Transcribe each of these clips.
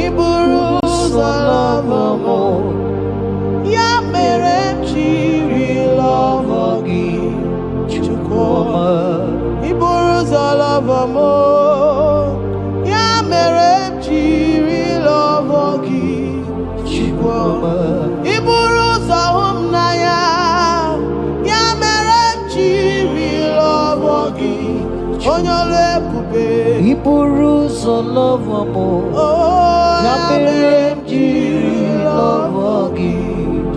Iburuzo love mo. Ya mere chiri love gi chukoma. Iburuzo love mo. Ya mere chiri love gi chukoma. Iburuzo humnaya. Ya mere chiri love gi onyole pube. Iburuzo love mo. Ya mere chiri love gi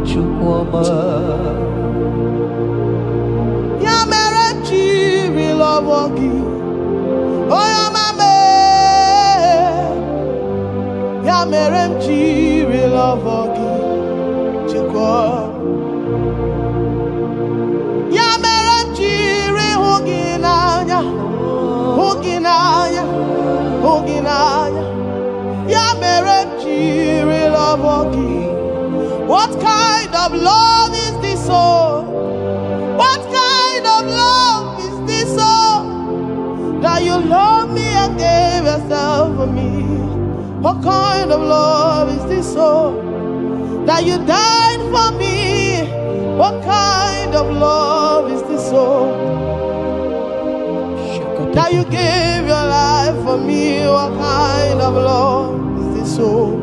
chukoma. Ya mere chiri love gi. Oh ya mame. Ya mere chiri love gi chukoma. Ya mere chiri huginanya. Huginanya. Huginanya. Ya mere chiri love gi. What kind of love is this, oh? What kind of love is this, oh? That you love me and gave yourself for me. What kind of love is this, oh? That you died for me. What kind of love is this, oh? That you gave your life for me. What kind of love is this, oh?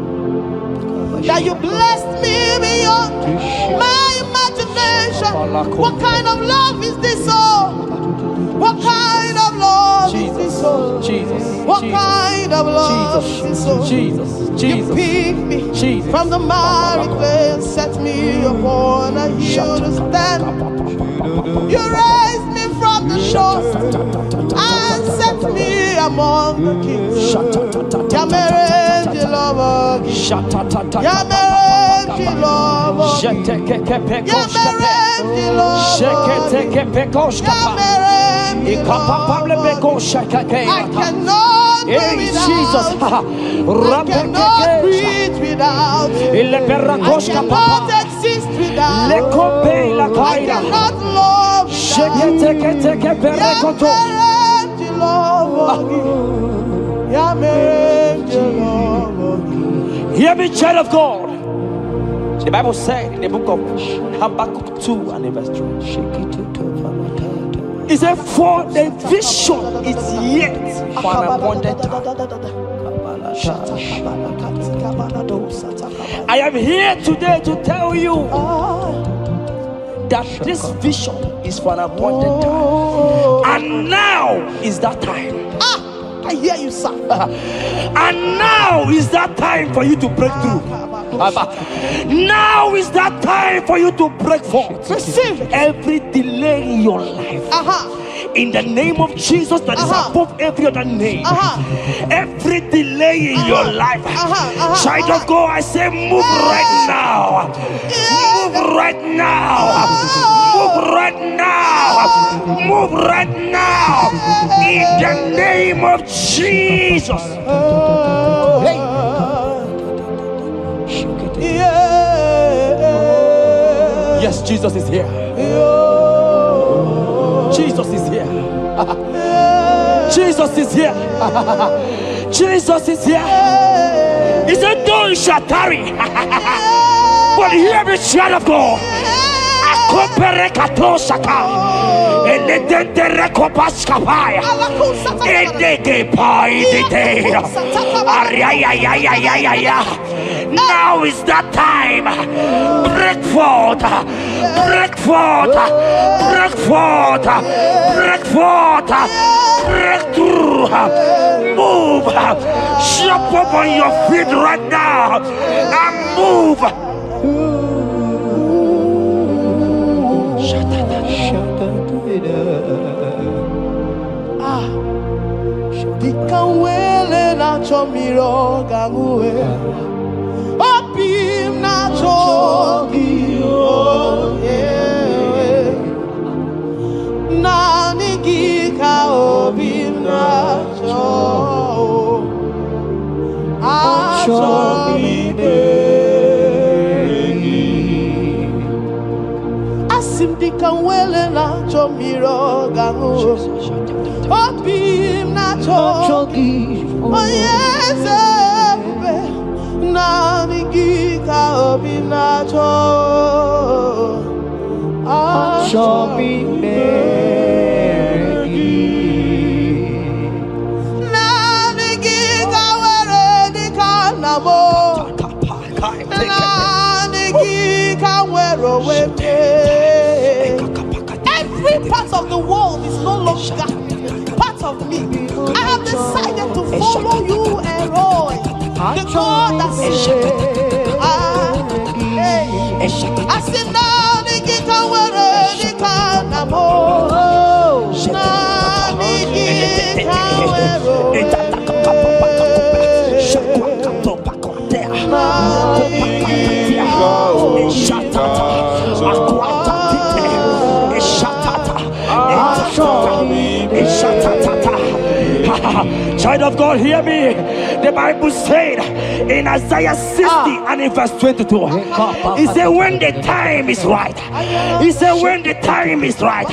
That you blessed me beyond my imagination. What kind of love is this, oh? What kind of love is this, oh? What kind of love is this, oh? You picked me from the miry clay and set me upon a hill to stand. You raised me from the shore and set me among the kings. Yamerenji lover, Yamerenji lover, Yamerenji lover, I cannot breathe without. I cannot breathe without. I cannot exist without. I cannot love without. Hear me, child of God. The Bible said in the book of Habakkuk 2 and verse 3. It said, for the vision is yet for an appointed time. I am here today to tell you that this vision is for an appointed time. And now is that time. I hear you, sir. And now is that time for you to break through. Now is that time for you to break forth. Receive every delay in your life. In the name of Jesus that is above every other name. Every delay in your life. Child of God, I say move right now. Move right now. Move right now. Move right now. In the name of Jesus. Hey. Yes, Jesus is here. Jesus is here. Jesus is here. Jesus is here. He said, though you shall tarry, but hear me, child of God. Now is that time. Break forth, break forth, break forth, break forth, break through. Move, jump up on your feet right now and move. Dikawele na chomiro gamuwe, opim na chogi oye, na nigika opim na cho, achomide, asim dikawele na chomiro gamuwe. Opim na chogi, oh yes, Every part of the world is no longer part of me. I have decided to follow you, Elroy, the God that saves. I said, now the guitar where the canamo. Child of God, hear me. The Bible said in Isaiah 60 and in verse 22, he said, when the time is right, he said, when the time is right,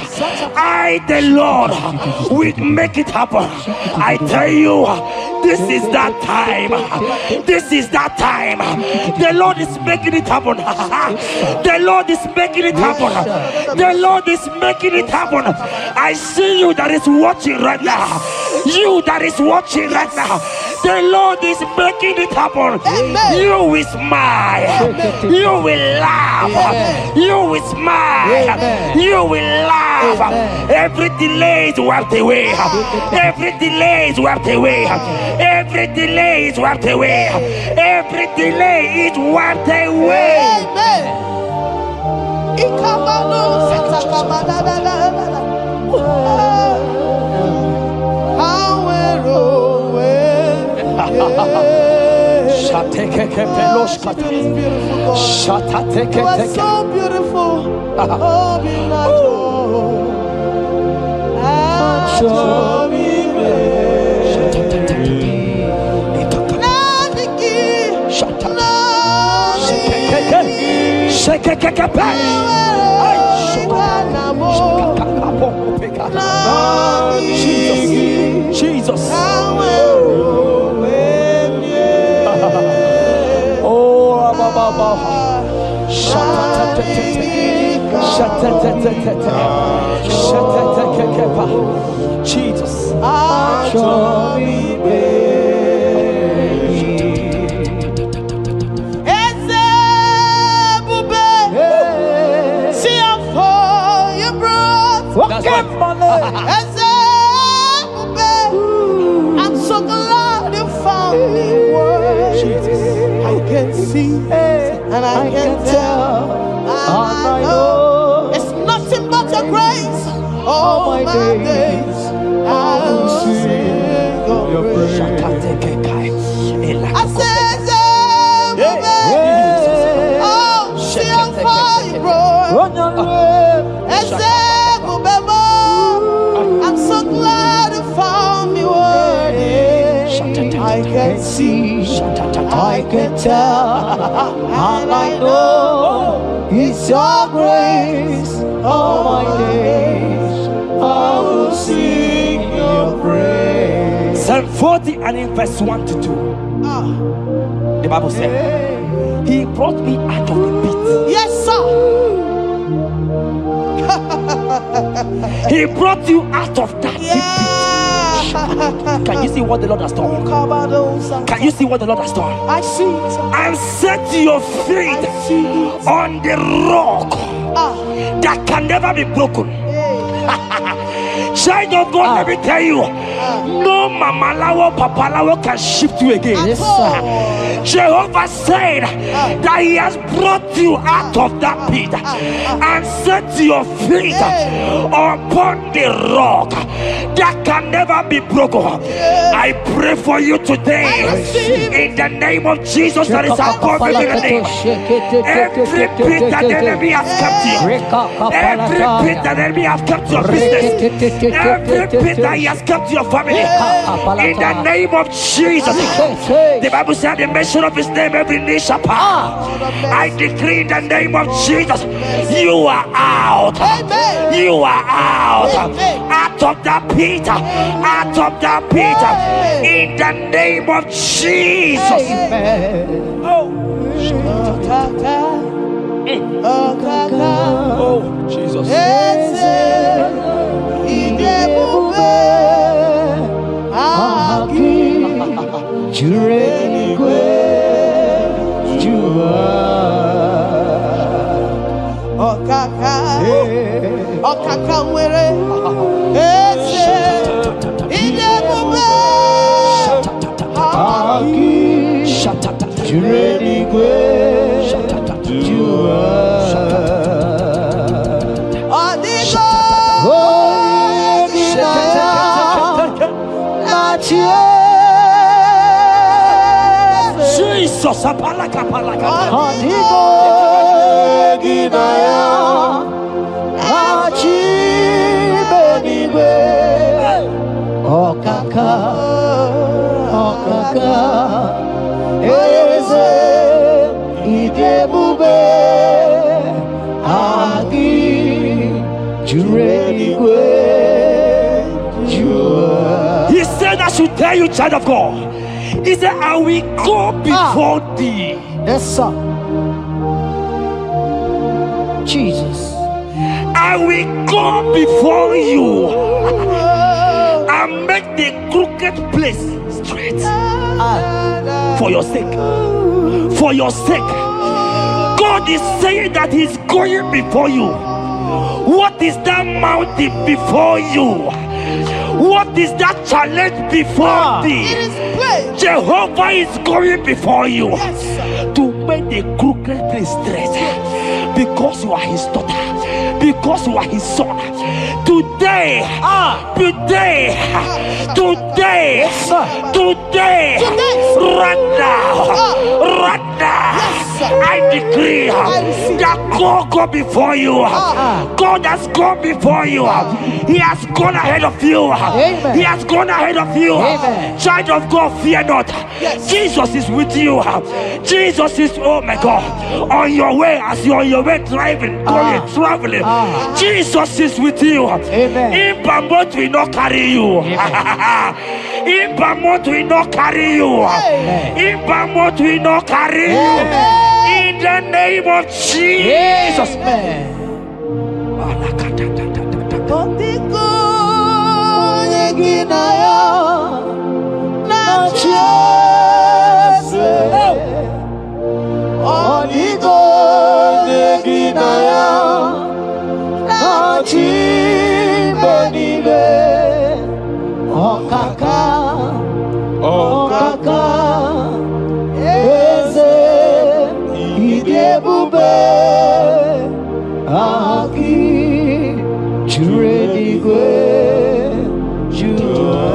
I, the Lord, will make it happen. I tell you, this is that time. This is that time. The Lord is making it happen. The Lord is making it happen. The Lord is making it happen. I see you that is watching right now. You that is watching right now. The Lord is making it happen. Amen. You will smile. Amen. You will laugh. Amen. You will smile. Amen. You will laugh. Amen. Every delay is wiped away. Every delay is wiped away. Every delay is wiped away. Every delay is wiped away. Amen. You are so beautiful. Jesus. Jesus. I'm so glad you found me worthy. I can see and I can tell and I know it's nothing but your grace. All my days I will sing your praise. I said, oh, see how far you brought. I'm so glad you found me worthy. I can see, I can tell, and I know it's your grace. All my days I will sing your praise. Psalm 40 and in verse 1 to 2. The Bible said, He brought me out of the pit. Yes, sir. He brought you out of that pit. Can you see what the Lord has done? Can you see what the Lord has done? I see. And set your feet on the rock that can never be broken. Child of God, let me tell you, no mama lawo, papa lawo can shift you again. Yes, sir. Jehovah said that He has brought you out of that pit and set your feet upon the rock that can never be broken. I pray for you today in the name of Jesus that is above every name. Every pit that the enemy has kept you, every pit that the enemy has kept your business, every pit that he has kept your family, in the name of Jesus. The Bible said the mention of His name every knee shall bow. I decree in the name of Jesus, you are out. You are out. Out of that pit. Out of that pit. In the name of Jesus. Amen. Oh. Jurenigwe Jua Okaka Okaka nwere ese idebube Aki Jurenigwe Jua Odigo Oyeginaya Nachie Jesus, apalaka. Odigo Oyeginaya Achibenigwe Okaka Eze Idebube Agi Jurenigwe Jua. He said, I should tell you, child of God. He said, I will go before thee. Yes, sir. Jesus. I will go before you and make the crooked place straight. For your sake. For your sake. God is saying that He's going before you. What is that mountain before you? What is that challenge before thee? Jehovah is going before you to make the crooked place straight. Because you are His daughter. Because you are His son. Today, right now, I decree that God go before you. God has gone before you. He has gone ahead of you. Amen. He has gone ahead of you. Amen. Child of God, fear not. Jesus is with you. Jesus is, oh my God, on your way, as you're on your way driving, going, traveling. Jesus is with you. Amen. Impamot will not carry you. Impamot will not carry you. Impamot will not carry you. In the name of Jesus. Amen. Odigo Oyeginaya Nachie Odigo Oyeginaya Achibenigwe Okaka Eze Idebube Aki Jurenigwe Jua.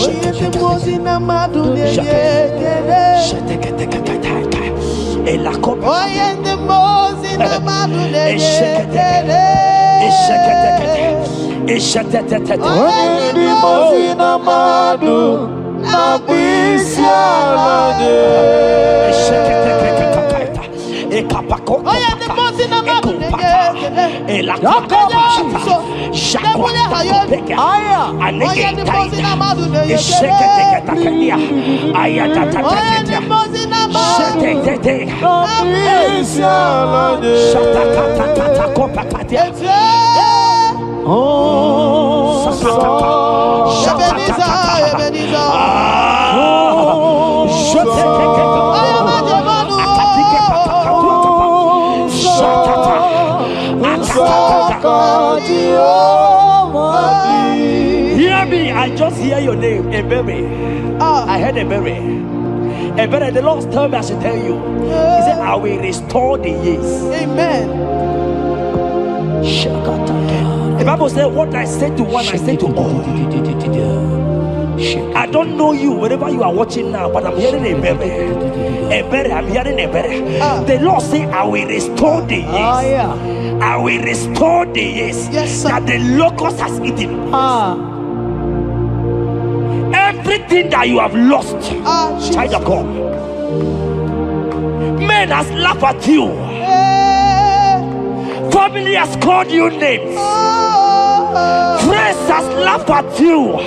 Oyedemozina madu yekele Oyedemozina madu yekele Oyedemozina madu Nabisialade Oyedemozina madu Hear me, I just hear your name, Ebere. I heard Ebere. Ebere, the Lord told me I should tell you. He said, I will restore the years. Amen. The Bible said, what I said to one, I said to all. I don't know you, wherever you are watching now, but I'm hearing Ebere. Ebere, I'm hearing Ebere. The Lord said, I will restore the years. I will restore the years that the locust has eaten. Everything that you have lost, child of God, men has laughed at you. Family has called you names. Friends has laughed at you.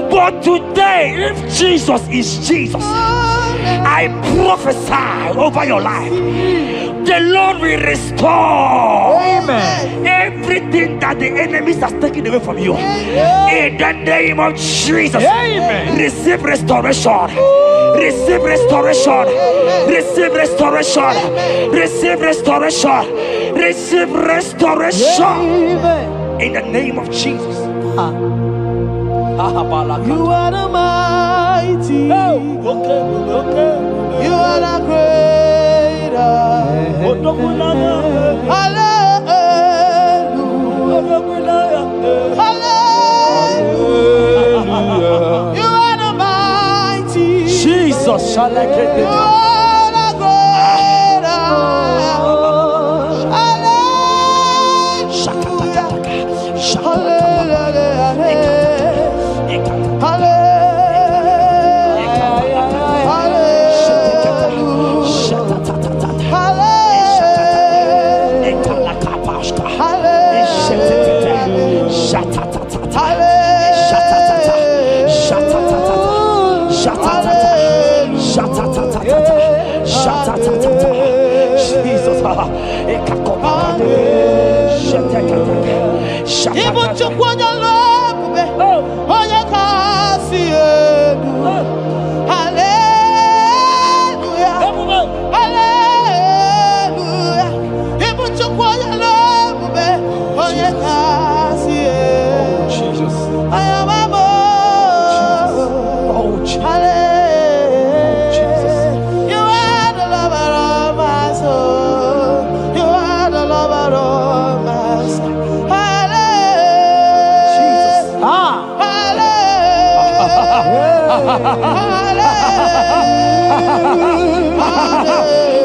But today, if Jesus is Jesus, I prophesy over your life. The Lord will restore. Amen. Everything everything that the enemies has taken away from you, in the name of Jesus, receive restoration. Receive restoration. Receive restoration. Receive restoration. Receive restoration. In the name of Jesus. You are the mighty. You are the greater. Hallelujah. Hallelujah. You are the mighty. Jesus shall I get You it. are the greater.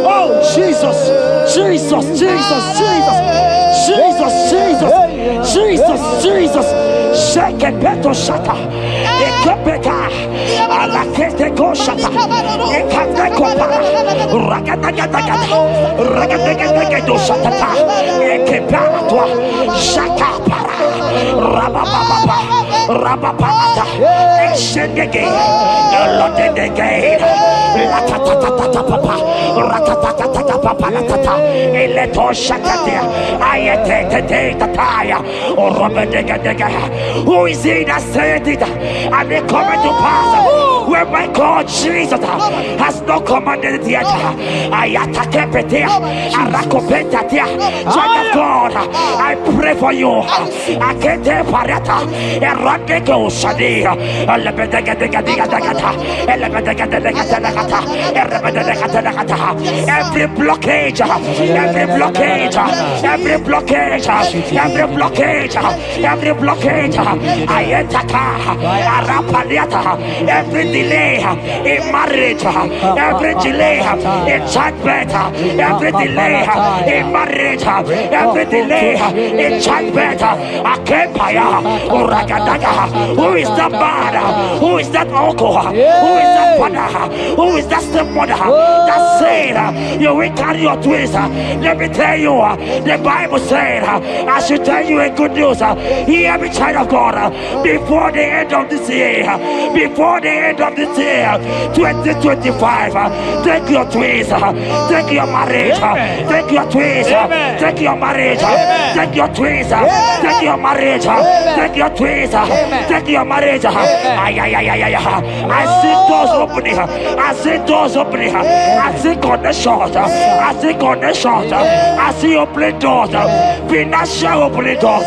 Oh, Jesus, Jesus, Jesus, Jesus, Jesus, Jesus, Jesus, Jesus. Shake it, Beto Shata. Ekepeka. Alakete go Shata. Ekateko para. Ragatagatagat. Ragatagatagat Shata. Ekepara. Shaka para. Rabababa. Rababata. Exendege. Lotendege. Latatatata papa. Ratatatata papa. Latata. Eleto Shakatia. Ayete tataya. Or Robedega. Who is he that said it? And they come to pass where my God Jesus has not commanded it yet. Ayatakepetia. Arakopetia. Child of God, I pray for you. Akete parata. Erandeko shadi. Every blockage, every blockage, every blockage, every blockage, every blockage, ayetaka, arapaliata, every delay in marriage, every delay in childbirth, every delay in marriage, every delay in childbirth, akempaya, uragadaga. Who is that man? Who is that uncle? Who is that father? Who is that stepmother that said you will carry your twins? Let me tell you, the Bible said, I should tell you a good news. Hear me, child of God, before the end of this year, before the end of this year, 2025, take your twins, take your marriage, take your twins, take your marriage, take your twins, take your marriage, take your twins, take your marriage. I see doors opening, I see doors opening, I see connections, I see connections, I see opening doors, financial opening doors.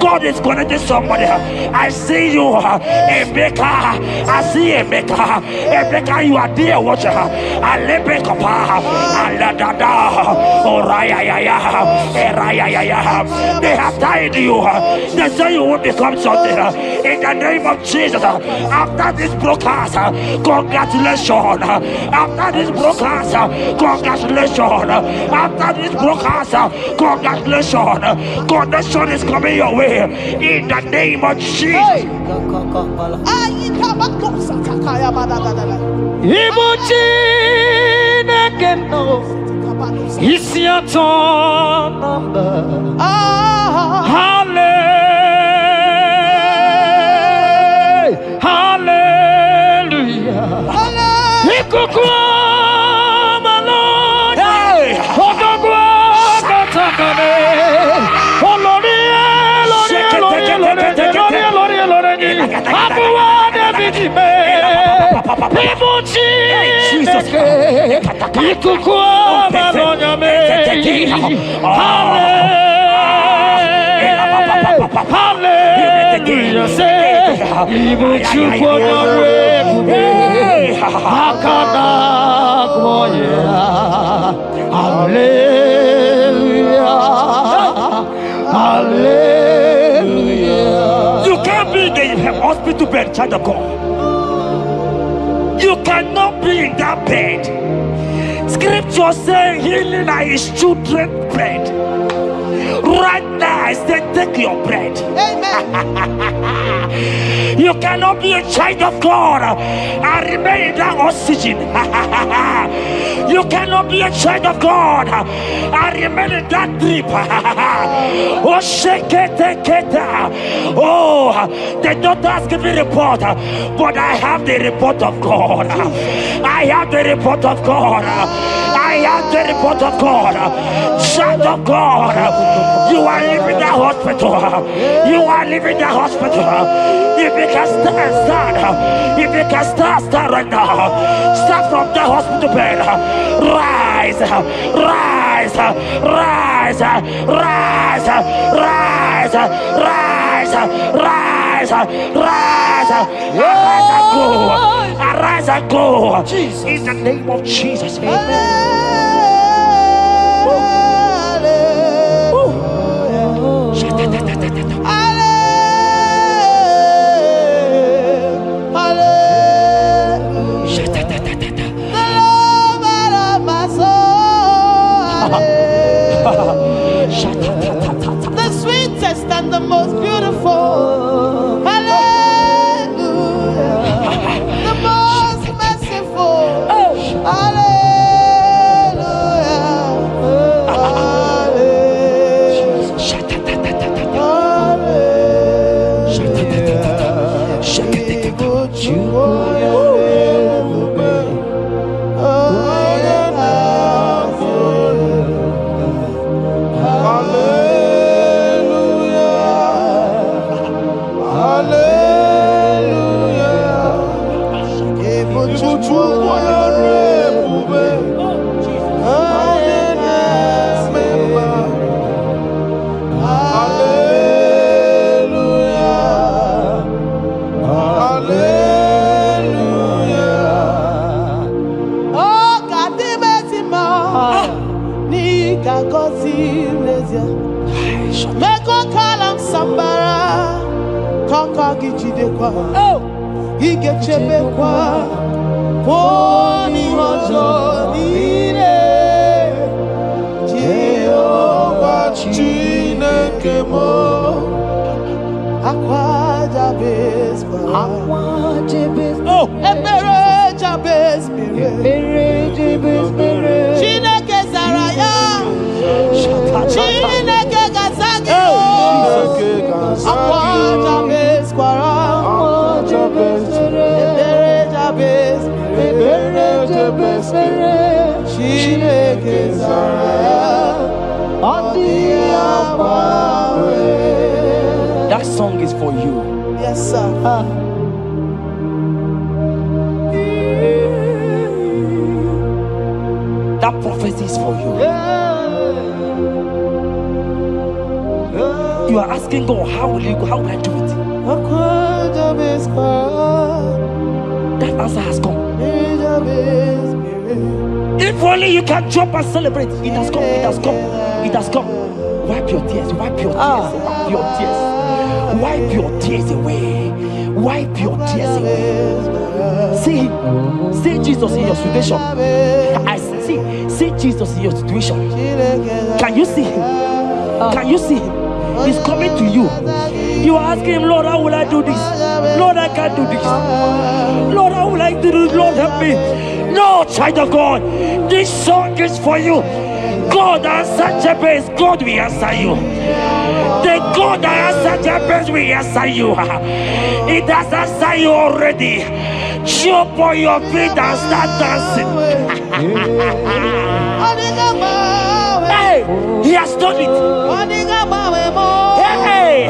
God is connecting somebody. I see you, Emeka. I see Emeka. Emeka, you are there, watcher. Alebekapa, Aladada, Oraya, Eraya. They have tied you. They say you will become something. In the name of Jesus, after this broadcast, congratulations. After this broadcast, congratulations. After this broadcast, congratulations. Connection is coming your way. In the name of Jesus. It's your turn number. Hallelujah. Hallelujah. Hallelujah. You can't be in the hospital bed, child of God. You cannot be in that bed. Scripture says healing are his children's bread. Right now, I say, take your bread. Amen. You cannot be a child of God and remain in that oxygen. You cannot be a child of God and remain in that drip. Oh, shake it, take it. Oh, the doctors give me a report, but I have the report of God. I have the report of God. I have the report of God. Child of God, you are leaving the hospital. You are leaving the hospital. If you can stand, if you can stand right now, start from the hospital bed. Rise, rise, rise, rise, rise, rise, rise, rise, arise and go, arise and go. In the name of Jesus. Amen. The sweetest and the most beautiful. Hallelujah. The most merciful. Oh, he gets a big one. Pony Hojo, Jehovah Chinekemo, Aqua Jabez, oh, Ebere Jabez, Chineke Zaraya, Chineke Gazagi, Aqua Jabez, Quara. That song is for you. Yes, sir. That prophecy is for you. You are asking God, how will you go? How will I do it? That answer has come. If only you can jump and celebrate. It has come. It has come. It has come. Wipe your tears. Wipe your tears. Wipe your tears. Wipe your tears away. Wipe your tears away. See Jesus in your situation. I see Jesus in your situation. Can you see him? Can you see him? He's coming to you. You are asking him, Lord, how will I do this? Lord, I can't do this. Lord, how will I do this? Lord, help me. No, child of God, this song is for you. God answered Jabez, God will answer you. The God that answered Jabez will answer you. It has answered you already. Jump on your feet and start dancing. Hey, he has done it. Hey,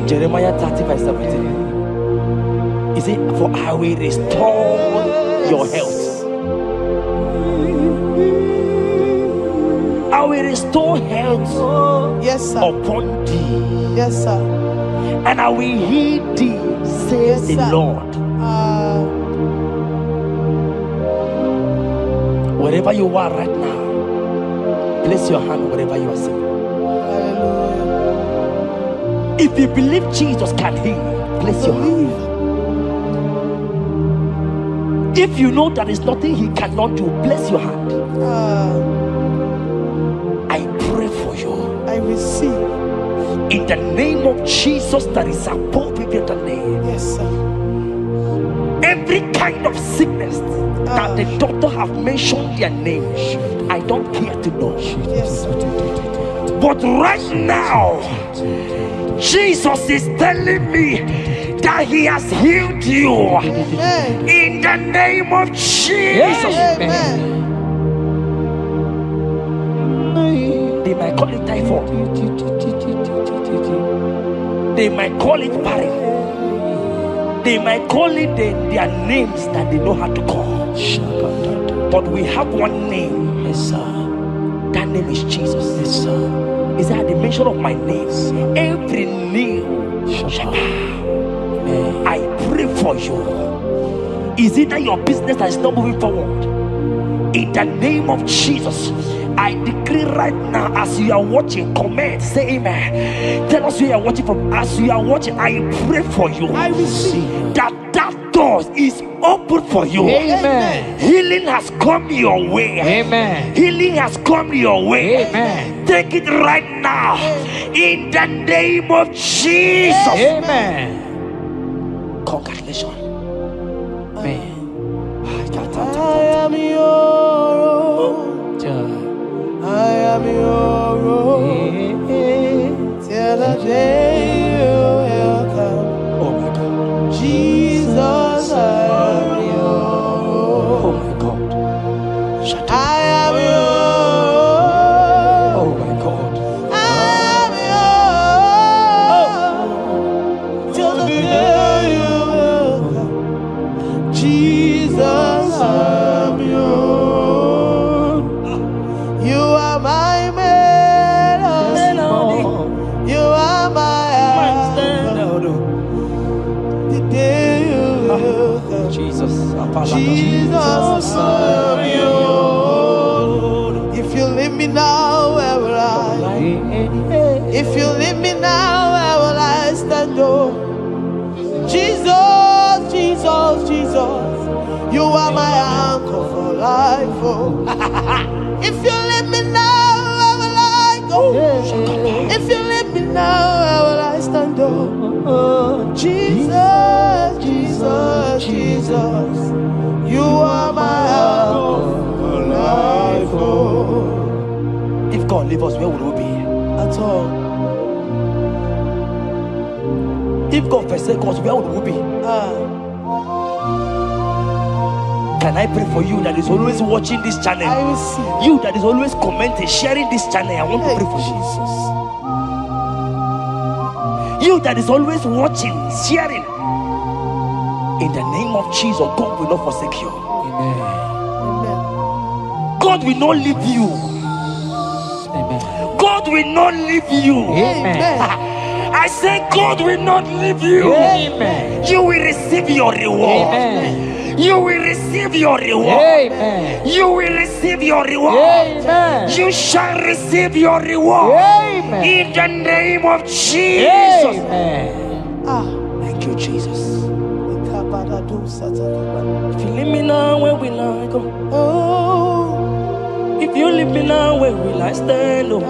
Jeremiah 30 verse 17. He said, for I will restore your health. I will restore health, yes, sir, upon thee. Yes, sir. And I will heal thee, says Yes, the sir. Lord. Wherever you are right now, place your hand wherever you are sitting. Hallelujah. If you believe Jesus can heal, place your hand. If you know there is nothing he cannot do, place your hand. I pray for you. I receive. In the name of Jesus that is above every other name. Yes, sir. Every kind of sickness that the doctor have mentioned their name, I don't care to know. Yes, sir. But right now, Jesus is telling me that he has healed you. Amen. In the name of Jesus. Amen. They might call it typhoid. They might call it barren. They might call it their names that they know how to call. But we have one name. Yes, sir. That name is Jesus. Yes, sir. Is that the mention of my name? Every knee shall bow. I pray for you. Is it that your business that is not moving forward? In the name of Jesus, I decree right now, as you are watching, comment, say amen. Tell us where you are watching from. As you are watching, I pray for you. I receive that door is open for you. Amen. Healing has come your way. Amen. Healing has come your way. Amen. Take it right now. In the name of Jesus. Amen. Congratulations. Amen. I am your own. I am your own. Till the day you will come. Oh my God. Jesus, I am your Oh own. my God. I am your own. Oh my God. I am your own. Till the day you will come. Jesus, I am your own. You are my melody. You are my anthem. The day you will come. Jesus. Jesus, I am your own. If you leave me now, where will I? If you leave me now, where will I stand? Oh, Jesus, Jesus, Jesus, you are my anchor for life. Oh, if you leave me now, where will I go? If you leave me now, where will I stand? Oh, Jesus, Jesus, Jesus, Jesus, you are my help, life. Oh. If God leave us, where would we be? At all. If God forsake us, where would we be? Can I pray for you that is always watching this channel? I will see. You that is always commenting, sharing this channel. I want to pray for you. You that is always watching, sharing. In the name of Jesus, God will not forsake you. Amen. Amen. God will not leave you. Amen. God will not leave you. Amen. I say God will not leave you. Amen. You will receive your reward. Amen. You will receive your reward. Amen. You will receive your reward. Amen. You shall receive your reward. Amen. In the name of Jesus. Amen. Thank you, Jesus. If you leave me now, where will I go? Oh, If you leave me now, where will I stand? Oh.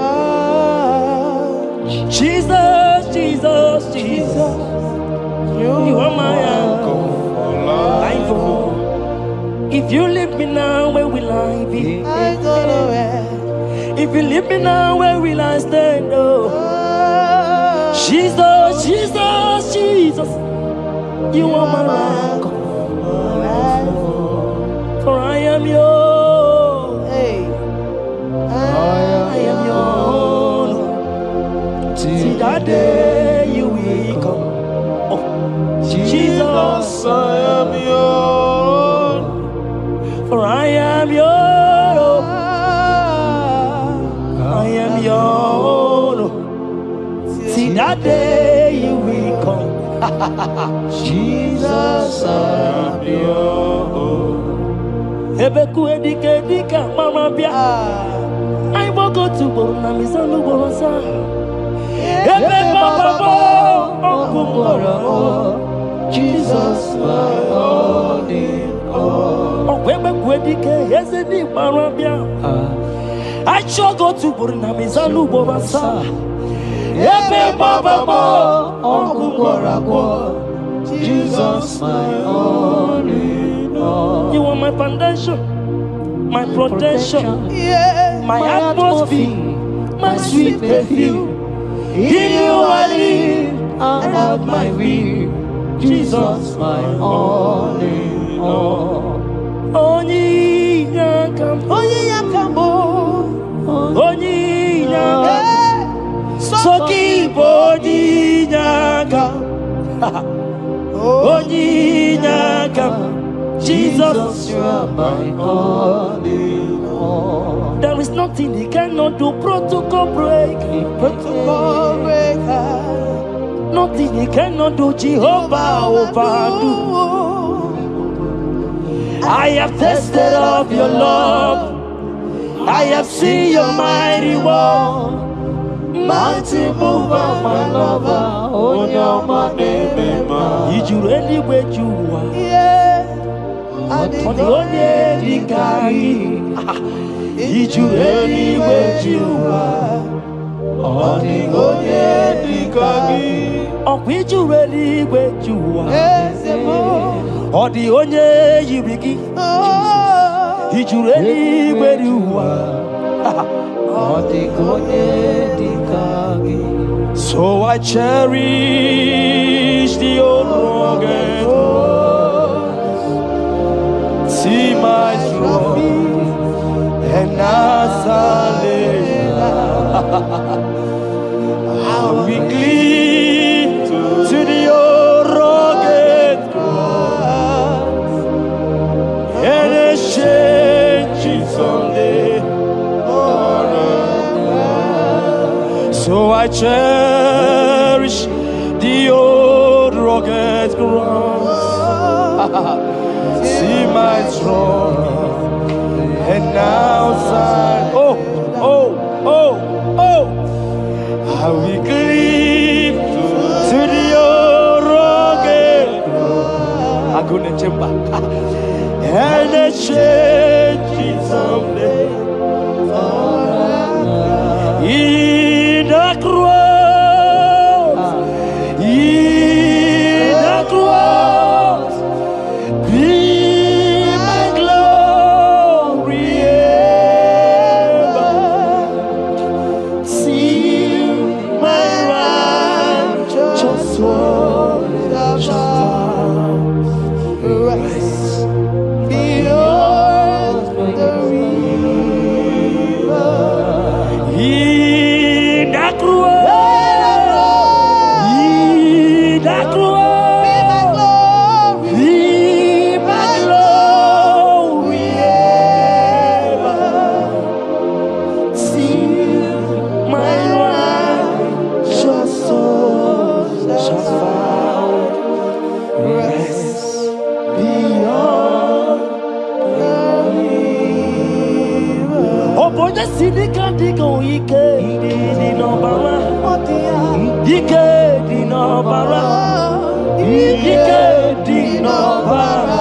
Jesus, Jesus, Jesus. You are my uncle. Life, oh. If you leave me now, where will I be? I go nowhere. If you leave me now, where will I stand? Oh. Oh, Jesus, Jesus, Jesus. You are my uncle. For I am yours. hey, I am yours. See that day you will come. Oh, Jesus, I am yours. for I am yours. I am yours. See that day you will come. Jesus, I am yours. Ebeku edike edika mama bia. I will go to Borna Misanu Borosa. Ebe Baba Jesus, my all in all. Ebeku edike yezedi mama bia. I shall go to Borna Misanu Borosa. Ebe Baba Jesus, my all in all. You are my foundation, my protection, Yeah, my atmosphere, my sweet perfume. In you I live and have my will. Jesus, my all in all. Onyi yakam, Onye yakamo, onyi yakam, soki boni yakam, onyi yakam. Jesus, you are my all in all. there is nothing he cannot do. Protocol break, Protocol breaker, nothing he cannot do. Jehovah overdo. I have tasted of your love. I have seen your mighty work. mighty mover, my lover, on your money, Did you really where you are? yeah, On the only the carry. Did you really where you are? on the only carry. Or did you really where you are? Yes, Or the only you begin. oh, Did you really where you are? So I cherish the old rugged cross. See my trophy and I'll be clean to the old rugged cross and exchange it someday. So I cherish the old rugged cross. See my trophy and now sign. Oh, oh, oh, oh. I will cleave to the old rugged cross. I'm gonna jump back and exchange it someday. In the cross, in the cross, Oboja sidika digo ike di no bara. Ike di no bara. Ike di no bara.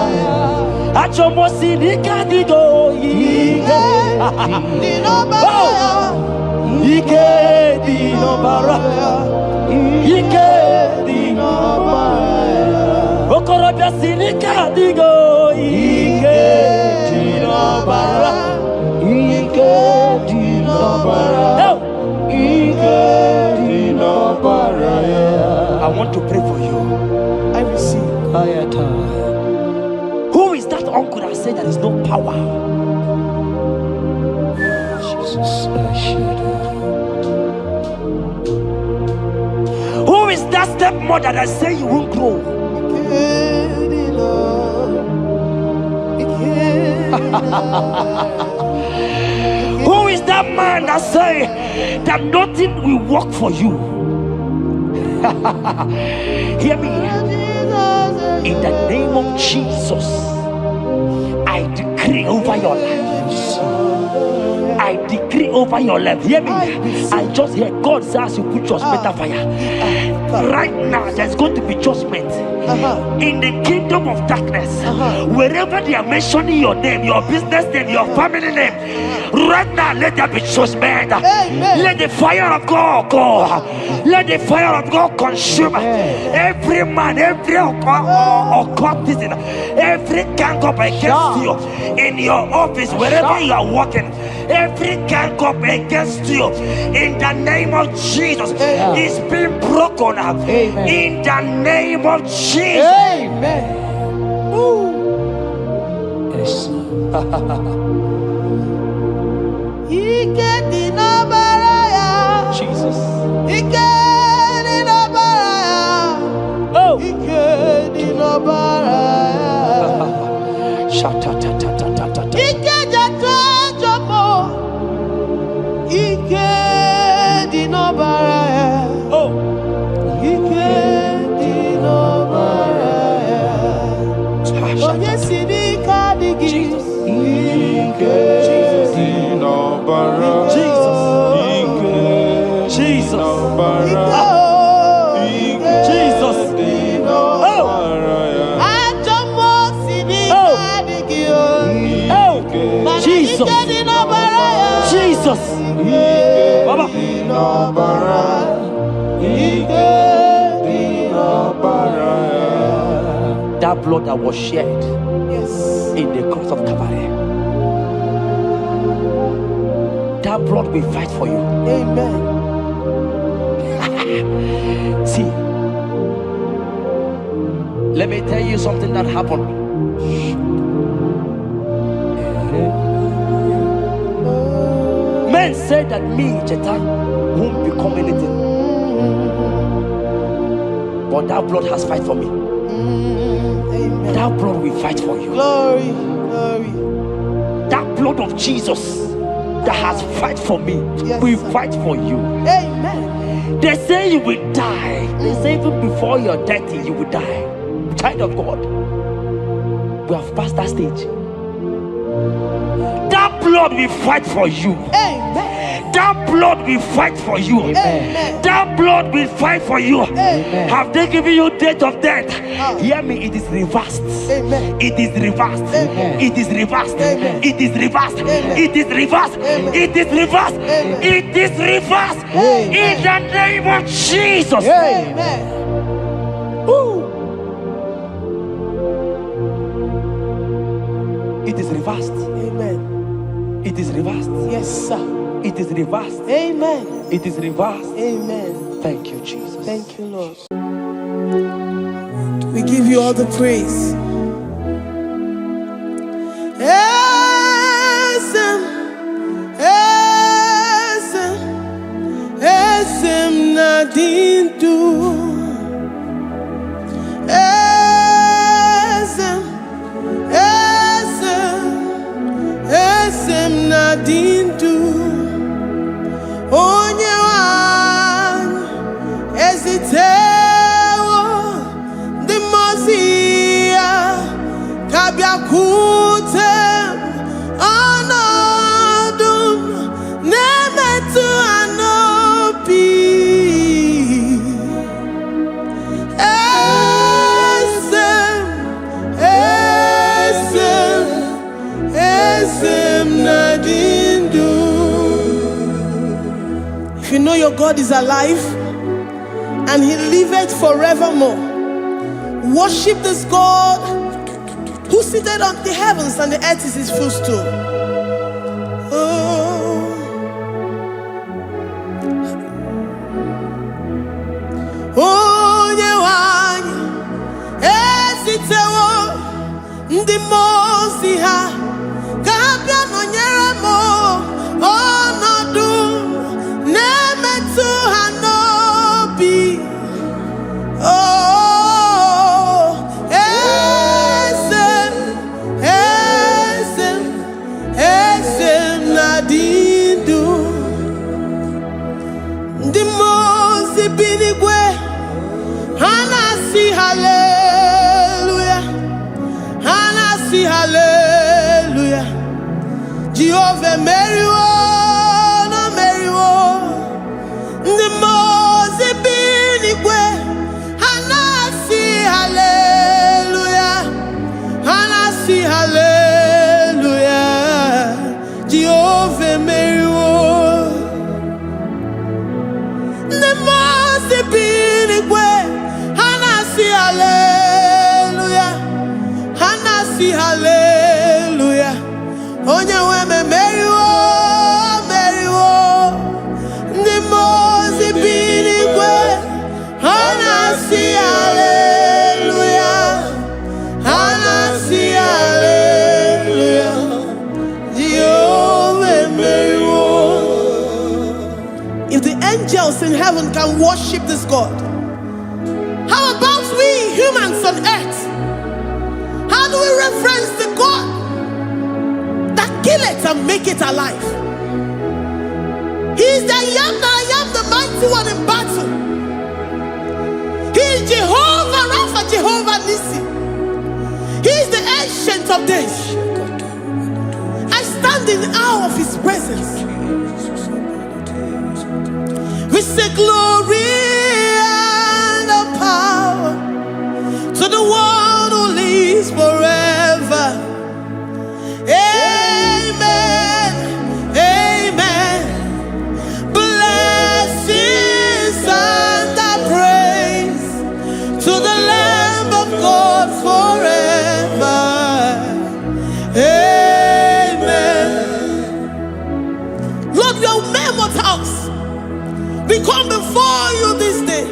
Achomo sidika digo ike di no bara. Ike di no bara. Ike di no bara. Okoroja sidika digo ike di no bara. Ike di no bara. Ike di no bara. I want to pray for you. I receive. Who is that uncle that said there is no power? Jesus, who is that stepmother that say you won't grow? Who is that man that say that nothing will work for you? Hear me. In the name of Jesus, I decree over your life. I decree over your life. Hear me. I just hear God says you put your better fire. Right now, there's going to be judgment in the kingdom of darkness. Wherever they are mentioning your name, your business name, your family name, right now, let there be judgment. Let the fire of God go. Let the fire of God consume every man, every occultism, every gang up against you in your office, wherever you are working. Every gang up against you in the name of Jesus is being broken up. In the name of Jesus. Amen. Yes. Jesus. Jesus. Baba. That blood that was shed in the cross of Calvary, that blood will fight for you. Amen. See, let me tell you something that happened. Men said that me, Jeta, won't become anything. But that blood has fight for me. Amen. That blood will fight for you. Glory, glory. That blood of Jesus that has fight for me will fight for you. Amen. They say you will die. They say even before you're 30, you will die. Child of God, we have passed that stage. That blood will fight for you. Amen. That blood will fight for you. Amen. That blood will fight for you. Amen. Have they given you date of death? Hear me, it is reversed. Amen. It is reversed. Amen. It is reversed. Amen. It is reversed. Amen. It is reversed. Amen. It is reversed. Amen. It is reversed. Amen. In the name of Jesus. Amen. It is reversed. Amen. It is reversed. Yes, sir. It is reversed. Amen. It is reversed. Amen. Thank you, Jesus. Thank you, Lord. We give you all the praise. Esem nadindu. Esem nadindu. Onye wan ezitewo the Mosiah. your God is alive and he liveth forevermore. Worship this God who seated on the heavens and the earth is his footstool. Oh, Nyewani, esitewo ndi mozi ha, kabia nonyeremo, onodu, nemetu hanobi. Oh, esem nadindu, ndi mozi binigwe. Hanasi hallelujah, Hanasi hallelujah. Jehovah Mary no Mary the Mose binigwe. Hanasi hallelujah, Hanasi hallelujah. Jehovah Mary the Mose binigwe. Hallelujah, Hanasi hallelujah. Onye weme Mary the Mose binigwe. Hanasi hallelujah, Hanasi hallelujah. Jehovah Mary. If the angels in heaven can worship this God, how about we humans on earth? How do we reference the God that kill it and make it alive? He is the I am the mighty one in battle. He is Jehovah Rapha, Jehovah Nissi. He is the ancient of days. I stand in awe of his presence. We say glory to the one who lives forever. Amen, amen. Blessings and praise to the Lamb of God forever. Amen. Lord, we are mere mortals. We come before you this day.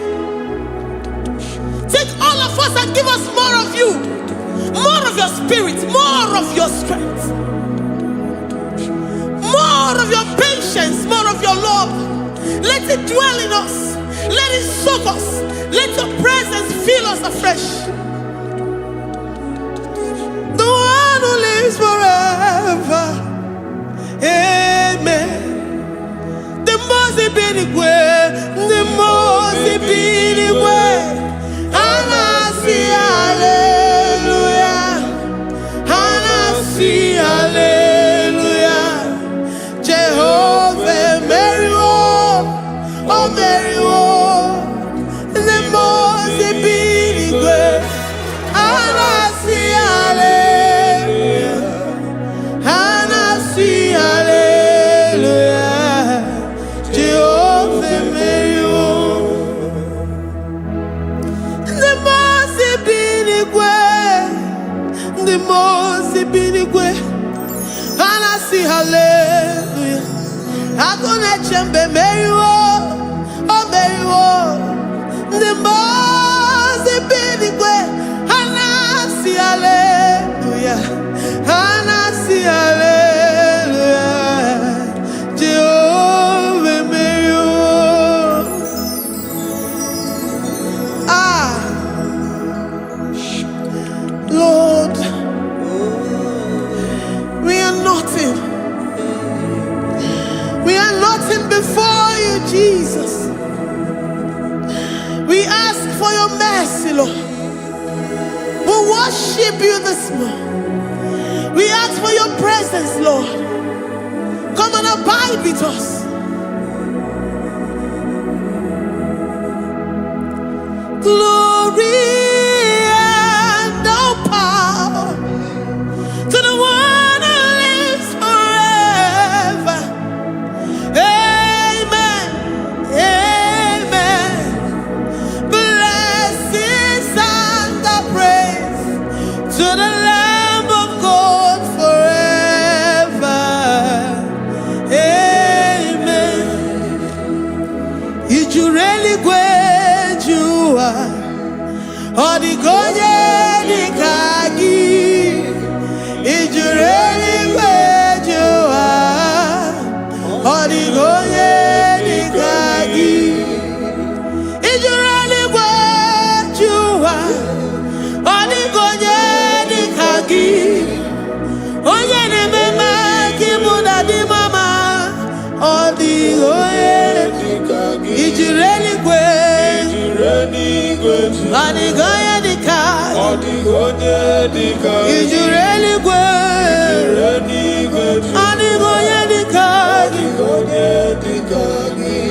Take all of us and give us more of you, more of your spirit, more of your strength, more of your patience, more of your love. Let it dwell in us. Let it soak us. Let your presence fill us afresh. The one who lives forever. Amen. The Mose binigwe, the Mose binigwe. Hanasi hallelujah, Hanasi hallelujah. Jehovah Mary oh Mary the Mose binigwe. Hanasi hallelujah, Hanasi hallelujah. Jehovah Mary the Mose binigwe. Hanasi hallelujah. Agone chembe Mary oh Mary the Mose binigwe. Hanasi hallelujah, Hanasi hallelujah. Jehovah Mary. Lord, we are nothing. We are nothing before you, Jesus. We ask for your mercy, Lord. We worship you this morning. We ask for your presence, Lord. Come and abide with us. Glory and all power to the one who lives forever. Amen. Odigonye dikagi ijureli gwejua. Odigonye dikagi ijureli gwejua. Odigonye dikagi onye nemema kimuda di mama. Odigonye dikagi ijureli gwejua. Odigonye dikagi odigonye dikagi ijureli gwejua. Odigonye dikagi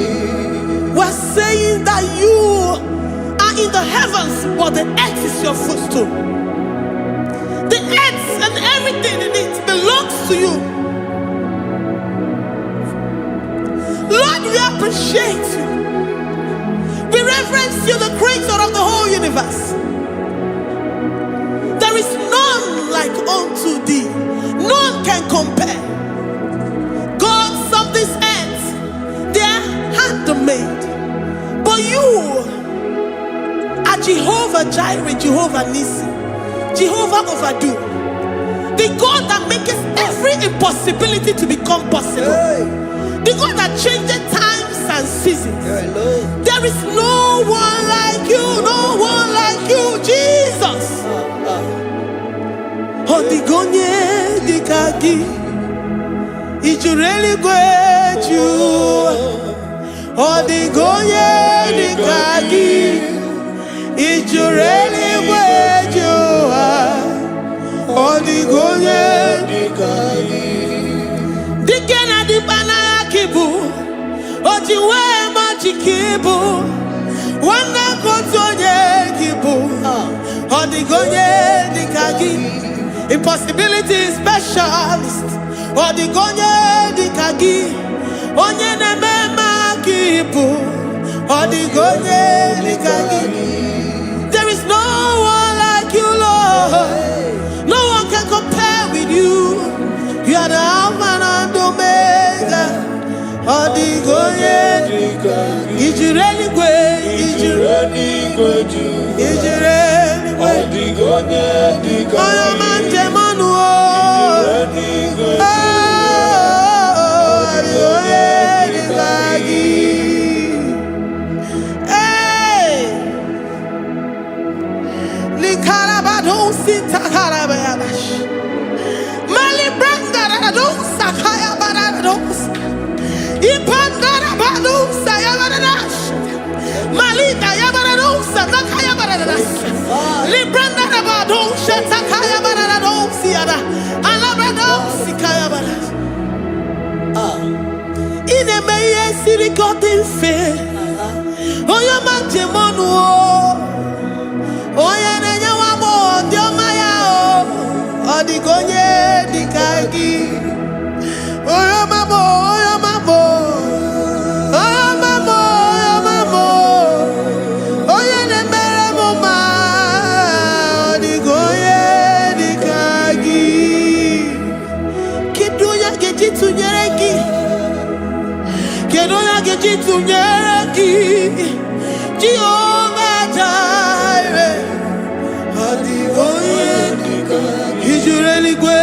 we're saying that you are in the heavens, but the earth is your footstool. The earth and everything in it belongs to you. Lord, we appreciate you. We reverence you, the creator of the whole universe. There is none like unto thee. None can compare. Gods of this earth, they are handmade. But you are Jehovah Jireh, Jehovah Nissi, Jehovah Overdo, the God that makes every impossibility to become possible, the God that changes times and seasons. There is no one like you, no one like you, Jesus. Odigonye dikagi ijureli gwejua. Odigonye dikagi ijureli gwejua. Odigonye dikagi dikena dibana kibu ojiwe majikibu wana kotonye kibu. Odigonye dikagi impossibility specialist. Odigonye dikagi onye nemema kibu. Odigonye dikagi. There is no one like you, Lord. No one can compare with you. You are the Alpha and Omega. Odigonye dikagi ijureli gwe ijureli odigonye dikagi oyamanje manu odigonye dikagi. Hey, likarabado sitakarabayash mali branda radosa kaya barados ipandara badosa yabarash malita yabaradosa nakaya baradas libranda rabadosa takaya baradosi yada alabradosi kaya baradas. Ine meye siri kotin fe oyo manje monu oya nenya wamo diomaya odigonye dikagi oyo mamo oyo mamo oyo mamo oyo mamo oya nemere moma odigonye dikagi kidunya gejitu nyereki kedonya gejitu nyereki Jehovah Jireh odigonye dikagi ijureli gwe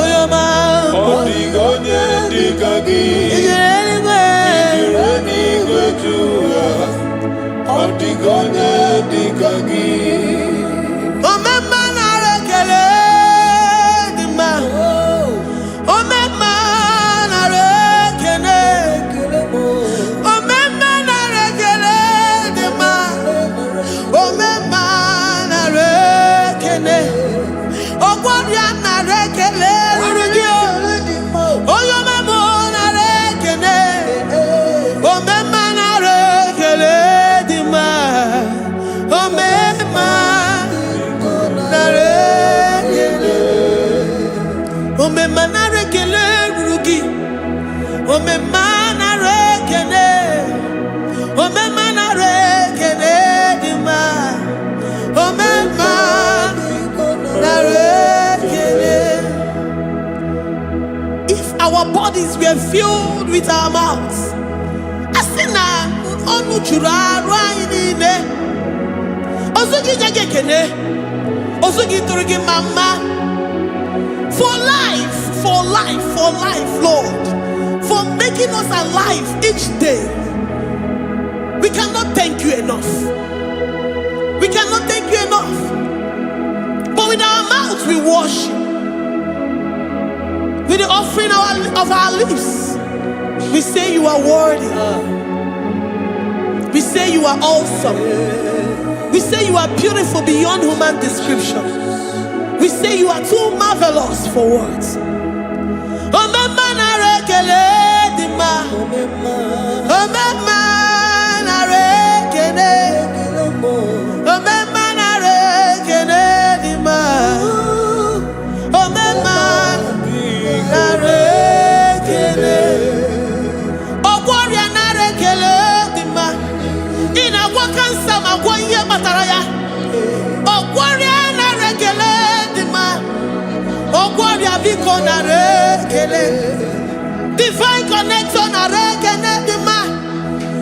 oyo mamo odigonye dikagi ijureli gwe odigonye dikagi. Omema na rekele dima omema na rekele omema na rekele dima omema na rekele ogwabia na rekele urugio oyo memo na rekele omema na rekele dima omema na rekele omema na rekele urugi omema na rekele omema na rekele dima omema na rekele. If our bodies were filled with our mouths, asina onu churaru ayinine. Osugi jagekene. Osugi turugi mama. For life, Lord. For making us alive each day. We cannot thank you enough. We cannot thank you enough. But with our mouths we worship. With the offering of our lips, we say you are worthy. We say you are awesome. We say you are beautiful beyond human description. We say you are too marvelous for words. Divine connection.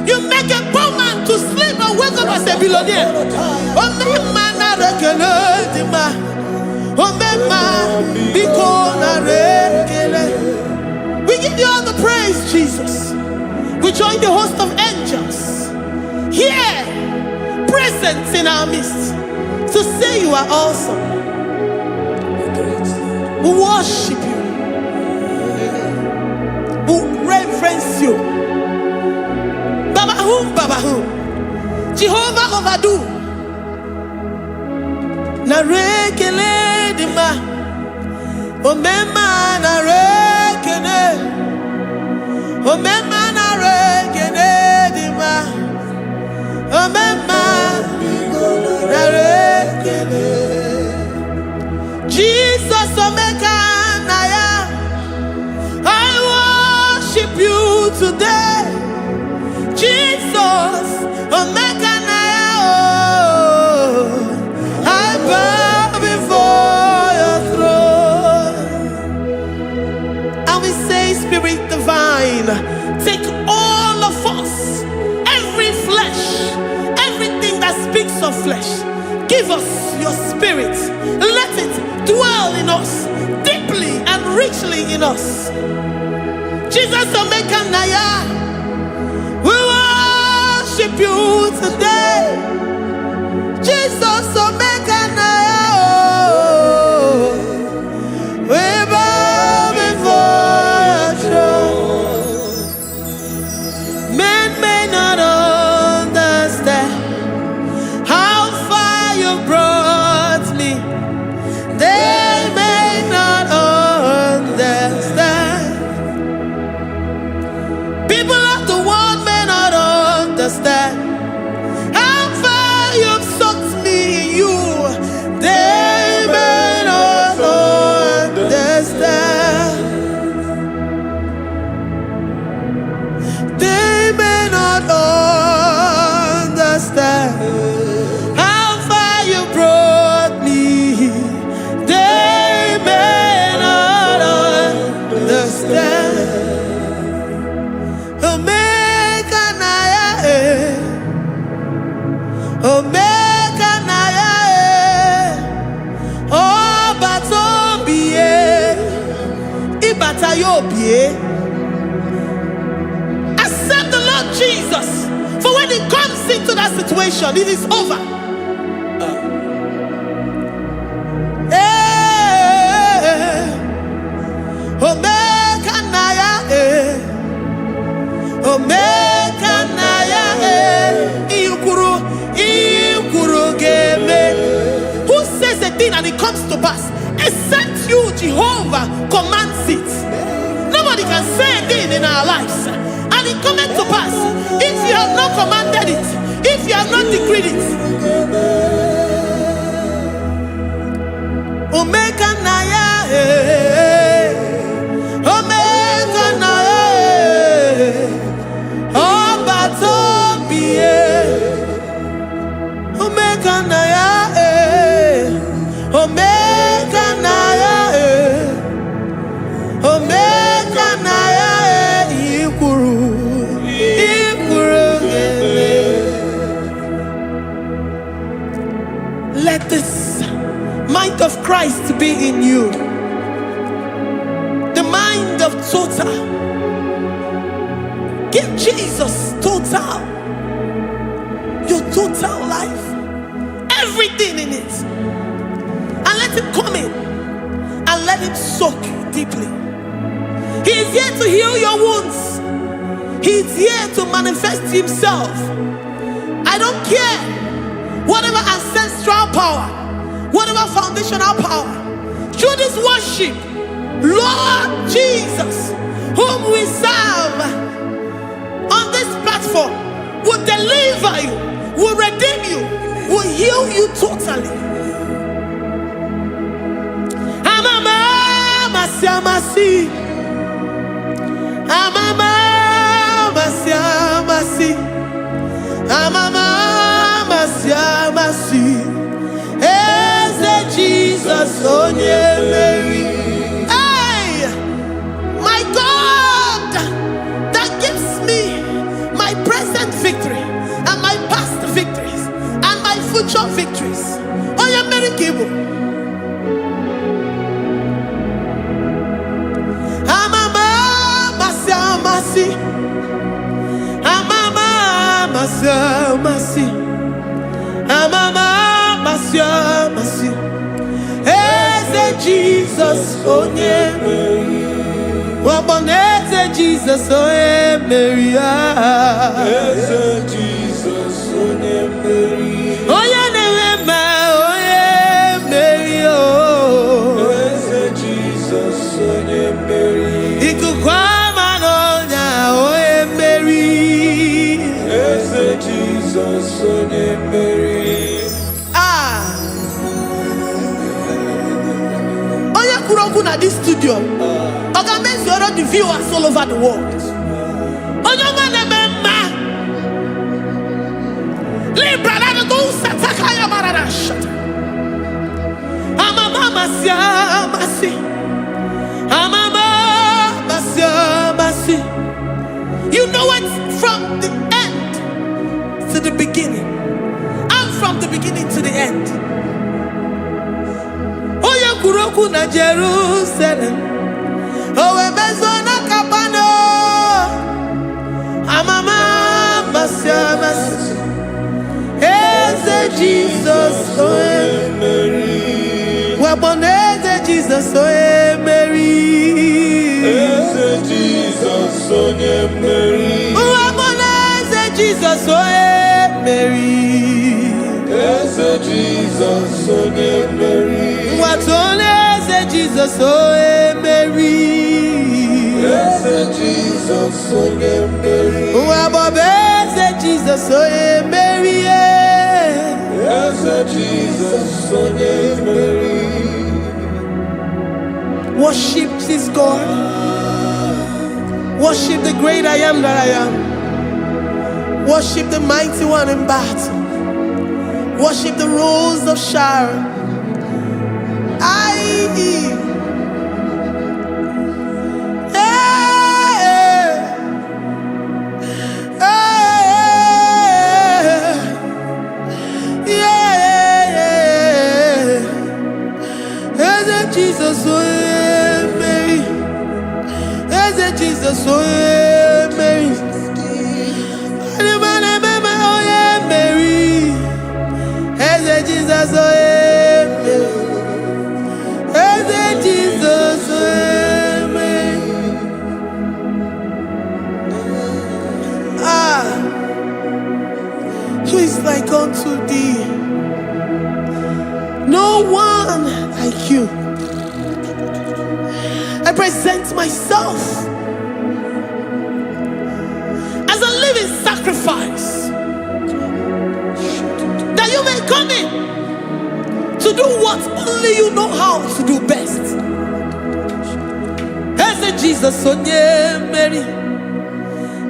You make a poor man to sleep and wake up as a billionaire. We give you all the praise, Jesus. We join the host of angels here, present in our midst, to say you are awesome. We worship you. We reverence you. Baba whom? Jehovah overdo. Na rekele dima. Omema na rekene. Omema na rekene dima. Omema na rekene. Jesus omeka naya. I worship you today. Jesus, omeka naya. I bow before your throne. And we say, Spirit divine, take all of us, every flesh, everything that speaks of flesh. Give us your spirit. Let it dwell in us, deeply and richly in us. Jesus, omeka naya. We worship you today. Jesus, omeka naya. We bow before your throne. Men may not understand how far you brought me. They may not understand. People of the world may not understand how far you've sucked me in you. They may not understand. They may not understand how far you brought me. They may not understand. Omeka naya, oh batobie, ibatayobie. Accept the Lord Jesus, for when He comes into that situation, it is over. Omeka naya, omeka naya, who says a thing and it comes to pass? Except you, Jehovah, commands it. Nobody can say a thing in our lives and it comes to pass if you have not commanded it, if you have not decreed it. Omeka naya, omeka naya, oh batobie. Omeka naya, omeka naya, omeka naya, ikuru gele. mind of Christ to be in you. The mind of total. Give Jesus total. Your total life. Everything in it. And let him come in. And let him soak deeply. He is here to heal your wounds. He is here to manifest himself. I don't care. Whatever ancestral power, whatever foundational power, through this worship, Lord Jesus, whom we serve on this platform, will deliver you, will redeem you, will heal you totally. Amamasi, amamasi, amamasi, Eze Jesus, onye Mary. Hey, my God, that gives me my present victory and my past victories and my future victories. Onye Mary Kibu. Amamasi, amamasi, amamasi, Eze Jesus, onye Mary. Waboneze Jesus, onye Mary. Eze Jesus, onye Mary. Onye Nehema, onye Mary. Eze Jesus, onye Mary. Ikukwama n'ọnya, onye Mary. Eze Jesus, onye Mary. Onye kwuru okwu na this studio, ọ ga-emezuoro the viewers all over the world. Onye ọma na-eme mma. Libra na go sataka ya marara shata. Amama masi. Amama masi. You know it from the end to the beginning. And from the beginning to the end. Oya kuroku na Jerusalem. Owe bezona kapano. Amama masi. Eze Jesus, oye Mary. Waboneze Jesus, oye Mary. Eze Jesus, onye Mary. Waboneze Jesus, oye Mary. Eze Jesus, onye Mary. Watoneze Jesus, oye Mary. Eze Jesus, onye Mary. Wabobeze Jesus, oye Mary. Eze Jesus, onye Mary. Worship this God. Worship the great I am that I am. Worship the mighty one in battle. Worship the rose of Sharon. Jesus, oh Mary. Jesus, oh Mary. Mary. Jesus, oh Mary. Jesus, oh Mary. Who is like unto thee? No one like you. I present myself as a living sacrifice, that you may come in to do what only you know how to do best. Eze Jesus, onye Mary.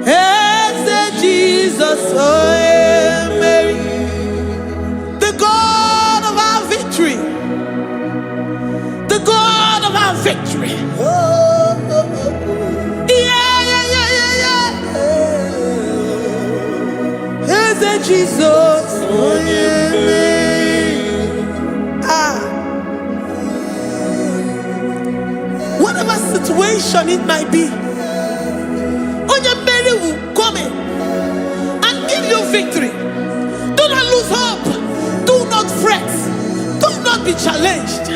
Eze Jesus, onye Mary. The God of our victory. The God of our victory. Eze Jesus, onye Mary. situation it might be, Onyemeri will come in and give you victory. Do not lose hope. Do not fret. Do not be challenged.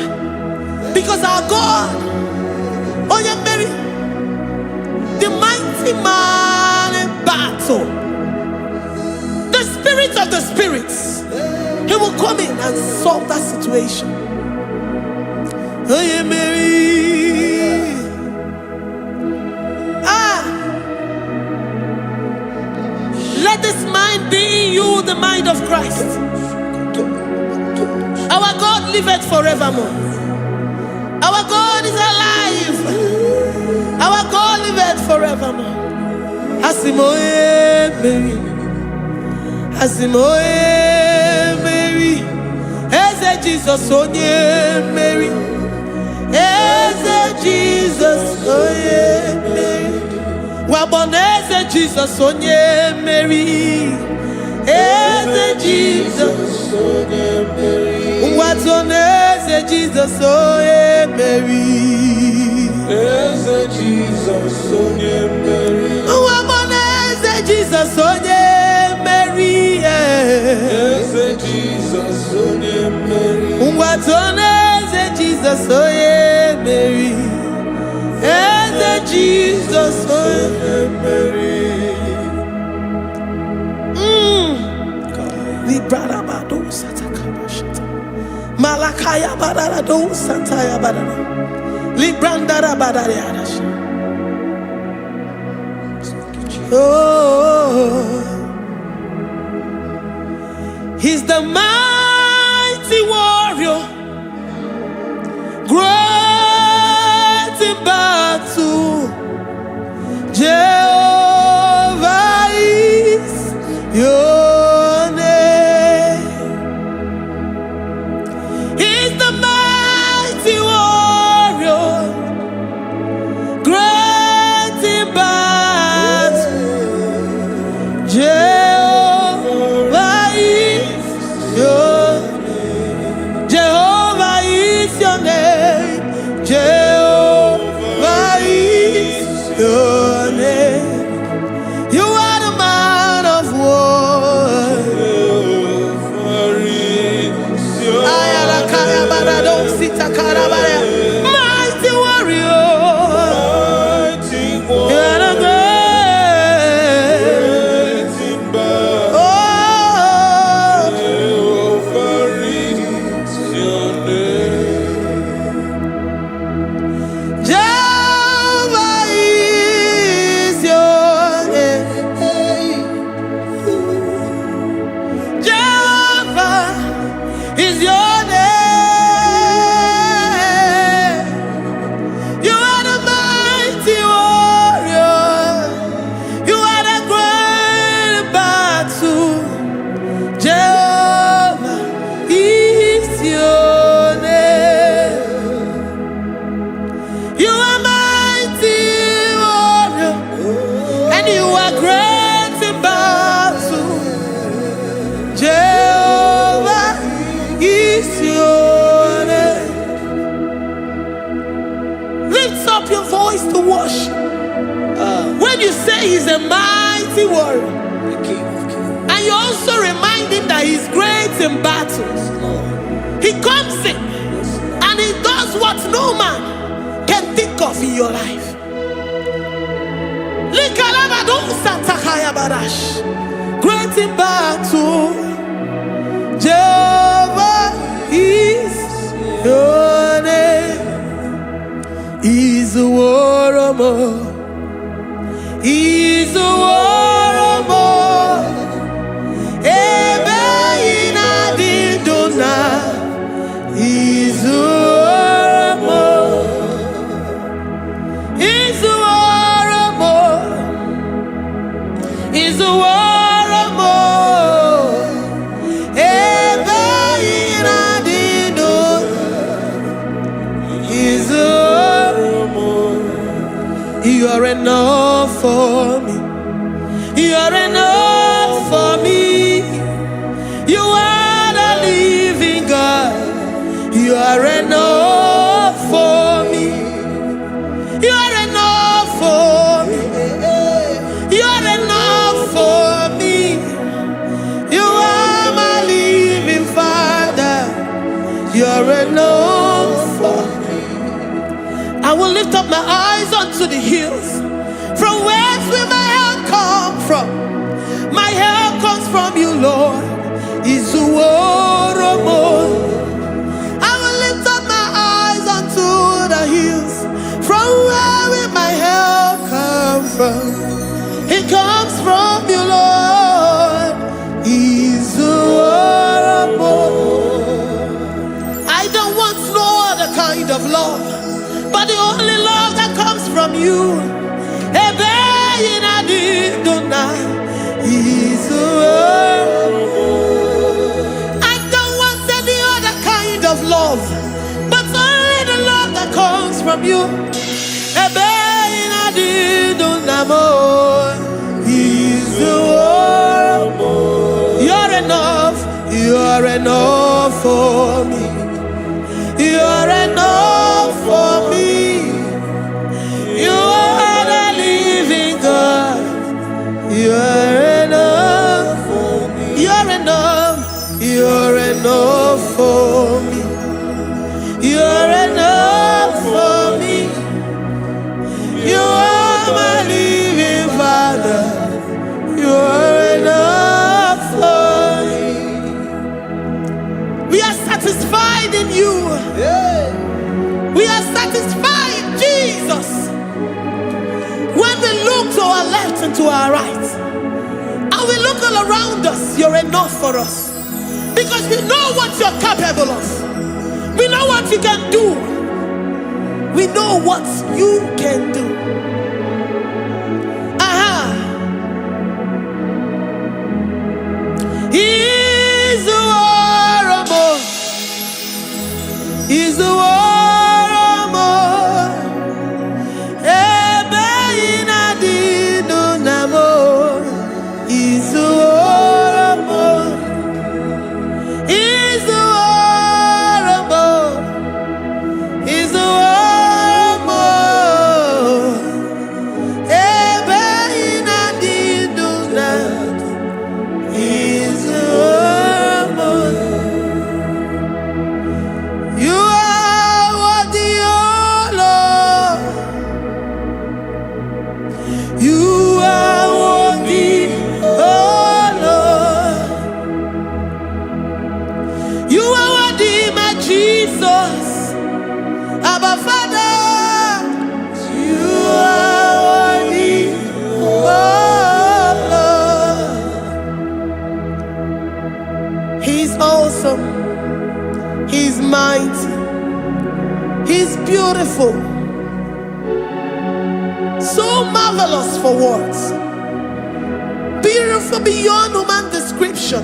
Because our God, Onyemeri, the mighty man in battle, the spirit of the spirits, he will come in and solve that situation. Onyemeri. Let this mind be in you, the mind of Christ. Our God liveth forevermore. Our God is alive. Our God liveth forevermore. Asimoye Mary. Asimoye Mary. Eze Jesus onye Mary. Eze Jesus onye Mary. Waboneze Jesus onye Mary. Eze Jesus onye Mary. Watoneze Jesus onye Mary. Eze Jesus onye Mary. Waboneze Jesus onye Mary. Eze Jesus onye Mary. Watoneze Jesus onye Mary. Eze Jesus onye Mary. Librada bado satakaba shata. Malakaya badara do sataya badara. Librandara badara yadash. Oh, he's the mighty warrior, great in battle. Jehovah is your name. He's the mighty warrior, great in battle. Jehovah is your name. Jehovah is your name. Jehovah is your name. You are the man of war. Mighty warrior. You are the great. Oh, Jehovah is your name. Jehovah is your name. Jehovah is your name. You are the mighty warrior. You are the great battle. Jehovah is your name. You are mighty warrior, and you are great in battle. Jehovah is your name. Lift up your voice to worship. When you say he's a mighty warrior, and you also remind him that he's great in battles, he comes in and he does what no man can think of in your life. Great in battle, Jehovah is your name. He's a warrior. He's a warrior. Ebe ina didona. He's a warrior. He's a warrior. He's a warrior. Ebe ina didona. He's a warrior. You are enough for me. You are enough for me. You are the living God. You are enough for me. You are enough. hills. From whence will my help come from? My help comes from you, Lord. I will lift up my eyes unto the hills. From where will my help come from? It comes from you, Lord. I don't want no other kind of love, but the only love that comes from you. I don't want any other kind of love, but only the love that comes from you. You're enough. You're enough for me. You're enough for me. You are the living God. You're enough for me. You're enough. You're enough for me. You're enough for me. You are my living Father. You're enough for me. We are satisfied in you. We are satisfied, Jesus. When we look to our left and to our right, and we look all around us, you're enough for us. Because we know what you're capable of. We know what you can do. We know what you can do. He's the warrior. He's the warrior. He's mighty. He's beautiful. So marvelous for words. Beautiful beyond human description.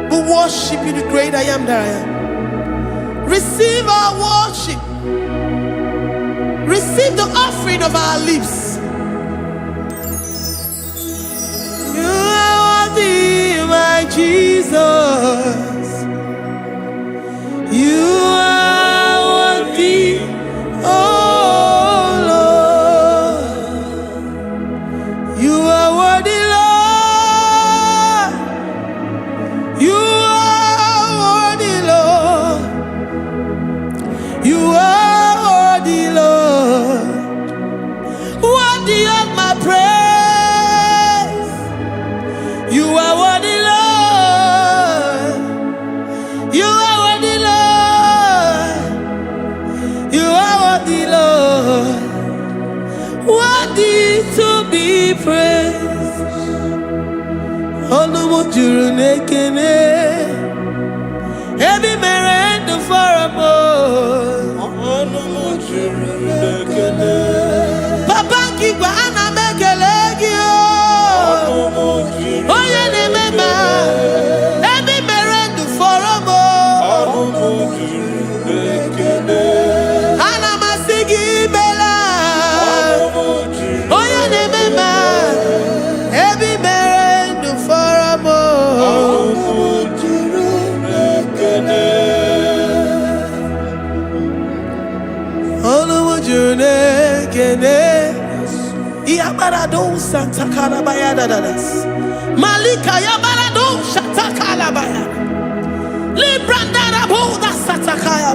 We worship you, the great I am that I am. Receive our worship. Receive the offering of our lips. You are worthy, my Jesus. You are worthy, oh Lord. You are worthy, Lord. You are worthy, Lord. You are worthy, Lord. Worthy of my praise. You are worthy, Lord. You are worthy, Lord. You are worthy, Lord. Worthy to be praised. Onumujuru nekene. Every merend for a more. Onumujuru nekene. Papa kigwa ana mekelegio. Oh yeah, remember. Every merend for a more. Ana masigi bela. Oh yeah, remember. Every merend for a more. Yabarado Santa Calabaya dadas. Malika Yabarado Santa Calabaya. Librandara Boda Satakaya.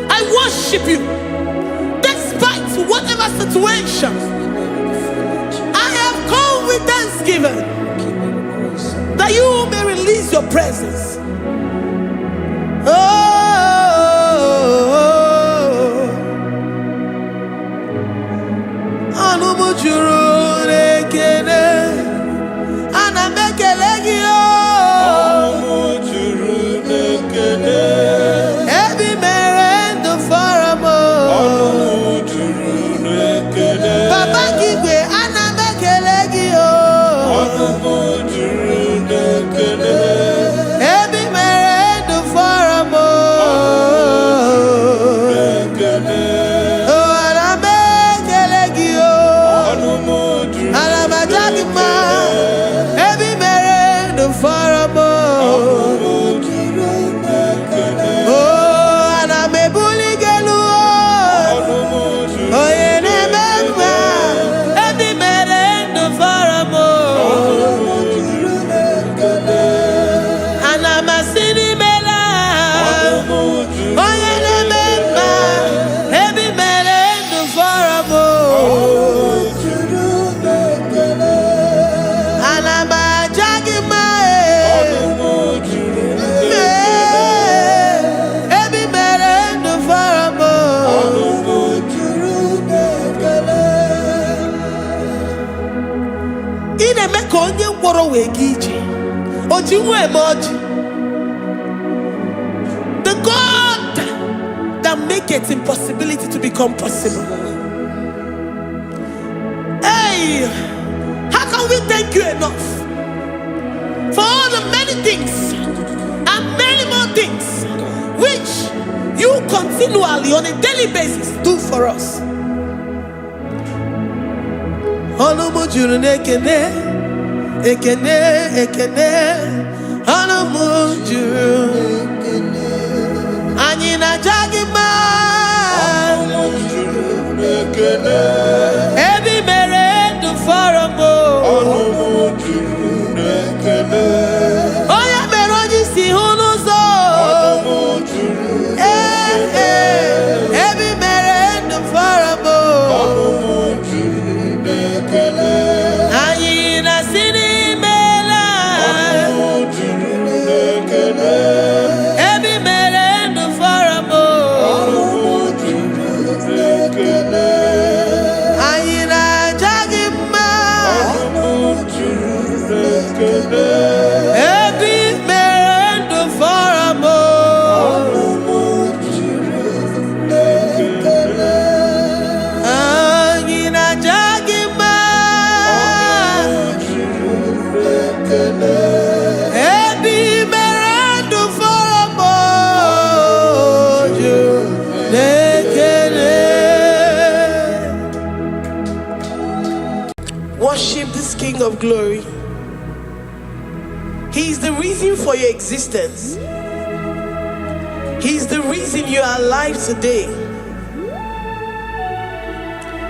I worship you. situation. I have come with thanksgiving that you may release your presence. Oh, the God that makes impossibility to become possible. Hey, how can we thank you enough for all the many things and many more things which you continually on a daily basis do for us? Ekene, Anamujuru, Anina Jagima, Ebi Mere do Faramo, Oya Meroji si Hunuzo, Ebi Mere do Faramo, Anina Sini. Worship this King of Glory. He is the reason for your existence. He is the reason you are alive today.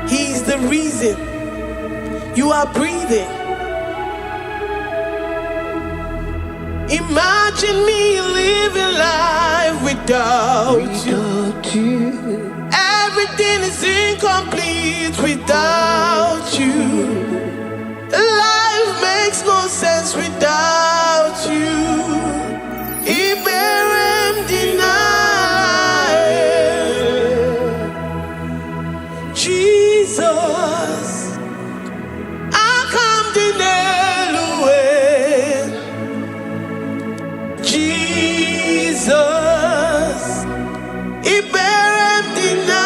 He is the reason you are breathing. Imagine me living life without you. Everything is incomplete without you. Life makes no sense without you. Iberem deny. Jesus, I come deny. Jesus, Iberem deny.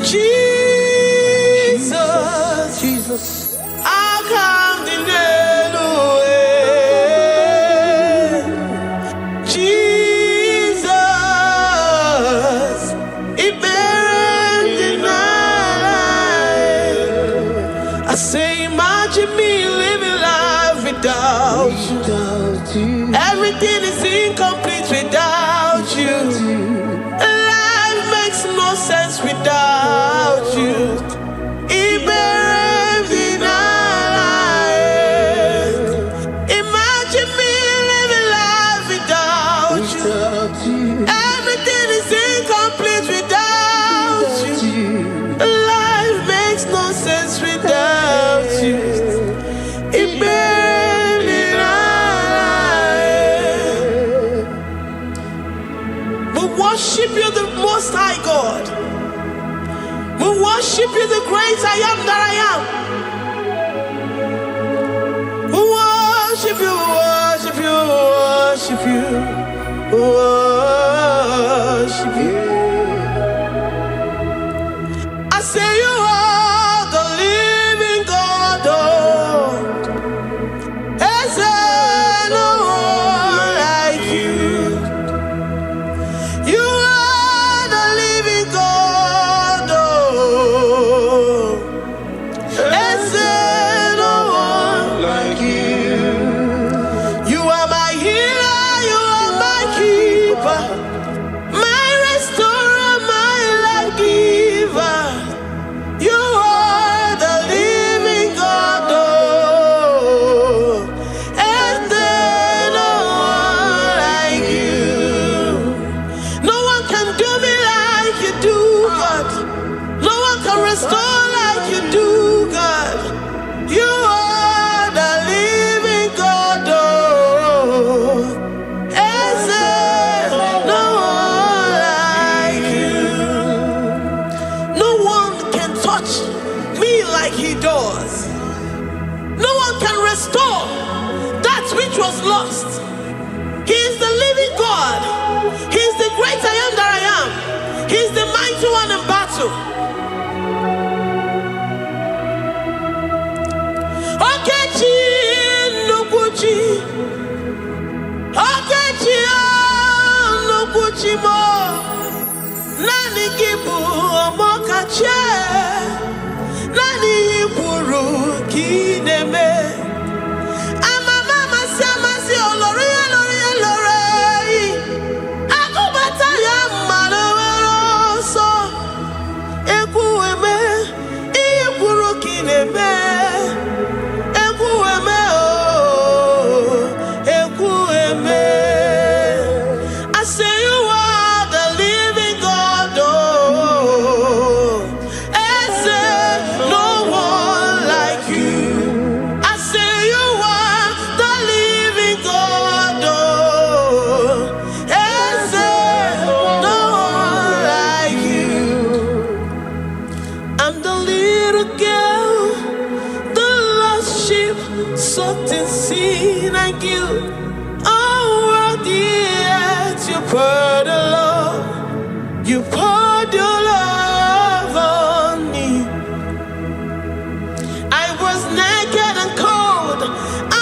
Jesus, I come deny. Jesus, Iberem deny. I say, imagine me living life without you. Everything is incomplete without you. Life makes no sense without you. Imagine me living life without you. Everything is incomplete without you. worship you, the Most High God. We worship you, the great I am that I am. We worship you, worship you, worship you, worship you. I say you are the living God. Is there no one like you? You are the living God. Is there no one like you? You are my healer, you are my keeper, my restorer, my life giver. You are the living God. Is there no one like you? No one can do me like you do, God. No one can restore like you do, God. You are the living God. Is there no one like you? No one can touch me like he does. No one can restore that which was lost. He is the living God. He is the great I am that I am. He is the mighty one in battle. Okechi Nukuchi. Okechi Nukuchi mo. Nani kibu omokache. Nani iburu kineme. Amama sama si olori olori olori. Akubata ya maloro so. Ekueme iburu kineme. Ekueme oh. Ekueme. I say you are the living God. Oh. Is there no one like you? I say you are the living God. Oh. Is there no one like you? I'm the little girl, the lost sheep, soaked in sin and guilt. Oh, worthy yet you poured a love. You poured your love on me. I was naked and cold. I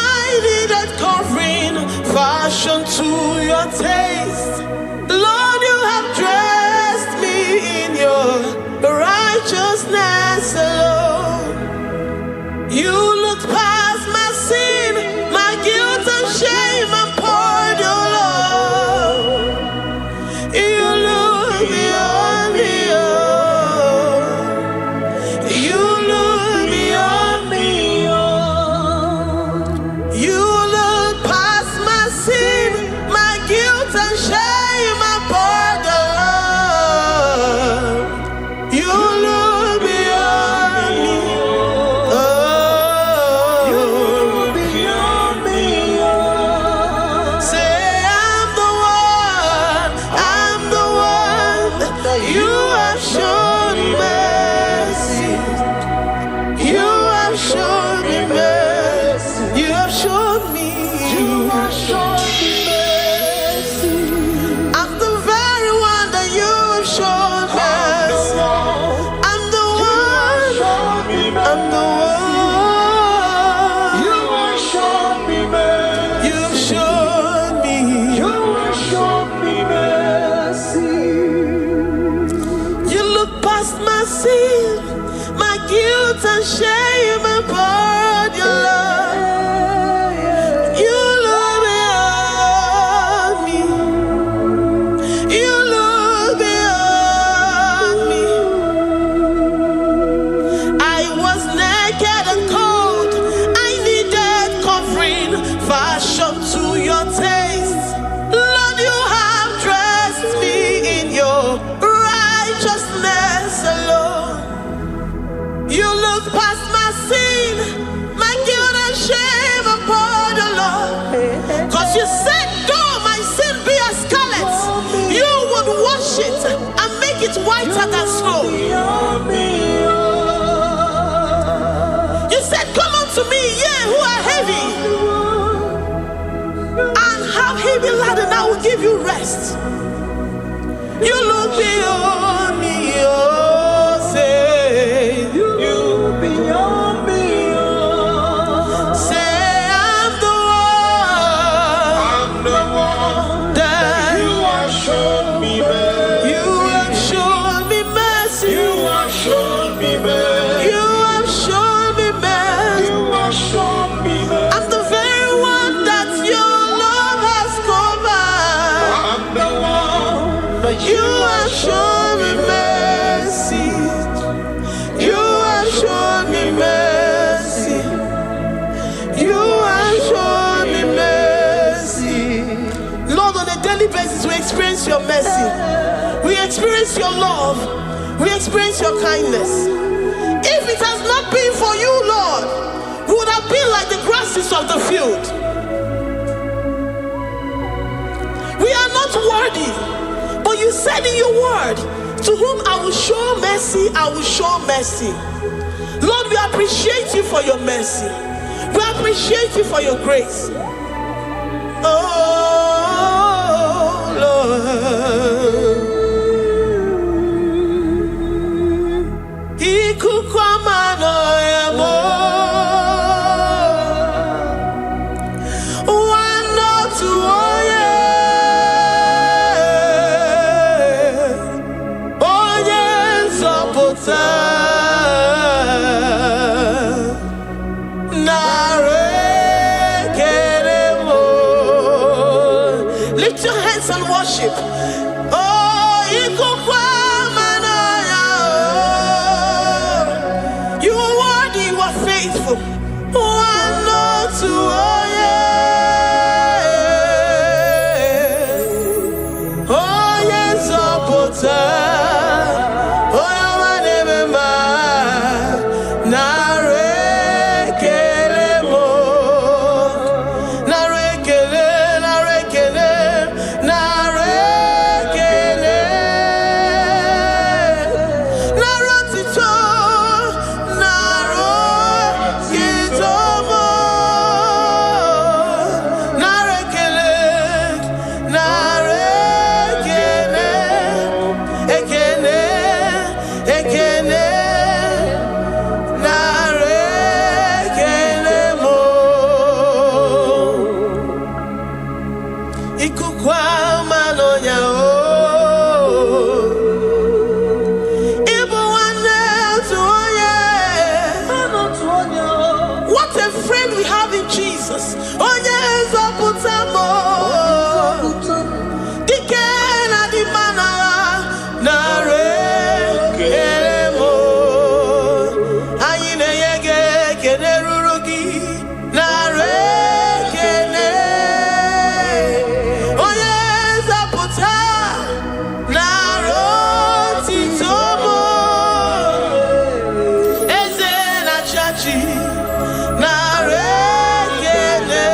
needed covering, fashioned to your taste. Lord, you have dressed me in your righteousness alone. You looked past my sin, my guilt and shame, and poured your love. You look beyond me, oh. You look beyond me, oh. You look past my sin, my guilt and shame, and poured your love. You look beyond me, oh. You look beyond me, oh. Say I'm the one that you have shown mercy. You have shown me mercy. You have shown me. You have shown me mercy. I'm the very one that you have shown mercy. I'm the one. I'm the one. You have shown me mercy. You have shown me. You have shown me mercy. You look past my sin, my guilt and shame, and poured your love. You look beyond me. You look beyond me. I was naked and cold. I needed covering, fashioned to your taste. Lord, you have dressed me in your righteousness alone. You look past my lighter than snow. You said, come unto me, ye who are heavy, and have heavy laden, I will give you rest. You look beyond me, oh, say, you beyond me, oh. Say, I'm the one that You have shown me mercy. you have shown me mercy. You have shown me mercy. You have shown me mercy. You have shown me mercy. I'm the very one that your love has covered. I'm the one that You have shown me mercy. You have shown me mercy. You have shown me mercy. Lord, on a daily basis, we experience your mercy. We experience your love. We experience your kindness. If it has not been for you, Lord, we would have been like the grasses of the field. We are not worthy, but you said in your word, to whom I will show mercy, I will show mercy. Lord, we appreciate you for your mercy. We appreciate you for your grace. Oh, Lord. Ikukwamano yamo. Wano tuoye. Oye nzọpụta. Narekelemo. Lift your hands and worship. Oh, ikukwamano yamo. You are worthy, you are faithful. Wano tuoye. Oye nzọpụta. Oye nwanebema. Narekelemo. Narekele, narekele, narekele. Narotito, narokitomo. Narekele, narekele. Ekele, ekele. Narekelemo. Ikukwamano yao. Ibu wane tuoye. What a friend we have in Jesus. Onye nzọpụtamo. Dike na dimana. Narekelemo. Anyị na-enye gị ekele ruru gị. Narekele. Onye nzọpụta. Narotitomo. Eze na chachi. Narekele.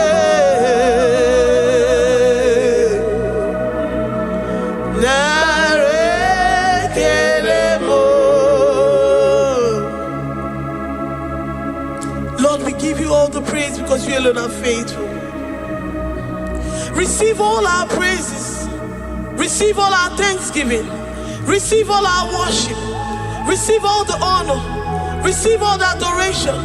Narekelemo. Lord, we give you all the praise because you alone are faithful. Receive all our praises. Receive all our thanksgiving. Receive all our worship. Receive all the honor. Receive all the adoration.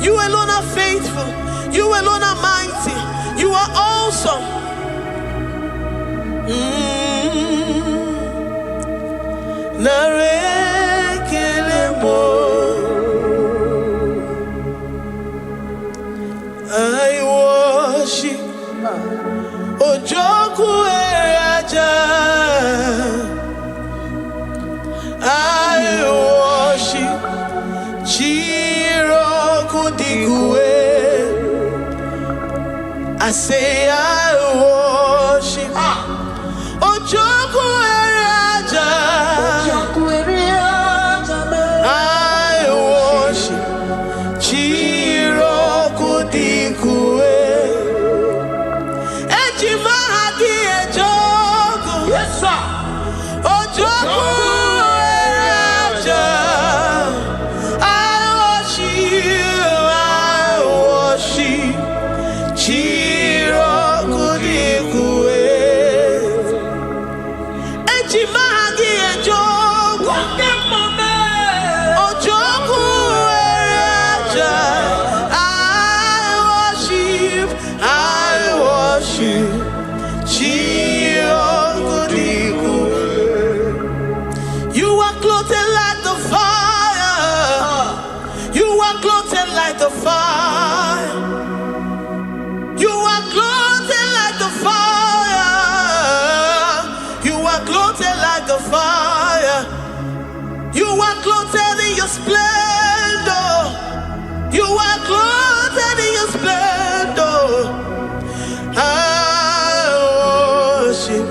You alone are faithful. You alone are mighty. You are awesome. Narekelemo. I worship Ojoku Eraja. I worship Chiroku Digwe. I say I worship Ojoku Eraja. I worship Chiroku Digwe. Ejimahagi Ejoku. Yes, sir. Ojoku the fire. You are clothed like the fire. You are clothed like the fire. You are clothed in your splendor. You are clothed in your splendor. I worship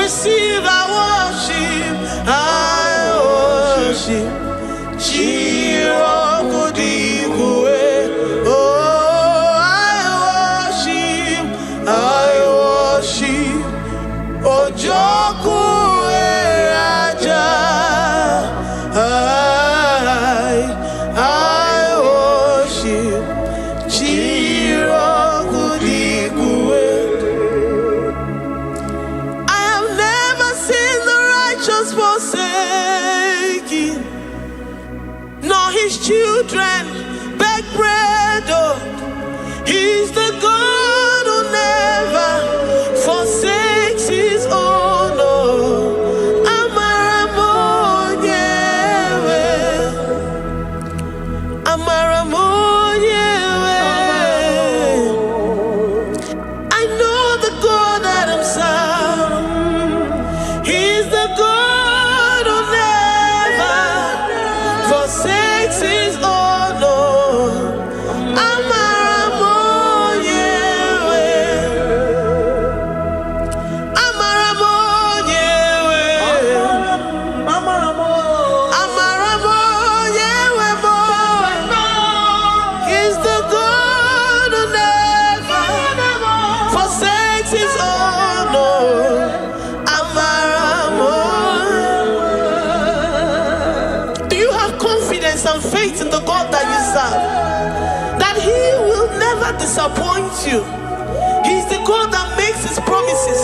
receive our worship. I worship. Oh, I worship. Oh, Joku Raja. I worship. Forsaken, nor his children beg bread. Oh, he's the God who never forsakes his own. Oh, Amaramonyewe, Amaramonyewe. I know the God that I'm serving. He's the God forsakes his own. Amaramonyewe, Amaramonyewe, Amaramonyewe. He's the God who never forsakes his own. And faith in the God that you serve, that he will never disappoint you. He's the God that makes his promises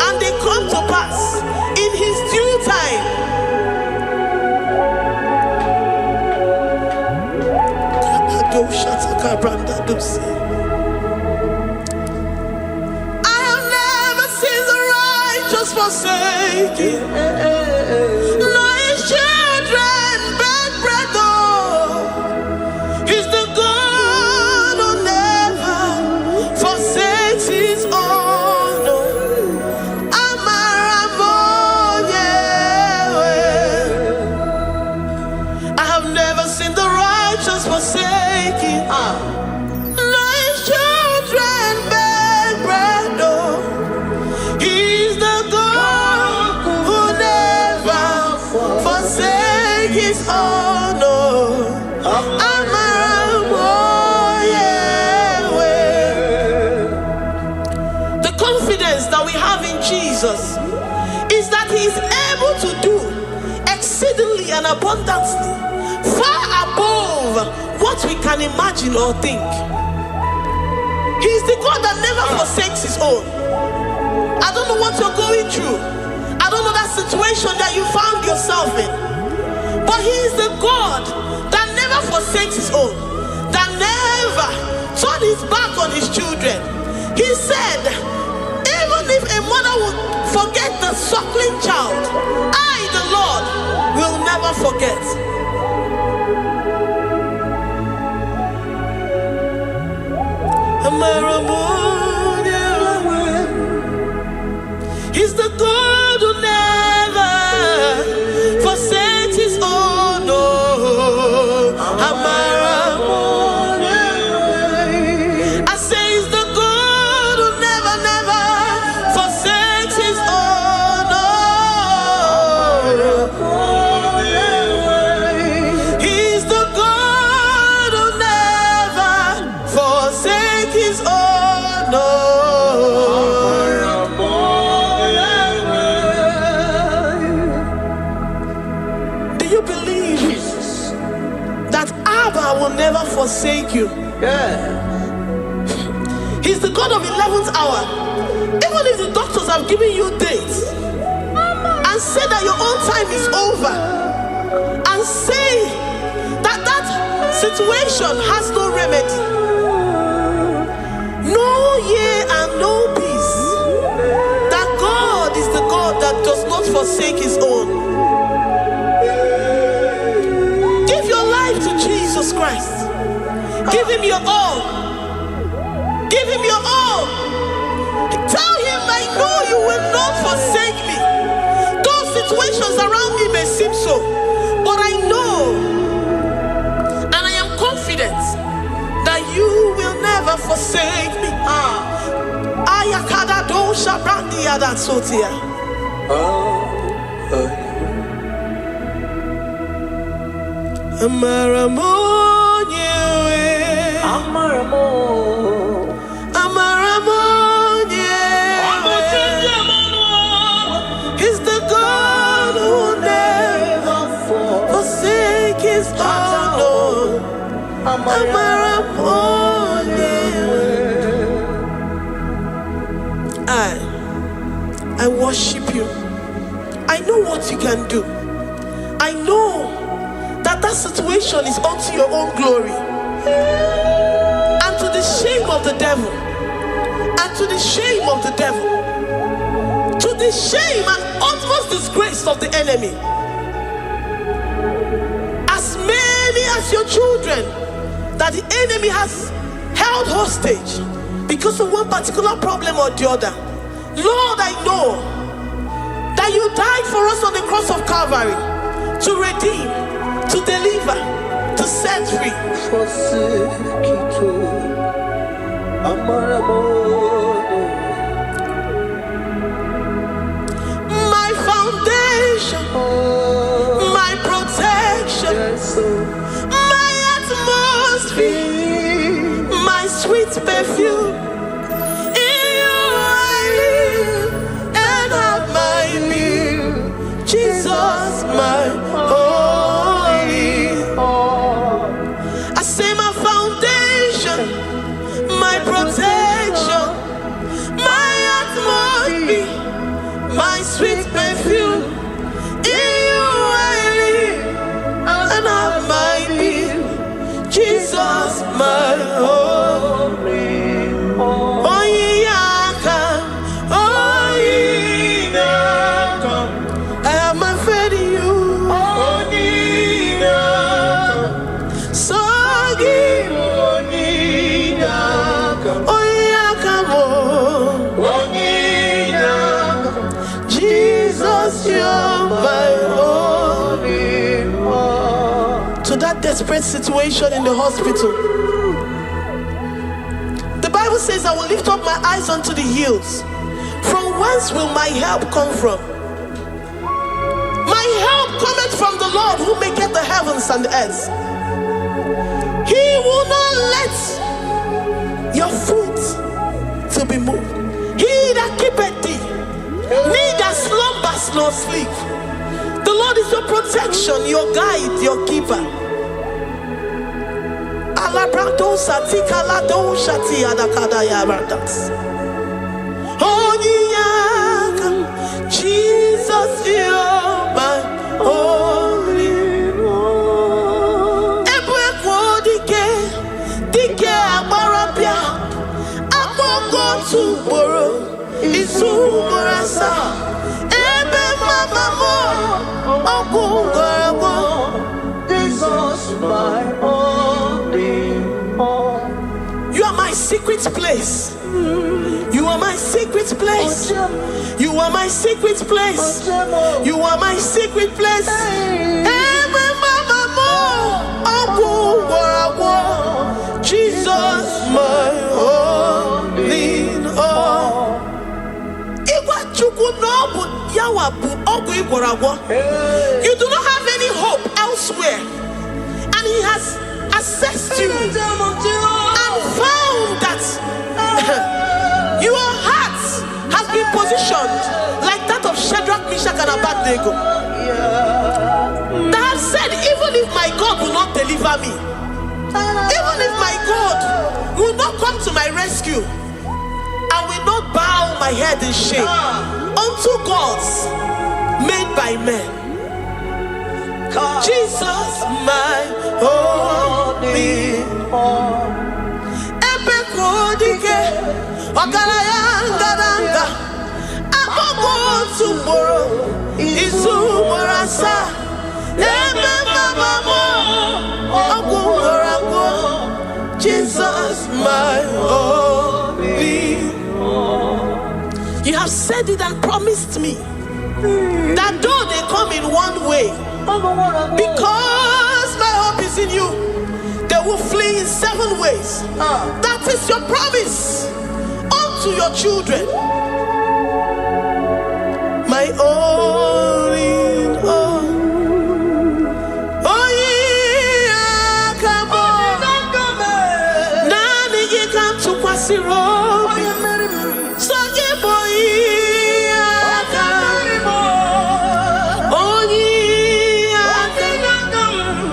and they come to pass in his due time. I have never seen the righteous forsaken, nor his children beg bread. He's the God who never forsakes his own. Amaramonyewe. I have never seen the righteous forsaken, nor his children beg bread. He's the God who never forsakes his own. The confidence that we have in Jesus is that he is able to do exceedingly and abundantly, far above what we can imagine or think. He is the God that never forsakes his own. I don't know what you're going through. I don't know that situation that you found yourself in. But he is the God that never forsakes his own, that never turned his back on his children. He said, even if a mother would forget the suckling child, I, the Lord, will never forget. He's the God who never forsakes his own. I say he's the God who never, never forsakes his own. He's the God who never forsakes his own. Will never forsake you. He's the God of 11th hour. Even if the doctors have given you dates and said that your own time is over, and say that that situation has no remedy, know forsake his own. Give your life to Jesus Christ. Give him your all. Give him your all. Tell him, I know you will not forsake me. Those situations around me may seem so, but I know and I am confident that you will never forsake me. Ayakada dosha brandi adansotia. Amaramonye, Amaramonye. He's the God who never forsake his own. Amaramonye. I worship you. I know what you can do. I know that situation is unto your own glory and to the shame of the devil, and to the shame of the devil, to the shame and utmost disgrace of the enemy. As many as your children that the enemy has held hostage because of one particular problem or the other, Lord, I know that you died for us on the cross of Calvary to redeem, to deliver, to set free. My foundation, my protection, my atmosphere, my sweet perfume. In you I live and have my being. Jesus, my protection, my atmosphere, my sweet perfume. In you I live and have my being. Jesus, my holy. Oh, I have my faith in you. So give. Jesus, you're my only one. To that desperate situation in the hospital, the Bible says, I will lift up my eyes unto the hills. From whence will my help come from? My help cometh from the Lord who maketh the heavens and the earth. He will not let your foot to be moved. He that keepeth thee, neither slumbers nor sleep. The Lord is your protection, your guide, your keeper. Jesus, you're my only one. You are my secret place. You are my secret place. You are my secret place. You are my secret place. Jesus, my only all. You do not have any hope elsewhere, and he has assessed you and found that your heart has been positioned like that of Shadrach, Meshach, and Abednego. That have said, even if my God will not deliver me, even if my God will not come to my rescue, I will not bow my head in shame unto gods made by men. Jesus, my only one. Tomorrow Izumorasa. Jesus, my only. You have said it and promised me that though they come in one way, because my hope is in you, they will flee in 7 ways. That is your promise unto your children. My only.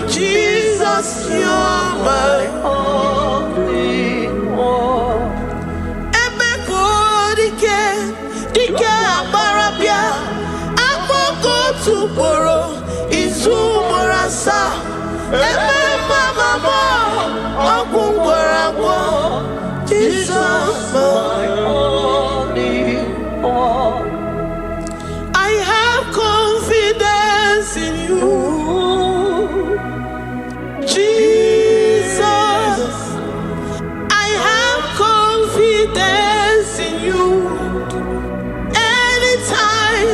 Jesus, you're my only one. Dike abarabia, amoko tuboro, izumorasa. Jesus, my only one. I have confidence in you, Jesus. I have confidence in you. Anytime,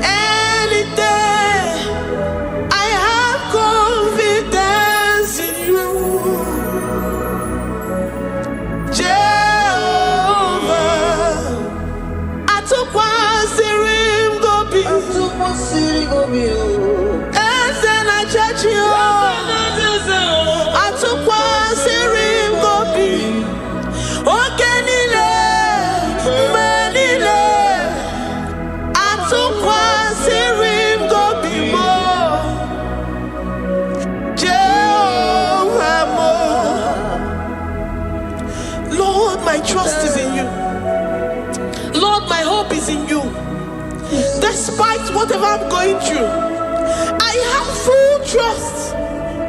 any day, I have confidence in you. Lord, my trust is in you. Lord, my hope is in you. Despite whatever I'm going through, I have full trust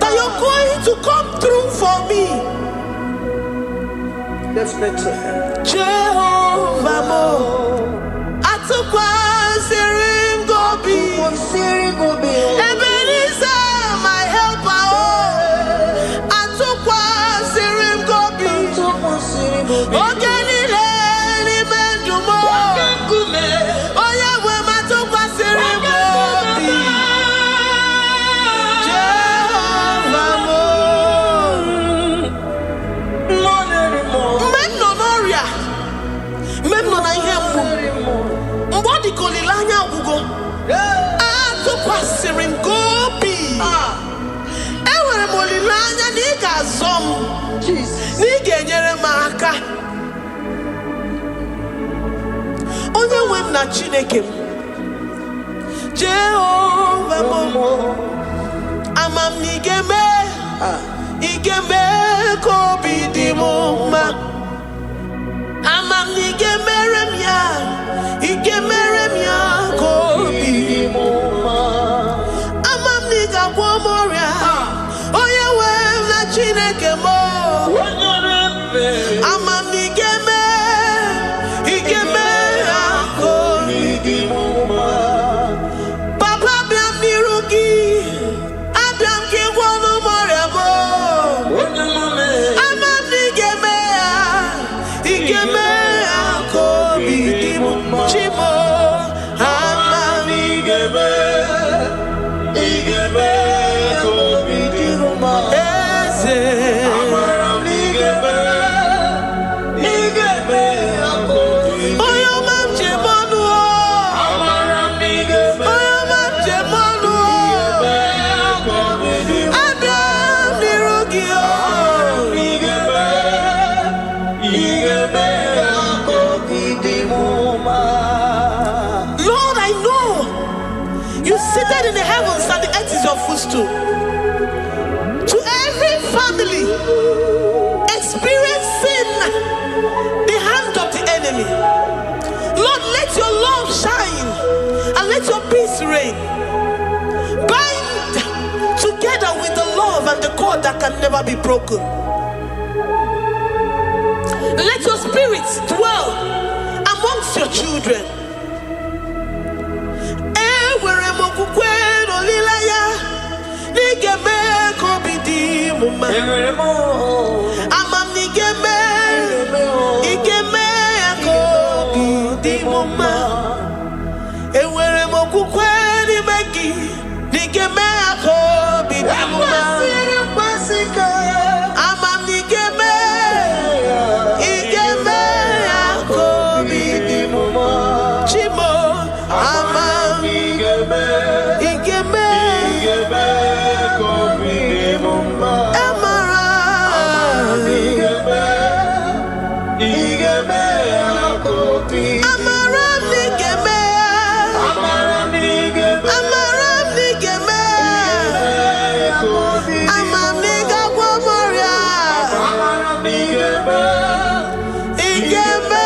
that you're going to come through for me. Let's make to him. Jehovah Mo, Atukwa Sirim Gobi, Ebenezer, my helper. Atukwa Sirim Gobi, Ogenile ni Mendumo. Onye nwe m na Chineke m, Jehovah Mo, amam n'igeme ka obi dị m mma. Amam n'igemere m ya ka obi dị m mma. Amam n'igagwọ m ọrịa, onye nwe m na Chineke m. Amam n'igeme ka obi dị m mma. Papa bịam n'iru gị, abịam ka ịgwọ m ọrịa m. Amam n'igeme ka obi dị m mma. Chimo, amam n'igeme ka obi dị m mma. Eze, seated in the heavens and the earth is your footstool. To every family experiencing the hand of the enemy, Lord, let your love shine and let your peace reign. Bind together with the love and the cord that can never be broken. Let your spirits dwell amongst your children. Wherever olilaya nigeme kobidi muma amam nigeme igeme kobidi muma ewere mokukwe ni megi nigeme kobidi muma amam nigeme igeme kobidi muma chimo amam igeme kobidi muma amara igeme kobidi amara nigeme amam niga gwomoria igeme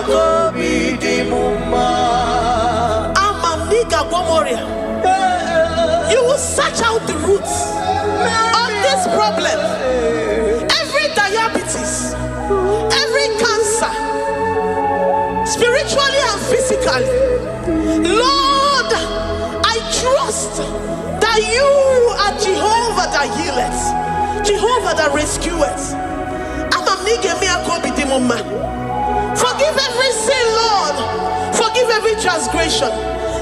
kobidi muma amam niga gwomoria. You will search out the roots of this problem. Every diabetes, every cancer, spiritually and physically. Lord, I trust that you are Jehovah that healeth, Jehovah that rescueth. Forgive every sin, Lord. Forgive every transgression.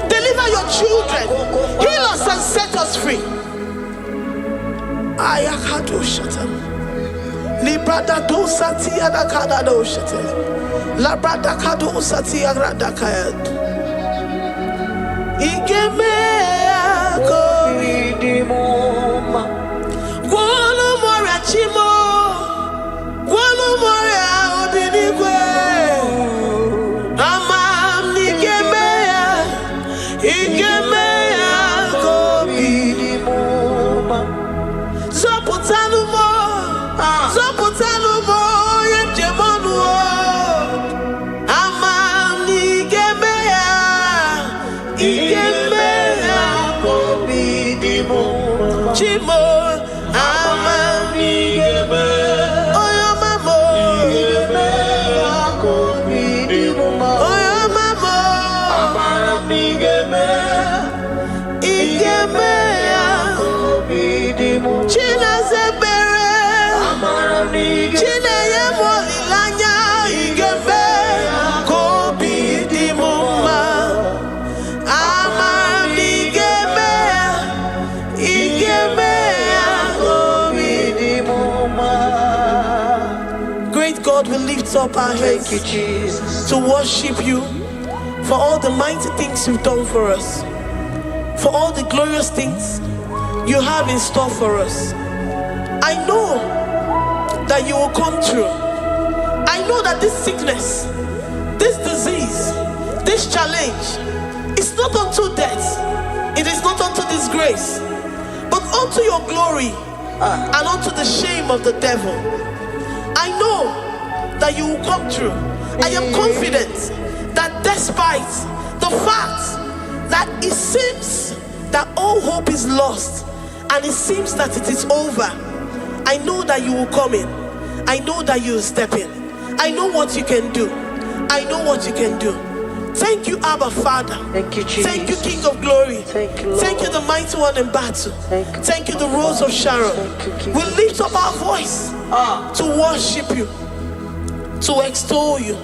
Deliver your children. Heal us and set us free. Ayakado shatam. Librada do satia da kada do shatam. Labrada kado satia rada kayad. Igeme kobidi muma. Gwano mora chimo. Gwano mora obinigwe. Amam nigeme. Igeme kobidi muma. Zopotanumo yemjemonu. Amam nigeme igeme kobidi muma. Chimo amam nigeme oyo mamo igeme kobidi muma. Oyo mamo amam nigeme igeme kobidi muma. China zebere amam nigeme China yemolilanya igeme kobidi muma. Amam nigeme igeme kobidi muma. Great God, we lift up our hands to worship you for all the mighty things you've done for us, for all the glorious things you have in store for us. I know that you will come through. I know that this sickness, this disease, this challenge is not unto death, it is not unto disgrace, but unto your glory and unto the shame of the devil. I know that you will come through. I am confident that despite the fact that it seems that all hope is lost and it seems that it is over, I know that you will come in. I know that you will step in. I know what you can do. I know what you can do. Thank you, Abba Father. Thank you, Jesus. Thank you, King of Glory. Thank you, Lord. Thank you, the mighty one in battle. Thank you, the Rose of Sharon. Thank you, King We of lift up our voice to worship you, to extol you,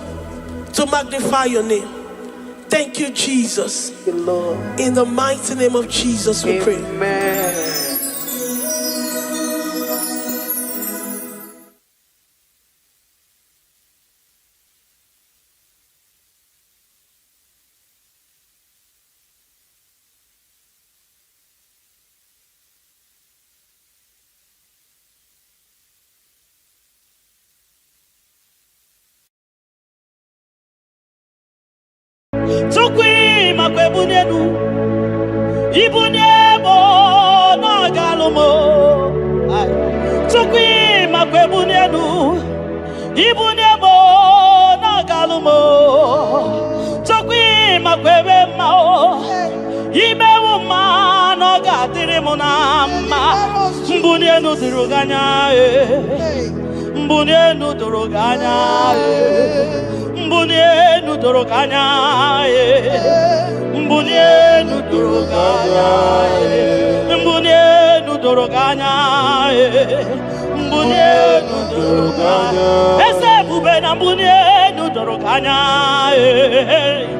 to magnify your name. Thank you, Jesus. Thank you, Lord. In the mighty name of Jesus, we pray. Amen. Tukwi makwebunenu ibunebo na galumo. Tukwi makwebunenu ibunebo na galumo. Tukwi makwebe mao imewu ma no gadiri munama mbunenu ziruganya mbunienu doroganya, mbunienu doroganya, mbunienu doroganya, mbunienu doroganya, mbunienu doroganya. Ese bube na mbunienu doroganya,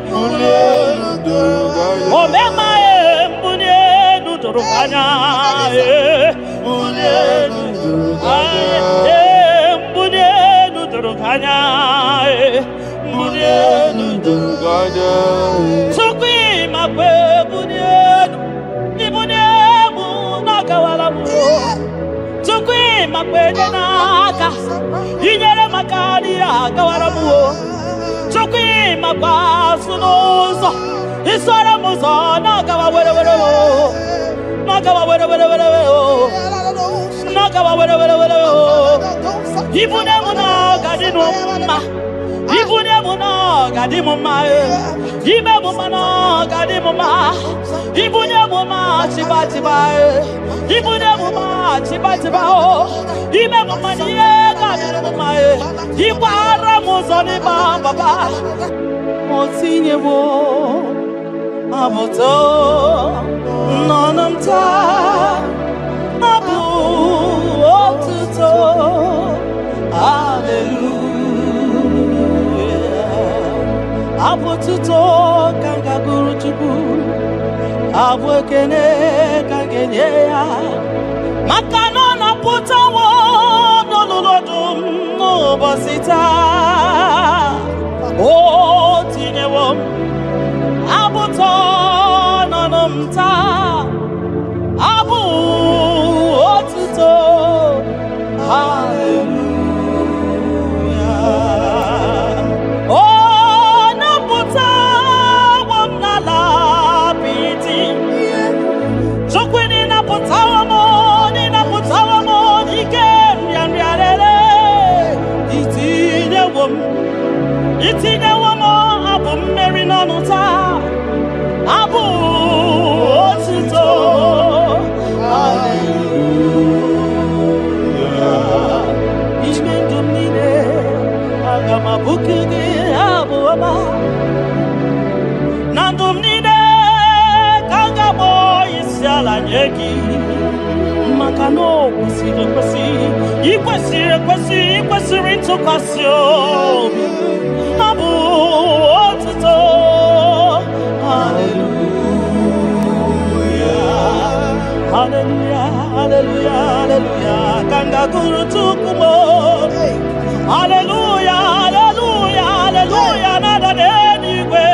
mbunienu doroganya. Omema mbunienu doroganya, mbunienu doroganya. Mbunienu doroganya, mbunienu doroganya. Sukwi makwe mbunienu, mbunienu nakawala mu. Sukwi makwe denaka, inyere makani akawala mu. Sukwi makwa sunuzo, isara muzo nakawa were were wo, nakawa were were were wo, nakawa were were were wo. Ibune muna gadino ma, ibune muna gadimo ma, ibe muna gadimo ma, ibune muna chiba chiba, ibune muna chiba chiba o, ibe muna niye gadimo ma, ibara muzoni ba baba, motinye wo, aboto, nonamta, abu otuto. Hallelujah. Apotuto kanga guru chuku, abwekene kangenye ya. Makano na putawo no lodum no bosita. Oh tinewo, abuto no nomta, abu otuto. Hallelujah. Itinye womo abu mmeri n'ọnụta abu otito. Hallelujah. Ime ndụ m niile aga m abụku gị abụ ọma. Na ndụ m niile ka m ga-akpọ isi ala nye gị, maka na o kwesịrị ekwesị, ikwesịrị ekwesị, ikwesịrị ntụkwasị obi. Abu otito. Hallelujah. Hallelujah. Hallelujah. Hallelujah. Kanga guru tukumo. Hallelujah. Hallelujah. Hallelujah. Nada denigwe.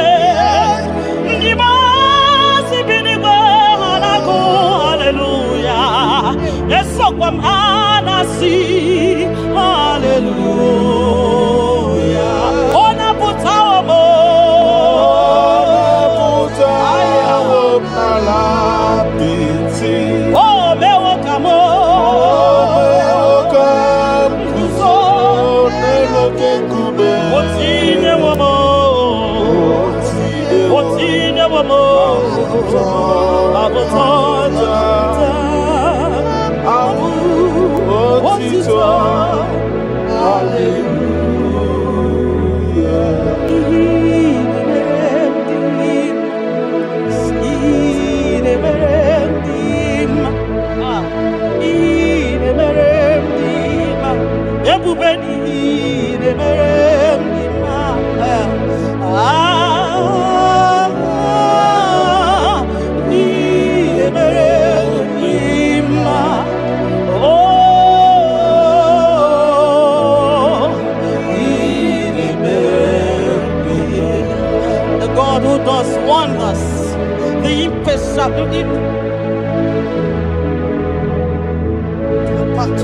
Ngimasi binigwe hanaku. Hallelujah. Esokwam anasi. Hallelujah.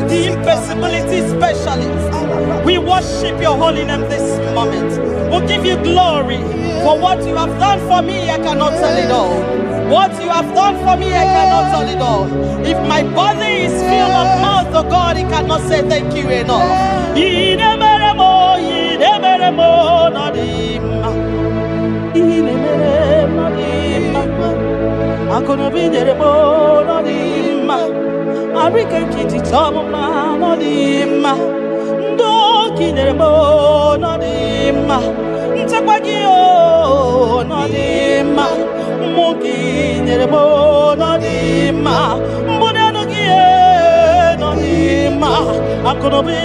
The impossibility specialist. We worship your holy name this moment. We'll give you glory for what you have done for me. I cannot tell it all. What you have done for me, I cannot tell it all. If my body is filled of mouth of God, it cannot say thank you enough. I'm gonna be there, Arika Kitty Tomama, Ndoki neremo no dima. Ntakwagio no dima. Moki neremo no dima. Mbonanogie no dima. Akonobi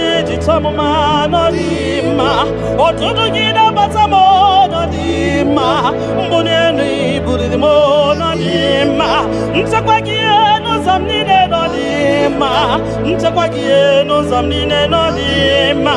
tamama no dima. Otudugida batamo no dima. Mboneni buridimo no dima. Ntakwagie no zamnine no dima. Ntakwagie no zamnine no dima.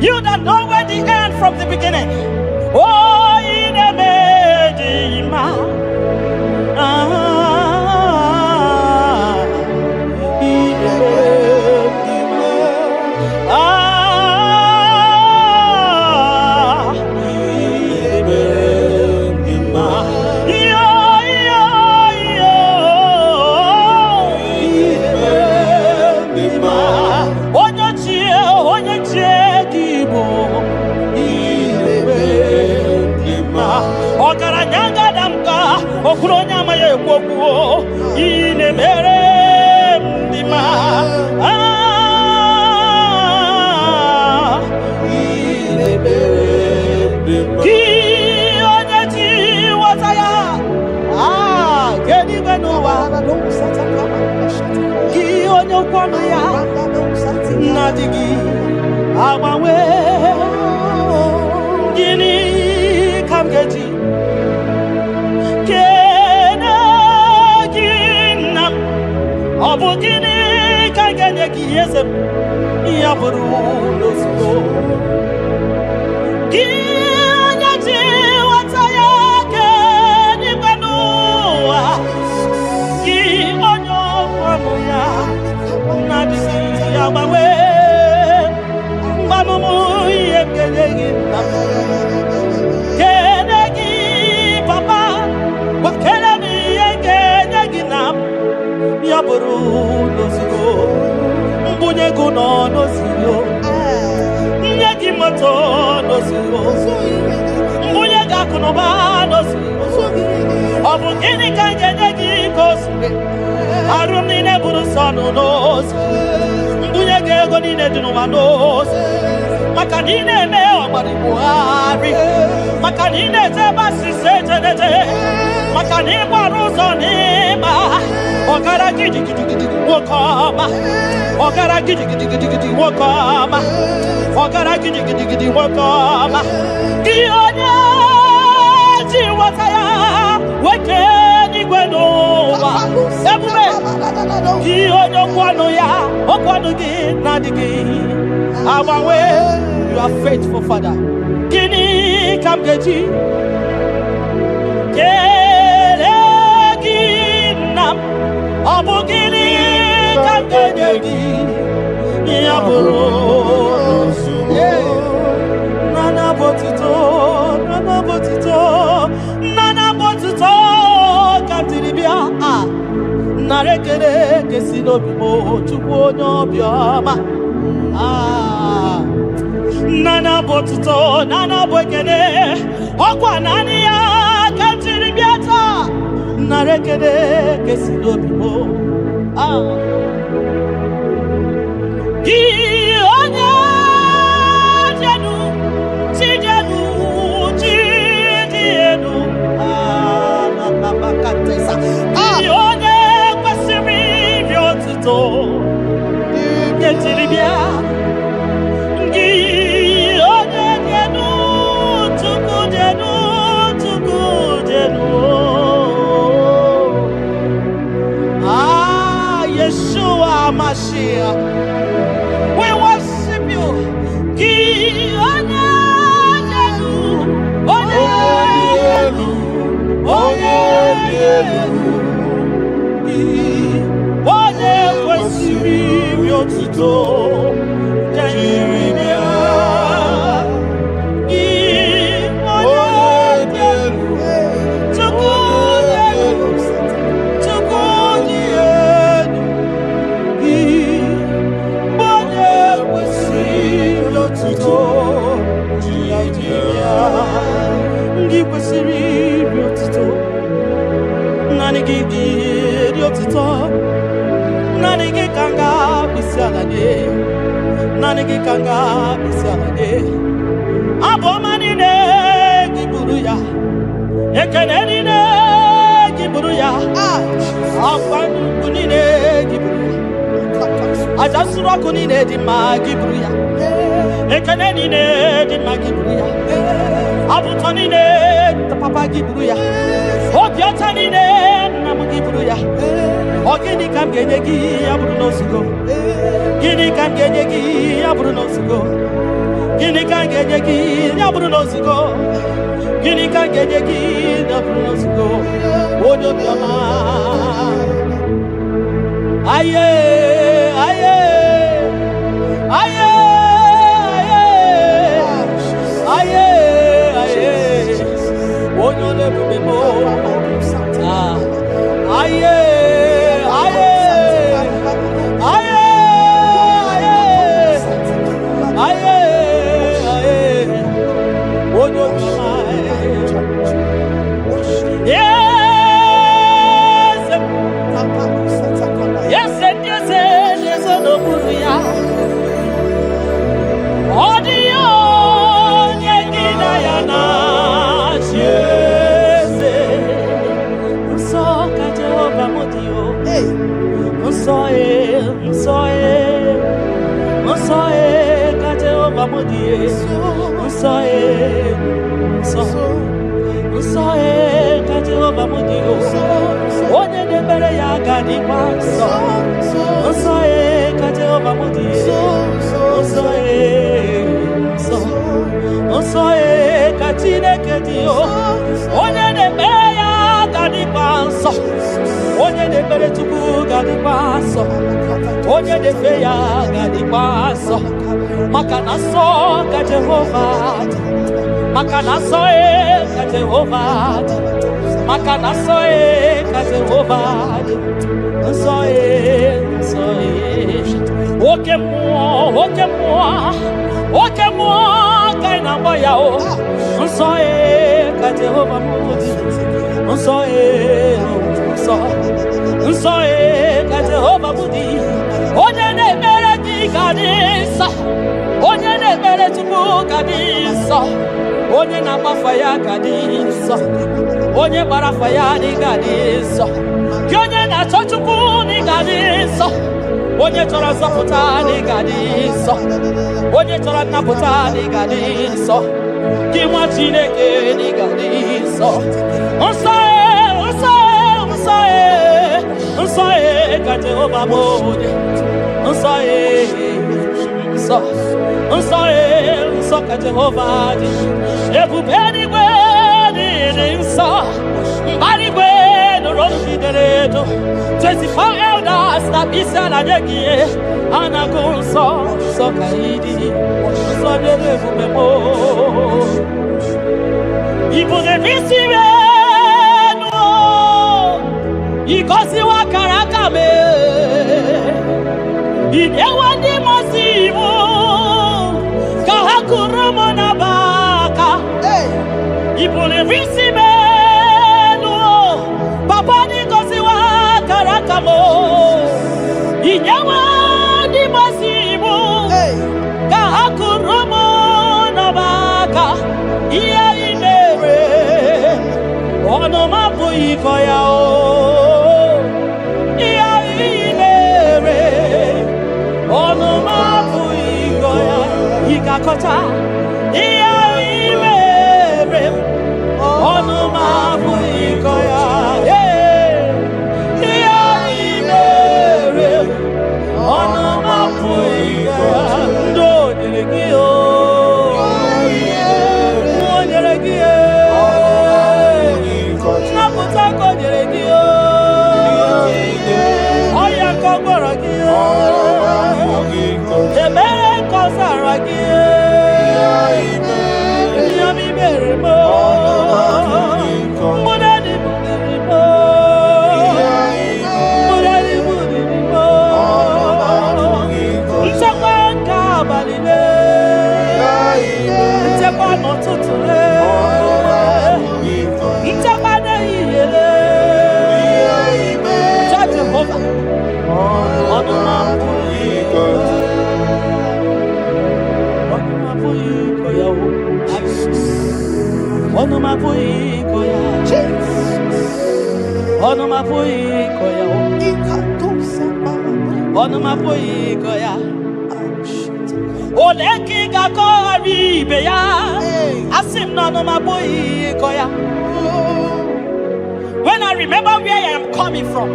You that know where the end from the beginning. Oh, in a no knows. Mbuye gego ni ne dinu knows. Makanine me obari buhari. Makanine te basi se. Makani baruzo ni ma. Ogara gidi wokoma. Ogara gidi wokoma. Ogara gidi wokoma. Gionya jiwataya weke ni gwenova. Ebume gionya kwano ya okwano gi nadigi. Our way, you are faithful, Father. Gini kamgeji. Nam abugini kangenegi yaburo nana botito katiribia narekere kesino bimo chukwu nyobioma nana botito nana bwekene okwa nani ya katiribia ta narekere kesino bimo Gionya jenu bakatesa Gionya kwasiri biotuto Getiribia Gionya jenu tuku jenu Yeshua Mashiach, we worship you. Nanigi kanga bisalade abomani ne giburuya ekeneni ne giburuya afani kunine giburuya ajasura kunine di magiburuya ekeneni ne di magiburuya abutoni ne papa giburuya obiotani ne namugiburuya ogini kamgenegi aburuno sugo Gini kangenegi aburuno sugo Gini kangenegi aburuno sugo Gini kangenegi aburuno sugo Odo biama Aye aye aye aye aye Odo le bubemo aye Onye de feya gadi paso makanaso ka Jehovah makanaso ka Jehovah makanaso ka Jehovah so oke mo kaina boya o so ka Jehovah so ka Jehovah mudi Gadiso, Onye Namafaya Gadiso, Onye Barafaya Gadiso, Onye Nachochuku Gadiso, Onye Tora Zaputa Gadiso, Onye Tora Naputa Gadiso, Kiwa Chineke Gadiso, Unsae, Kate Obabode, Unsae, Unsae, Jehovah, everybody wedding, so, body wedding, 24 elders that be said, and I go so Kaidi, so the Memo. People the receive. Ikosi wa karakame Idewa di masivu Kahakurumo na baka Ipule visimenu Papa ni kosi wa karakamo Idewa di masivu Kahakurumo na baka Iya inere Ono mapu ikoya o Kota, iya iwe, onu mabu ikoya, iya iwe, onu mabu ikoya, ndo nyelegio, nakutako nyelegio, oya kogoragio, emere kosaragio. Ono mapuikoya, ono mapuikoya, ono mapuikoya. Oleki gako aribeya, asim no ono mapuikoya. When I remember where I am coming from,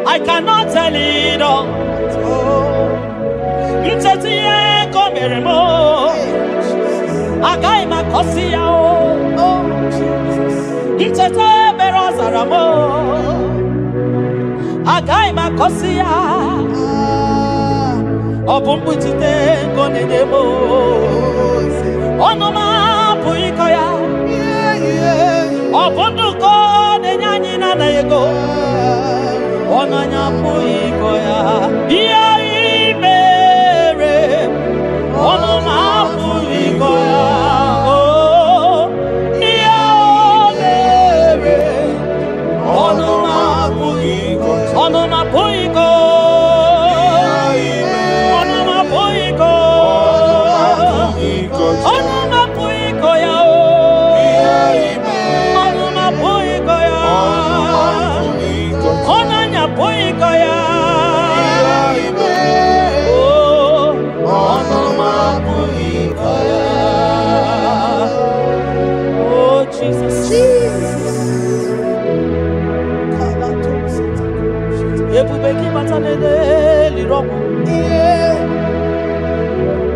I cannot tell it all. Mtetiye komeremo. Agai makosia o, Itete berozaramo. Agai makosia, Obumbutite konedemo. Onoma puikoya, Obunduko nenyanyina na yego. Onanya puikoya, iya imere. Onoma puikoya.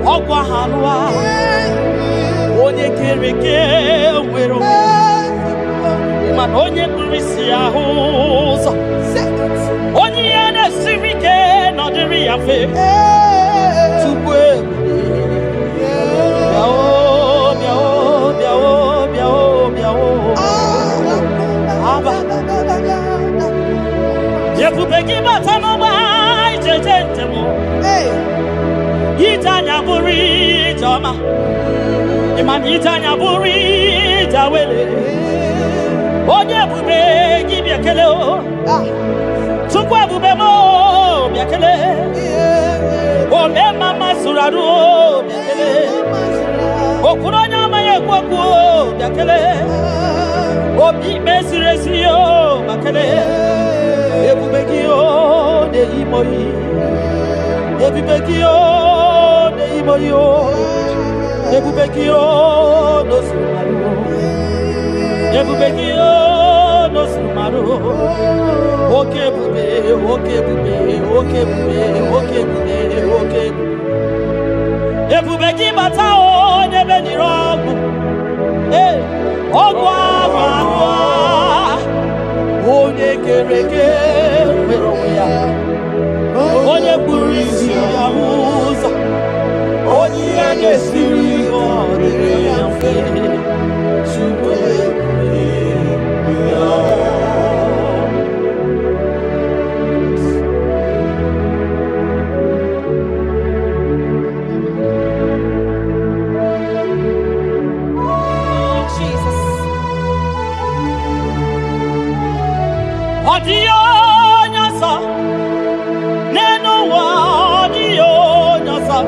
Ogwa hanwa onye kereke nwere man onye kurisi ahụzọ onye ya na-esiri ike n'ọdịrị ya fe tupu aba ebube gị bata n'ọgba ijeje ntem Itanya buri jama, iman itanya buri jawele. Onye bube gibi akele o, tukwe bube mo biakele. Ome mama suradu o biakele. Okuronya maye kwaku yakele. Obi mesiresiyo makele. Ebubekio de imoyi. Ebubekio de imoyo. Ebubekio no sumaru. Ebubekio no sumaru. Okebube, okebube, okebube, okebube, okebube. Ebubeki batao nebe ni rogu. Ogwa magwa. Onye kereke meroya. Onye burisi ya uza. Onye gesiri odere ya fe. Chukwe ya. Odio nyasa neno wa odio nyasa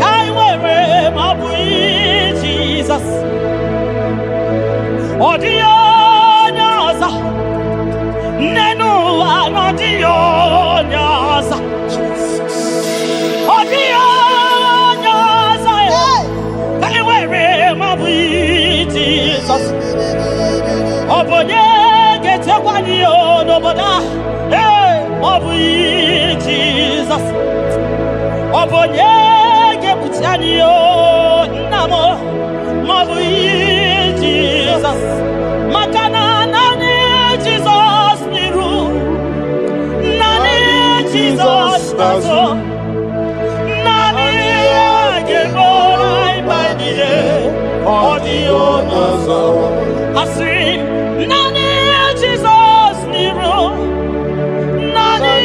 kai wewe mabui Jesus odio nyasa neno wa odio nyasa odio nyasa kai wewe Jesus Obonye gete kwani onoboda Obi Jesus Obonye gebutiani namo Obi Jesus Makana nani Jesus niru Nani Jesus nazo Nani geborai baidie Audio nazo Asin Nani Jesus niru Nani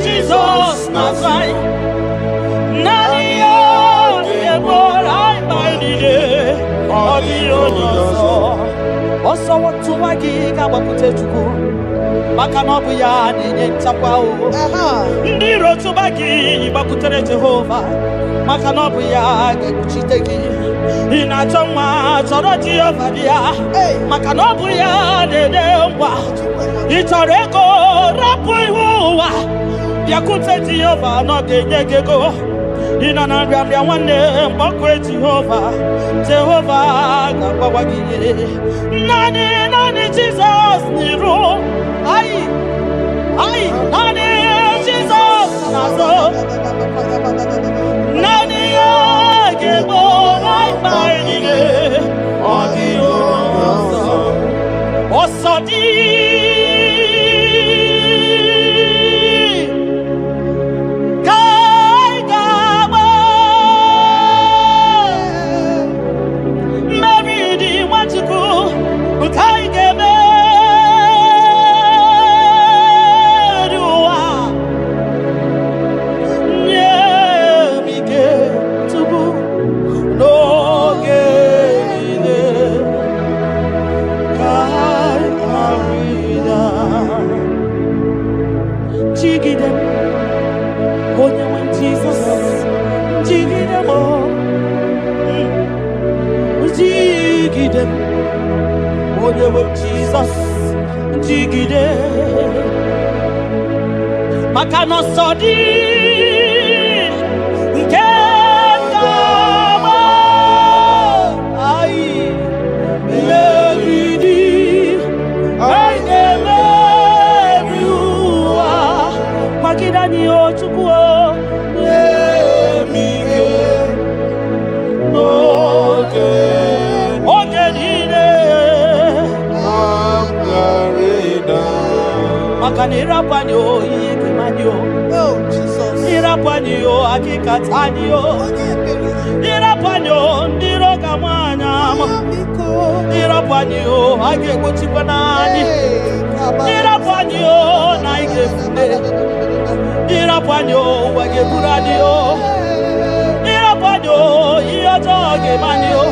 Jesus nazai Nani geborai baidie Audio nazo Oso watu wagiga wakute chuku Maka nobu ya nenye chakwa o Ndiro tubagi wakutere Jehova Maka nobu ya gekuchitegi Inachoma choro Jehova dia Maka nobu ya dedemwa Itoreko rapu ihuwa Yakute Jehova no genyegego Inanambia wane mbakwe Jehova gabawagi Nani Jesus niru Ai Nani Jesus nazo Nani agebo Maidine Audio nazo Osodi Jesus, jigide, makano sodi, nkengama, ai, meridi, ainemeruwa, makidani ochukuo, emige, Makanira panyo yekemanyo oh Jesus ira panyo akikatanyo ira panyo ndiro kamanya ira panyo agekuchipanani ira panyo naigefune ira panyo wageburaniyo ira panyo iyotoge manyo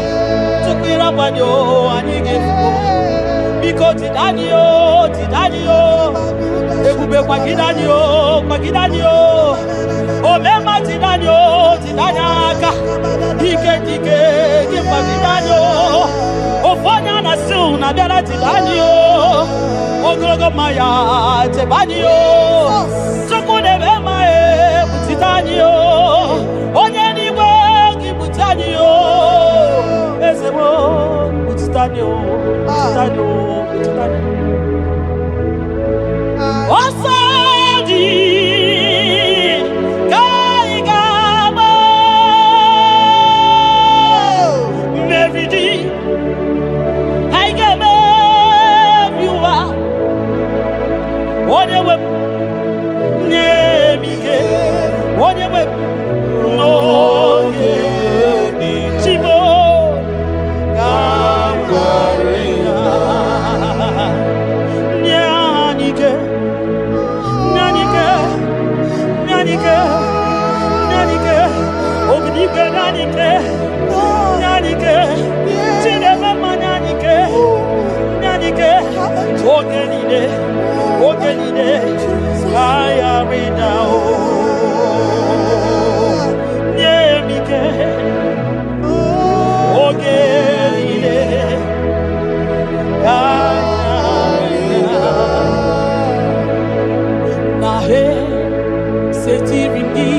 tukira panyo anigefune Biko tidanio, ebube kwa kidanio, omema tidanio, tidanyaka, dike, kimba tidanio, ofanya na su na biara tidanio, ogologo maya tebanio, sukune bema tidanio, onye niwe kibutanio, ezebo tidanio. Osadi kaigama meridi haigame viwa onewe nemige onewe no chimo Ogenide, I read now. Nyemike, ogenide, nahe setirindi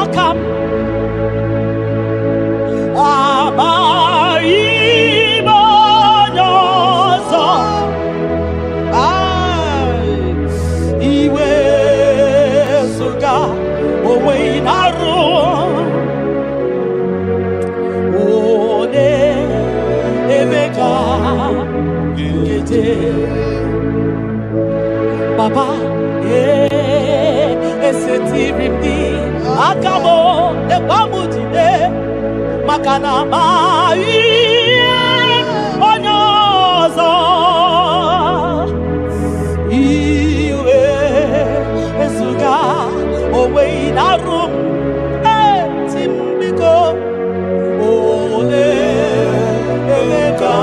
akam abai. Papa, esetirindi akamo ebamutide makana mai onyozo iwe esuga owe inarum timbiko ole emeka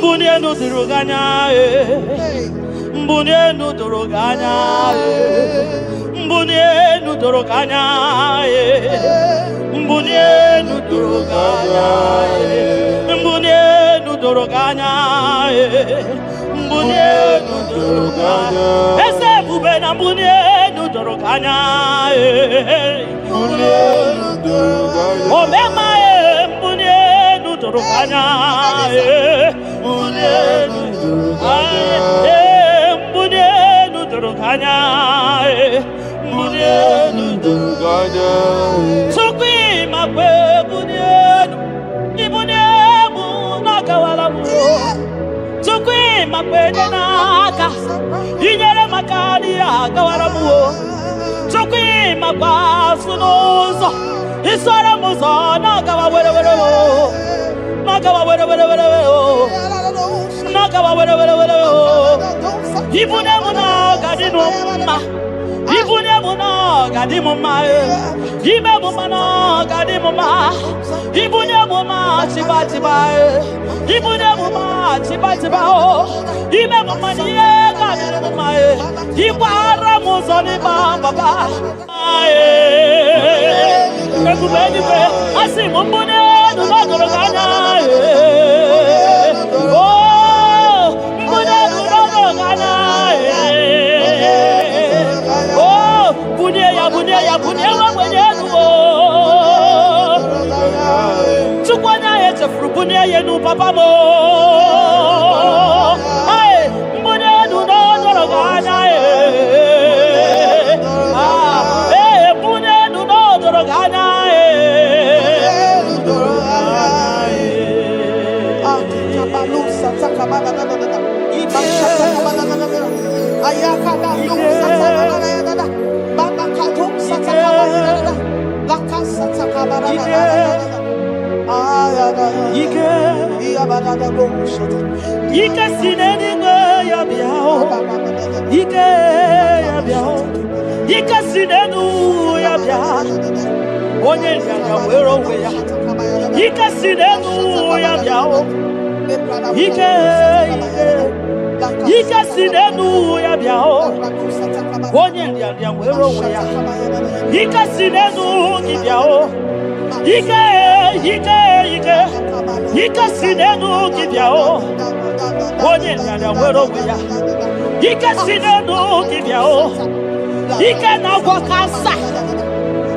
mbunienu duruganya mbunienu duruganya mbunienu duruganya mbunienu duruganya mbunienu duruganya mbunienu duruganya ese bubena mbunienu duruganya mbunienu duruganya omema mbunienu duruganya mbunienu duruganya mbunienu duruganya mbunienu duruganya sukwi makwe mbunienu ibuniemu nakawala mu sukwi makwe naka inyere makali akawala mu sukwi makwa sunuzo isara muzo nakawa were nakawa were nakawa were ibuniemu nakadinu ma ibuniemu nakadimu ma ibemu mana kadimu ma ibuniemu ma chibatiba ibuniemu ma chibatiba o ibemu ma niye kadimu ma ibara muzoni baba ekubeni pe asimu mbunienu nodoroganya ya bunye wa mwenyenu tukwanya yeche frubunye yenu papa mo ai mbunenu no doroganya mbunenu no doroganya kabalusa takamana Ike sineni ya biao Ike ya biao Ike sinenu ya biao Onye ya wero we ya Ike sinenu ya biao Ike sinenu ya biao Onye ya wero we ya Ike sinenu ki biao Ike sinenu kibyao onye nyanya wero weya Ike sinenu kibyao Ike na gwakasa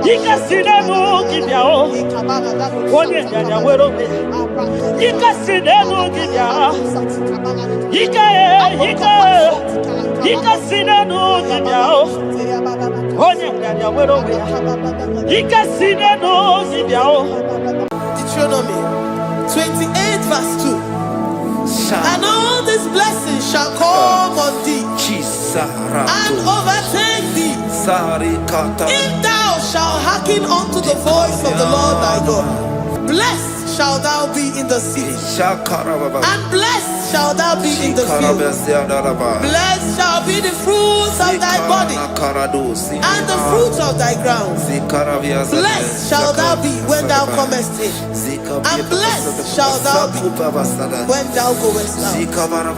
Ike sinenu kibyao onye nyanya wero weya Ike sinenu kibyao Ike sinenu kibyao onye nyanya wero weya Ike sinenu kibyao Deuteronomy 28 verse 2. And all these blessings shall come on thee and overtake thee if thou shalt hearken unto the voice of the Lord thy God. Blessed shall thou be in the city, and blessed shall thou be in the field. Blessed shall be the fruits of thy body, and the fruits of thy ground. Blessed shall thou be when thou comest in, and blessed shall thou be when thou goest out.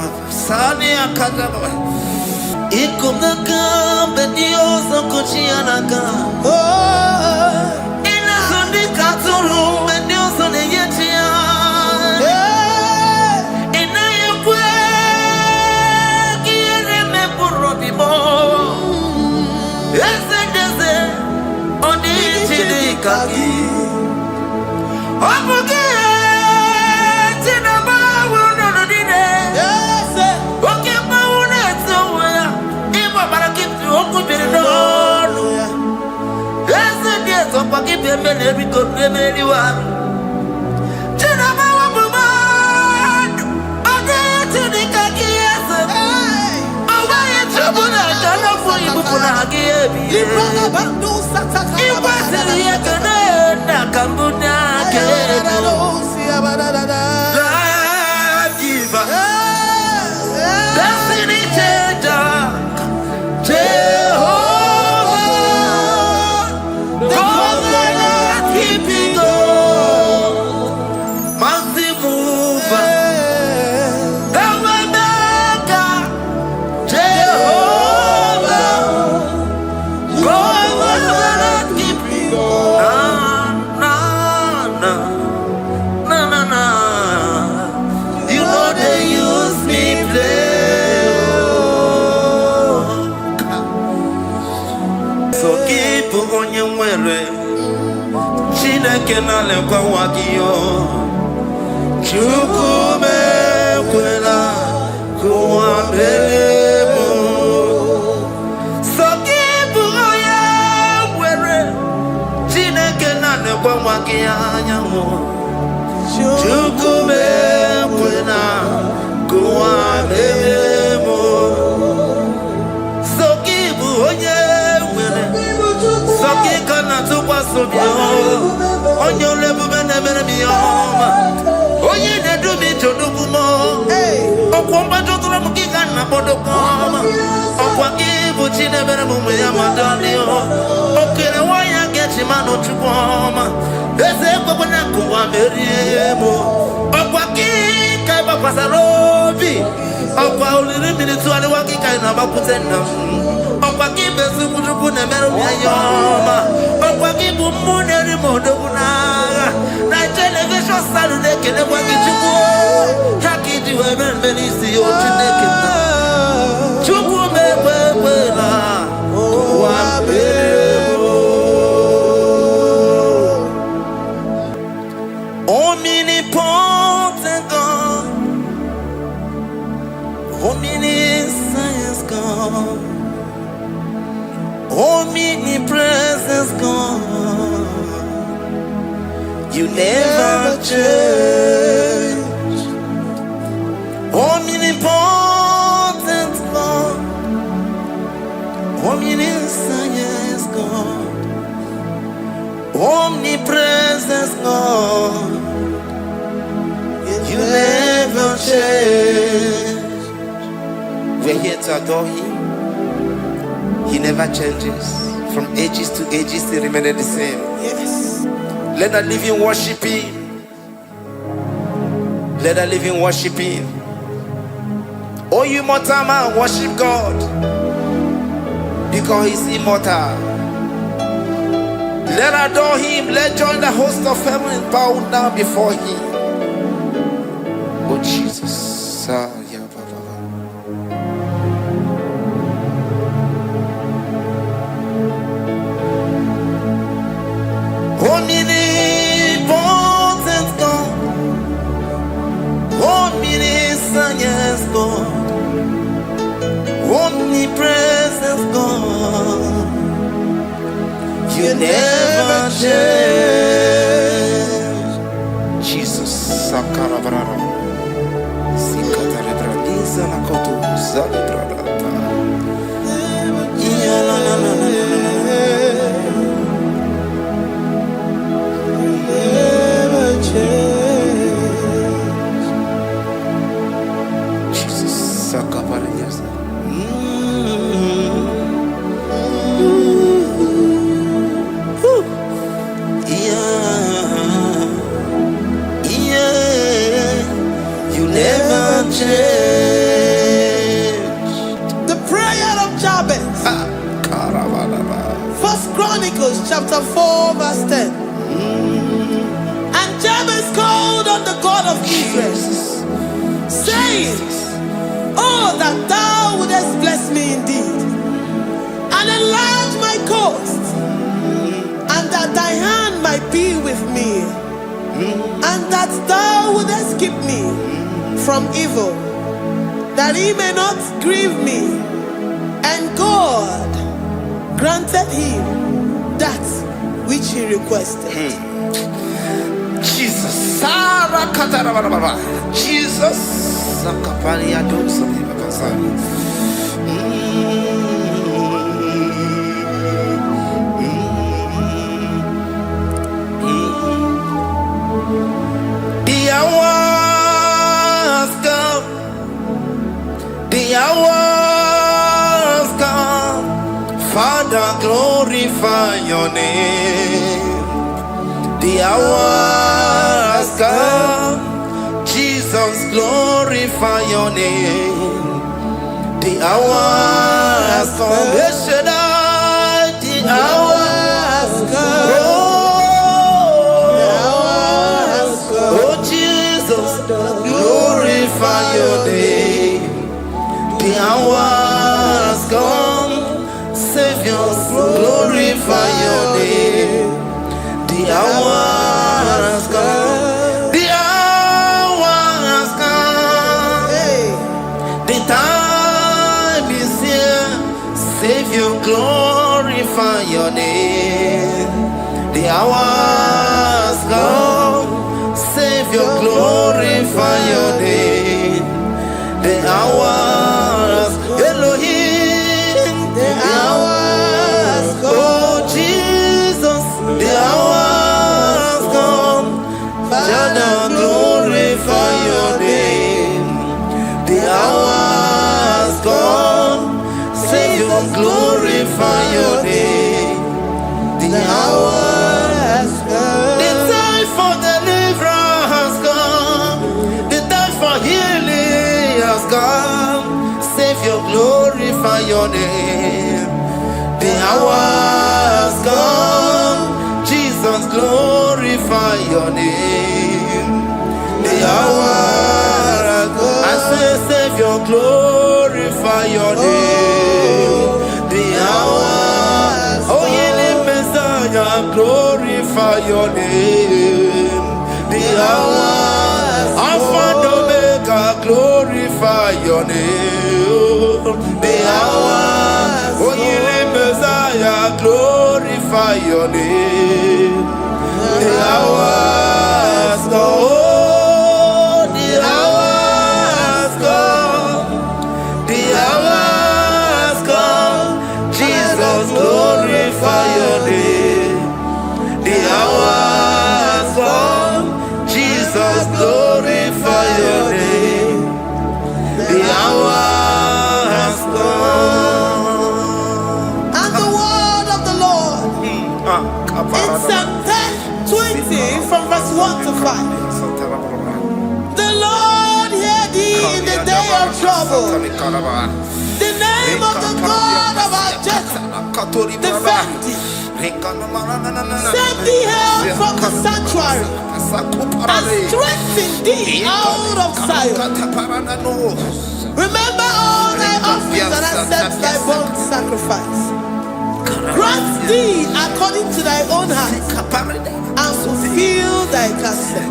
God will keep me going. You know they use me play. So keep on your way. Chineke na lekwa wakio. Chukume kwela kuambelemo. So keep on your way. Chineke na lekwa wakia nyamo. Chukume kwela kuambelemo. So keep on your way. So keep on your on your level, never be home. Oh, you did do me to do more. Oh, Comba to the Muki and Napodocom. Oh, what give what you never move with your madame. Okay, why I get him out to come. There's a woman who I'm very able. Oh, what give Kaiba Pasarobi. Oh, what little minutes to the walking kind of a putena. Oh, what give us to put a metal. Oh, what give Muneri Modona. Night television Saturday can never get you go. Hacky to a man, many see your naked. Chuku me, omnipotent God, omniscience God, omnipresence God, you never change. Omnipotent God, omniscience God, omnipresence God, you never change. We're here to adore Him. He never changes. From ages to ages, He remained the same. Yes. Let the living worship Him. Let the living worship Him. Oh, you mortal man, worship God, because He's immortal. Let adore Him. Let join the host of heaven and bow down before Him. Oh Jesus. Yeah, omnipotent God, omniscience God, omnipresence God, you never change. Jesus. Sakarabrara. Sikatarebradiza nakoto zalibrada. Yeah, la la la la. Jesus, Sakaparias. You never change. The prayer of Jabez. First Chronicles chapter 4 verse 10. And Jabez called on the God of Israel, saying, oh, that thou wouldest bless me indeed, and enlarge my coast, and that thy hand might be with me, and that thou wouldest keep me from evil, that he may not grieve me. And God granted him that which he requested. Jesus. Sarah Katarababa. Jesus. Sakaparia dosa bibakasari. The hours come. The hours come. Father, glorify your name. The hours come. Jesus, glorify your name. The hour has come. Yes, Shaddai, the hour has come. Oh, Jesus, glorify your name. The hour has come. Savior, glorify your name. The hour has come. The hour has come. The time is here. Savior, glorify your name. The hour has come. Savior, glorify your name. The hour has Elohim. The hour has come. Oh Jesus, the hour has come. Father, glorify your name. The hour has come. Savior, glorify your name. The hour has come. The time for deliverance has come. The time for healing has come. Savior, glorify your name. The hour has come. Jesus, glorify your name. The hour has come. I say, Savior, glorify your name. The hour. Oh, healing Messiah, glorify your name. The hour. Alpha and Omega, glorify your name. The hour. Oh, healing Messiah, glorify your name. The hour has come. Oh, the hour has come. The hour has come. Jesus, glorify your name. The hour has come. Jesus, glorify your name. The hour has come. And the word of the Lord in Psalm 20 from verse 1 to 5. The Lord hear thee in the day of trouble. The name of the God of our Jacob defend thee. Send thee help from the sanctuary and strengthen thee out of Zion. Remember all thy offerings and accept thy burnt sacrifice. Grant thee according to thy own heart and fulfill thy counsel.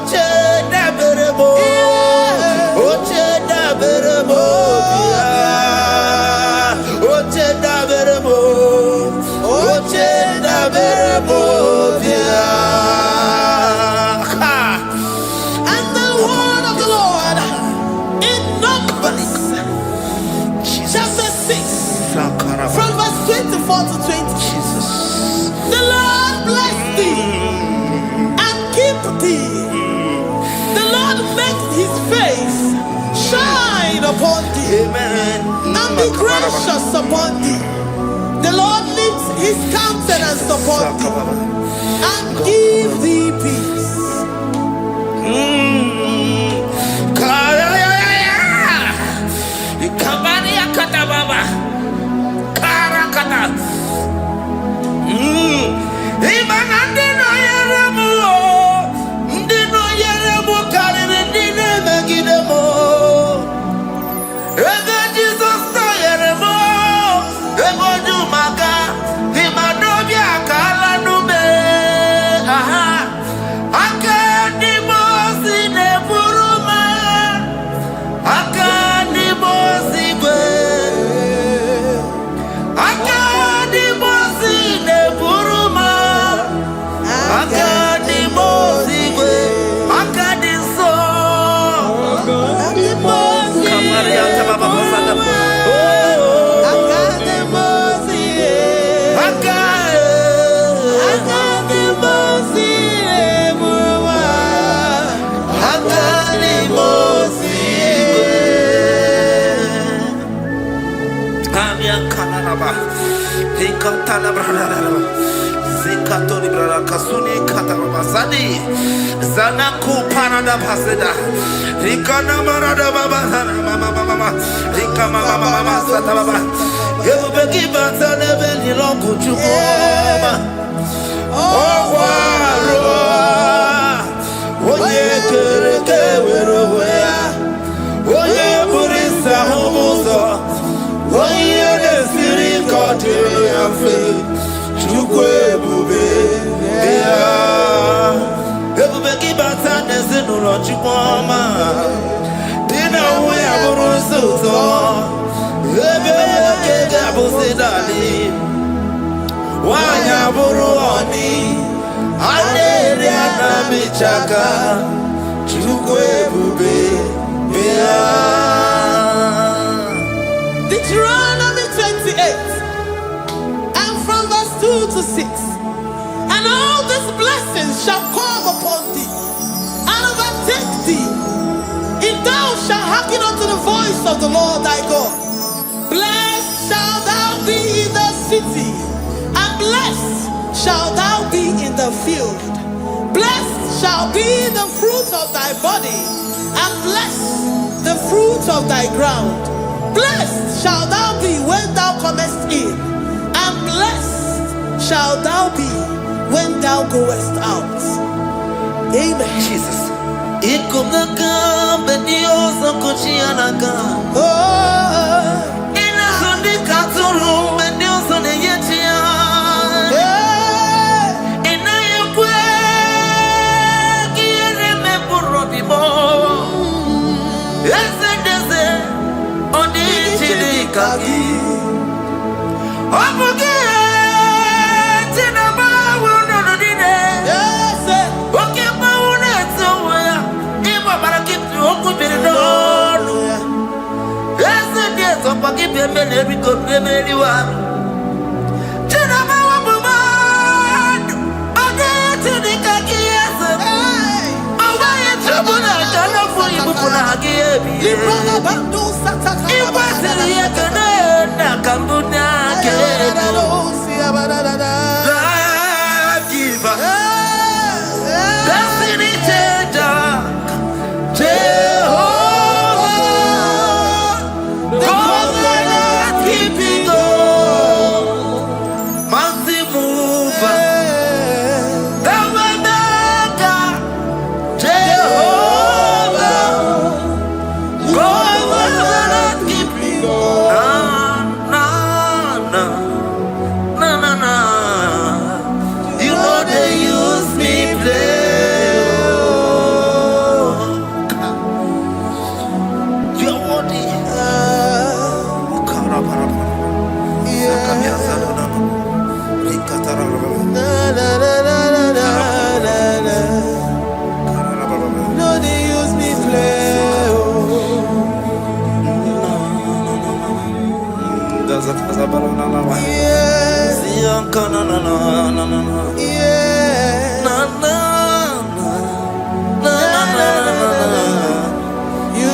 Oche Amen. And be gracious upon thee. The Lord lifts his countenance upon thee and give thee peace. Zanaku Panada Paseda, Rikana Marada Baba, Mama, Rikama Mama Sataba, you will give us a level in Longo Chukoma. Oh, Oye, Oye, Burisa Homosa, Oye, the Siri Cotillo, Chukwe Bube, Everybody but sadness in the Lord Chukoma. Dinner we have a so. Everybody Abusidali. Why have a ruoni? I did a bichaka. Chukwe Bube. Deuteronomy 28 and from verse 2 to 6. And all these blessings shall come upon thee and overtake thee if thou shalt hearken unto the voice of the Lord thy God. Blessed shalt thou be in the city, and blessed shalt thou be in the field. Blessed shall be the fruit of thy body, and blessed the fruit of thy ground. Blessed shalt thou be when thou comest in, and blessed shalt thou be when thou goest out. Amen. Jesus.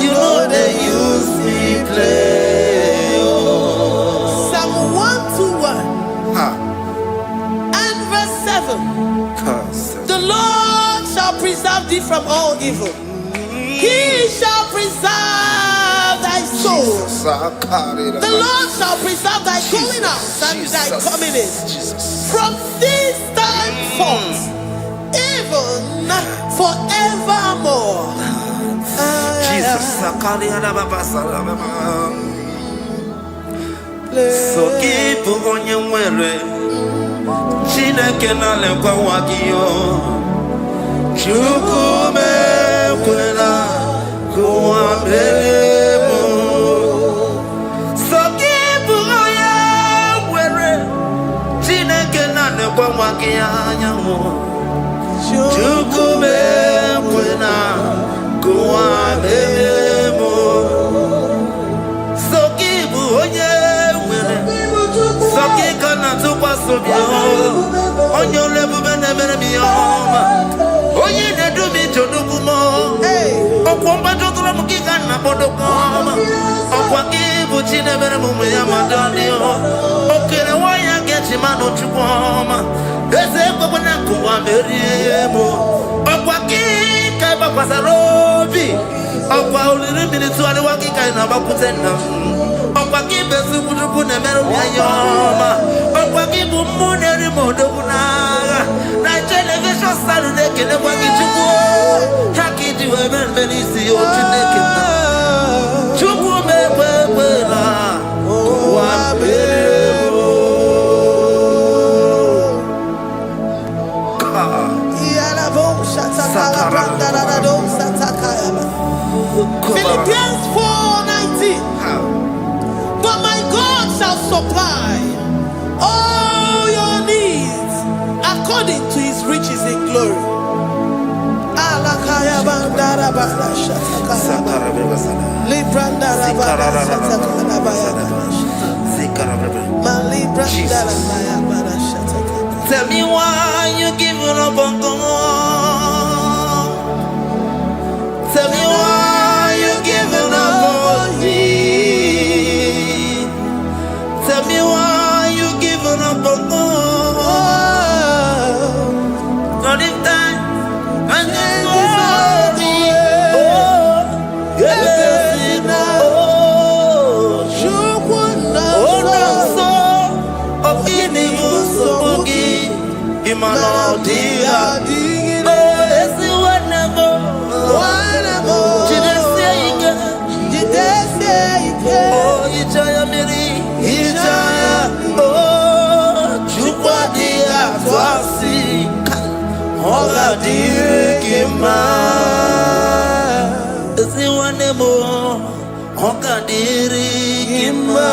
You know they use me play. thee from all evil. He shall preserve thy soul. The Lord shall preserve thy going out and thy coming in from this time forth, even forevermore. Jesus. So keep on your way. Chineke na lekwa wagiyo. Chukume kwela kuwa mbelemo. So keep on your way. Chineke na lekwa wagiyo. Chukume kwela kuwa mbelemo. So keep on your way. Soki kana tupa sobia onyo lebu bene bene miyoma onye ne dumi jodukumo okwomba jokura mukika na bodokoma okwa kibu chine bene mume ya madani okere waya gechi mano chukwoma eze kwa na kuwa meriemo okwa kika ba kwa sarobi okwa uliri militu ali wakika na bakutenda okwa kibezu kujuku ne mero yoma okwa kibu muneri modokuna na television salude kene kwa kijuku hakiji wemen benisi otuneke chuku mekwela wa bebo yala bo shataka brandara do sataka. Philippians 4:19. But my God shall supply all your needs according to his riches in glory. Alakaya bandara bada shataka. Librandara bada shataka baya. Malibrandara bada shataka. Tell me why you giving up on God. Tell me why you giving up on me. Tell me why you giving up on God. Not in time, and then glory. Oh, yeah, oh, of evil, so boogie, Imanodia. Oga dirigima, esi wanemo. Oga dirigima,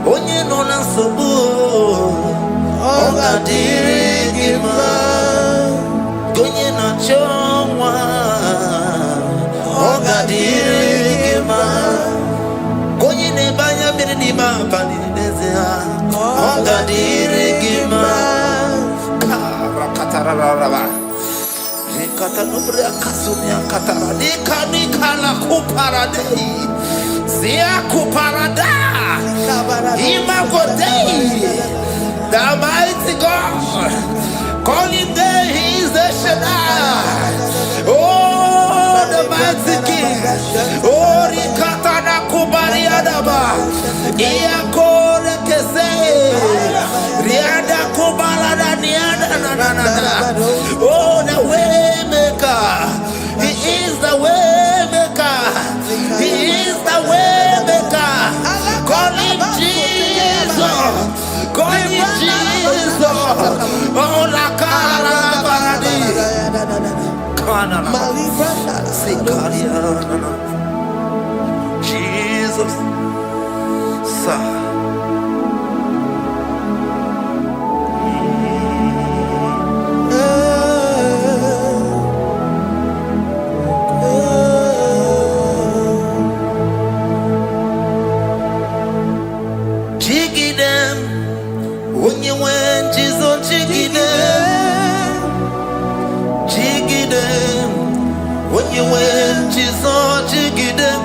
onye nona sobu. Oga dirigima, onye na chomwa. Oga dirigima, onye ne banya mirni ma bani nezea. Oga dirigima. Katanubria kasunia katara nikala kuparadei zia kuparada imagodei. The mighty God, calling there he is the Shaddai. Oh, the mighty King. Oh, rikatana kubariadaba iakore kese riada kubalada niada na. Oh, the way maker. He is the way maker. He is the way maker. Call him Jesus. Call him Jesus. Oh, la cara paradi. Kana na. Jesus. Sa. When you went, Jesus, jiggy them.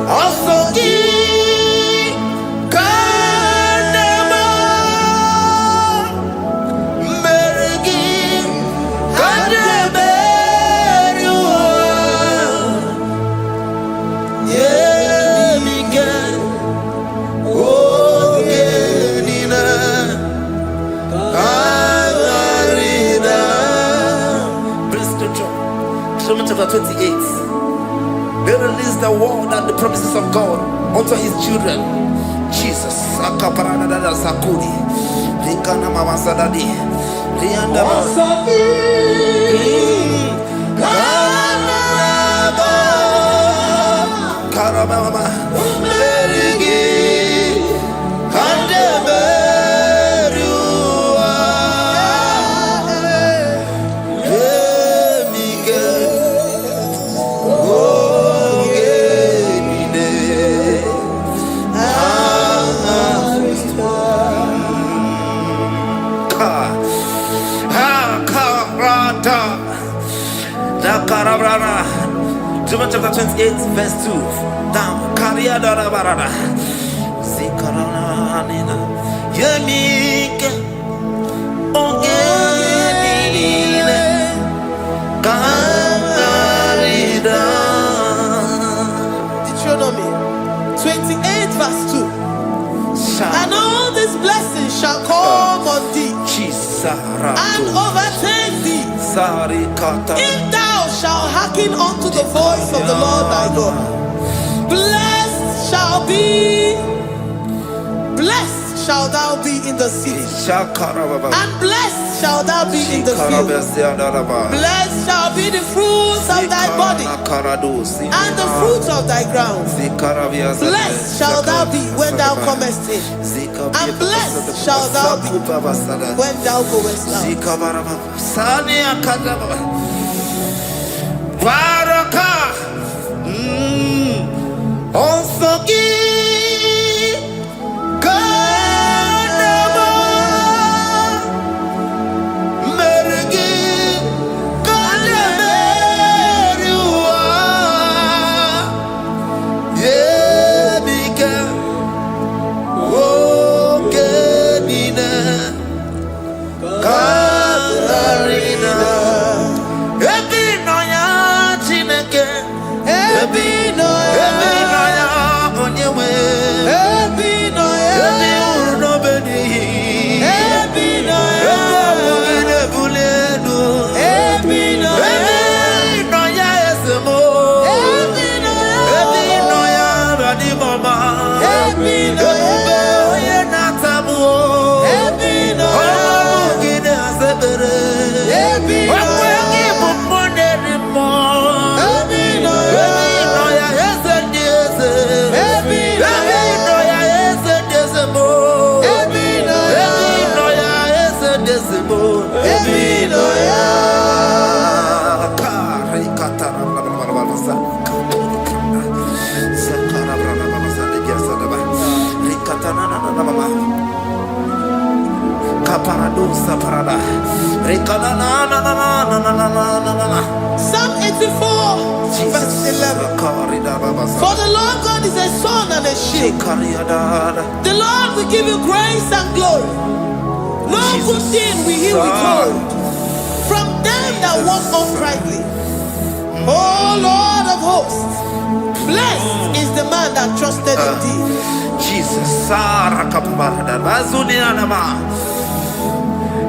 Also, give Deuteronomy chapter 28. They release the word and the promises of God unto his children. Jesus. Akaparadada sakuri. Likana mama sadadi. Lianda Karababa. Merigi. Kandeberua. Emige. Deuteronomy chapter 28, verse 2. Down. Karia dara barada. Zikarana nina. Yemike. Ogenine. Kamarida. Deuteronomy 28, verse 2. And all these blessings shall come on thee and overtake thee if thou shalt hearken unto the voice of the Lord thy God. Blessed shall thou be in the city, and blessed shall thou be in the field. Blessed shall be the fruits of thy body and the fruits of thy ground. Blessed shall thou be when thou comest in, and blessed shall thou be when thou goest out. Psalm 84, verse 11. For the Lord God is a sun and a shield. The Lord will give you grace and glory. No good thing will he withhold from them that walk uprightly. O Lord of hosts, blessed is the man that trusted in thee. Jesus,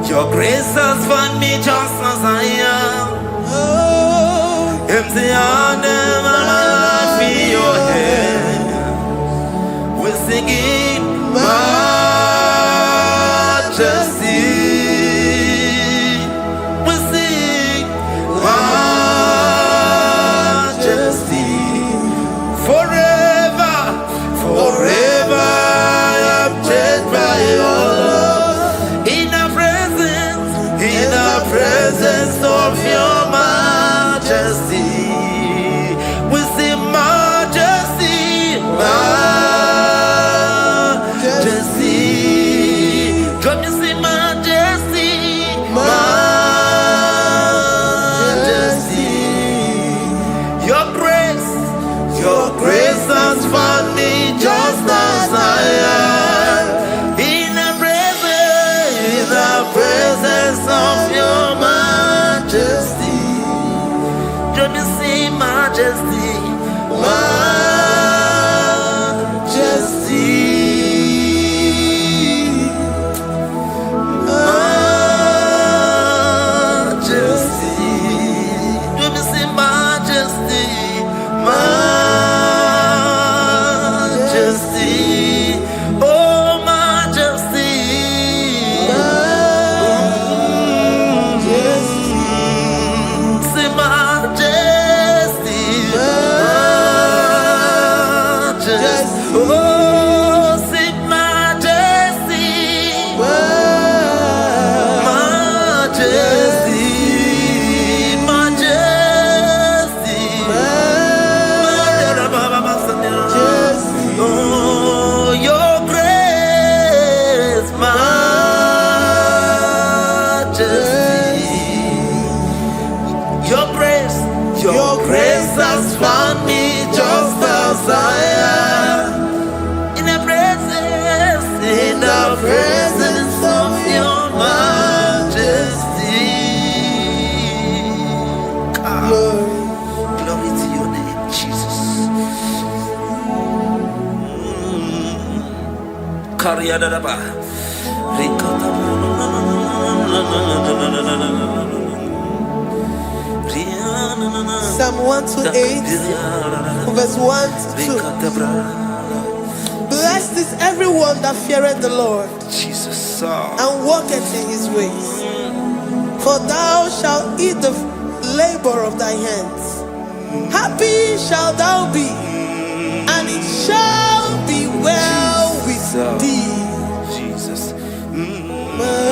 your grace has found me just as I am. Empty handed, my life in your hand. We're singing majesty. We sing majesty. Forever, forever I'm changed by your love. In the presence of your majesty, majesty, oh majesty, say majesty, majesty, oh say majesty, majesty, majesty, oh your grace, majesty, your grace has found me just as I am, in the presence of your majesty. Glory to your name, Jesus. Kariyadadaba. Psalm 128, verse 1 to 2. Blessed is everyone that feareth the Lord, Jesus. and walketh in his ways. For thou shalt eat the labor of thy hands. Happy shalt thou be, and it shall be well with thee. Jesus. Majesty.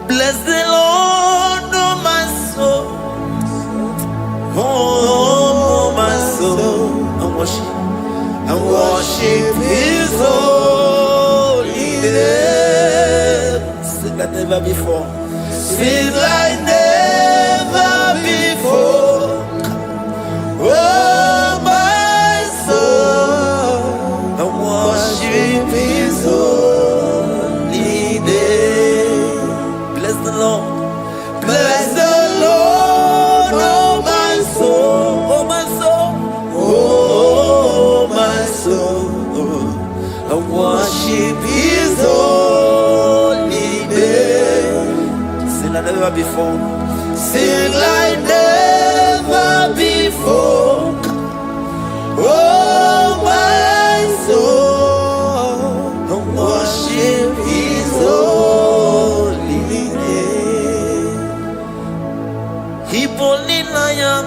Bless the Lord, oh my soul. Oh my soul. And worship his holy name. Sing like never before. Sing like never before. Oh my soul. And worship his holy name. Bless the Lord. Bless the Lord, oh my soul. Oh my soul. Oh my soul. And worship his holy name. Sing like never before. Sing like never before. Oh my soul. And worship his holy name. Hipoli layam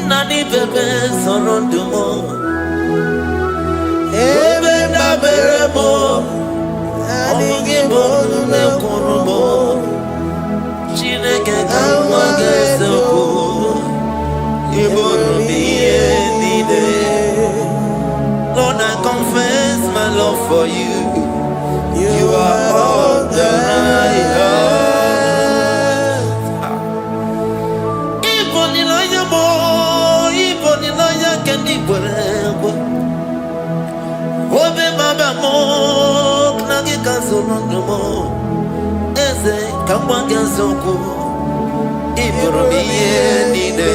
nani bebe sorondumo. Ebe na beremo omugi bonu ne kurumo. Chineke kanwa gesoko ibonu miye nide. Lord, I confess my love for you. You are all that I have. Iboni laya mo, iboni laya kendi bwerebo. Obe maba mo, knagi kazono mo. Eze kangwa gesoko ibonu miye nide.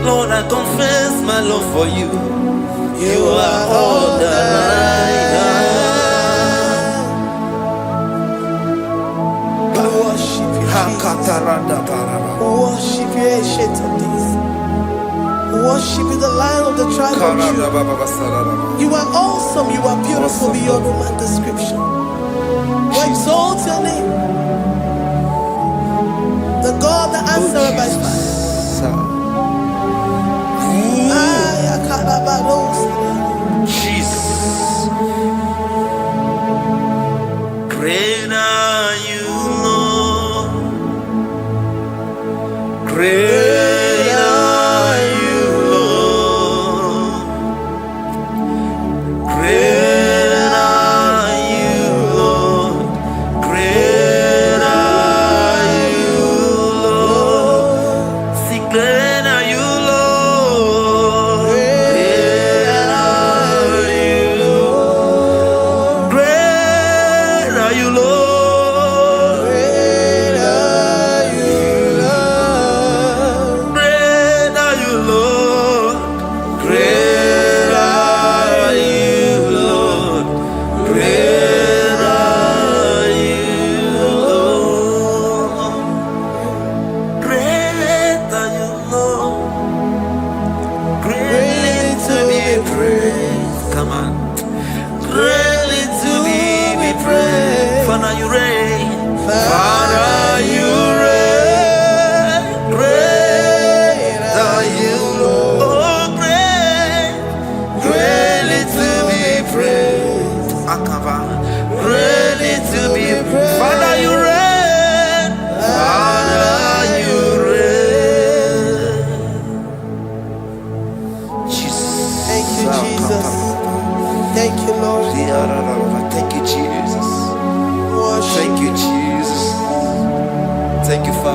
Lord, I confess my love for you. You are all that I have. Worship you, worship you, ancient of days. Worship you, the Lion of the tribe of Judah. You are awesome, you are beautiful beyond human description. We exalt your name, the God that answered by fire. Jesus. Great are you, Lord. Great are you, Lord. Great are you, Lord. Great are you, Lord.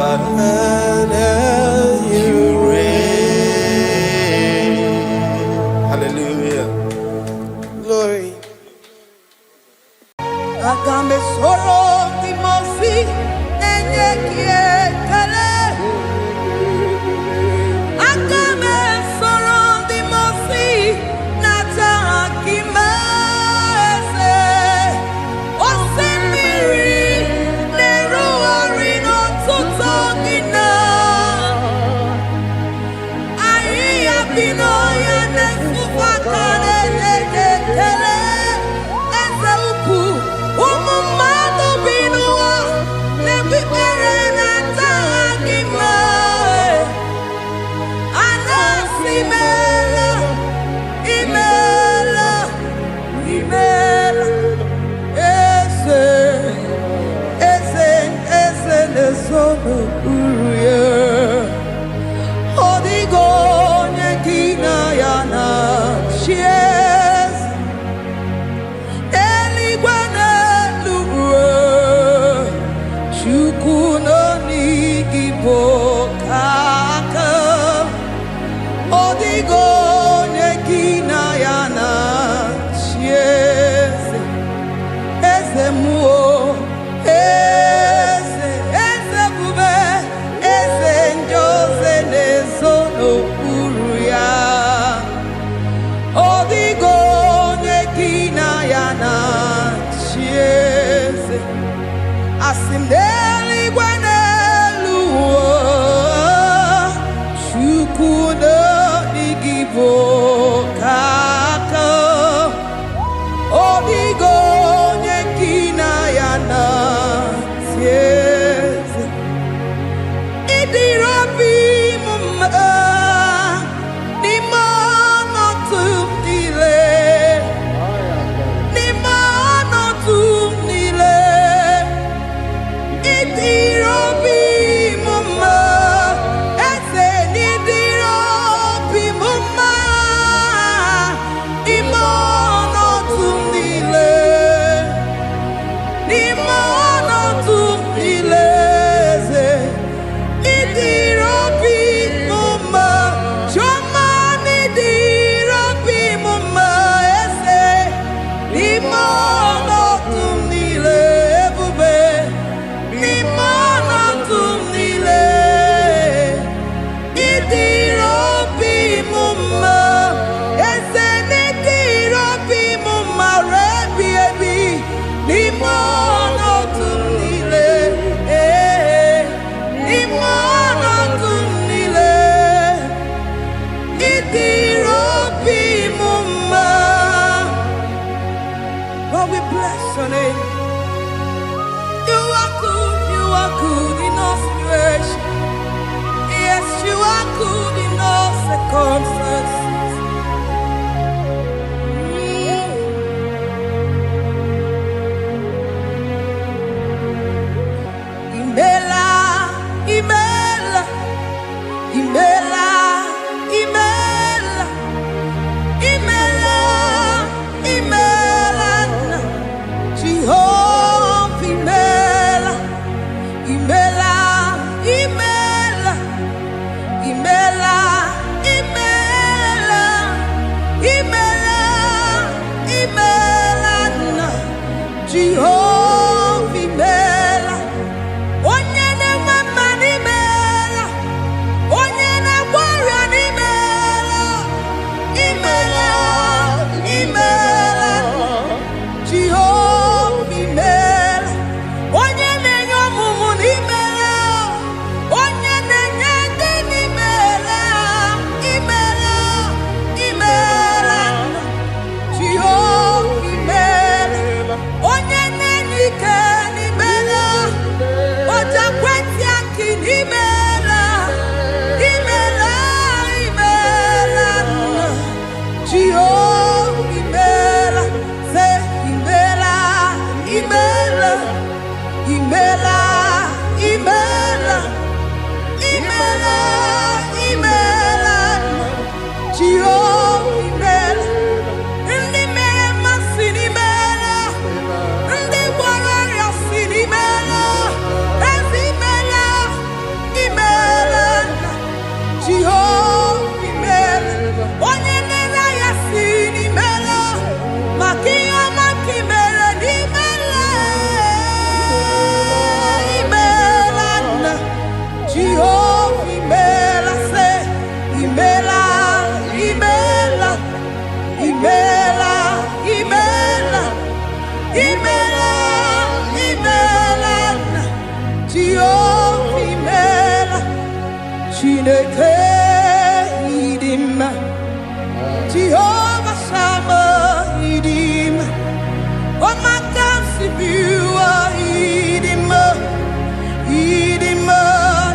God, and you reign. Hallelujah. Glory. Agambe soro timosi enye kietele. Agambe soro timosi nata akimese. Osemiri neru orino tutogina. Aia bino ya nesufakane lekele. Eze Jehovah imela se imela imela imela imela imela imela Jehovah imela Chineke idima Jehovah Sama idima Omakansibua idima idima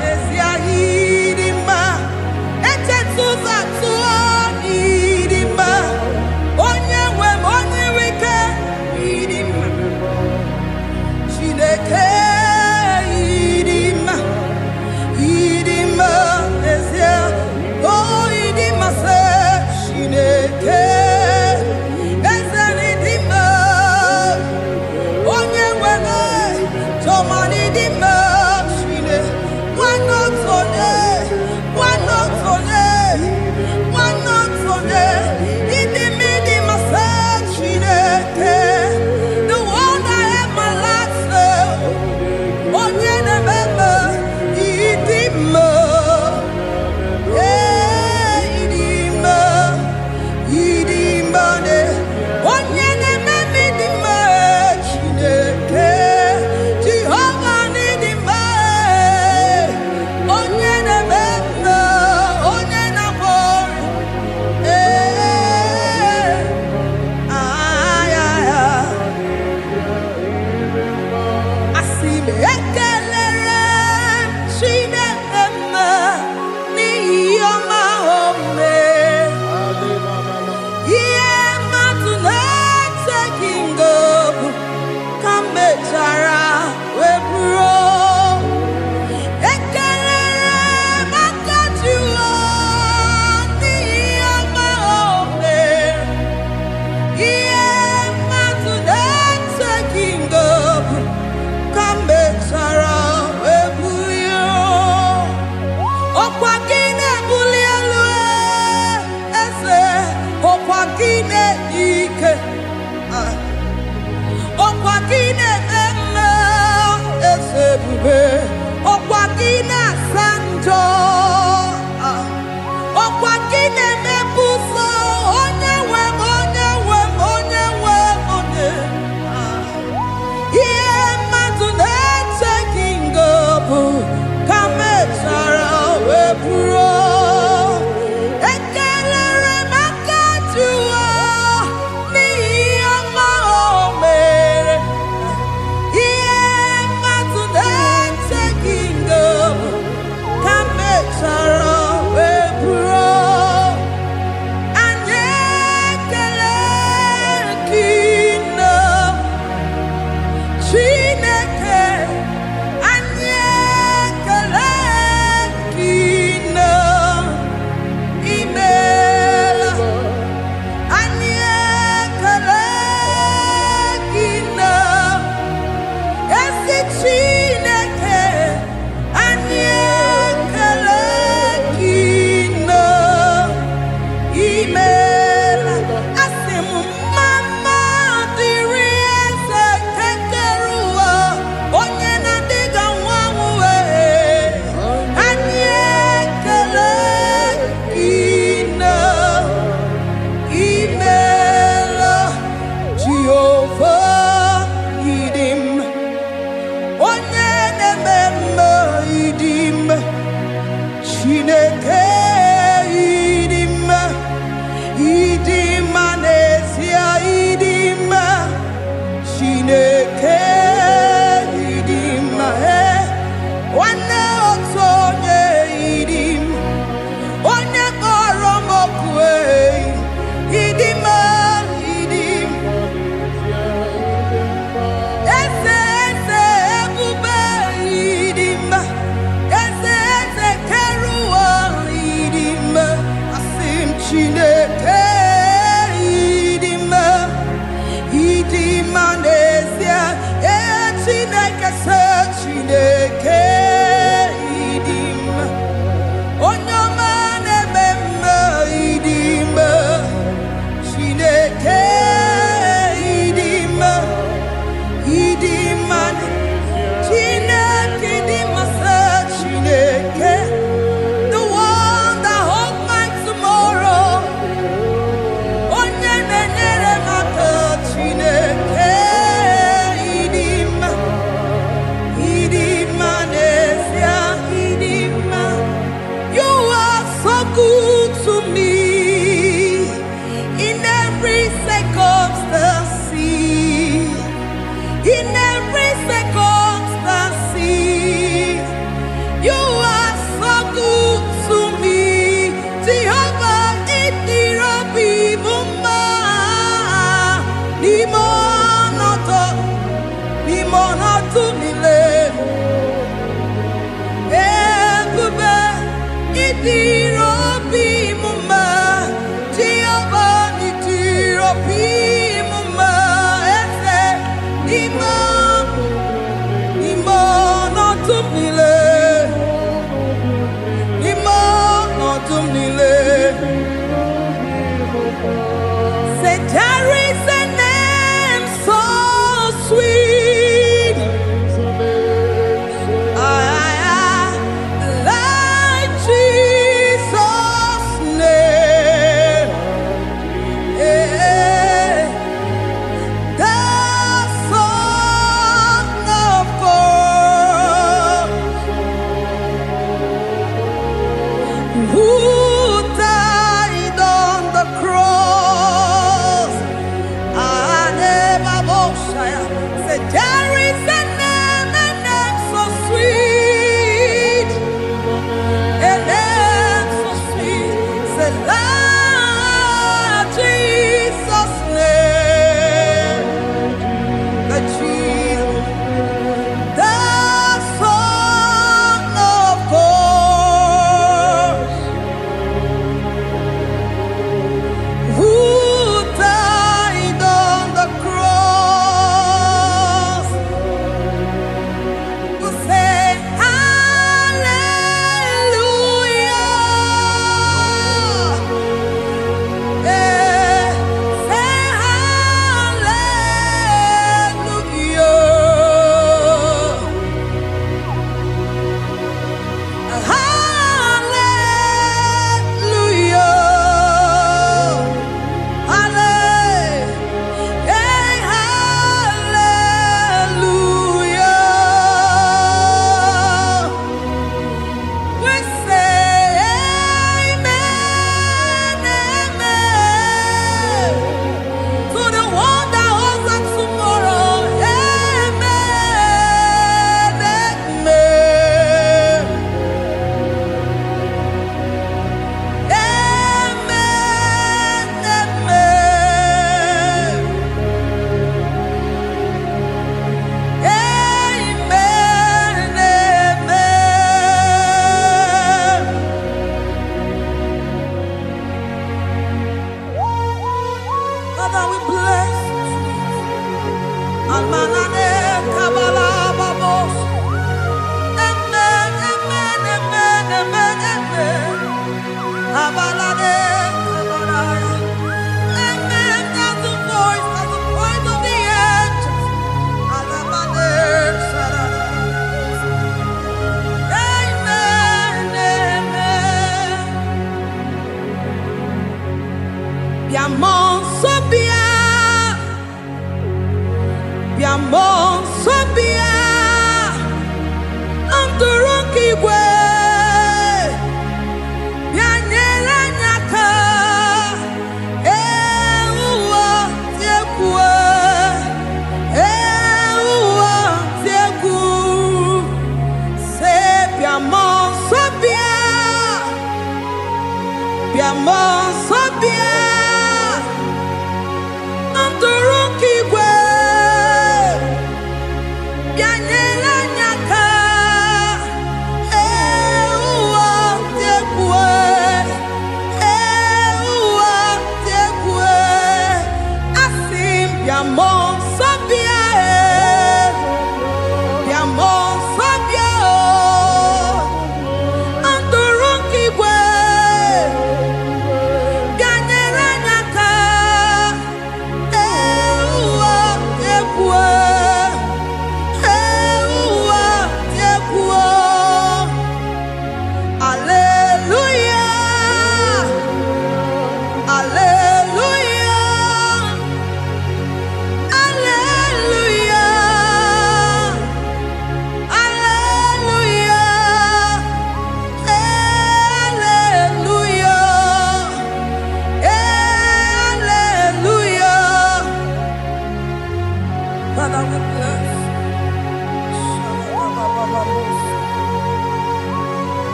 nesia idima etetuza tuo idima onyewe onyewike idima Chineke idima idima nesia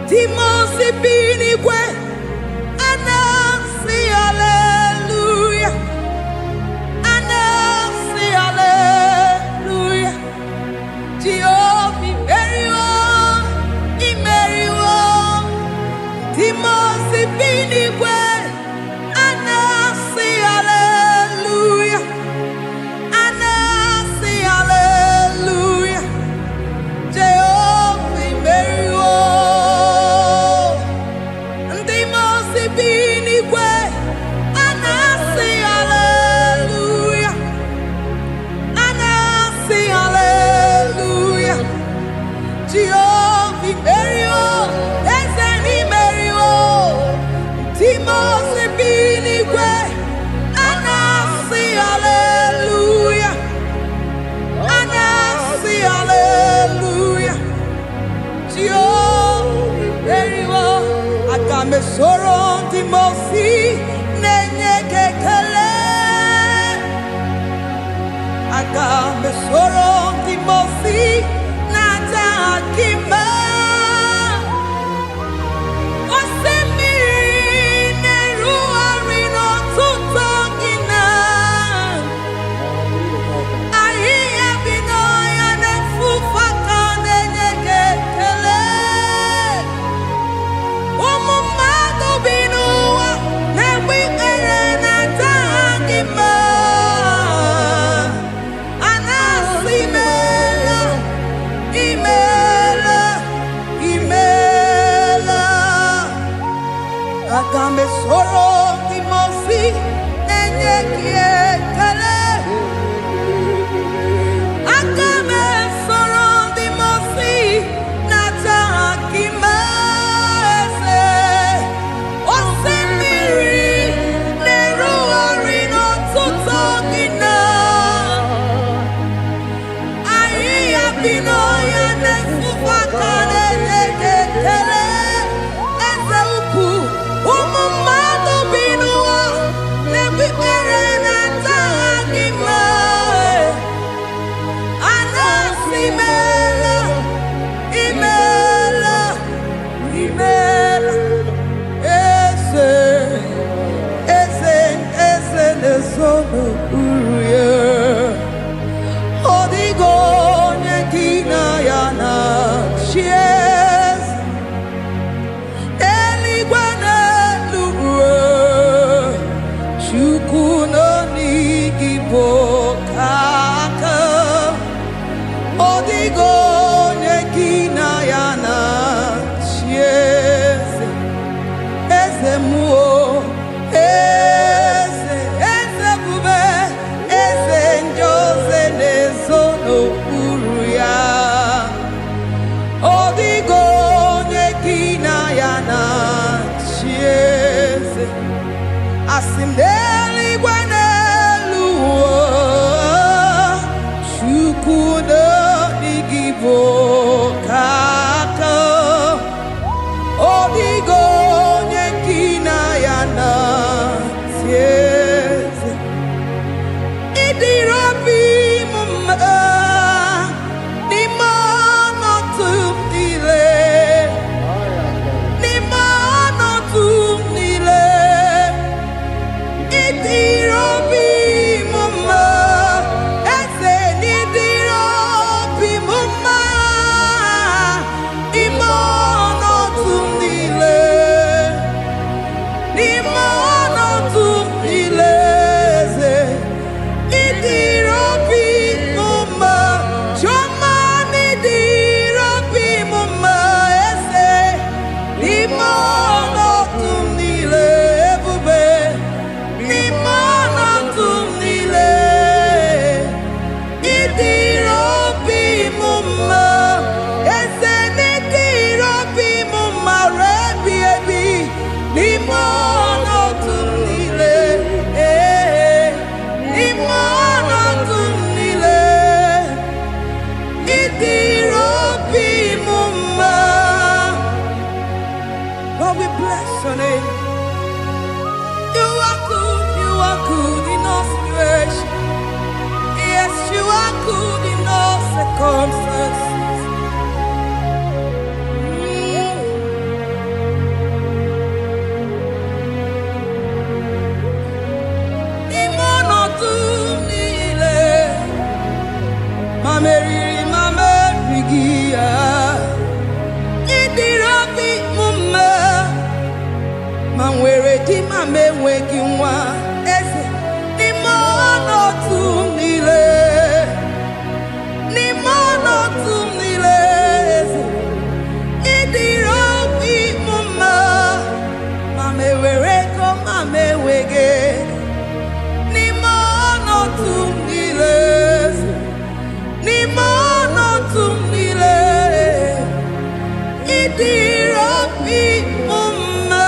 Demons be in Soron Timosi nenye kekele Agame soron Timosi nata akima Osemiri neru arino tutogina Ahiya binoya nefufaka nenye kekele Agame soro timosi nenye kiekele Agame soro timosi nata akima ese Osemiri neru arino tutogina Ahiya binoya nefufaka nenye kekele Asimdeli gwanelu Shukudo digibo kaka Odigo nyekina yana tieze Idirobi mumma Nimano tumdile Nimano tumdile Lord, we bless your name. You are good in all situations. Yes, you are good in all circumstances. Manwere di mame weki nwa eze ni mono tumile eze idiro bi mama mame were ko mame wege ni mono tumile idiro bi mama.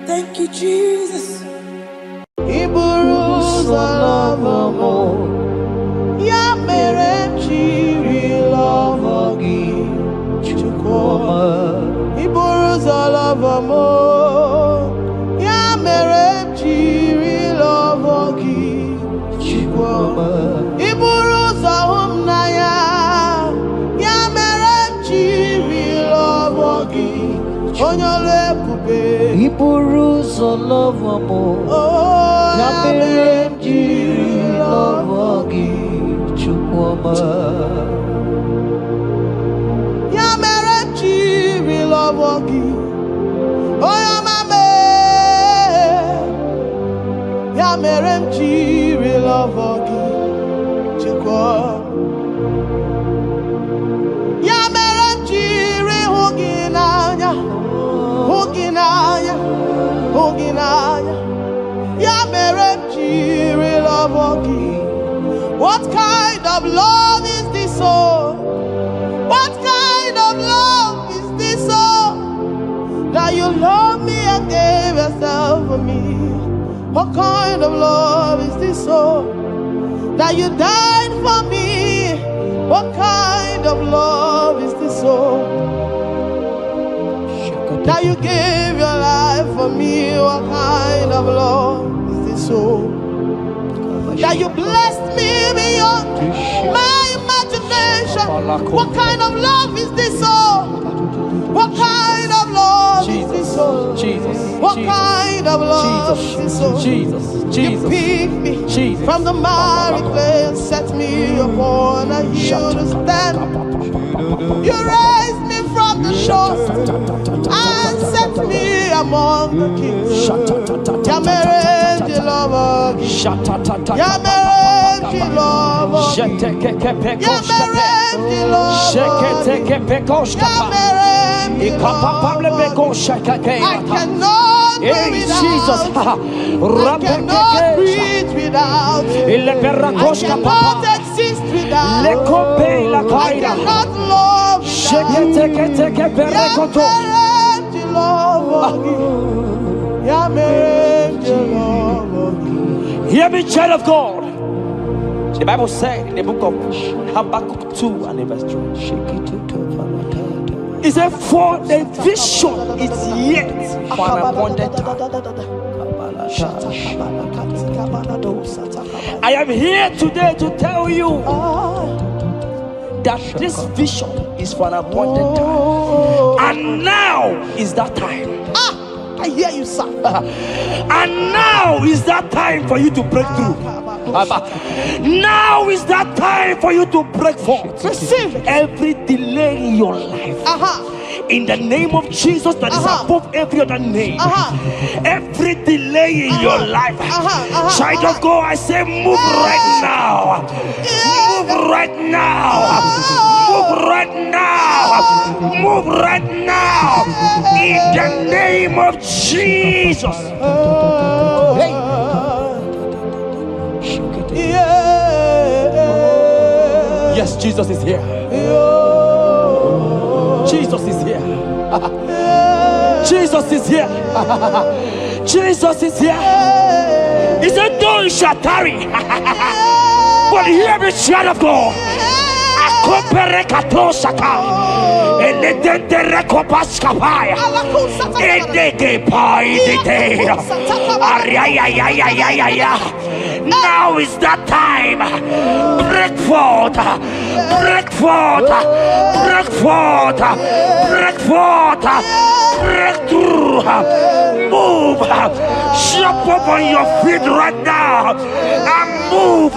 Thank you, Jesus. Iburuza lavamo, ya merechiri lavagi chukoma. Iburuza lavamo, ya merechiri lavagi chukoma. Iburuza humnaya, ya merechiri lavagi onyole kube. Iburuzo lavamo, yamerenji lavagi chukwama. Yamerenji lavagi, oyamame. Yamerenji lavagi chukwama. Yamerenji huginanya. Huginanya, Yamerenji lavagi. What kind of love is this? Oh, what kind of love is this? Oh, that you love me and gave yourself for me. What kind of love is this? Oh, that you died for me. What kind of love is this? Oh, that you gave your life for me. What kind of love is this? So that you blessed me beyond my imagination. What kind of love is this? So what kind of love is this? So what kind of love is this? So you picked me from the miry clay and set me upon a hill to stand. You raised me from the shore and set me among the kings. Yamerenji lavagi, Yamerenji lavagi, Yamerenji lavagi. I cannot breathe without. I cannot breathe without. I cannot exist without. I cannot love without. Hear me, child of God. The Bible said in the book of Habakkuk 2 and verse 3. It said, for the vision is yet for an appointed time. I am here today to tell you that this vision is for an appointed time. And now is that time. I hear you, sir. And now is that time for you to break through. Now is that time for you to break forth. Receive every delay in your life. In the name of Jesus that is above every other name. Every delay in your life. Child of God, I say move right now. Move right now. Move right now. Move right now. In the name of Jesus. Hey. Yes, Jesus is here. Jesus is here. Jesus is here. Jesus is here. He said, though you shall tarry, but hear me, child of God. Now is that time. Break forth, break forth, break forth, break forth, break through, move, jump up on your feet right now and move.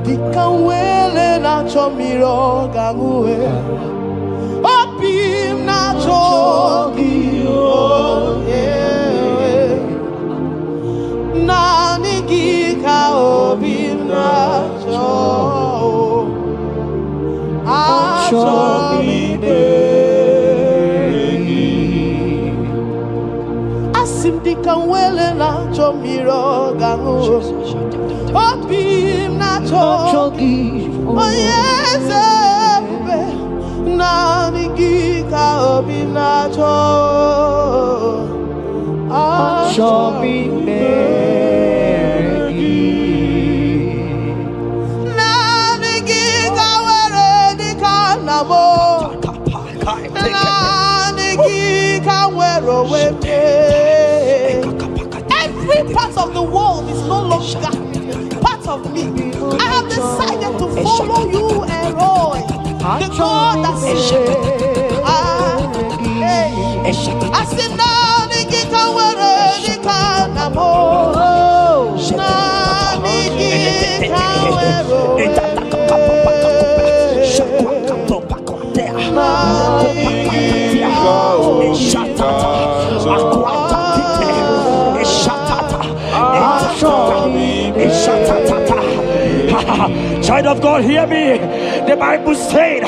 Dikawele na chomiro gangue. Obim na chogi nani gika obim na cho asim dikawele na chomiro gangue. Obim na chogi nani gika obim na cho nani gika were dikanamo nani gika were wepe. Every part of the world is no longer part of me. I have decided to follow you, Elroy, the God that saves. I said, Nani gika were dikanamo, Nani gika were Child of God, hear me. The Bible said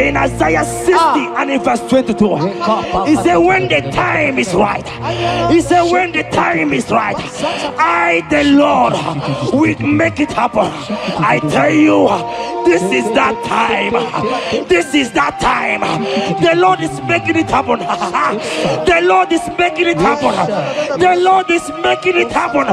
in Isaiah 60 and in verse 22, he said, when the time is right, he said, when the time is right, I, the Lord, will make it happen. I tell you, this is that time. This is that time. The Lord is making it happen. The Lord is making it happen. The Lord is making it happen.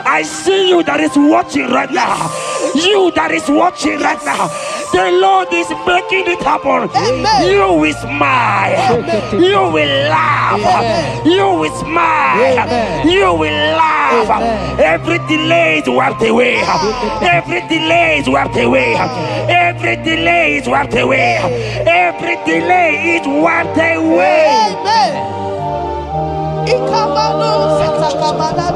I see you that is watching right now. You that is watching right now. The Lord is making it happen. Amen. You will smile. Amen. You will laugh. Amen. You will smile. Amen. You will laugh. Amen. Every delay is wiped away. Every delay is wiped away. Every delay is wiped away. Every delay is wiped away. Amen. Ikamano satakamana.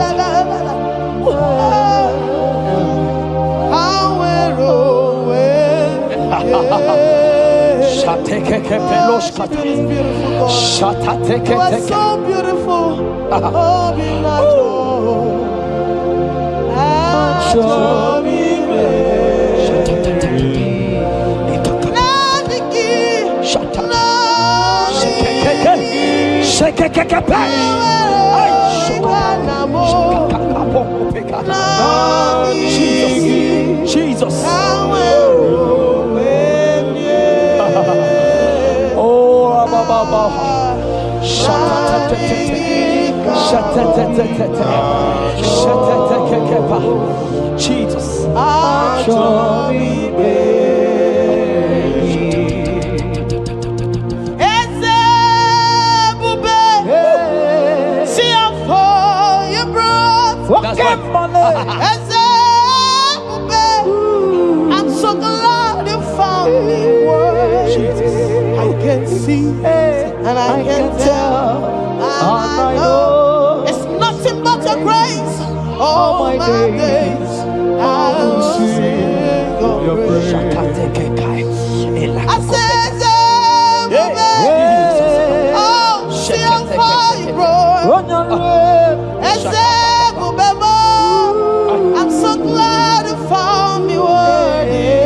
You are so beautiful. Jesus. Jesus. That's right. I'm so glad you found me worthy. Jesus. I can see and I can tell and I know it's nothing but your grace. All my days I will sing your praise. I said, oh, see how far you brought. I'm so glad you found me worthy.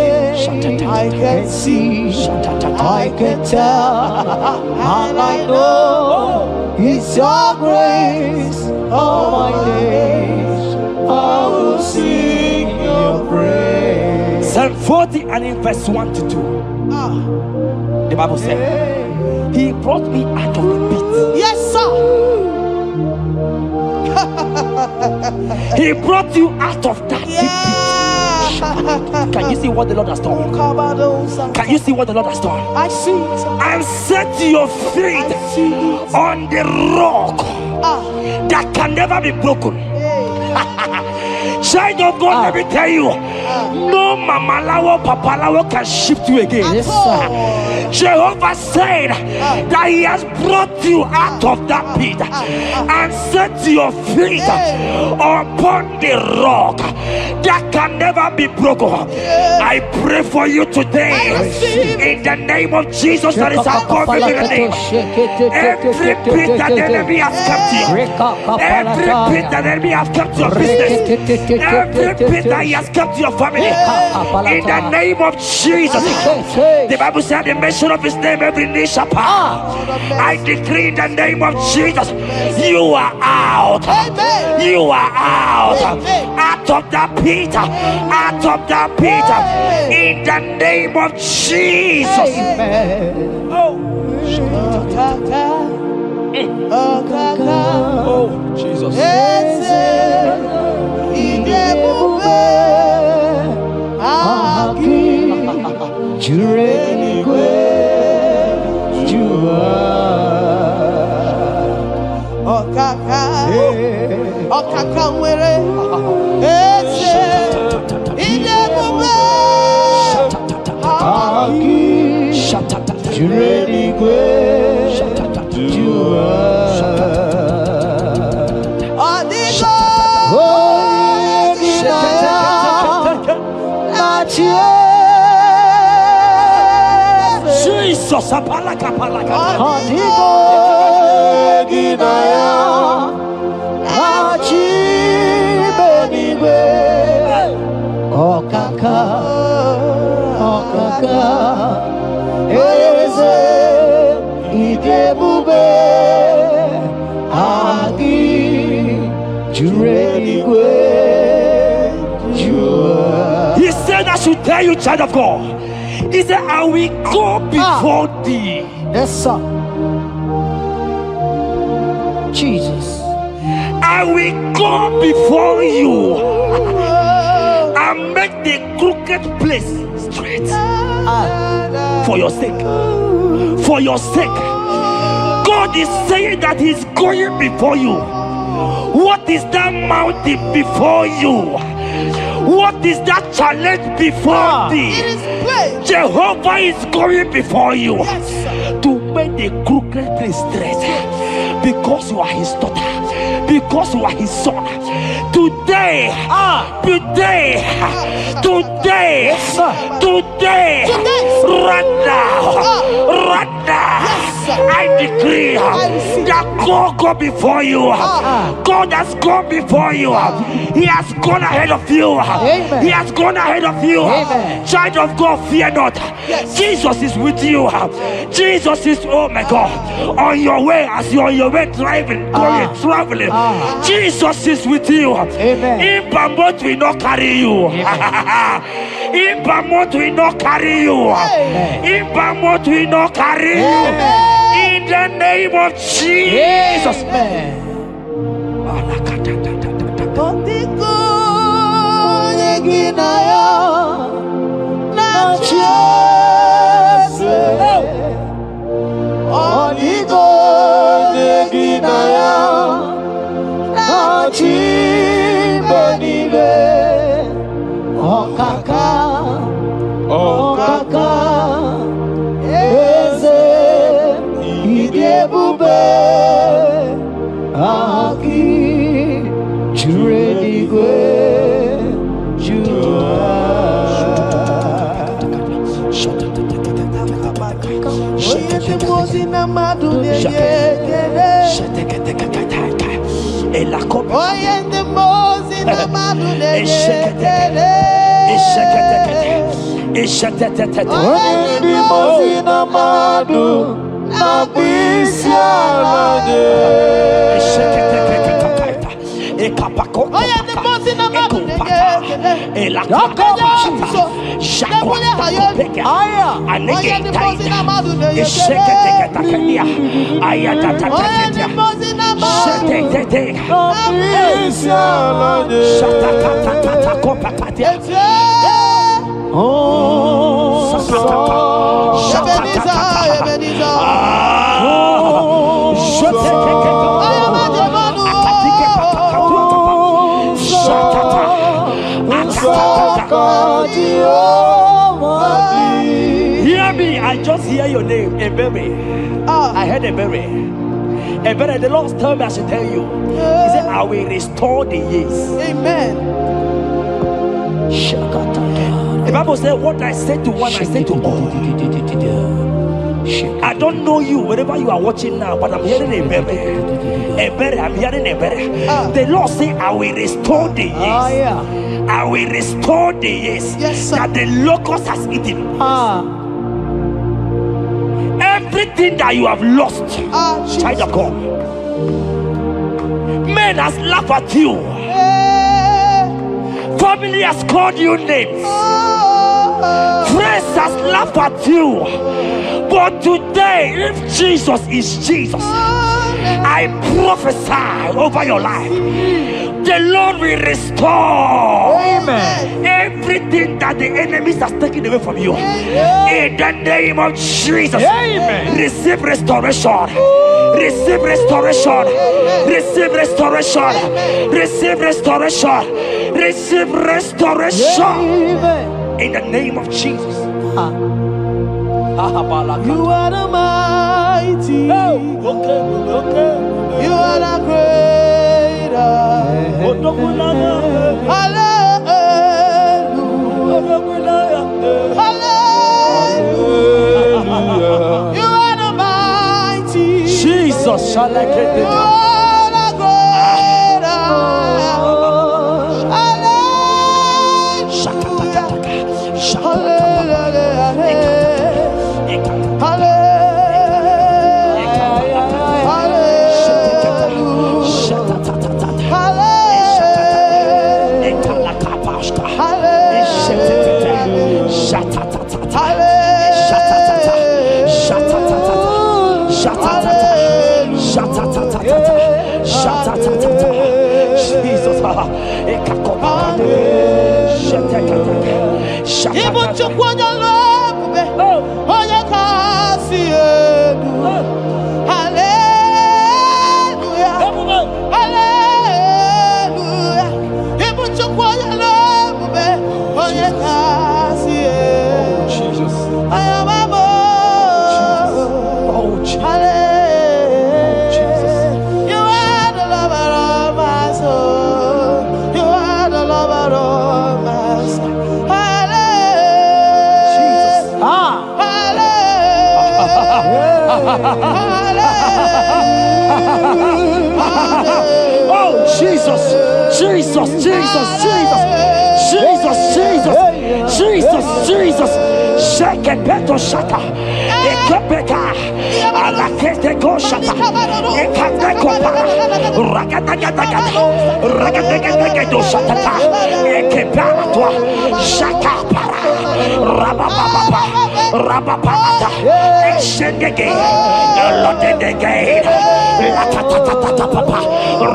I can see, I can tell, and I know it's your grace. All my days I will sing your praise. Psalm 40 and in verse 1 to 2. The Bible said, He brought me out of the pit. Yes, sir. He brought you out of that deep pit. Can you see what the Lord has done? Can you see what the Lord has done? I see. I'm set your feet on the rock that can never be broken. Child of God, let me tell you, no mama lawo, papa lawo can shift you again. Yes, sir. Jehovah said that he has brought you out of that pit and set your feet upon the rock that can never be broken. I pray for you today in the name of Jesus that is above every name. Every pit that the enemy has kept you, every pit that the enemy has kept your business, every pit that he has kept your family, in the name of Jesus. The Bible said the mention of his name every knee shall bow. I decree in the name of Jesus, you are out. You are out. Out of that pit. Out of that pit. In the name of Jesus. Oh, Jesus. Jesus, apalaka. He said I should tell you, child of God. He said, I will go before thee. Yes, sir. Jesus. I will go before you and make the crooked place straight. For your sake. For your sake. God is saying that he's going before you. What is that mountain before you? What is that challenge before thee? Jehovah is going before you to make the crooked place straight. Because you are his daughter. Because you are his son. Today, right now, I decree that God go before you. God has gone before you. He has gone ahead of you. He has gone ahead of you. Child of God, fear not. Jesus is with you. Jesus is, oh my God, on your way, as you're on your way driving, going, traveling. Jesus is with you. In Bamot will not carry you. In Bamot will not carry you. In Bamot will not carry you. In the name of Jesus. Hear me, I just hear your name, Ebere. I heard Ebere. Ebere, the Lord told me I should tell you. He said, I will restore the years. Amen. The Bible said, what I said to one, I said to all. I don't know you, wherever you are watching now, but I'm hearing Ebere. Ebere, I'm hearing Ebere. The Lord said, I will restore the years. I will restore the years that the locust has eaten. Everything that you have lost, child of God. Men has laughed at you. Family has called you names. Friends has laughed at you. But today, if Jesus is Jesus, I prophesy over your life. The Lord will restore. Amen. Everything that the enemies has taken away from you. In the name of Jesus. Amen. Receive restoration. Receive restoration. Receive restoration. Receive restoration. Receive restoration. In the name of Jesus. You are the mighty. You are the greater. Hallelujah. Hallelujah. You are the mighty. Jesus shall I get You it. are the greater. Oh Jesus, Jesus, Jesus, Jesus, Jesus, Jesus, Jesus, Jesus. Shake it, beto shaka. Ekepeka, alakete go shaka. Ekateko para. Ragatagataga. Ragatagataga shaka. Ekepara toi. Shaka para. Rabababa. Rabababa. Exendege. Lotedege. Latatatata papa.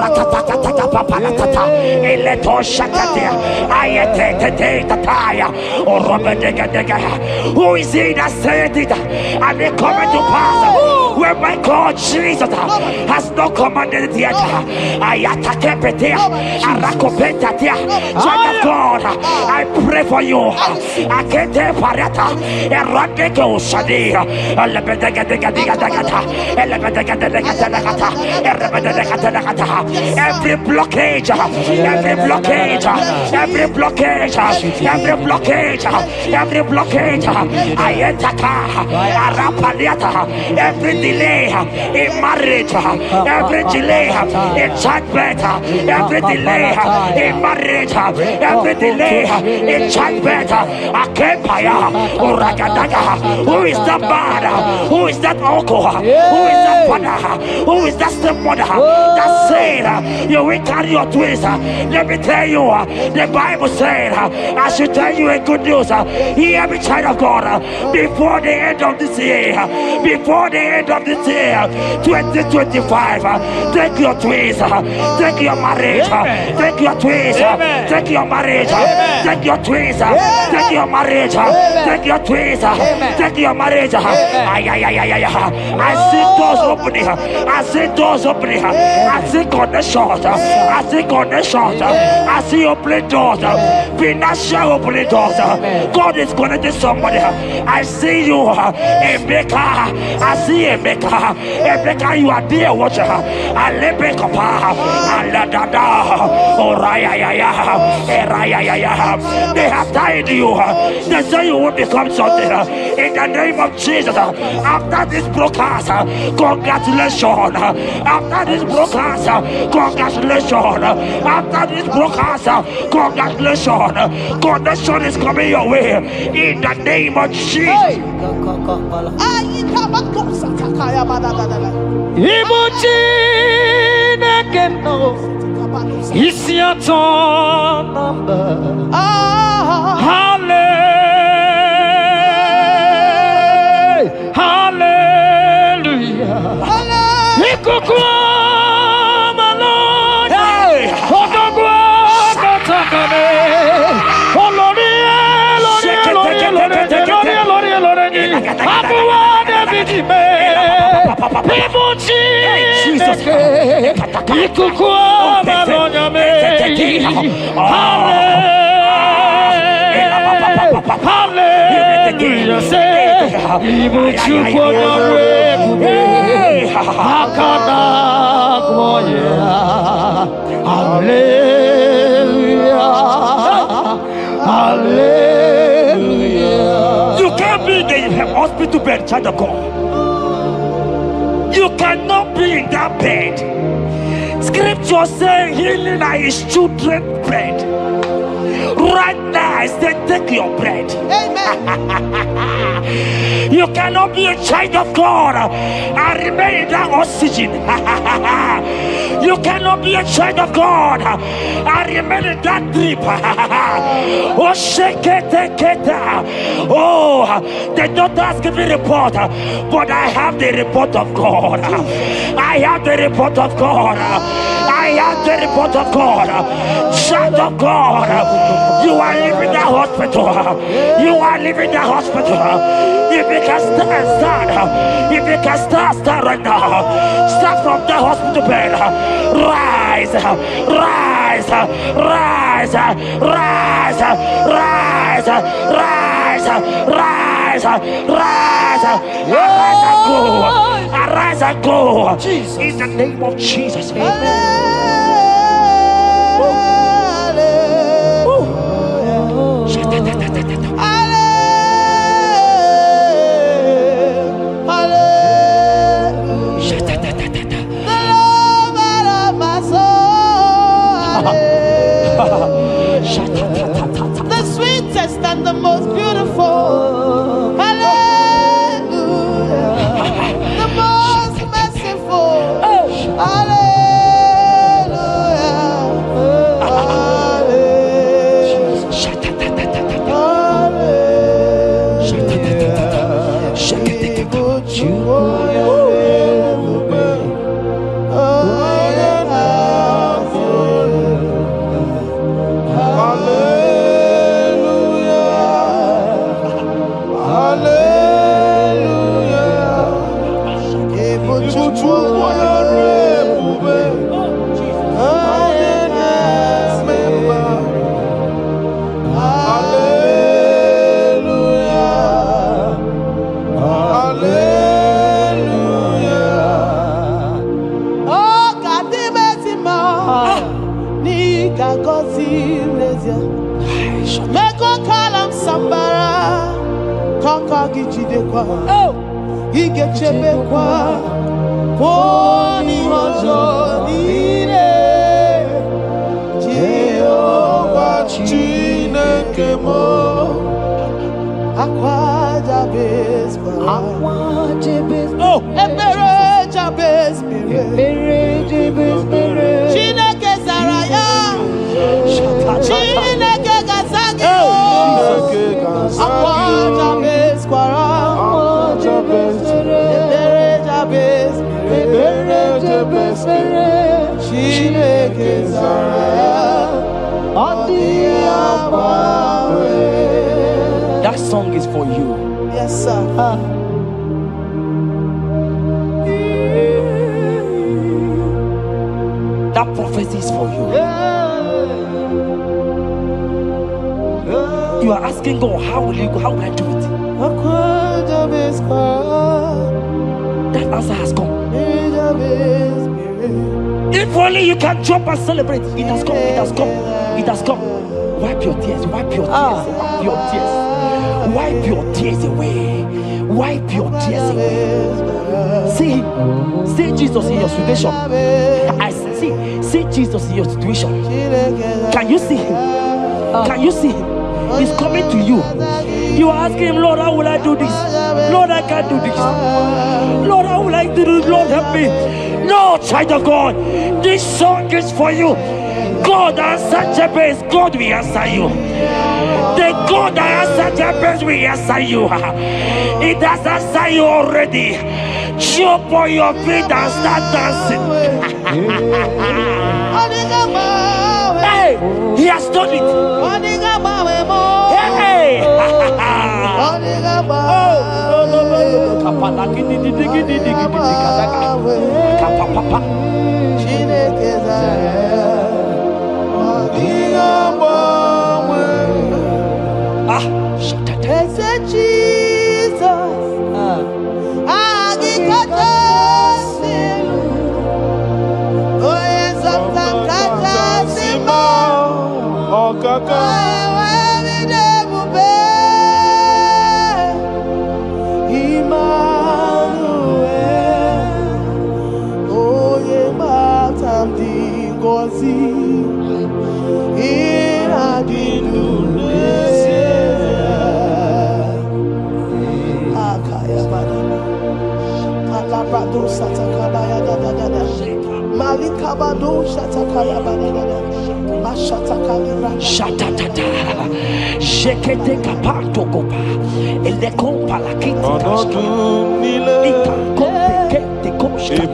Ratatatata papa latata. Eleto shakatia. Ayete tataya. Who is he that said it and it coming to pass when my God Jesus has not commanded it yet? Child of God, I pray for you. Every blockage, every blockage, every blockage, every blockage, every blockage, every delay in marriage, every delay in childbirth, every delay in marriage, every delay in childbirth. Who is that man? Who is that uncle? Who is that father? Who is that stepmother that said you will carry your twins? Let me tell you, the Bible said I should tell you a good news. Hear me, child of God, before the end of this year, before the end of this year, 2025, take your twins, take your marriage, take your twins, take your marriage, take your twins, take your marriage, take your twins, take your marriage. I see doors opening, I see see doors opening. I see connections. I see connections. I see opening doors. Financial opening doors. God is connecting somebody. I see you, Emeka. I see Emeka. Emeka, you are there, watcher. Alebekapa. Aladada. Oraya. They have tied you. They say you will become something. In the name of Jesus. After this broadcast, congratulations. After this broadcast, congratulations. After this broadcast, congratulations. Connection is coming your way. In the name of Jesus. It's your turn number. Hallelujah. Hallelujah. You can't be in the hospital bed, child of God. You cannot be in that bed. Scripture saying healing are his children's bread. Right now, I say take your bread. Amen. You cannot be a child of God and remain in that oxygen. You cannot be a child of God and remain in that drip. Oh, shake it. Oh, the doctor has given a report, but I have the report of God. I have the report of God. I have the report of God. Child of God, you are leaving the hospital. You are leaving the hospital. If you can stand, if you can stand right now, start from the hospital bed. Rise. Arise and go. Jesus. In the name of Jesus. Amen. The sweetest and the most beautiful. Hallelujah. The most merciful. He get you Jehovah Chineke mo Aqua Jabez Ebere Jabez Chineke Saraya Chineke Gazagi Aqua Jabez Kwara Ebere Jabez Chineke Saraya That song is for you. Yes, sir. prophecies for you. You are asking God, how will you go? How will I do it? That answer has come. If only you can jump and celebrate. It has come. It has come. It has come. Wipe your tears. Wipe your tears. Wipe your tears. Wipe your tears away. Wipe your tears away. See Jesus in your situation. I see Jesus in your situation. Can you see him? Can you see him? He's coming to you. You are asking him, Lord, how will I do this? Lord, I can't do this. Lord, how will I do this? Lord, help me. No, child of God, this song is for you. God answered Jabez, God will answer you. The God that answered Jabez will answer you. It has answered you already. Jump on your feet and start dancing. Hey, he has done it. Hey. Shatatata, Jekete kapato kopa, ele kompa la kiti kashka, ika kompe kete koshka,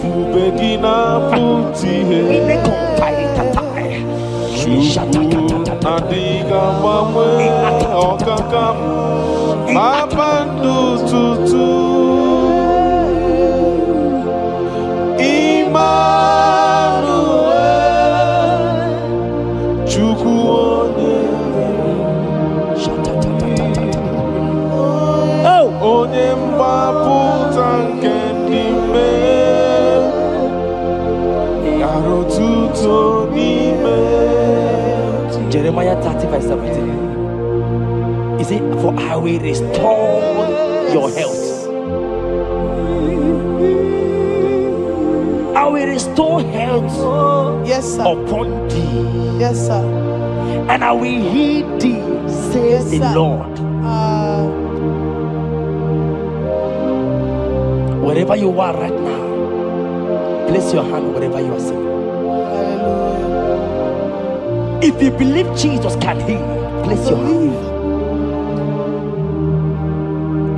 ile kompa itatai, shatatata, Jeremiah 30:17. He said, for I will restore your health. I will restore health, yes, sir, upon thee. Yes, sir. And I will heal thee, says the Lord. Wherever you are right now, place your hand wherever you are sitting. If you believe Jesus can heal, place your hand.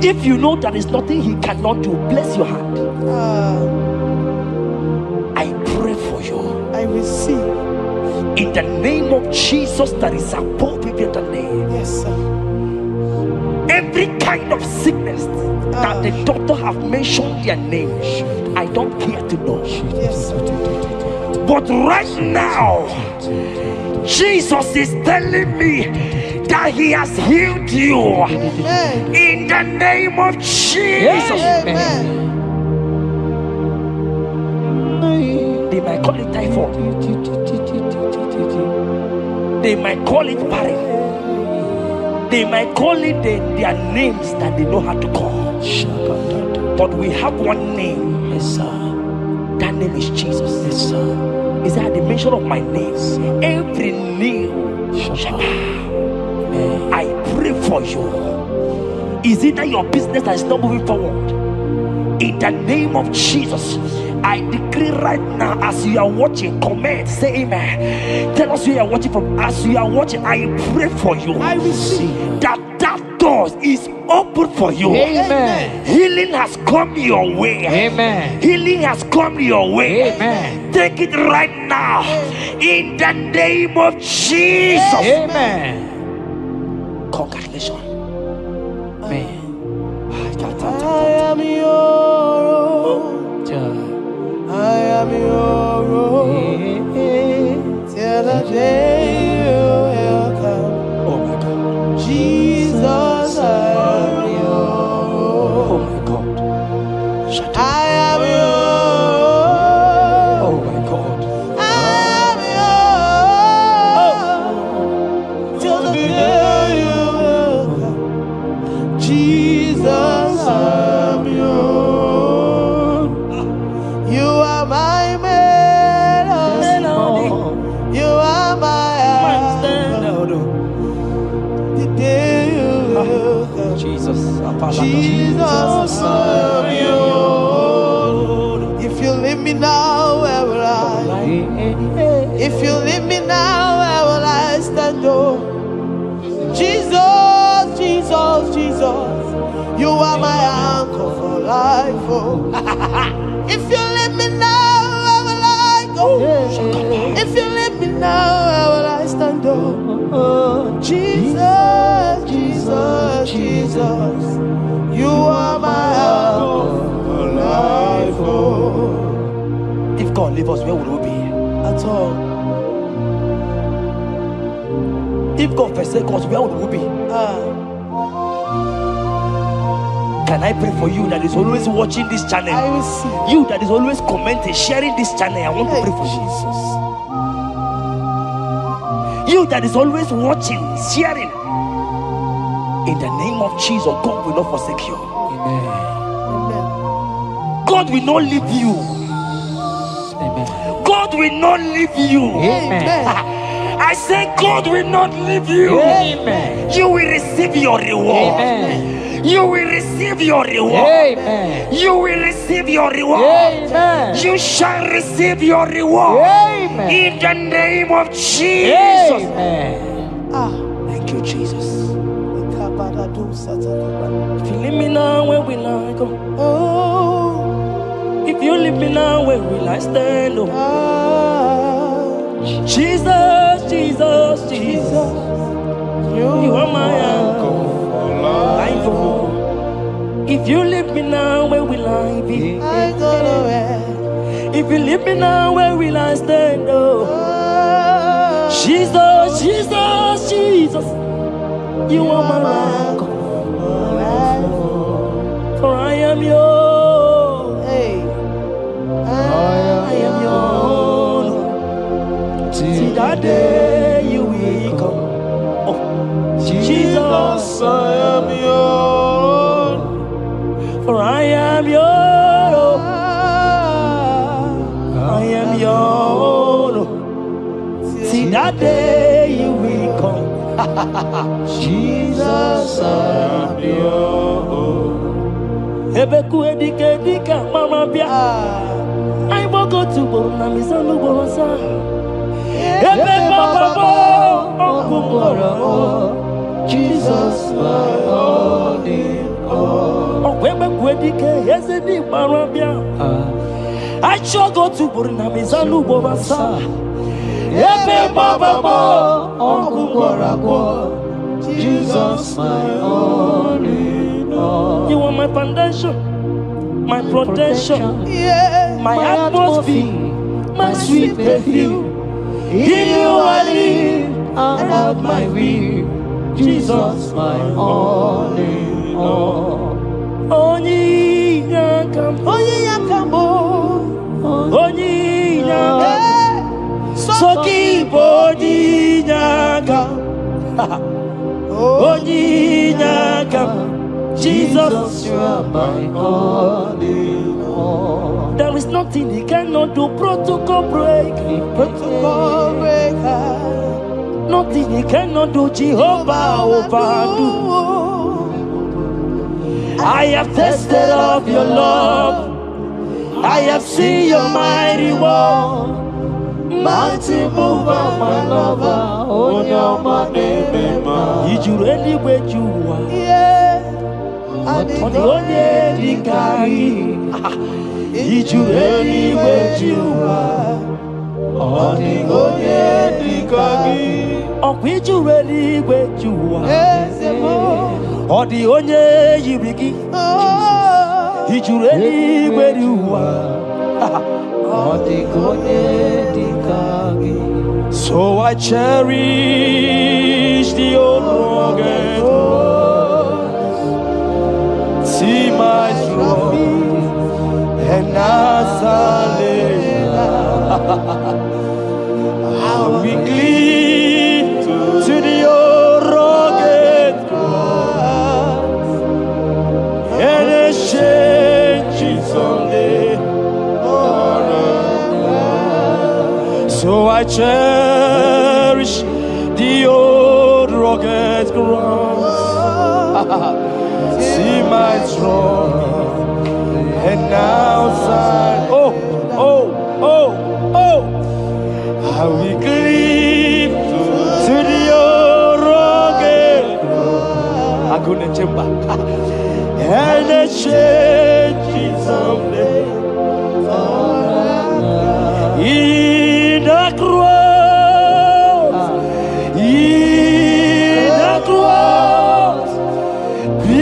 If you know there is nothing he cannot do, place your hand. I pray for you. I receive. In the name of Jesus that is above every other name. Yes, sir. Every kind of sickness that the doctor have mentioned their name, I don't care to know. Yes, sir. But right now, Jesus is telling me that he has healed you. Amen. In the name of Jesus. Amen. They might call it typhoid. They might call it barren. They might call it their names that they know how to call. But we have one name. Yes, sir. That name is Jesus. Yes, sir. Is that the mention of my name? Every knee shall bow. I pray for you. Is it that your business that is not moving forward? In the name of Jesus, I decree right now, as you are watching, comment, say amen. Tell us where you are watching from. As you are watching, I pray for you. I receive that door is open for you. Amen. Healing has come your way. Amen. Healing has come your way. Amen. Take it right now. In the name of Jesus. Amen. Congratulations. Amen. I am your own. I am your own. I am yours. Oh my God. I am yours. Till the day you will come. Jesus, I'm yours. You are my melody. You are my anchor. The day you will come. Jesus. Jesus, I'm yours. If you leave me now, where will I? If you leave me now, where will I stand? Oh, Jesus, Jesus, Jesus, you are my anchor for life. Oh, if you leave me now, where will I go? If you leave me now, where will I stand? Oh, Jesus, Jesus, Jesus, you are my anchor for life. Oh, If God leave us, where would we be? at all. If God forsake us, where would we be? Can I pray for you that is always watching this channel? I will see. You that is always commenting, sharing this channel, I want to pray for you. You that is always watching, sharing. In the name of Jesus, God will not forsake you. Amen. Amen. God will not leave you. Amen. God will not leave you. Amen. I say God will not leave you. Amen. You will receive your reward. Amen. You will receive your reward. Amen. You will receive your reward. Amen. You shall receive your reward. Amen. In the name of Jesus. Amen. Thank you, Jesus. If you leave me now, where will I go? Oh, If you leave me now, where will I stand? Oh, Jesus, Jesus, Jesus, you are my anchor. Life, oh. If you leave me now, where will I be? I go nowhere. If you leave me now, where will I stand? Oh, Oh, Jesus, Jesus, Jesus, you are my anchor. For I am yours. hey, I am yours. See that day you will come. Oh, Jesus, I am yours. for I am yours. I am yours. See that day you will come. Jesus, I am yours. Ebeku edike dika mama bia. I will go to Borna Misanu Borosa. Ebe Baba Jesus, my all in all. Ebeku edike Yezedi Marabia. I shall go to Borna Misanu Borosa. Ebe Baba Jesus, my all in all. You are my foundation, my protection, Yeah, my atmosphere, my sweet perfume. In you I live and have my will. Jesus, my all in all. Onyi yakam, Onye yakamo. onyi yakam, So soki bodi yakam, onyi yakam. Jesus, you are my all in all. there is nothing he cannot do. Protocol break, Protocol breaker. nothing he cannot do. Jehovah overdo. I have tasted of your love. I have seen your mighty work. Mighty mover, my lover. On your money, man. Did you really where you are? Yeah. On the only the carry. Did you really where you are? On the only Or did you really where you are? Ezemo. Or the only you begin. Oh. Did you really where you are? So I cherish the old rugged. See my trophy I cherish the old rugged ground. See my throne and now side. Oh, oh, oh, oh. I will cleave to the old rugged ground. I'm gonna jump back. And the change someday. In the cross, in the cross, be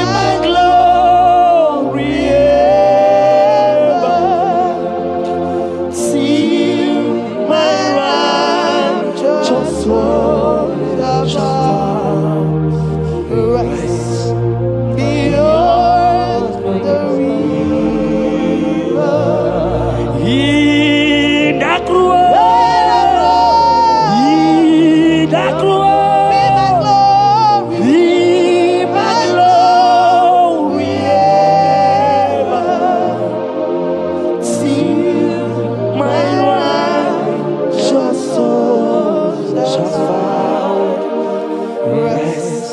my glory ever. See my righteous soul shall rise beyond the river. In the cross, in the cross, be my glory ever. See my righteous soul shall find rest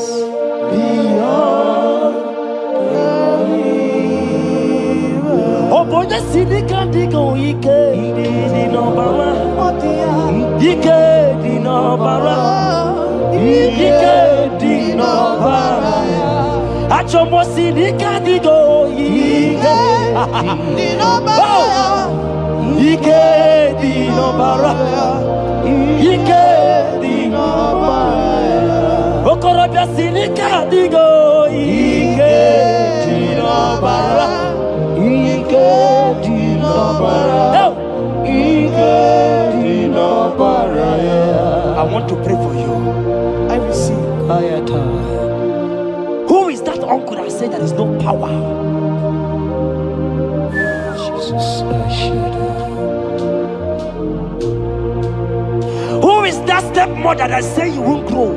beyond the river. Oh boy, the city can't go. Ike di nobara, Ike di nobara, Ike di nobara. Achomo sinika di go. Ike di nobara, Ike di nobara, Ike di nobara. Okorobia sinika di go. Ike di nobara, Ike di nobara. I want to pray for you. I receive. Who is that uncle that said there is no power? Jesus, who is that stepmother that say you won't grow?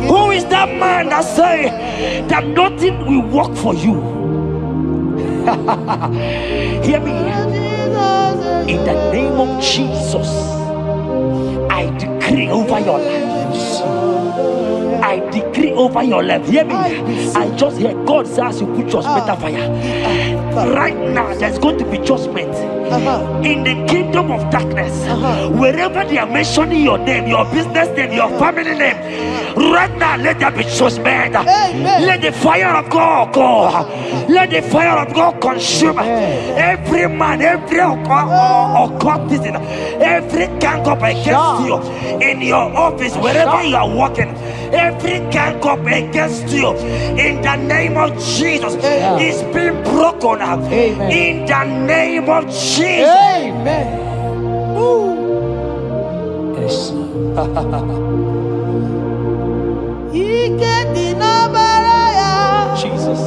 Who is that man that say that nothing will work for you? Hear me. In the name of Jesus, I decree over your life. I decree over your life. Hear me. I just hear God says you put your better fire. Right now, there's going to be judgment in the kingdom of darkness. Wherever they are mentioning your name, your business name, your family name, right now, let there be judgment. Let the fire of God go. Let the fire of God consume every man, every occultism, every gang up against you in your office, wherever you are working. Every gang up against you in the name of Jesus is being broken up. In the name of Jesus. Amen. Yes. Jesus.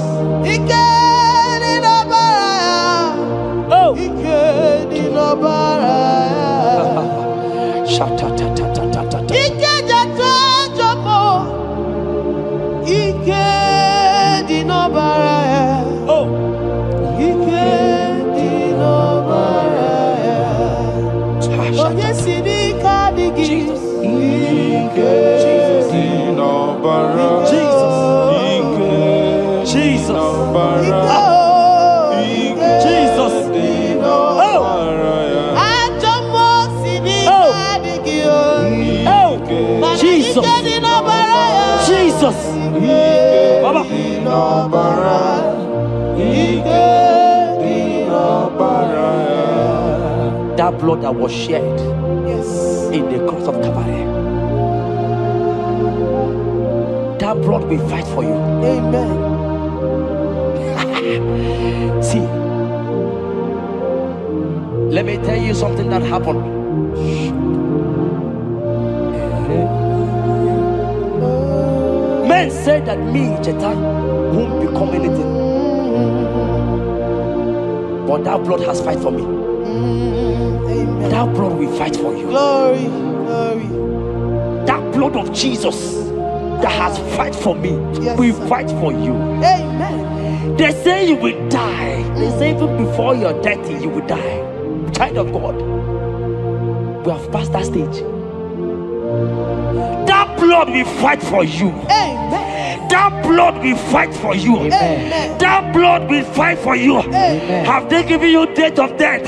Oh. Jesus. Baba. That blood that was shed in the cross of Calvary, that blood will fight for you. Amen. See, let me tell you something that happened. Men said that me, Jeta, won't become anything. But that blood has fight for me. Amen. That blood will fight for you. Glory, glory. That blood of Jesus that has fight for me will fight for you. Amen. They say you will die. They say even before you're 30, you will die. Child of God, we have passed that stage. That blood will fight for you. Amen. That blood will fight for you. Amen. That blood will fight for you. Amen. Have they given you date of death?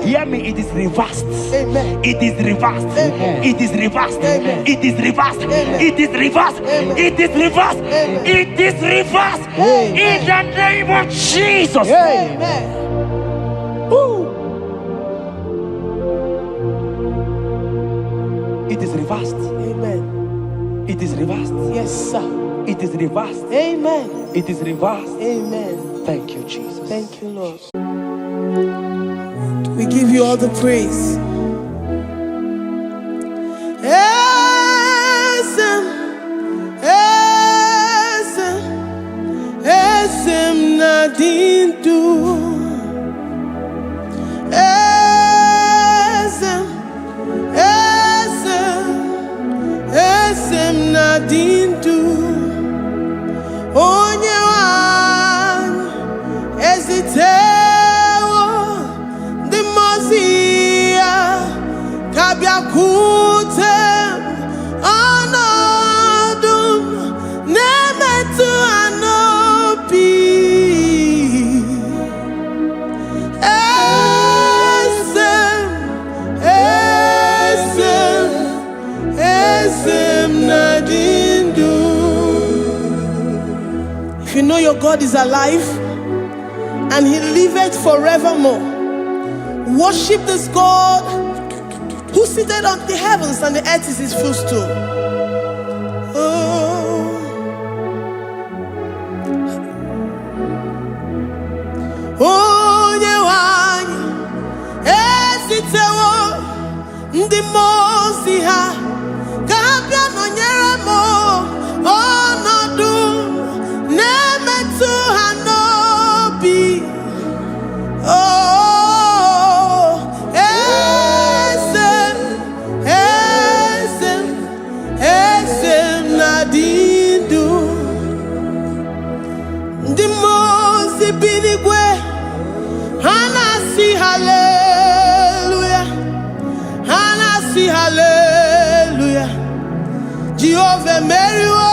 Hear me, it is reversed. Amen. It is reversed. Amen. It is reversed. Amen. It is reversed. Amen. It is reversed. Amen. It is reversed. Amen. It is reversed. Amen. In the name of Jesus. Amen. Woo. It is reversed. Amen. It is reversed. Yes, sir. It is reversed. Amen. It is reversed. Amen. Thank you, Jesus. Thank you, Lord. We give you all the praise. Esem, esem, esem nadindu. Esem, esem, esem nadindu. Onye wan ezitewo the mozia kabia kutem anodum nemetu anopi esem nadindu. If you know your God is alive and he liveth forevermore, worship this God who seated on the heavens and the earth is his footstool. Oh, onye wanyi esitewo ndị mozi ha kabia nonyere mo ọnọdụ nemetu hanobi. Oh, esem, esem, esem nadindu. Ndị mozi binigwe hanasi hallelujah, hanasi hallelujah. Jehovah meriwo.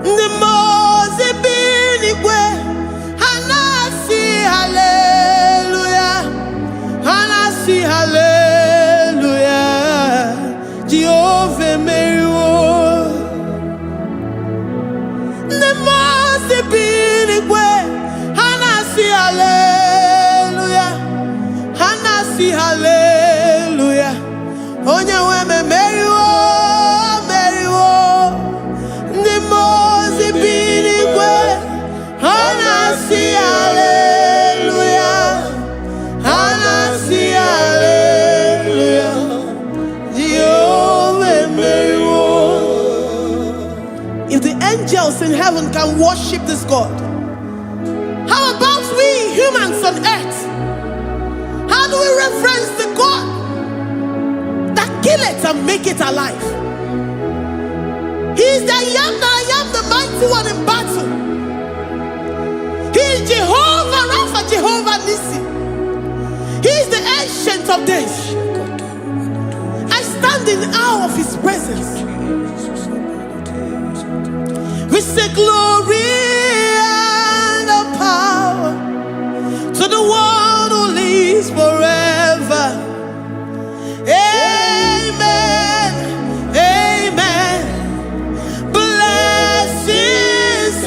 The Mose binigwe hanasi hallelujah, hanasi hallelujah. Jehovah meriwo. The Mose binigwe hanasi hallelujah, hanasi hallelujah. Onye weme meriwo. If the angels in heaven can worship this God, how about we humans on earth? How do we reverence the God that kill it and make it alive? He is the I am the mighty one in battle. He is Jehovah Rapha, Jehovah Nissi. He is the ancient of days. I stand in awe of his presence. We say glory and power to the one who lives forever. Amen. Amen. Blessings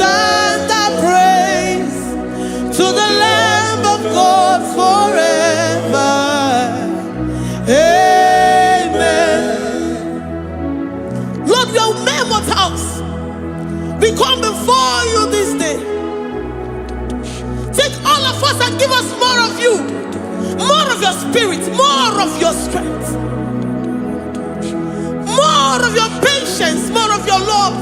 and praise to the Lamb of God forever. Amen. Lord, we are mere mortals. We come before you this day. Take all of us and give us more of you, more of your spirit, more of your strength, more of your patience, more of your love.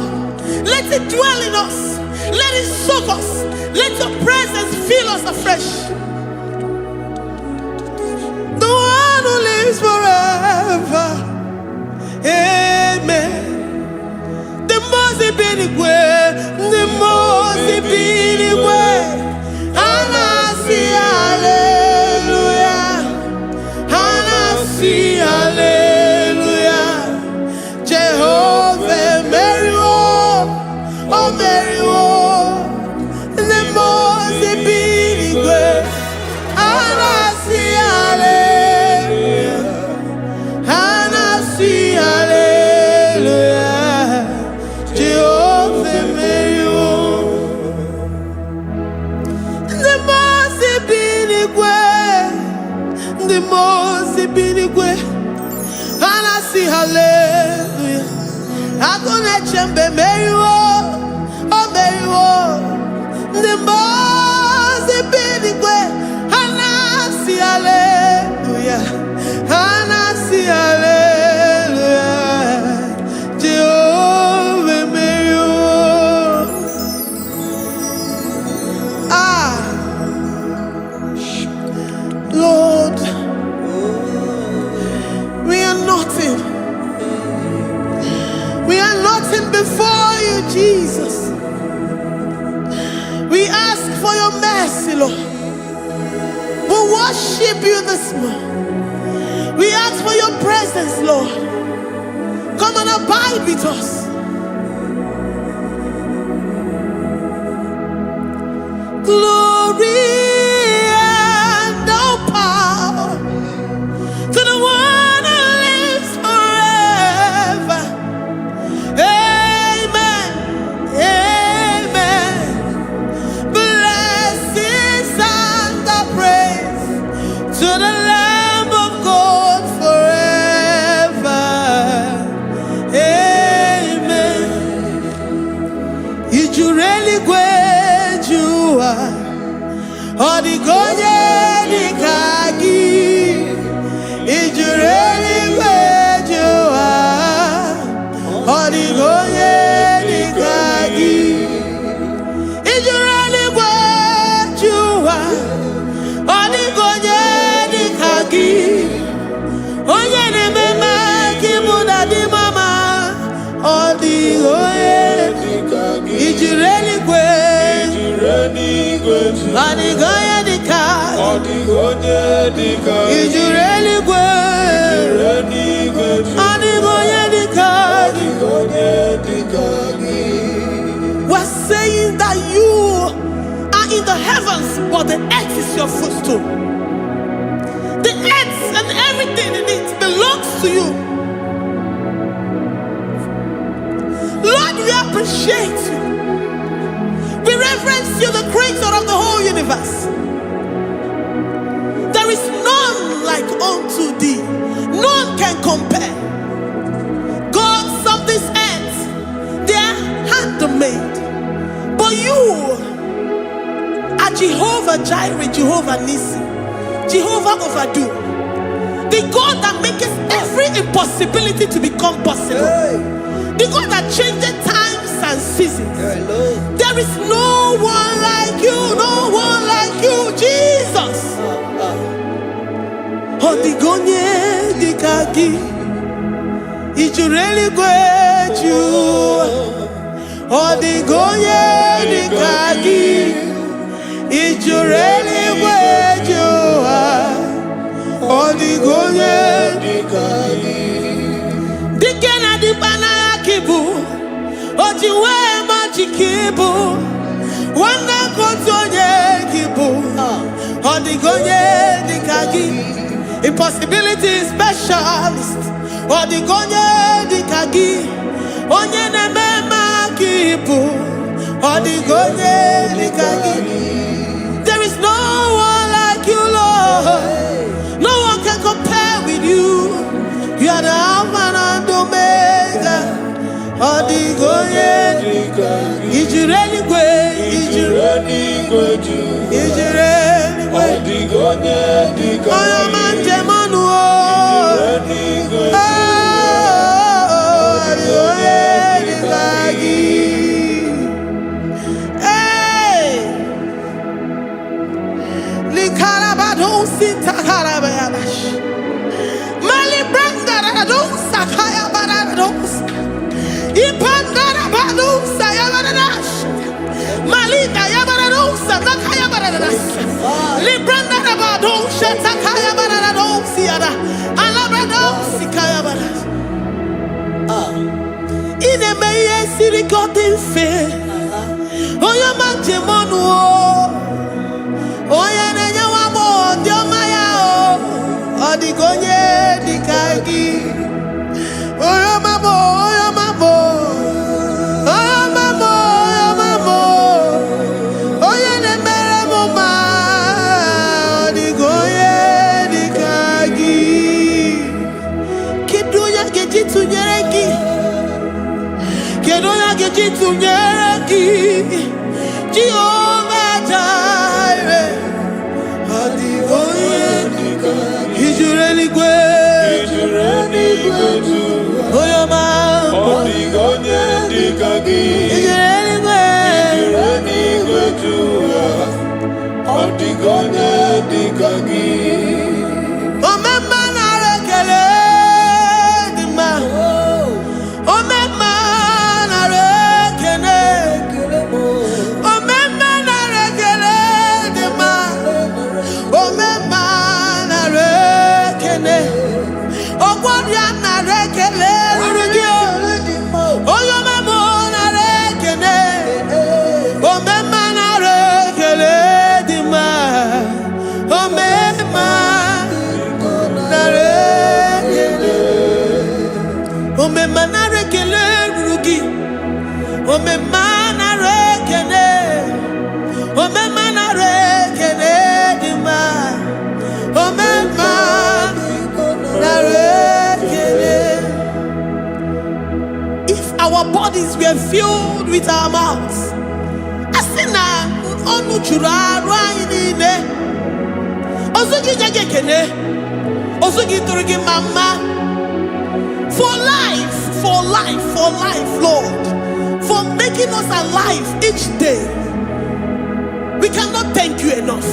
Let it dwell in us. Let it soak us. Let your presence fill us afresh. The one who lives forever. Amen. The Mose benigwe, the the most binigwe. And I see hallelujah. I gonna chamber Mary oh Mary the most binigwe. And I see hallelujah. And I see hallelujah. Jehovah Mary Lord, we are nothing. We are nothing before you, Jesus. We ask for your mercy, Lord. We worship you this morning. We ask for your presence, Lord. Come and abide with us. Glory and all power to the one who lives forever. Amen. Amen. Blessings and the praise to the Lamb of God forever. Amen. Did you really go? Odigonye nikagi ijureli wejoa. Odigonye nikagi ijureli wejoa. Odigonye nikagi onye nemema kimuda di mama. Odigonye nikagi ijureli wejoa. Odigonye nikagi ijureli Odigonye nikagi. We're saying that you are in the heavens, but the earth is your footstool. The earth and everything in it belongs to you. Lord, we appreciate you. We reverence you, the creator of the whole universe. There is none like unto thee. None can compare. Gods of this earth, they are handmade. But you are Jehovah Jireh, Jehovah Nissi, Jehovah Overdo. The God that makes every impossibility to become possible. The God that changes times and seasons. There is no one like you, no one like you, Jesus. Odigonye nikagi ijureli gweju. Odigonye nikagi ijureli gweju. Odigonye nikagi dikena dibana kibu. Ojiwe majikibu. Wana kotonye kibu. Odigonye nikagi impossibility specialist. Odigonye nikagi onye nemema kibu. Odigonye nikagi. There is no one like you, Lord. No one can compare with you. You are the Alpha and Omega. Odigonye ijureli gwe ijureli Odigonye oyo manje manu Odigonye nikagi. Hey, likarabado sintakarabayabash mali branda radosa kaya baradosa ipandara badosa yabaradosh malida yabaradosa takaya baradosa libranda rabadosha takaya baradosa yada alabradosa kaya baradosa. Ine meye sirikotin fe oyo manje monu oya nenya wamo diomaya Odigonye nikagi oyo mamo oya nemere mama. Odigonye nikagi If our bodies were filled with our mouths, for life, Lord, for making us alive each day. We cannot thank you enough.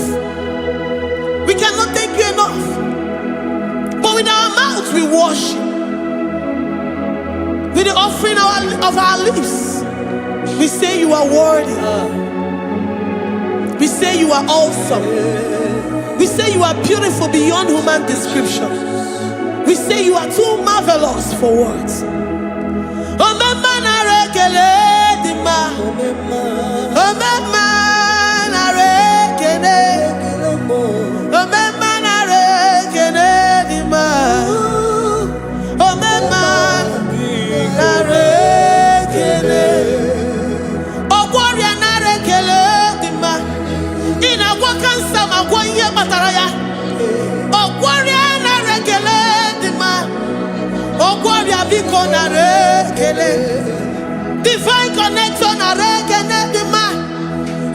We cannot thank you enough. But with our mouths we worship. With the offering of our lips, we say you are worthy. We say you are awesome. We say you are beautiful beyond human description. We say you are too marvelous for words. Divine connection.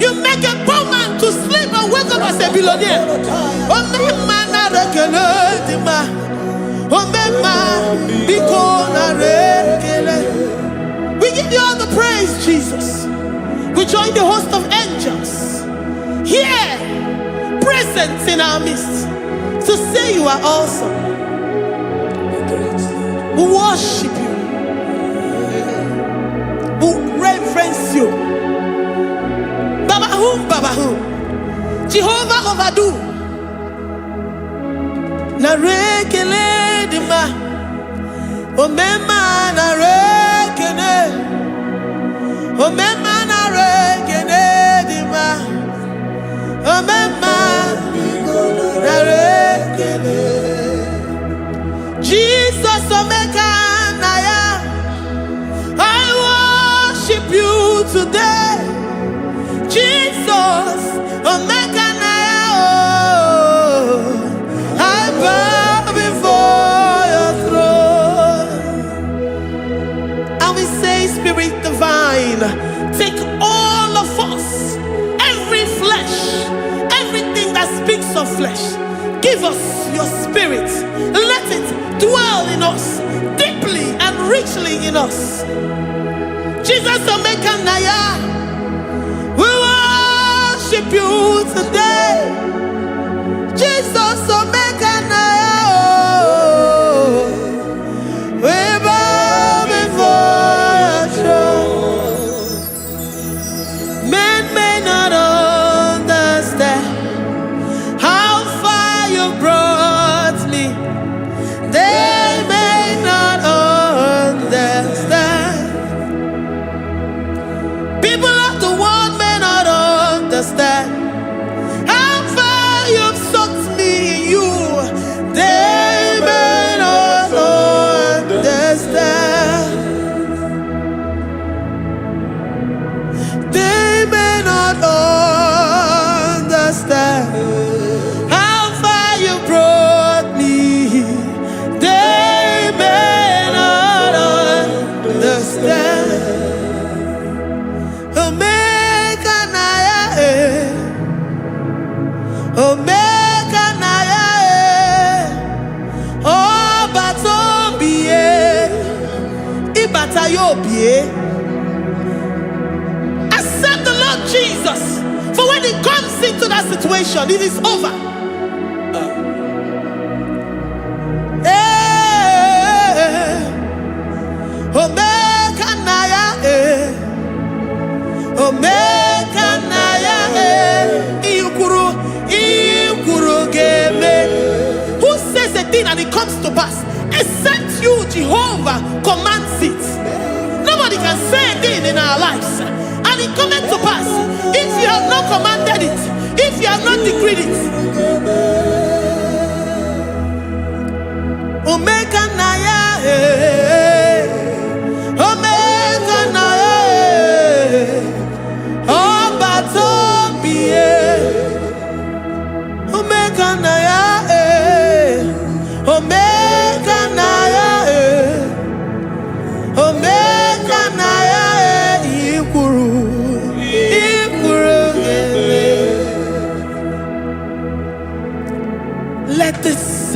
You make a poor man to sleep and wake up as a billionaire. We give you all the praise, Jesus. We join the host of angels here, present in our midst, to say you are awesome. We worship you. We reverence you. Baba whom, Jehovah overdo. Na rekele dima, omema na rekele, omema na rekele dima, omema na rekele. Jesus omeka naya, I worship you today. Jesus omeka naya, oh, I bow before your throne. And we say, Spirit divine, take all of us, every flesh, everything that speaks of flesh. Give us your spirit. Let it dwell in us, deeply and richly in us. Jesus omeka naya, we worship you today. Jesus omeka naya, oh, we bow before your throne. Men may not understand how far you brought me. They may not understand. People of the world may not understand how far you've sucked me in you. Accept the Lord Jesus. For when He comes into that situation, it is over. Omega Naya, Omega Naya, Ikuru Game. Who says a thing and it comes to pass? Except you, Jehovah, commands it. Nobody can say a thing in our lives and it comes to pass. If you have not commanded it, if you have not decreed it. Omega Naya, Omega Naya, Obatobie, Omega Naya, Omega Naya, Omega Naya, Ikuru. Let this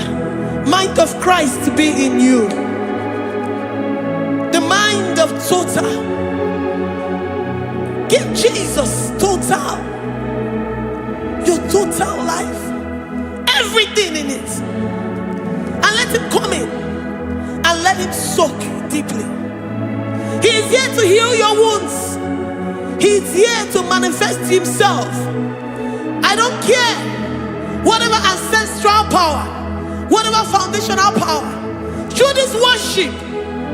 mind of Christ be in you. The mind of total. Give Jesus total. Your total life. Everything in it. And let Him come in. And let Him soak deeply. He is here to heal your wounds. He is here to manifest Himself. I don't care. Whatever ancestral power, whatever foundational power, through this worship,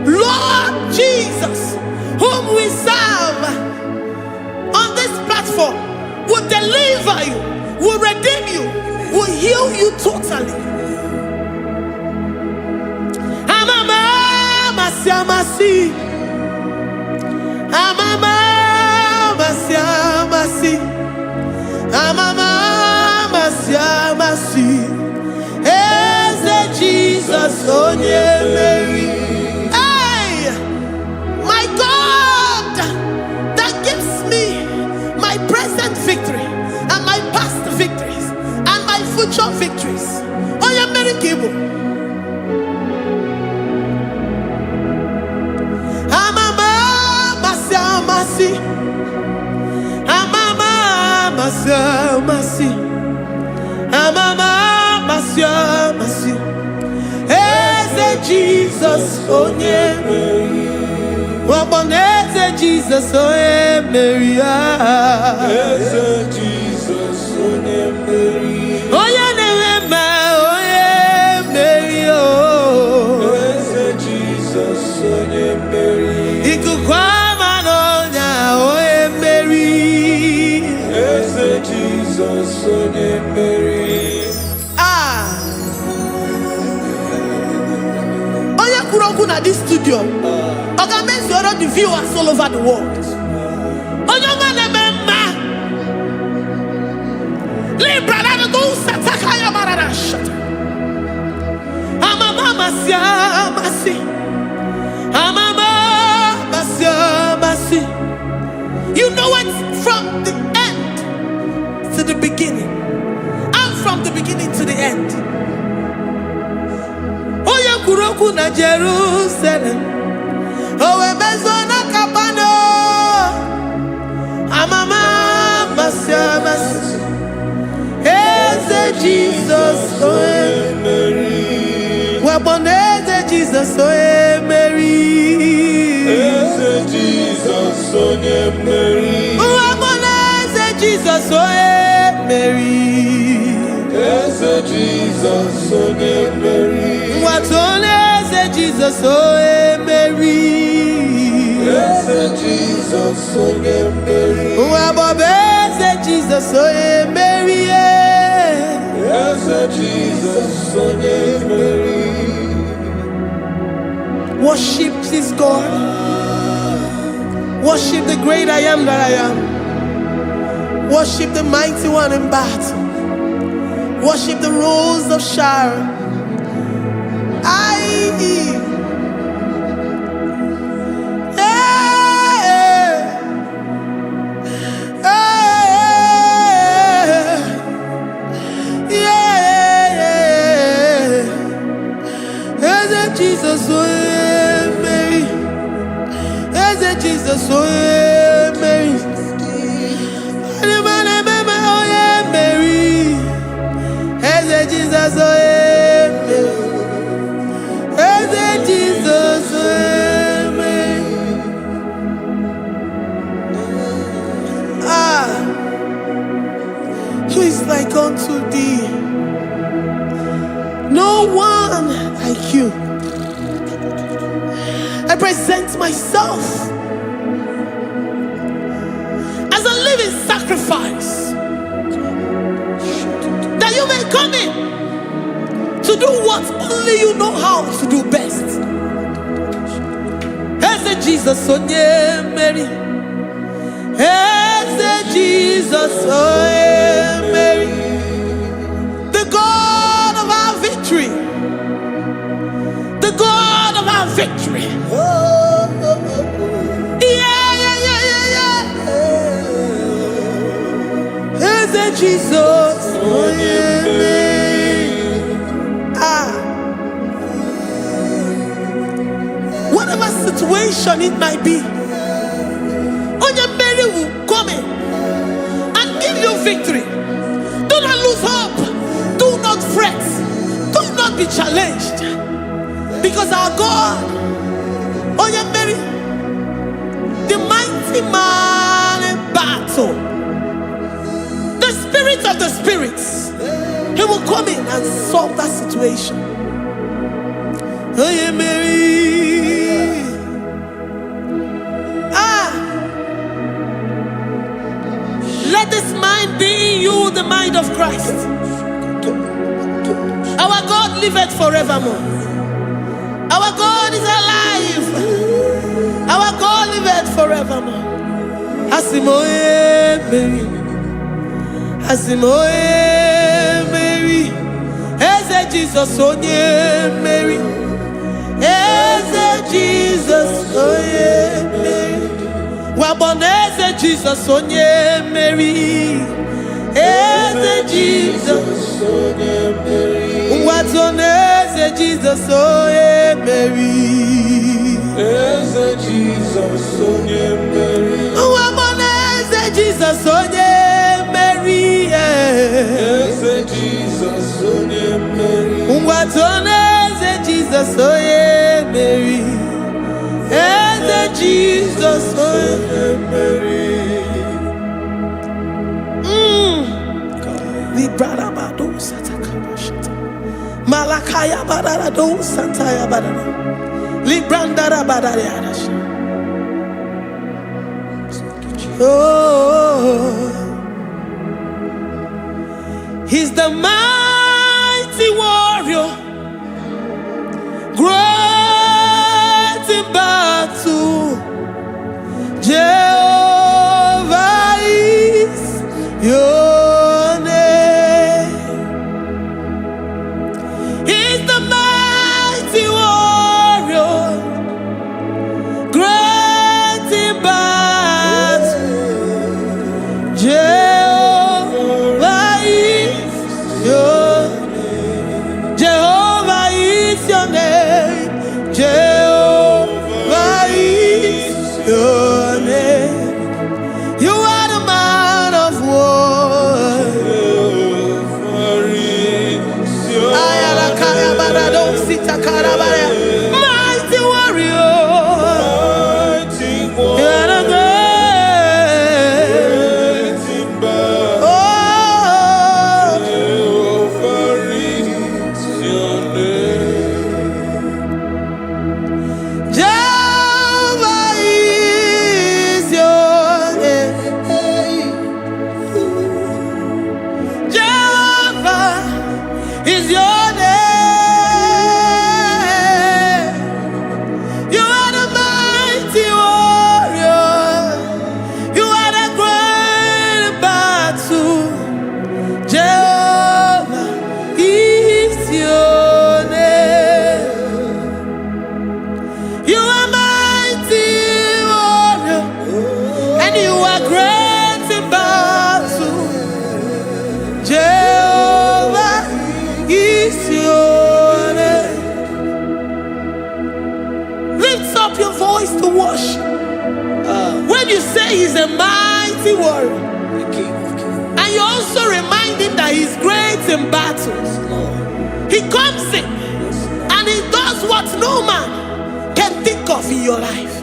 Lord Jesus, whom we serve on this platform, will deliver you, will redeem you, will heal you totally. Amama Masiamasi, Amama Masiamasi, Amama Masiamasi. Jesus, Onye Mary. Hey, my God, that gives me my present victory and my past victories and my future victories. Onye Mary Kibu. Amama Masiamasi. Amama Masiamasi. Amama Masiamasi. Jesus, Onye Mary. Waboneze Jesus, Onye Mary. Eze Jesus, Onye Mary. Onye Neme, Onye Mary. Eze Jesus, Onye Mary. Ikukwama nonya, Onye Mary. Eze Jesus, Onye Mary. At this studio, organize all the viewers all over the world. You know it from the end to the beginning, and from the beginning to the end. Kuroku na Jerusalem, owe bezona kapano, amama masiamasi. Eze Jesus, owe Mary. Waboneze Jesus, owe Mary. Eze Jesus, owe Mary. Waboneze Jesus, owe Mary. Eze Jesus, owe Mary. Watoleze Jesus, owe Mary. Eze Jesus, owe Mary. Wabobeze Jesus, owe Mary. Eze Jesus, owe Mary. Worship this God. Worship the great I am that I am. Worship the mighty one in battle. Worship the rose of Sharon. Jesus, Mary. Jesus, oh yeah, Mary. Oh yeah, Mary. Eze Jesus, oh yeah, Mary. Eze Jesus, oh yeah, Mary. Who is like unto thee? No one like you. I present myself as a living sacrifice, that you may come in to do what only you know how to do best. As a Jesus, oh yeah, Mary. As a Jesus, oh yeah, Mary. The God of our victory. The God of our victory. As a Jesus, oh yeah, whatever situation it might be, Mary will come in and give you victory. Do not lose hope. Do not fret. Do not be challenged. Because our God, Mary, the mighty man in battle, the spirit of the spirits, he will come in and solve that situation. Mary. Let this mind be in you, the mind of Christ. Our God liveth forevermore. Our God is alive. Our God liveth forevermore. Asimoye Mary. Asimoye Mary. Eze Jesus, onye Mary. Eze Jesus, onye Mary. Waboneze Jesus, onye Mary. Eze Jesus, onye Mary. Watoneze Jesus, onye Mary. Eze Jesus, onye Mary. Waboneze Jesus, onye Mary. Eze Jesus, onye Mary. Watoneze Jesus, onye Mary. Eze Jesus, onye Mary. Librada bado satakaba shata. Malakaya badara do santaya badara. Librandara badara yadash. Oh, he's the mighty warrior, great in battle. Jehovah is your name. He's the mighty warrior, great in battle. Jehovah is your name. Jehovah is your name. Jehovah is your name. You are the man of war. Ayalakaya barado sita karabaya. Mighty warrior. You are the great. Oh, Jehovah is your name. Jehovah is your name. Jehovah is your name. say he's a mighty warrior. And you also remind him that he's great in battles. He comes in and he does what no man can think of in your life.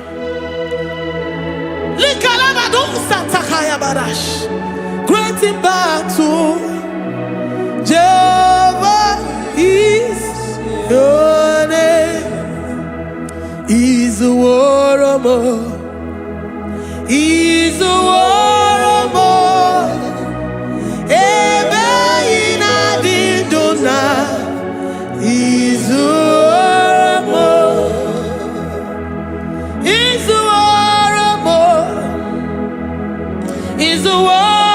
Great in battle, Jehovah is your name. He's a warrior. He's a warrior. Ebe ina dindona. He's a warrior. He's a warrior. He's a warrior.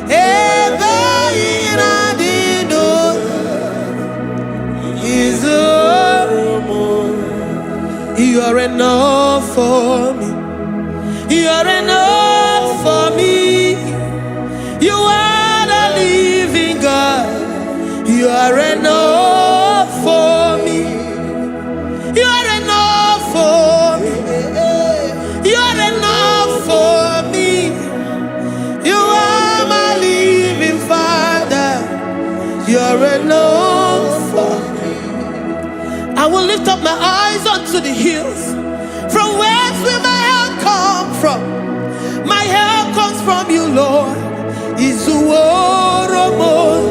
Ebe ina dindona. He's a warrior. You are enough for me. You are enough for me. You are the living God. You are enough for me. You are enough for me. You are enough for me. You are my living Father. You are enough for me. I will lift up my eyes unto the hills. From whence will my help come from? My help comes from you, Lord. Is the word of God.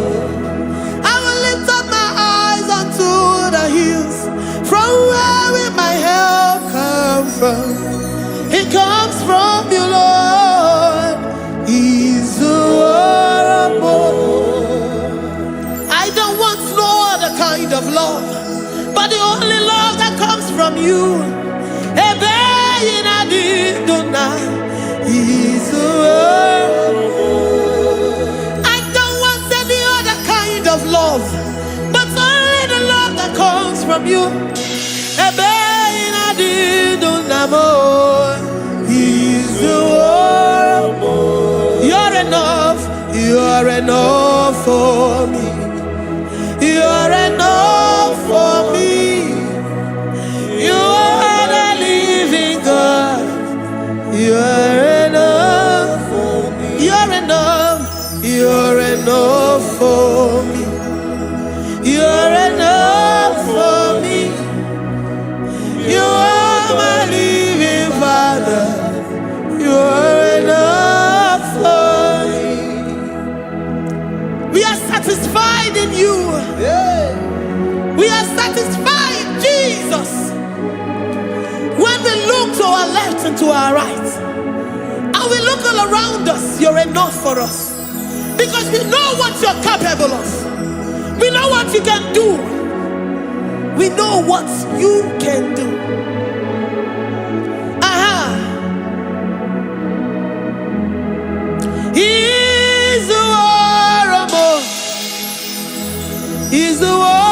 I will lift up my eyes unto the hills. From where will my help come from? It comes from you, Lord. Is the word of God. I don't want no other kind of love, but the only love that comes from you. I don't want any other kind of love, but only the love that comes from you. You're enough. You're enough for me. You're enough for me. You are the living God. You are enough for me. You're enough. You're enough for me. You're enough for me. You are my living Father. You are enough for me. We are satisfied in you. We are satisfied, Jesus. When we look to our left and to our right, and we look all around us, you're enough for us. Because we know what you're capable of. We know what you can do. We know what you can do. He's the warrior. He's the warrior.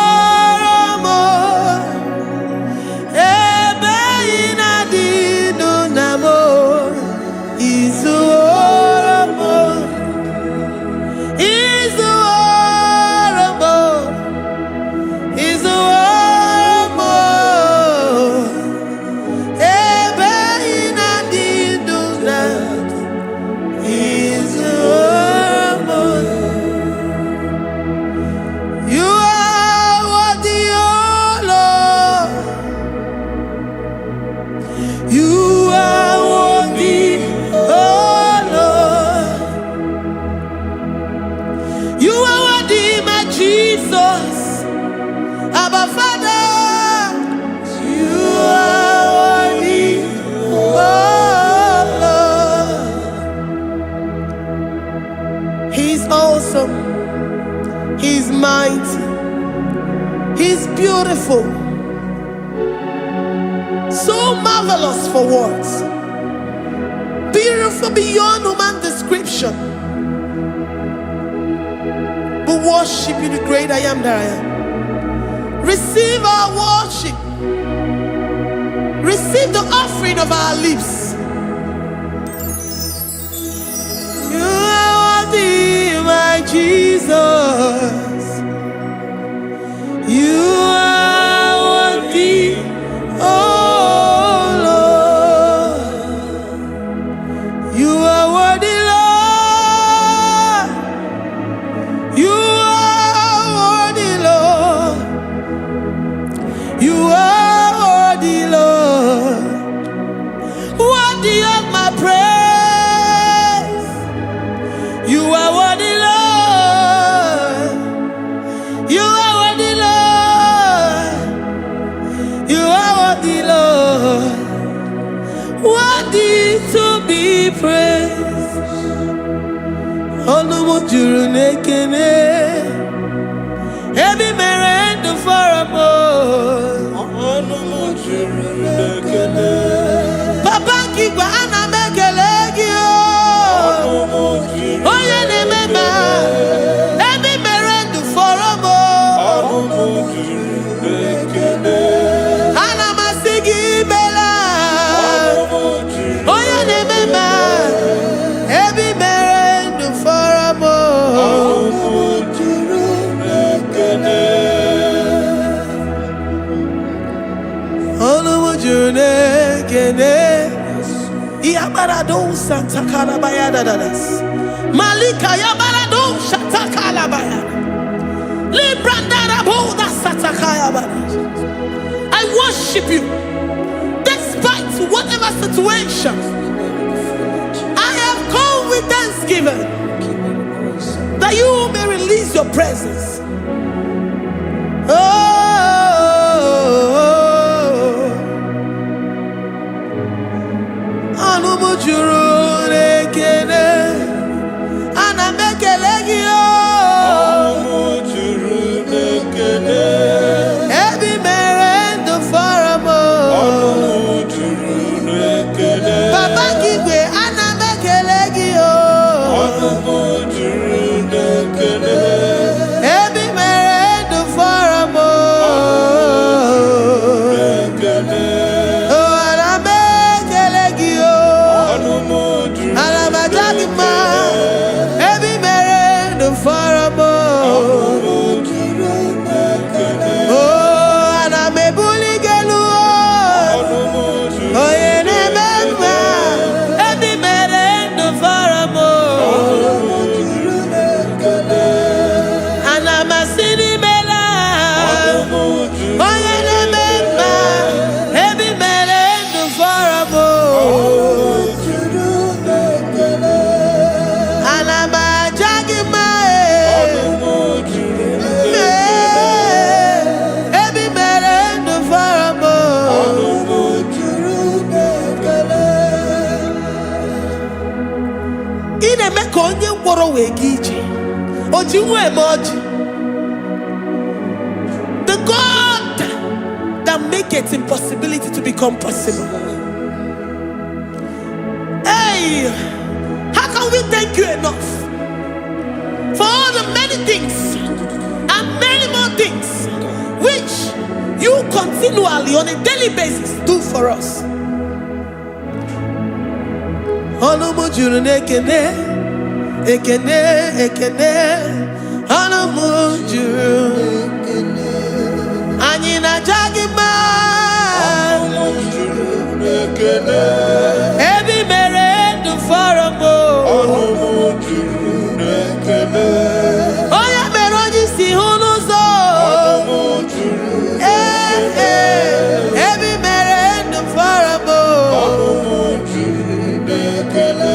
He's mighty. He's beautiful. So marvelous for words. Beautiful beyond human description. We worship you, the great I am that I am. Receive our worship. Receive the offering of our lips. You are worthy, my Jesus. You are worthy, oh Lord. praise. Onumu juru nekene. Every merend for a boy. Onumu juru nekene. Papa kigwa ana mekelegio. Onumu juru. Oye ne mema. Every merend for a boy. Onumu juru nekene. Ana masigi bela. Onumu juru. Oye ne mema. Every merend for a boy. Onumu juru nekene. Onumu juru nekene. Yabarado Santa Calabaya dadas. Malika Yabarado Santa Calabaya. Librandara Boda Santa Calabaya. I worship you despite whatever situation. I have come with thanksgiving that you may release your presence. Onumu juru nekene. Ana mekelegio. Onumu juru nekene. Every merend for a boy. Onumu juru nekene. Papa kigwe ana mekelegio. Onumu juru nekene. Every merend for a boy. Onumu nekene. The God that makes impossibility to become possible. Hey, how can we thank you enough for all the many things and many more things which you continually on a daily basis do for us? Onumu juru nekene. Ekene, ekene, onumu juru. Anyina jagima. Onumu juru nekene. Every merend for a boy. Onumu juru nekene. Oya meroji si hunuzo. Onumu juru nekene. Every merend for a boy. Onumu juru nekene.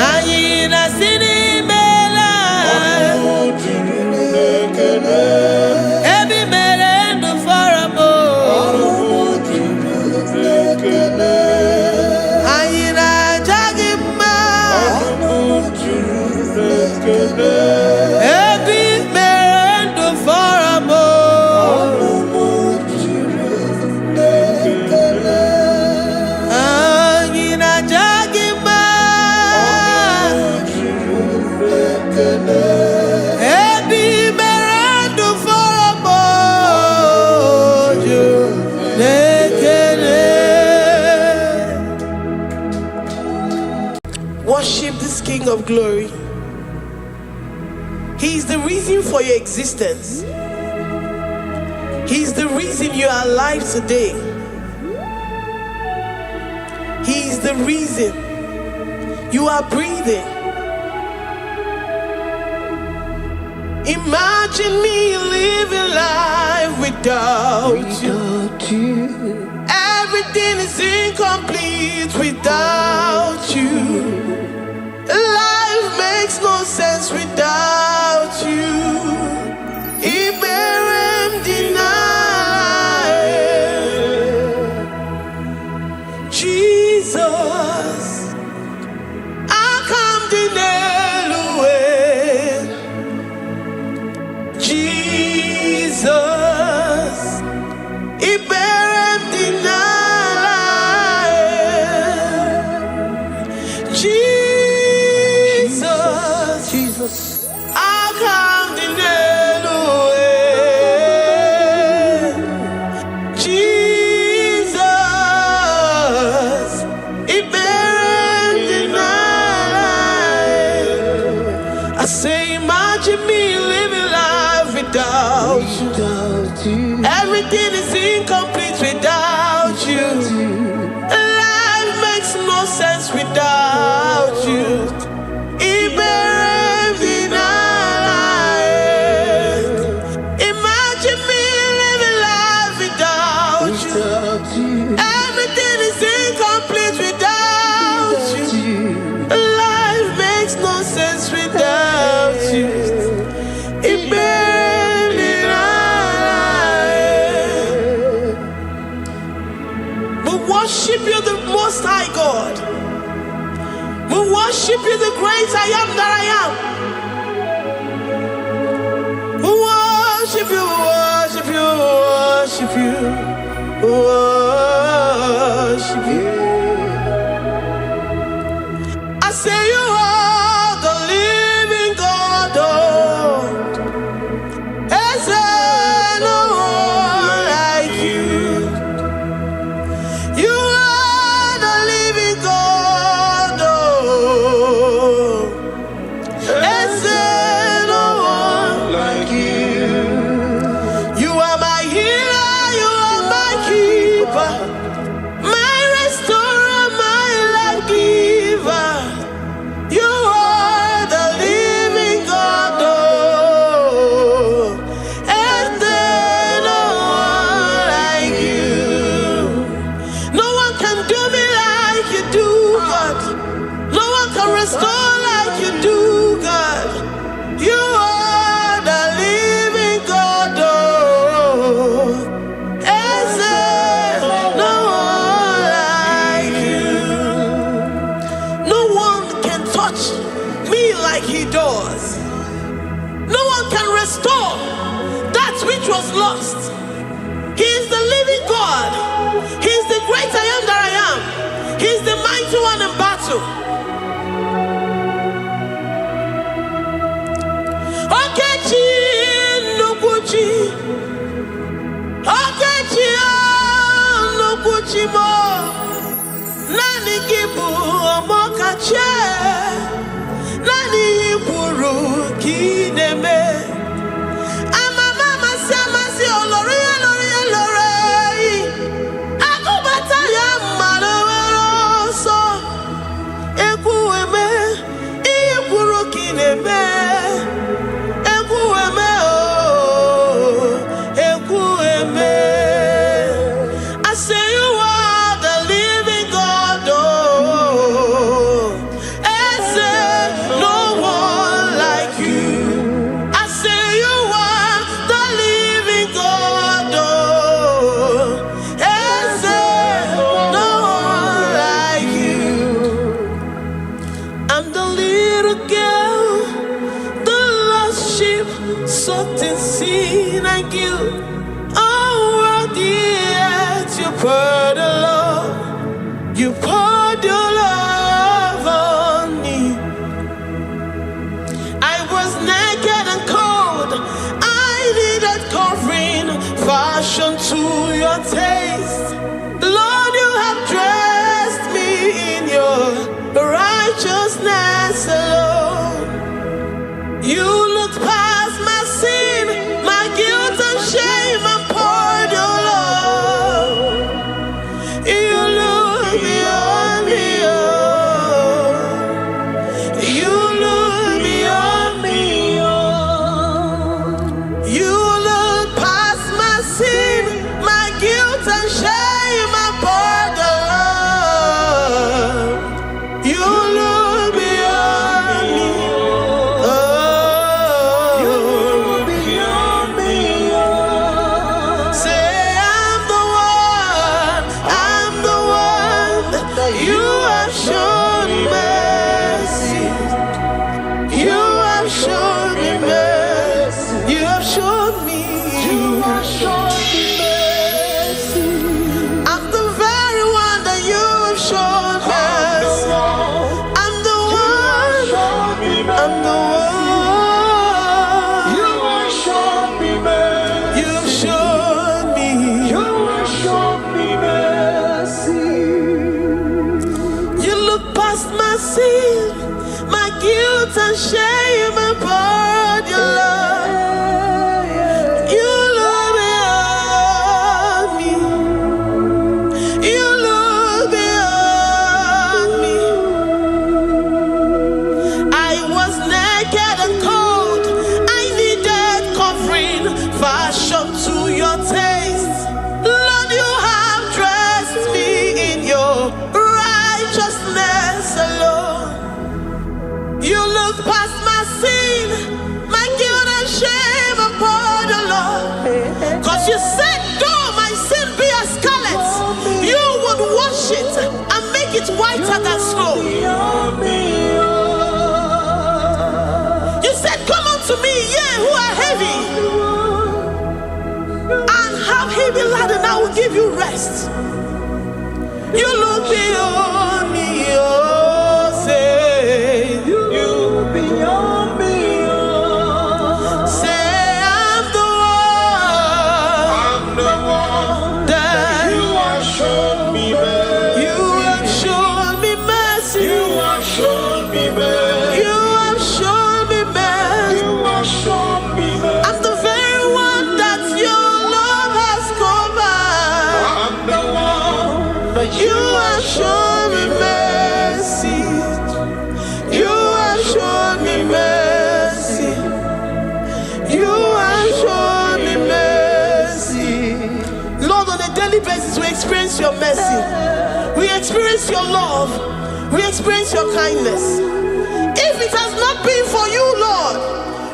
Anyina sini. Every merend for a boy. Ayina jagima. Every merend for a boy. Ayina jagima. Worship this King of Glory. He is the reason for your existence. He is the reason you are alive today. He is the reason you are breathing. Imagine me living life without you. Everything is incomplete without you. Life makes no sense without you. Iberem deny. Jesus, you. Everything is incomplete without you. Life makes no sense without you. Imagine me living life without you. Everything is incomplete without you. Life makes no sense without you. We worship you, the Most High God. We worship you, the great I am that I am. We worship you, worship you, worship you, worship you. I say you are the living God. Is there no one like you? You are the living God. Is there no one like you? You are my healer, you are my keeper, my restorer, my life giver. You are the living God. Is there no one like you? No one can do me like you do, God. No one can restore like you do, God. You are the living God. Is there no one like you? No one can touch me like he does. No one can restore that which was lost. He is the living God. He is the great I am that I am. He is the mighty one in battle. Okechi Nukuchi. Okechi Nukuchi mo. Nani kibu omokache. Nani iburu kineme. I say you are the living God. Is there no one like you? I say you are the living God. Is there no one like you? I'm the little girl, the lost sheep, soaked in sin and guilt. Oh, worthy yet you poured a love. You poured your love on me. I was naked and cold. I needed covering, fashioned to your taste. Lord, you have dressed me in your righteousness alone. You looked past my sin, my guilt and shame, and poured your love. You look beyond me, oh. You look beyond me, oh. You look past my sin, my guilt and shame, and poured your love. You look beyond me, oh. You look beyond me, oh. Say I'm the one that you have shown mercy. You have shown me mercy. You have shown me. You have shown me mercy. I'm the very one that you have shown mercy. I'm the one. I'm the one. You have shown me mercy. You have shown me. You have shown me mercy. You look past my sin, my guilt and shame, and poured your love. You Because you said, though my sin be as scarlet, you would wash it and make it whiter than snow. You said, come unto me, ye who are heavy, and have heavy laden, I will give you rest. You look beyond me, oh, say, you beyond me, oh. Say, I'm the one that you have shown me mercy. You have shown me mercy. You have shown me mercy. You have shown me mercy. You have shown me mercy. I'm the very one that your love has covered. I'm the one. But you have shown me mercy. You have shown me mercy. You have shown me mercy. Lord, on a daily basis, we experience your mercy. We experience your love. We experience your kindness. If it has not been for you, Lord,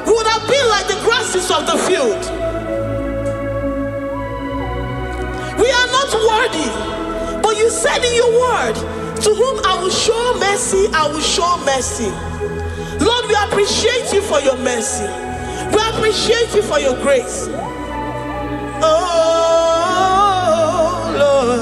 we would have been like the grasses of the field. We are not worthy. But you said in your word, to whom I will show mercy, I will show mercy. Lord, we appreciate you for your mercy. We appreciate you for your grace. Oh, Lord.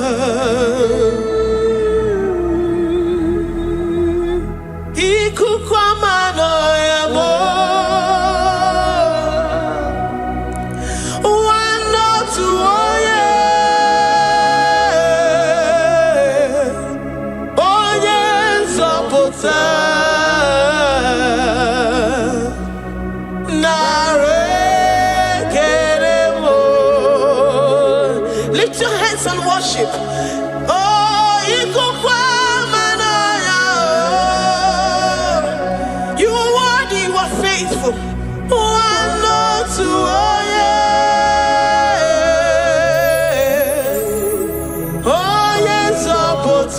Lift your hands and worship. Oh, you are worthy, you are faithful. One or two, oh yeah. Oh yes, oh oh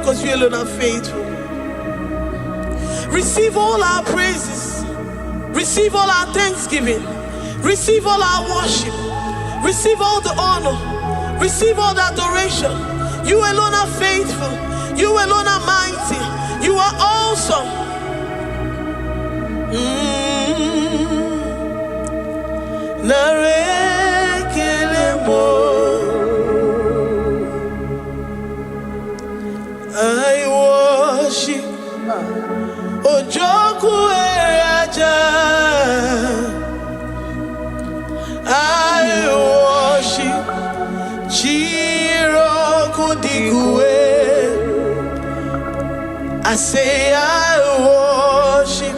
because you alone are faithful. Receive all our praises. Receive all our thanksgiving. Receive all our worship. Receive all the honor. Receive all the adoration. You alone are faithful. You alone are mighty. You are awesome. I worship Ojoku Eraja. I worship Chiroku Digwe. I say I worship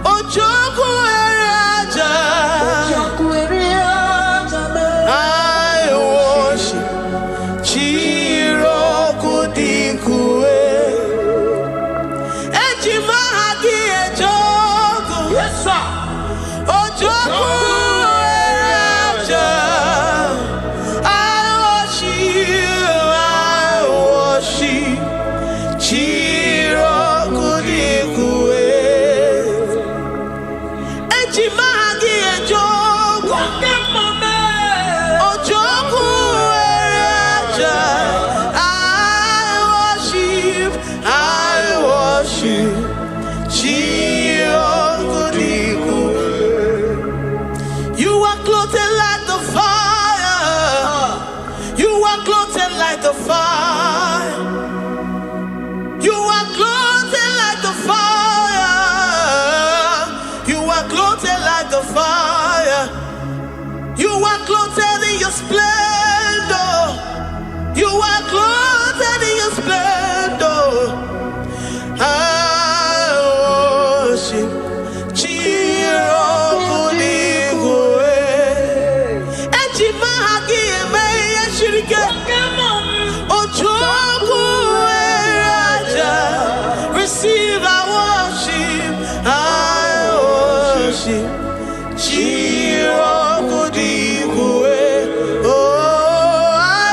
Ojoku Eraja. I worship Chiroku Digwe. your splendor. You are clothed in your splendor. I worship receive our worship. I worship. Oh, I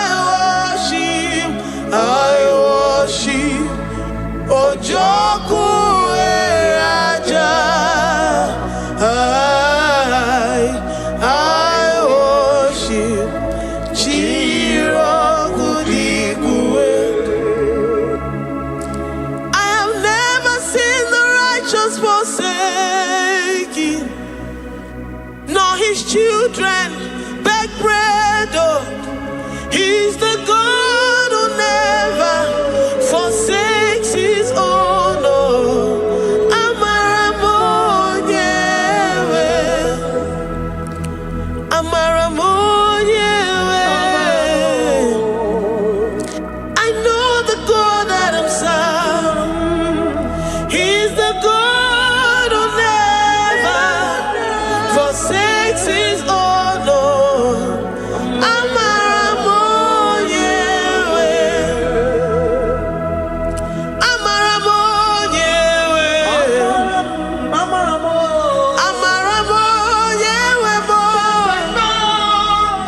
worship. Ojoku Raja. I worship. I have never seen the righteous forsaken, nor his children beg bread. Oh, he's the God who never forsakes his own. Oh, I know the God that I'm serving. He's the God who never forsakes his own.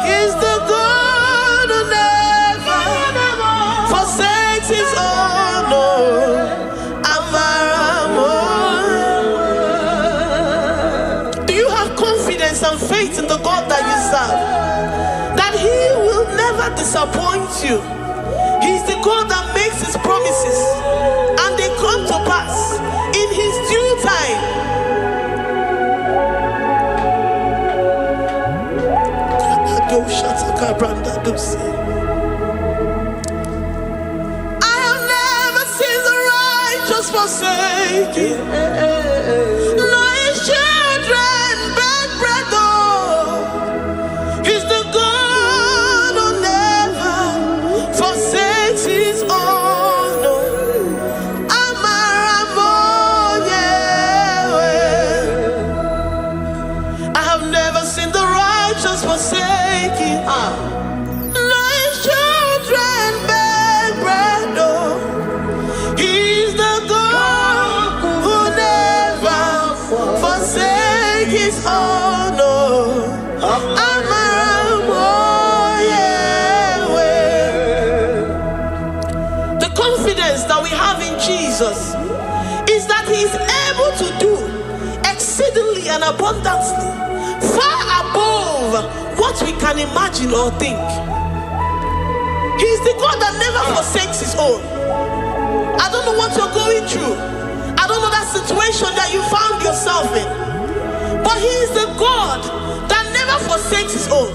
He's the God who never forsakes his own. Do you have confidence and faith in the God that you serve? That he will never disappoint you. He's the God that makes his promises and they come to pass in his due time. I have never seen the righteous forsaken, nor his children beg bread. He's the God who never forsakes his own. I have never seen the righteous forsaken, nor his children beg bread. He's the God who never forsakes his own. The confidence that we have in Jesus is that he is able to do exceedingly and abundantly, far above what we can imagine or think. He's the God that never forsakes his own. I don't know what you're going through. I don't know that situation that you found yourself in. But he is the God that never forsakes his own,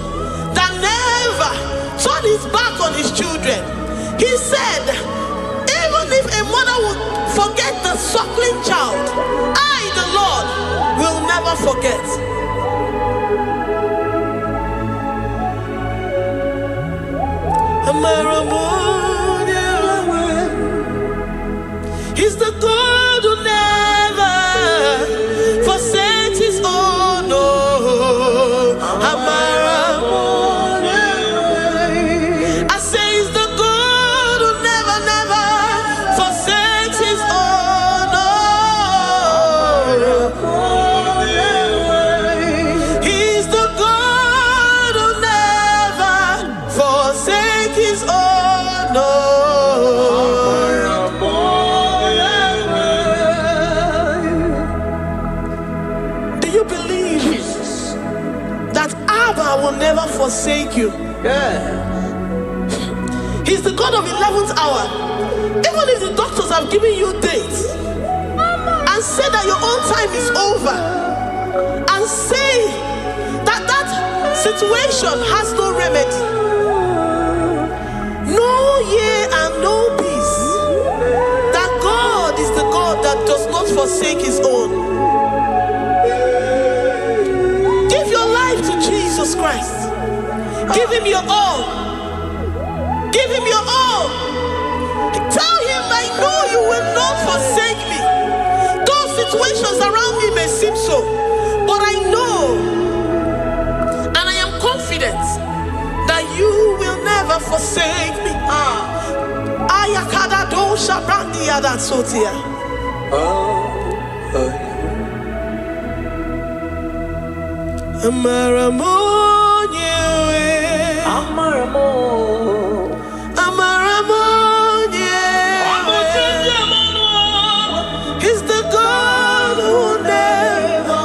that never turned his back on his children. He said, even if a mother would forget the suckling child, I, the Lord, will never forget. He's the God who never forsakes his own. I say he's the God who never, never forsakes his own. He's the God who never forsakes his own. Do you believe that Abba will never forsake you? He's the God of 11th hour. Even if the doctors have given you dates and say that your own time is over, and say that that situation has no remedy, no year and no peace, that God is the God that does not forsake his own. Give your life to Jesus Christ. Give him your all. Give him your all. Tell him, I know you will not forsake me. Those situations around me may seem so, but I know and I am confident that you will never forsake me. Ayakada dosha brandi adat sotia. He's the God who never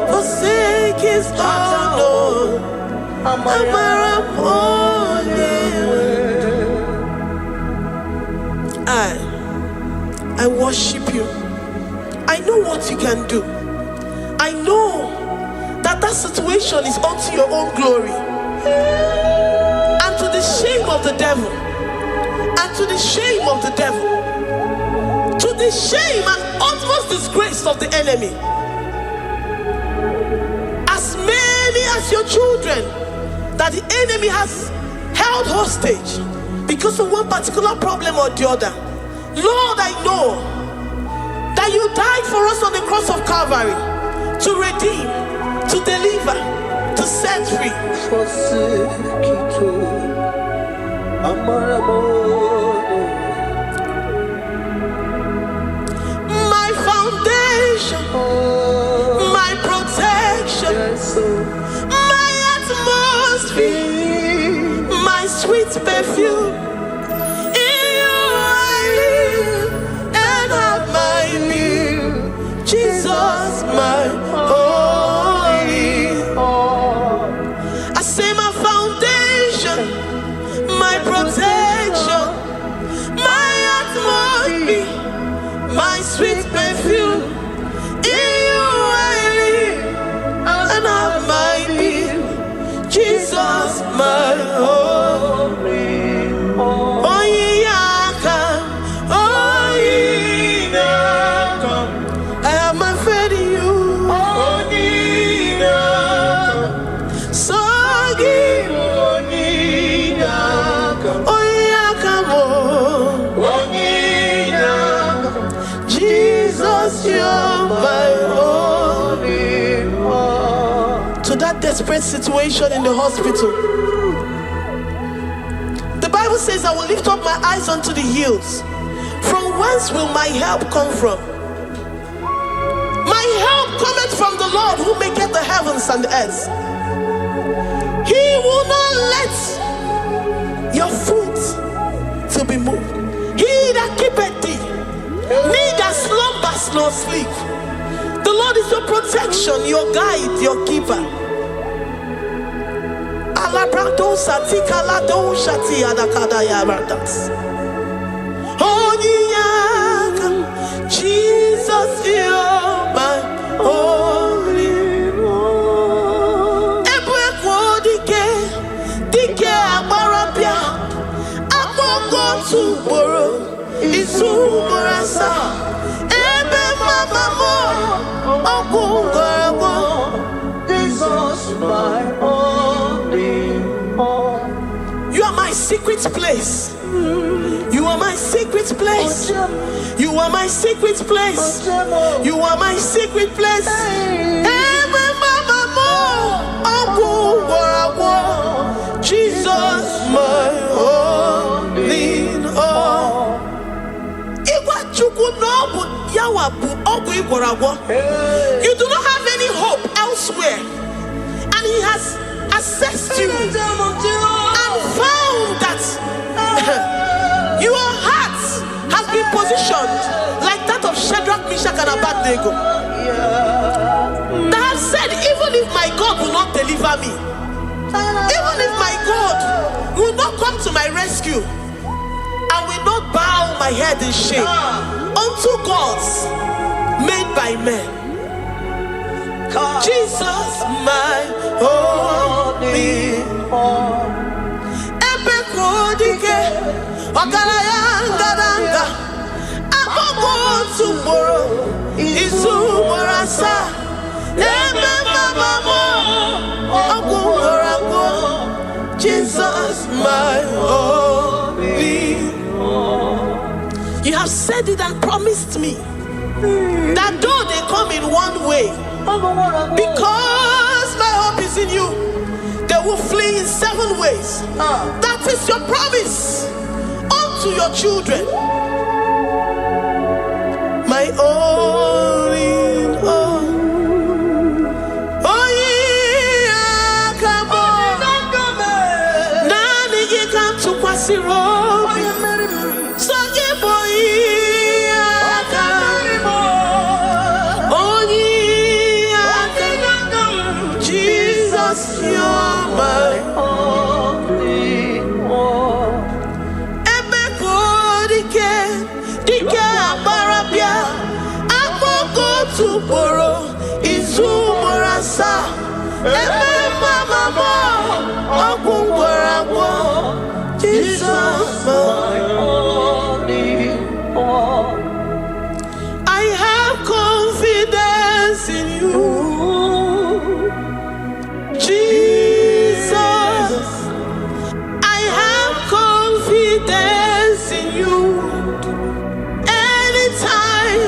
forsake his own. I worship you. I know what you can do. I know that situation is unto your own glory and to the shame of the devil, and to the shame of the devil, to the shame and utmost disgrace of the enemy. As many as your children that the enemy has held hostage because of one particular problem or the other, Lord, I know that you died for us on the cross of Calvary to redeem, to deliver, to set free. My foundation, my protection, my atmosphere, my sweet perfume. In you I live and have my being. Jesus, my holy. I say my foundation, my protection, my atmosphere, my sweet perfume. In you I live and have my being. Jesus, my holy. Oh, yeah, I have my faith in you. So give. Oh, yeah, come on. Jesus, you're my holy. To that desperate situation in the hospital, the Bible says, I will lift up my eyes unto the hills. From whence will my help come from? My help cometh from the Lord who maketh the heavens and the earth. He will not let your foot to be moved. He that keepeth thee, neither slumbers nor sleep. The Lord is your protection, your guide, your keeper. Jesus, you're my holy. Dike abarapia, amoko tuboro, isumorasa. Ebe mama mo, okungorabo. Jesus, my holy. You are my secret place. You are my secret place. You are my secret place. You are my secret place. Jesus, my holy. You do not have any hope elsewhere, and he has assessed you and found that your heart has been positioned like that of Shadrach, Meshach, and Abednego. That have said, even if my God will not deliver me, even if my God will not come to my rescue, I will not bow my head in shame unto gods made by men. Jesus, my holy. Ebekodike, Ogarayanga, Amogo tomorrow, Isumorasa, Ebe Mama, my only. You have said it and promised me that though they come in one way, because my hope is in you, they will flee in 7 ways. That is your promise unto your children. My only. Jesus, you're my only one. Dike abarabia, akoko tuboro, izumorasa. Jesus, my only one. I have confidence in you, Jesus. I have confidence in you. Anytime,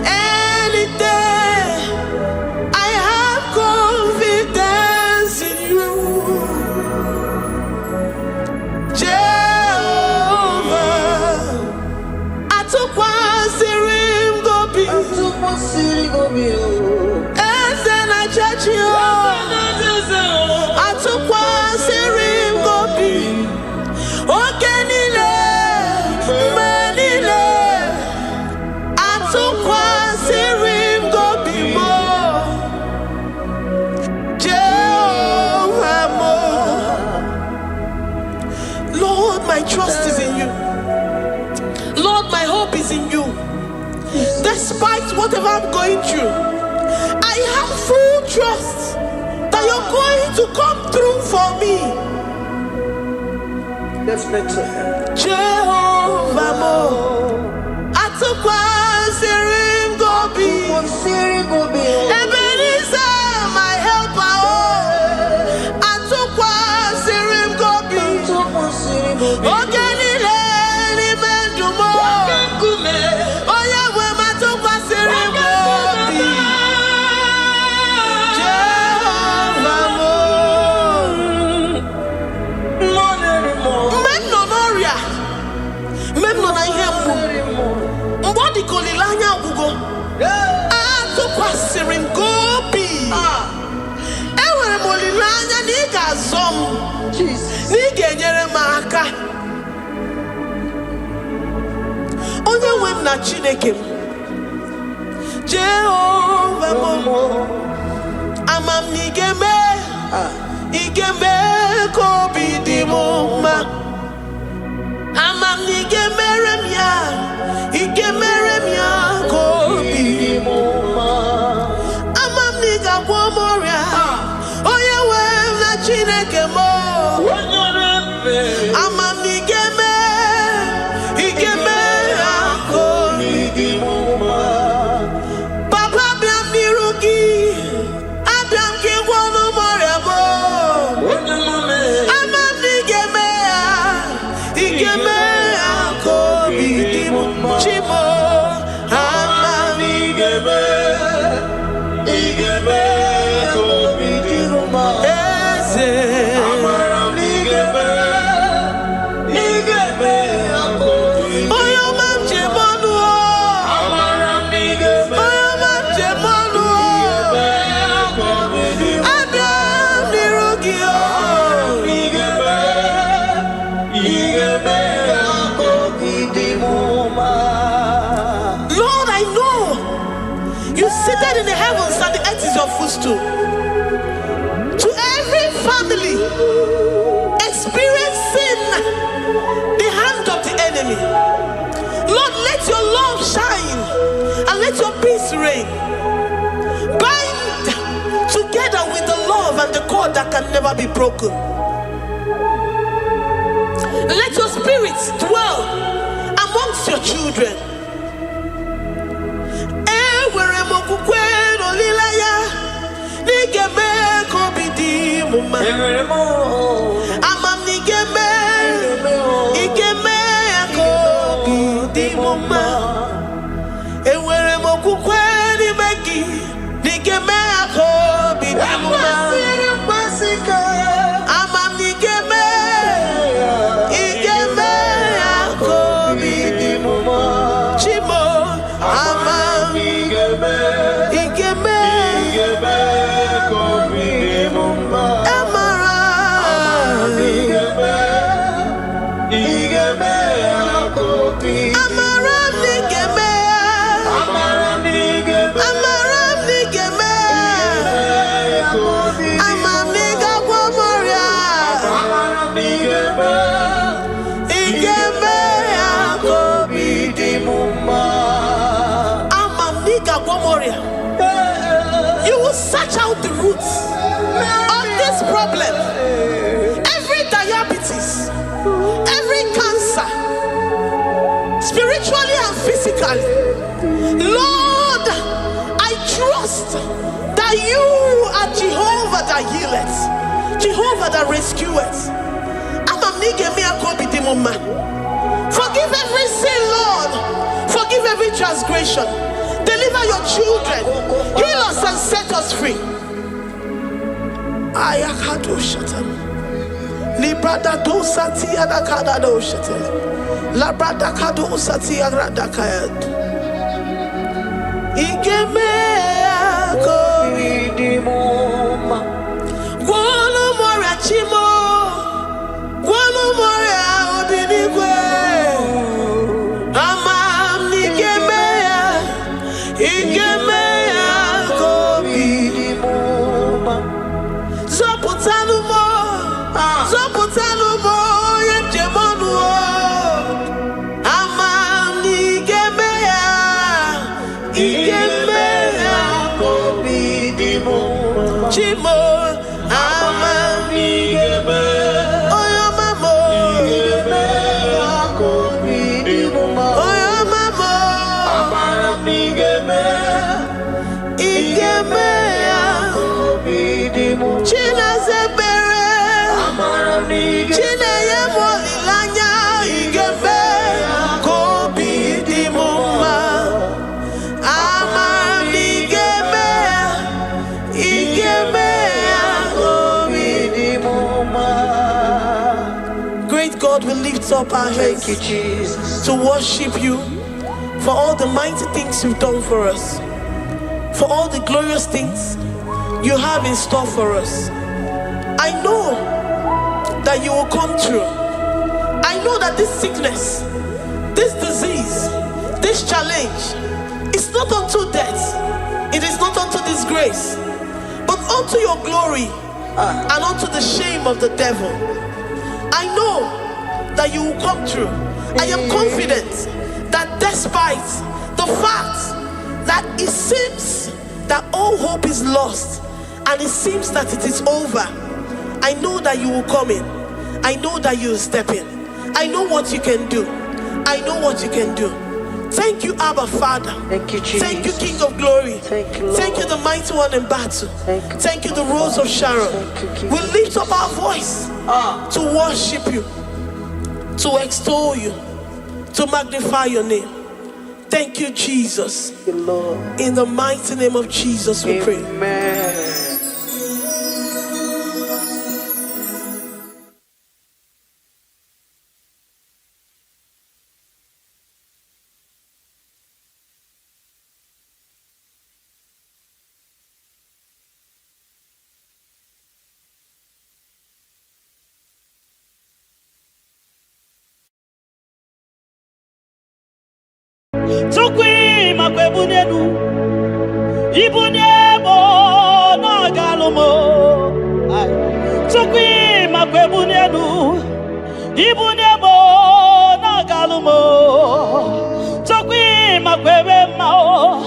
any day, I have confidence in you. Lord, my trust is in you. Lord, my hope is in you. Despite whatever I'm going through, I have full trust that you're going to come through for me. Let's mention him. Jehovah Mo, Atukwa Sirim Gobi, Ebenezer, my helper. Atukwa Sirim Gobi, Ogenile Mendumo, Oyawe Matukwa Sirim Gobi, Jehovah Mo, Memnonoria, Memnonahemu, Mbodi Kolilanya Bugo, Atukwa Sirim Gobi, Ewe Molilanya Niga Zom, Niga Nyeremaka. Onye wem na Chineke Jehovah Mo, amam nigeme, igeme kobi di moma, amam nigeme remya, igeme remya kobi di moma, amam niga womoria, onye wem na Chineke mo, amam nigeme, igeme seated in the heavens and the earth is your footstool. To every family experiencing the hand of the enemy, Lord, let your love shine and let your peace reign. Bind together with the love and the cord that can never be broken. Let your spirits dwell amongst your children. Nigeme kobi di muma, amam nigeme Moria. You will search out the roots of this problem. Every diabetes, every cancer, spiritually and physically. Lord, I trust that you are Jehovah that healeth, Jehovah that rescueth. Forgive every sin, Lord. Forgive every transgression. Deliver your children. Heal us and set us free. Ayakado shatan. Librada do sati adakada do shatan. Labrada kado sati agradakayad. Igeme akoridimoma. Guano morachimo. Guano moria obinigwe. Amam nigemea. Igeme akoridimoma. Zoputanumo. Zoputanumo. Yemjemonuo. Amam nigemea. Igemea akoridimoma. Chimo. Amam nigemea. Great God, we lift up our hands to worship you for all the mighty things you've done for us, for all the glorious things you have in store for us. I know that you will come through. I know that this sickness, this disease, this challenge is not unto death, it is not unto disgrace, but unto your glory and unto the shame of the devil. I know that you will come through. I am confident that despite the fact that it seems that all hope is lost and it seems that it is over, I know that you will come in. I know that you will step in. I know what you can do. I know what you can do. Thank you, Abba Father. Thank you, Jesus. Thank you, King of Glory. Thank you, Lord. Thank you, the mighty one in battle. Thank you, the Rose of Sharon. Thank you, We lift up our voice to worship you, to extol you, to magnify your name. Thank you, Jesus. Thank you, Lord. In the mighty name of Jesus, we pray. Amen. Tukwi makwebunenu Ibunyebo na galumo Tukwi makwebunenu Ibunyebo na galumo Tukwi makwebe mao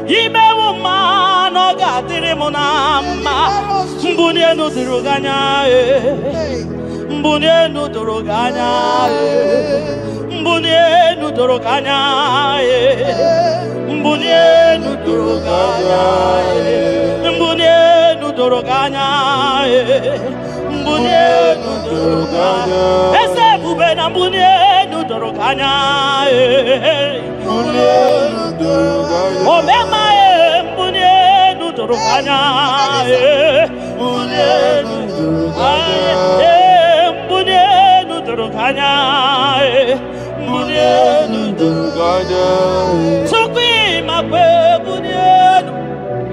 Imewu ma no gatiri munama Mbunienu diruganya Mbunienu diruganya Mbunienu doroganya Mbunienu doroganya Mbunienu doroganya Mbunienu doroganya Ese bubena mbunienu doroganya Mbunienu doroganya Omema mbunienu doroganya Mbunienu doroganya Mbunienu doroganya Mbunienu doroganya Tukwi makwe mbunienu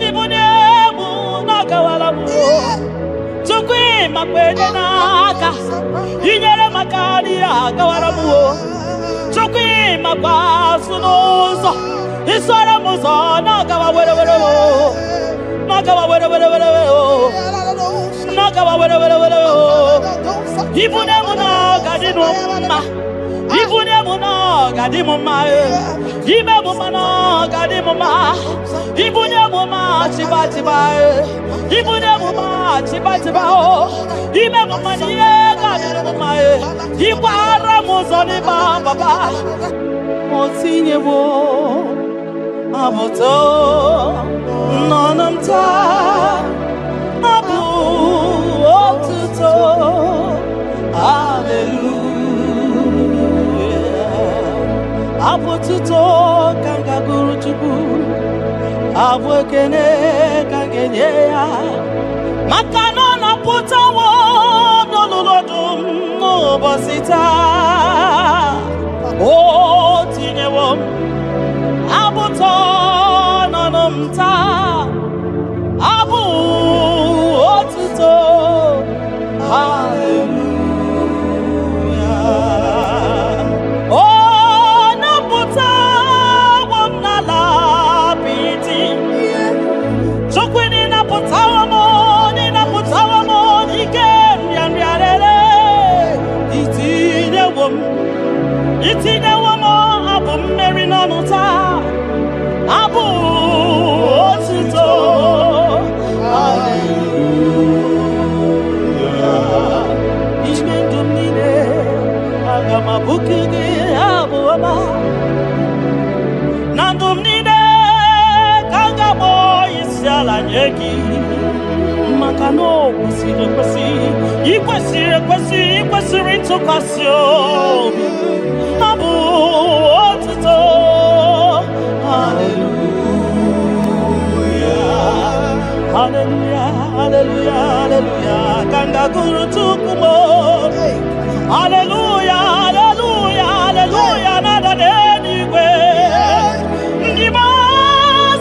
Ibuniemu nakawalamu Tukwi makwe naka Inyere makani akawalamu Tukwi makwa sunuzo Isora muzo nakawa were Nakawa were Nakawa were Ibuniemu naka dinuma Ibuniemu naka gadimuma ibe mumano gadimuma ibunye muma chiba chiba ibunye muma chiba chiba o ibe mumani gadimuma ibara muzoni baba motinye wo aboto nonamta abu otuto hallelujah abotuto kanga guru chuku abwekene kangenye ya makano na putawo nololodum no bosita o tinyewo abuto nonamta abu otuto hallelujah oh nabuta wamnala piti chokwini nabuta wamo ikem yanriarere itinye wamo abu mmeri nonuta abu otuto hallelujah ishmendumine agama bukige abu ama nandumnine kangabo isiala nyeki makano ikwesiri ntụkwasị abu otuto hallelujah hallelujah hallelujah hallelujah kanga guru tukumo hallelujah hallelujah hallelujah nada denigwe ndima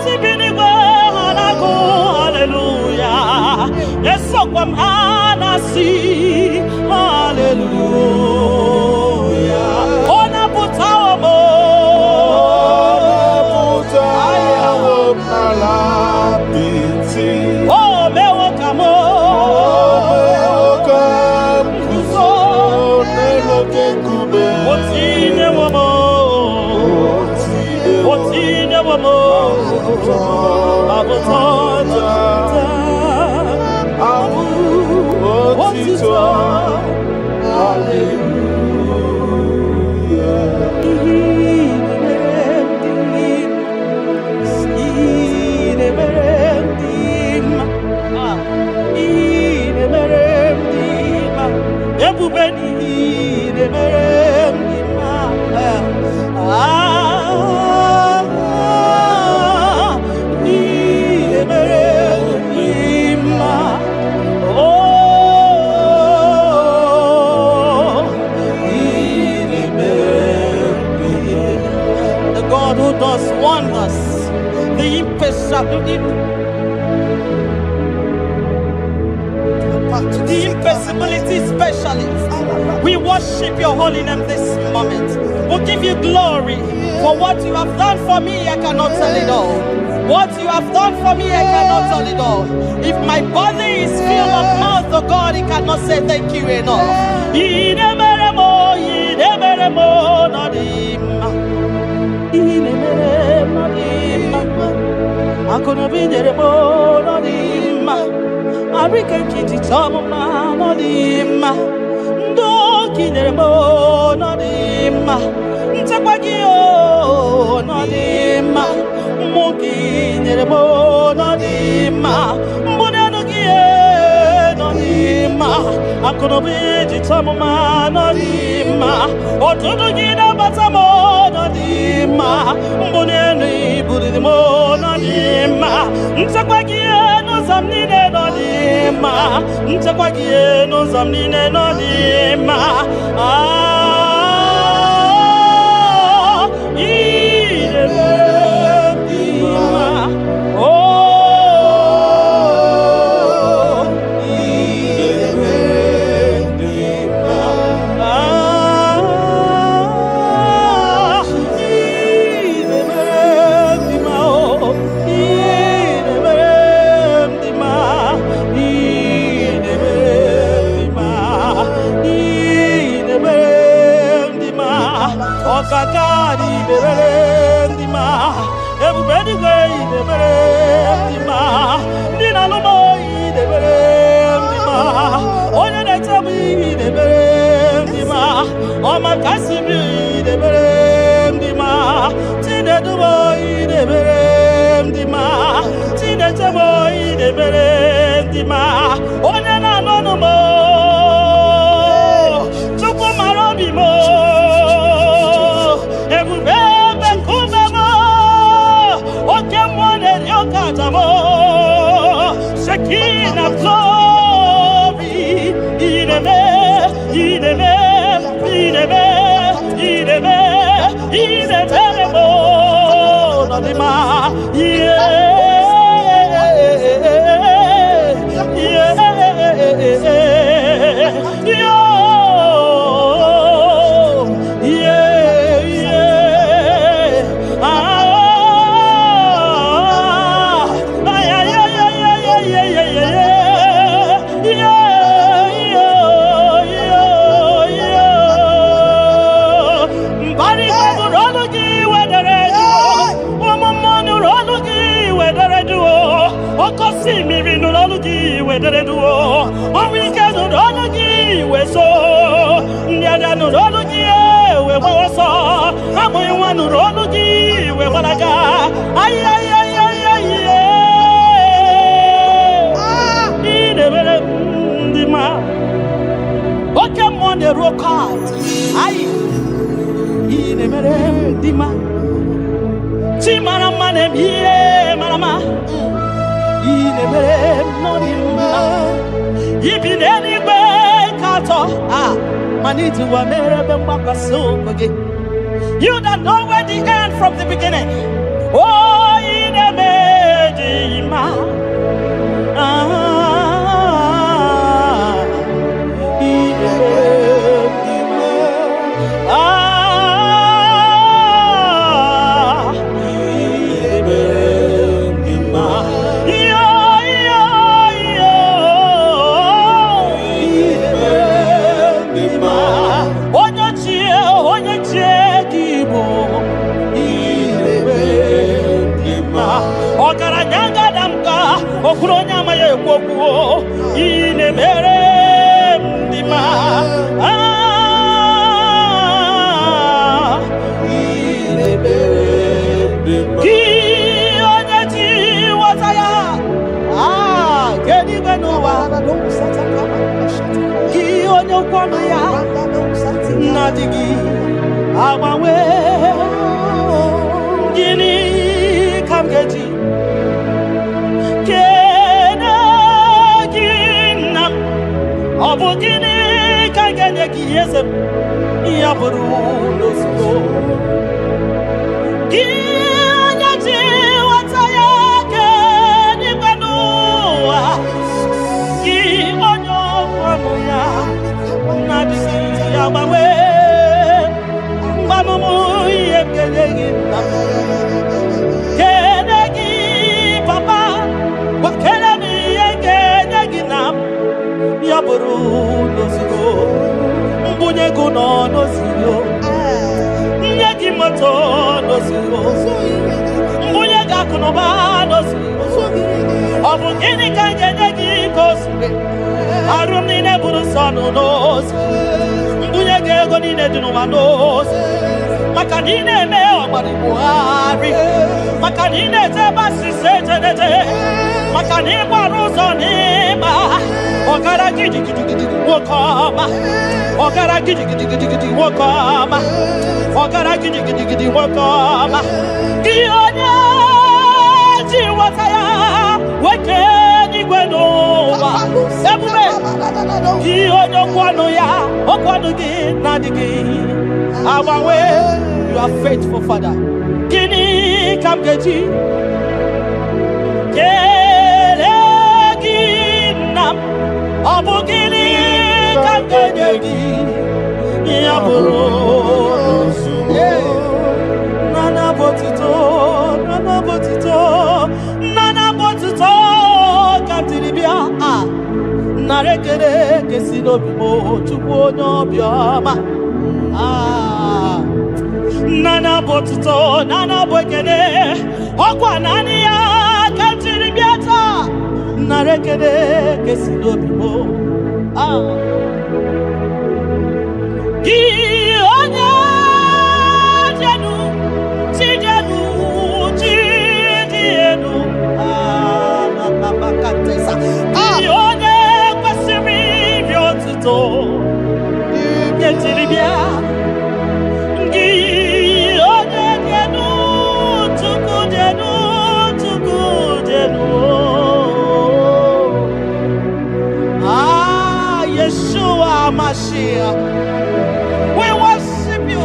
sibinigwe hanaku hallelujah esokwam anasi hallelujah ona putawo mo oh mewo kamo otine womo abotota abu otito the God who does wonders, the impossibility specialist. We worship your holy name this moment. We give you glory for what you have done for me. I cannot tell it all. What you have done for me, I cannot tell it all. If my body is filled of mouth, oh God, it cannot say thank you enough. Arikan kiti chama no dimma ndo kineremo no dimma ntakwagio no dimma muki neremo no dimma mbonano gie no dimma akono biji chama no dimma otodo gida batamo no dimma mbonano ibudimo no dimma ntakwagio no zamnine no dimma ntakwagie no zamnine no dimma Amen. Oma kasibi de berem di ma. Tine duboy de berem di ma. Tine chaboy de berem di ma. Onya na no mo. Chupu marobi mo. Ebubebe kumbe mo. Oke mwone yokata mo. Shekina glory. Ideme. You that know where the end from the beginning. Oh, in a medima. You are faithful, Father. Kini kamgeji. Kelegina. Abugini kamgeji. Yaburo. Nana botito. Kantilibia. Narekere kesino bimo. Chupono bioma. Nana botuto, nana boekene, okwa nani ya kantiri biata, narekene kesino bimo. Gi We worship you.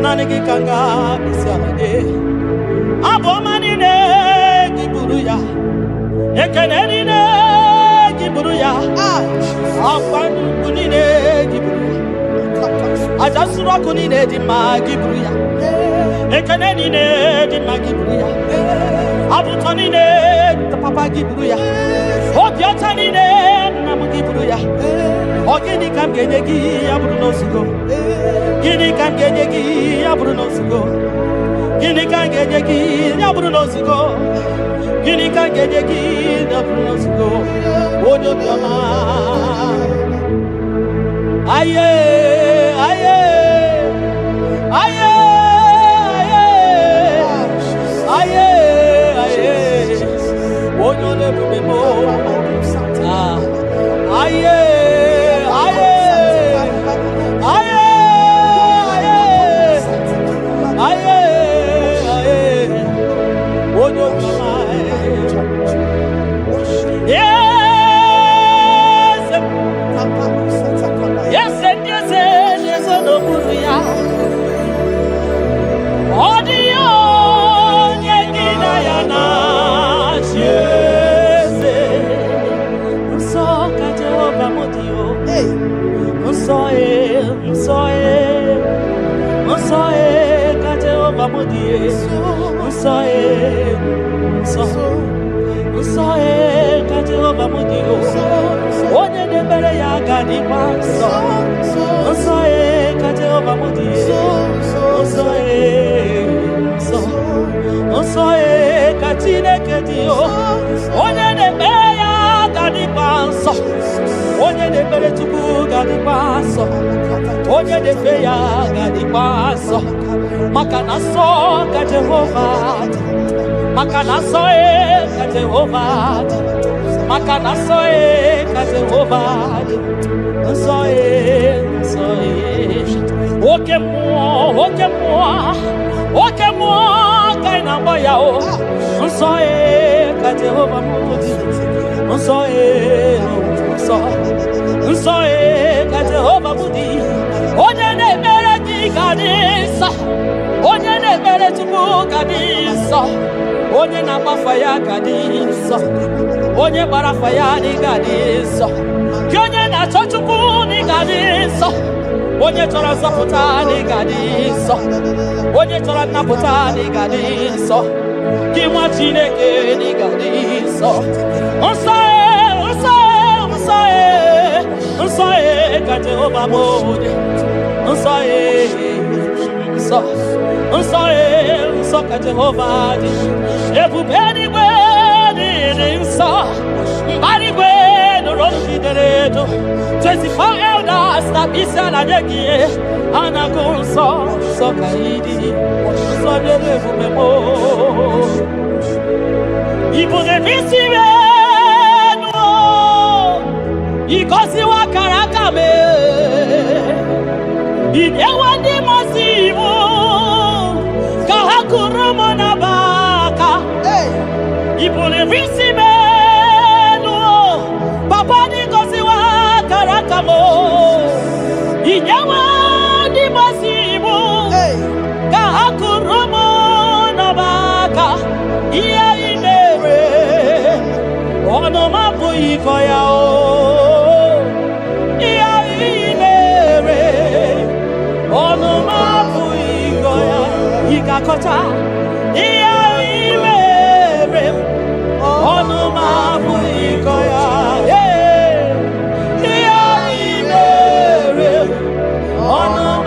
Nanigi kanga bisalade abomani ne giburuya ekeneni ne giburuya afanu kunine giburuya ajasura kunine di magiburuya ekeneni ne di magiburuya abutoni ne papa giburuya obiotani ne namugiburuya ogini kamgenegi aburuno sugo gini kamgenegi aburuno sugo gini kamgenegi aburuno sugo gini kamgenegi aburuno sugo odo bioma aye aye aye aye aye odo le bubemo aye Oye de feya gadi paso makana so ka Jehovah makana so ka Jehovah makana so ka Jehovah so oke mo kaina boya o so ka Jehovah so ka Jehovah mudi onye na-emere gị gadị nsọ onye na-emere Chukwu gadị nsọ onye na-agbafa ya gadị nsọ onye gbara afa ya dị gadị nsọ gị onye na-achọ Chukwu dị gadị nsọ onye chọrọ nzọpụta dị gadị nsọ onye chọrọ nnapụta dị gadị nsọ gị nwa Chineke dị gadị nsọ nsọ nsọ ka Jehovah mode nsọ ka Jehovah dị ebube eluigwe dị nsọ mbara igwe nụrụ jidere edo 24 elders na isi ala nye gị ha na-agụ nsọ ka ịdị nsọ dị ebube mo ibu na-ebisi ikosiwa karaka me idewa ndi masimu ka hakurumo na baka ibule visime no papa ni kosiwa karaka mo idewa ndi masimu ka hakurumo na baka iya imere ono mabu ikoya o Kota iya imere onu mabu ikoya iya imere onu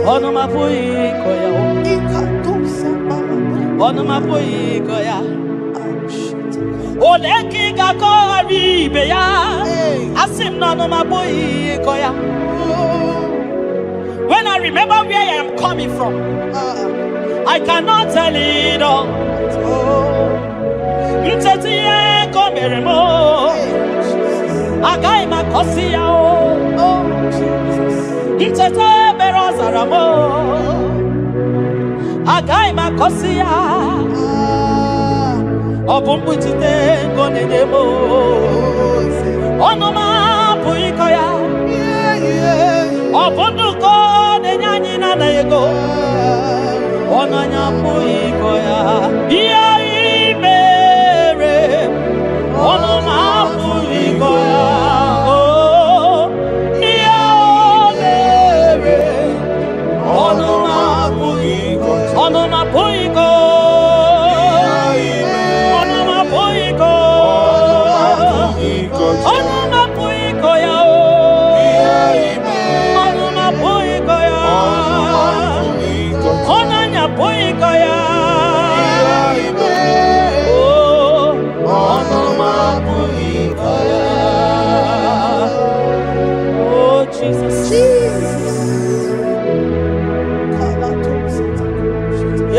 Onomapui koya. Onomapui koya. Oleki gakori beya. Asim no onomapui koya. When I remember where I am coming from, I cannot tell it all. Mtetiye komeremo. Agai makosia o. Mtete berozaramo. Agai makosia. Obumbutite konedemo. Onoma puikoya. Obunduko nenyanyi na ego. Onanya puikoya. Iya imere. Onoma puikoya. Iya imere. Onoma puiko. Onoma puiko. Onoma puiko. Onoma puiko ya. Onoma puiko ya. Onanya puiko ya. Onoma puiko ya. Oh Jesus.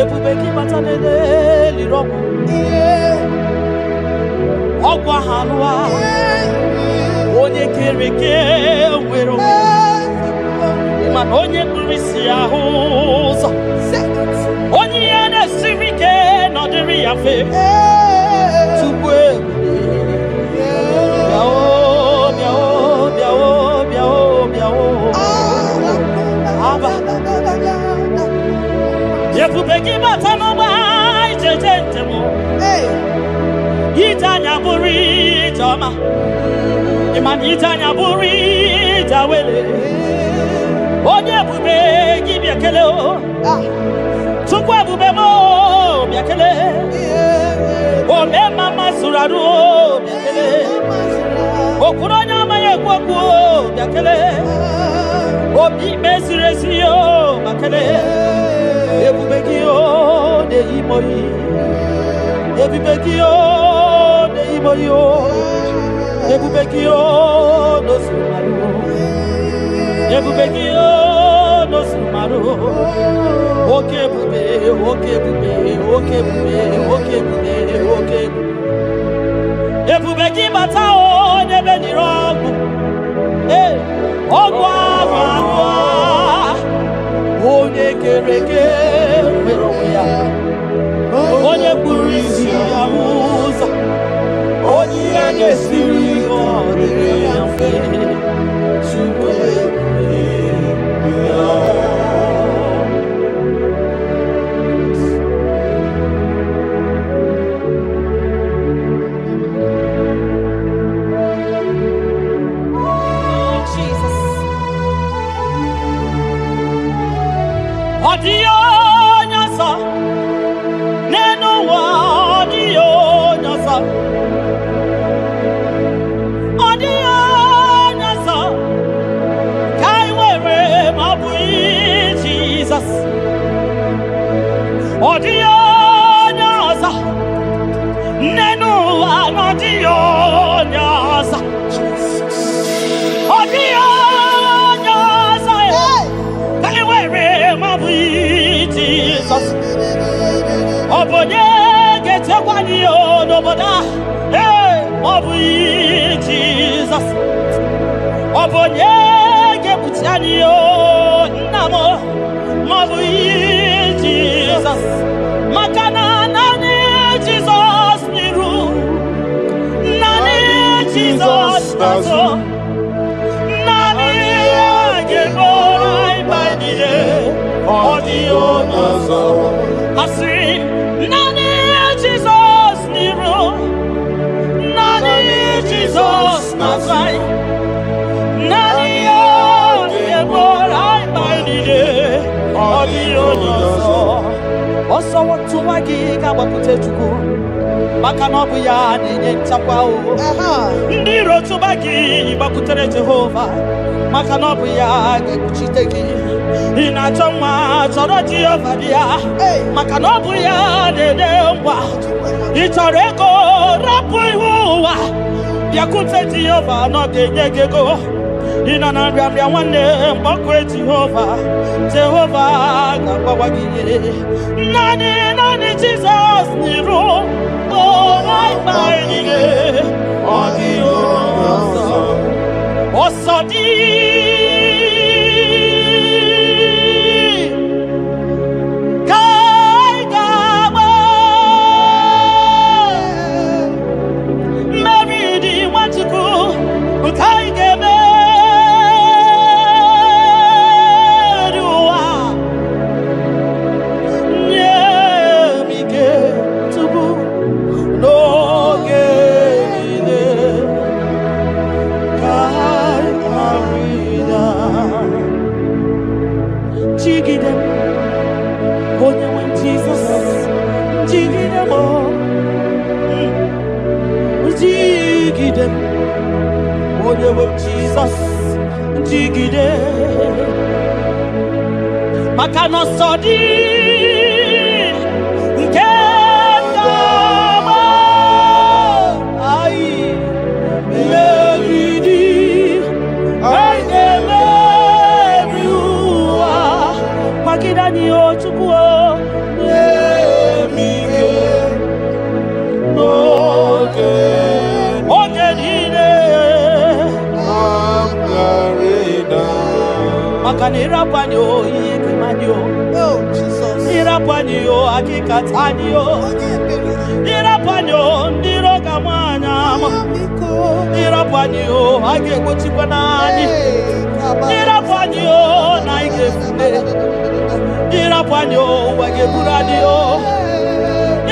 Ebubeki batanede lirobu. Ogwa hanwa. Onye kereke wero. Man onye kurisi ahuzo. Onye yana sirike no diri afe. Tubwe. Biao, biao, biao, biao, biao. Aba. Yepubeki batano ba ijejentemo. Itanya buri jama. Iman itanya buri jawele. Onye bubeki biakele o. Tukwa bube mo biakele. Ome mama suraru o biakele. Okuronya maye kwaku o biakele. Obi mesiresi o bakele. Ebubeki o de imoyi. Ebubeki o de imoyi o. Ebubeki o no sumaru. Ebubeki o no sumaru. Oke bube, oke bube, oke bube, oke bube, oke bube. Ebubeki bata o nebe ni rogu. Ogwa agwa. Onye kereke wero ya. Onye kurisi ya uza. Onye anye siri odere ya fe. Chukwe ya. Odio nyasa, neno wa odio nyasa, odio nyasa, kai wewe mabui Jesus, odio nyasa, neno wa odio nyasa, odio nyasa, kai wewe Jesus. Obonye gete kwani o noboda. Obi Jesus. Obonye gebutiani o namo. Obi Jesus. Makana nani Jesus miru. Nani Jesus nazo. Nani geborai baidide. Audio nazo. Asim nani Jesus niru. Nani Jesus nazai. Nani geborai baidide. Audio nazo. Oso watu magiga wakute chuku. Makanobu ya ninye chakwa o. Ndiro tubagi wakutere Jehova. Makanobu ya gekuchiteki. Inachoma choro Jehovah dia makanobu ya dedemwa itoreko rapu iwa yakute Jehovah no gejego inana biambia wane mbakwe Jehovah gabawagi nani Jesus niru oh my odio osodi Jesus, jigide, makano sodi, nkengama, ai, lady, ai nemeruwa, makida ni ochukuo, yemike, noge. Makanira panyo yekemanyo oh Jesus ira panyo akikatanyo ira panyo ndiro kamanya ira panyo akekuchipanani ira panyo naikefune ira panyo wageburaniyo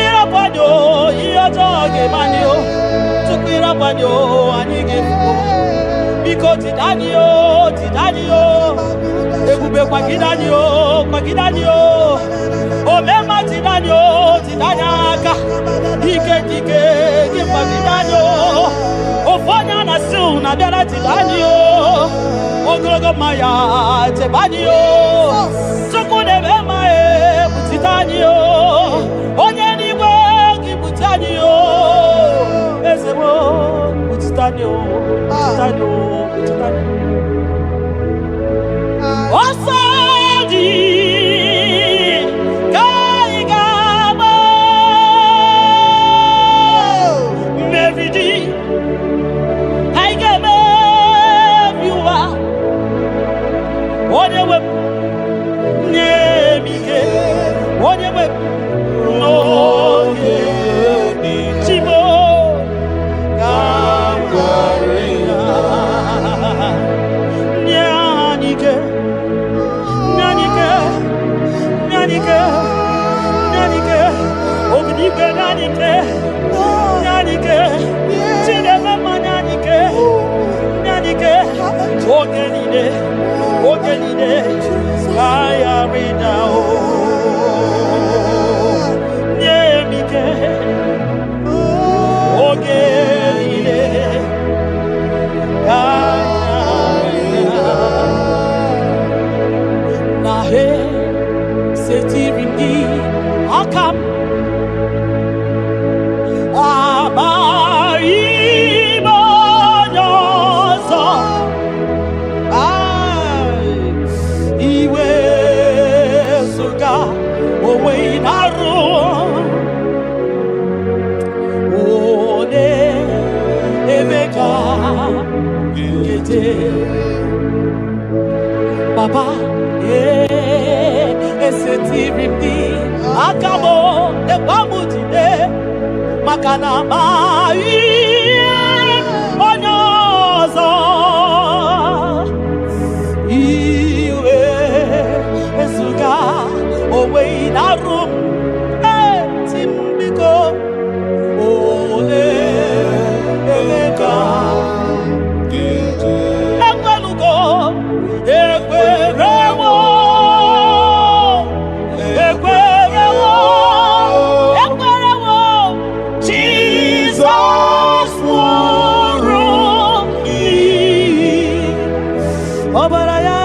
ira panyo iyotoge manyo tukira panyo anigefune Biko tidanio Ebube kwa kidanio Omema tidanyaka Dike Kimpa tidanio Ofonya na su na biara tidanio Ogologo maya tebanio Sukune bema butidanio Onye niwe kibutanio Ezebo butidanio Osadi Kaigama Mevidi Haigame Viwa Odewe Nemige Odewe Noye Chimo Ogenide, kaya ridao, nyemike, ogenide, kaya ridao, nahe setirindi akam, Baba, esetirindi akamo ebamutide makana mai onyozo iwe esuga owe inarum timbiko ole emeka Obaraya,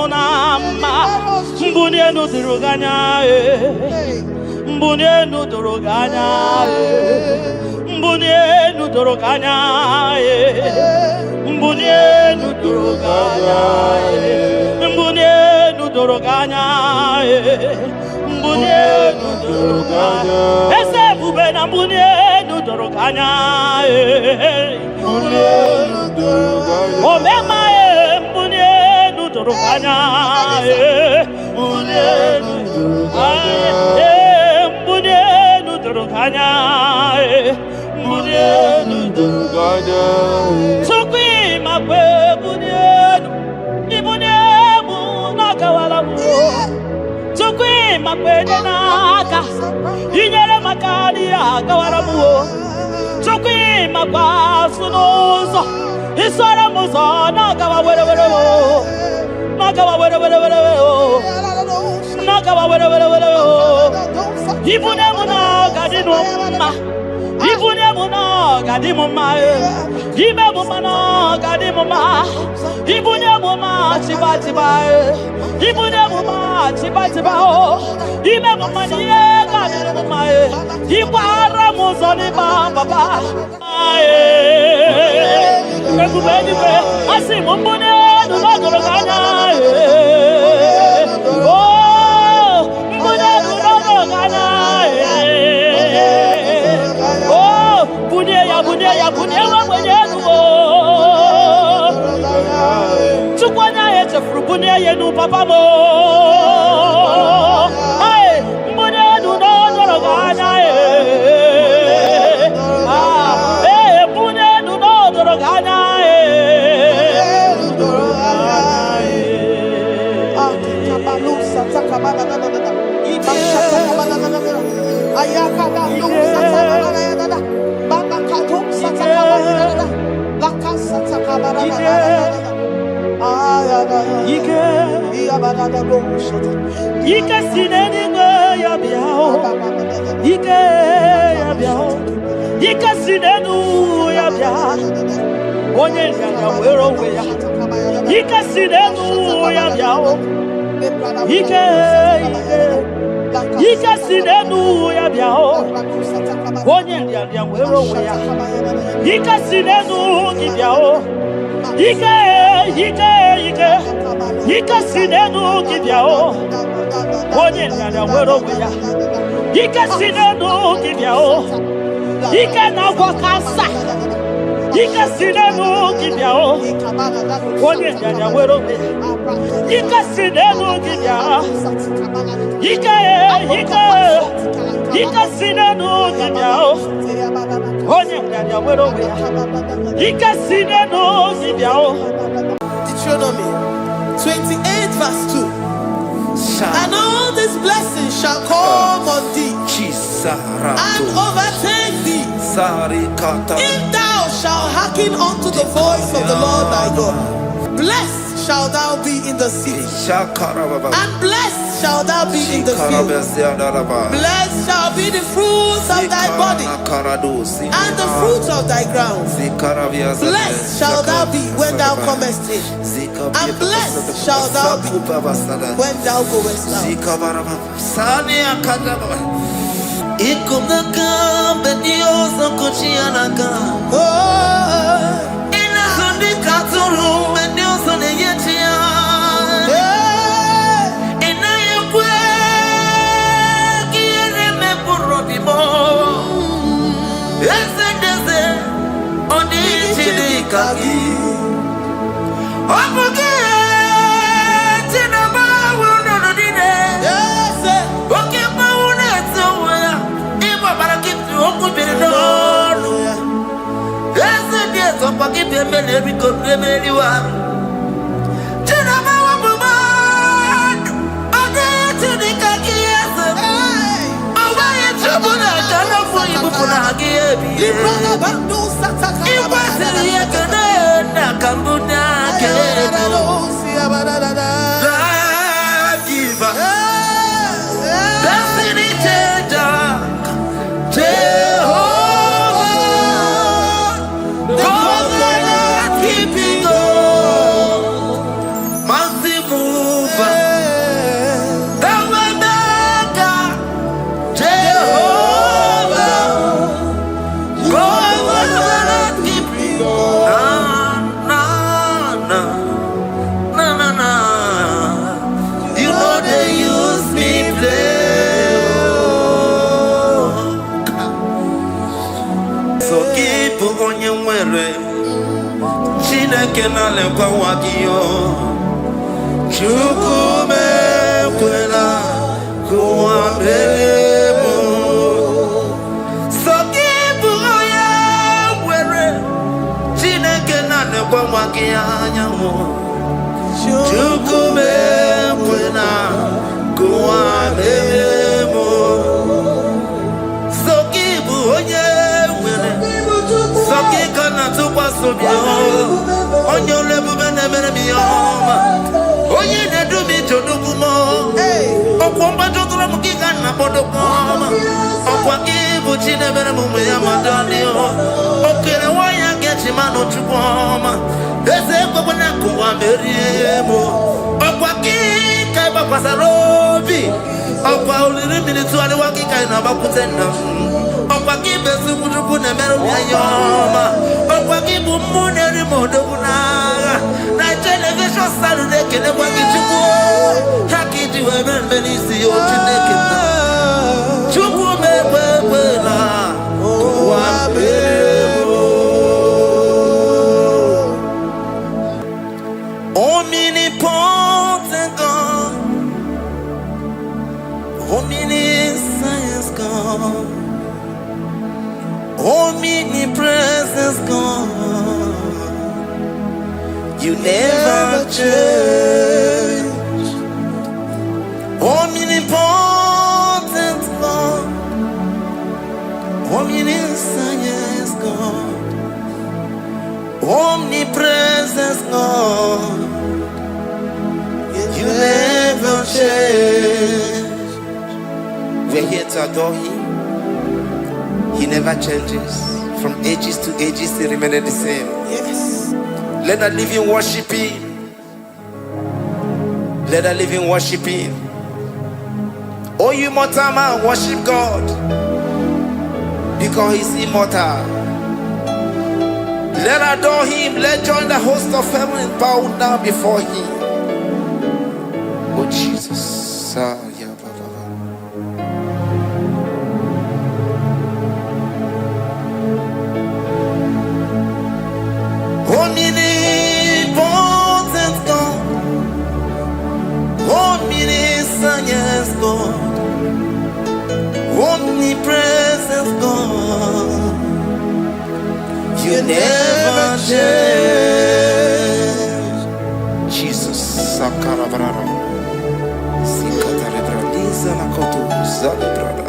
munama mbunye nuduruganya mbunye nuduruganya mbunye nuduruganya mbunye nuduruganya mbunye nuduruganya mbunye nuduruganya ese bubena mbunye nuduruganya mbunye nuduruganya omema mbunye nuduruganya mbunye nuduruganya mbunye nuduruganya mbunye nuduruganya sokwi mabwe mbunye ibunye munakawala mu sokwi mabwe naka inyere makali akawala mu sokwi mabwa sunozo isara muzo nakawa were were nakawa were were were nakawa were were were ibune muna gadino ma ibune muna gadimo ma ibe muna gadimo ma ibune muna tiba tiba ibune muna tiba tiba ibe muna nie gadimo ma ibara muzo ni baba Everybody, I see Mumbune, do not go to Ghana. Oh, Mumbune, do not go to Ghana. Oh, Bunia, Bunia, Bunia, Bunia, Chukwana, it's a Frubunia, you Papa Mo. Hey, Mumbune, do not go to Ghana. Deuteronomy 28 verse 2. And all these blessings shall come on thee and overtake thee if thou shalt hearken unto the voice of the Lord thy God. Blessed shall thou be in the city, and blessed shall thou be in the field. Blessed shall be the fruit of thy body, and the fruit of thy ground. Blessed shall thou be when thou comest in, and blessed shall thou be when thou goest So keep on your way. Chineke na lekwa wagiyo. Chukume kwela kuambelemo. So keep on your way. Chineke na lekwa wagiyo. Chukume kwela kuambelemo. So keep on your way. So keep on your onyo lebu benemere miyoma onye nedu mi jodugumo okwomba jodura mukika na bodokoma okwa kibu chinemere mumu ya madani okere waya gechi mano chukwoma eze kwabona kuwa meriemo okwa kika iba kwa sarobi okwa uliri militu ali wakika inabakutena okwa kibesu kujuku nemere miyoma okwa kibu muneri modogunaga na television salude kene kwa kichuku hakiti weben benisi yotineke chuku mebebela kwa beremo omnipotent God, omniscience God, omnipresence God, you never change. Omnipotent God, omniscience God, omnipresence God, you never change. We're here to adore Him. He never changes. From ages to ages, He remains the same. Yes. Let the living worship Him. Let the living worship Him. Oh, you mortal man, worship God, because He's immortal. Let adore Him. Let join the host of heaven and bow down before Him. Oh Jesus. Omnipotent God, omniscience God, omnipresence God, you never change. Jesus, Sakarabrara, Sikatarebradiza Nakoto, Zalabrada.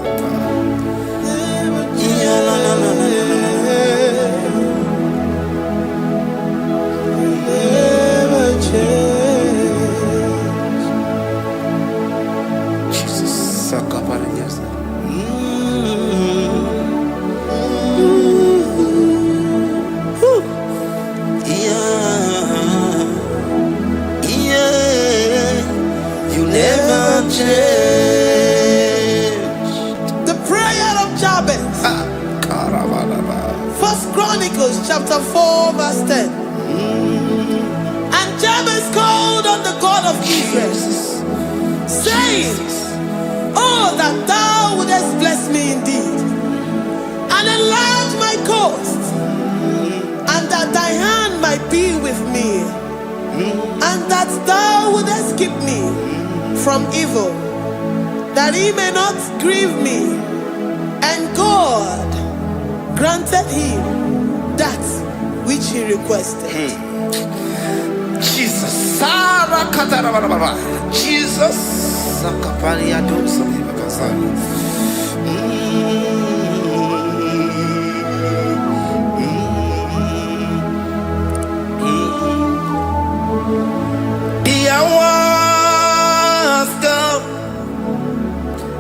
Jesus, Sakaparias. You never change. The prayer of Jabez. First Chronicles chapter 4 verse 10. And Jabez called on the God of Israel, saying, oh, that thou wouldest bless me indeed, and enlarge my coast, and that thy hand might be with me, and that thou wouldest keep me from evil, that he may not grieve me. And God granted him that which he requested. Jesus, Jesus,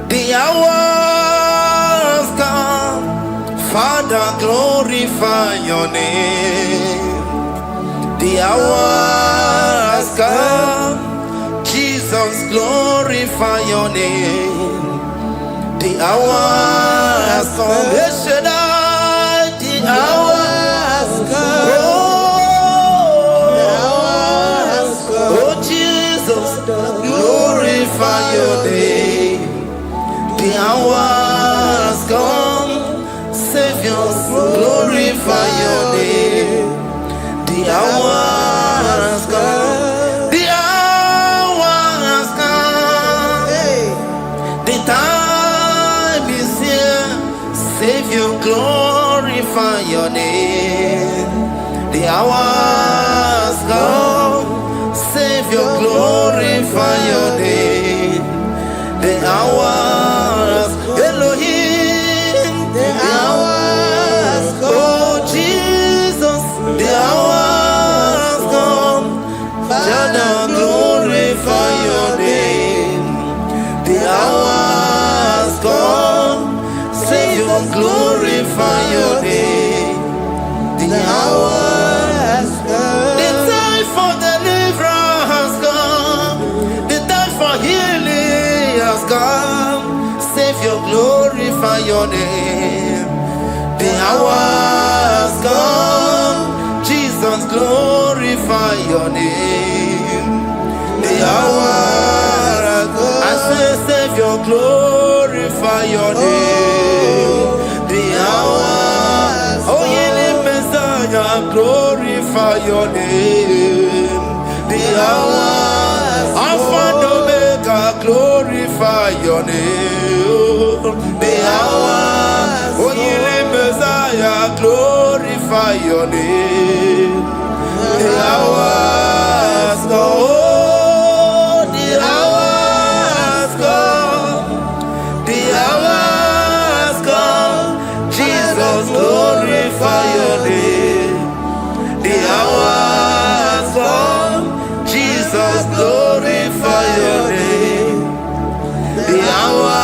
the hours come, Father, glorify your name. The hours come, Jesus, glorify your name. The hours come, the hours come. Oh, Jesus, glorify your name. The hours come, Savior, glorify glorify your name. The hour has come. The hour has come. The time is here. Savior, glorify your name. The hour has come. Savior, glorify your name. The hour has Elohim. The hour has come. Oh Jesus, the hour has come. Father, glorify your name. The hour has come. Savior, glorify your name. The hour has come. The time for deliverance has come. The time for healing has come. Savior, glorify your name. The hour has come. Jesus, glorify your name. The hour has come. I say, Savior, glorify your name. The hour. Oh, yeah, Messiah, glorify your name. The hour. Alpha and Omega, glorify your name. The hour. Oh, yeah, Messiah, glorify your name. The hour has come. Oh, the hour has come. The hour has come. Jesus, glorify your name. The hour has come. Jesus, glorify your name. The hour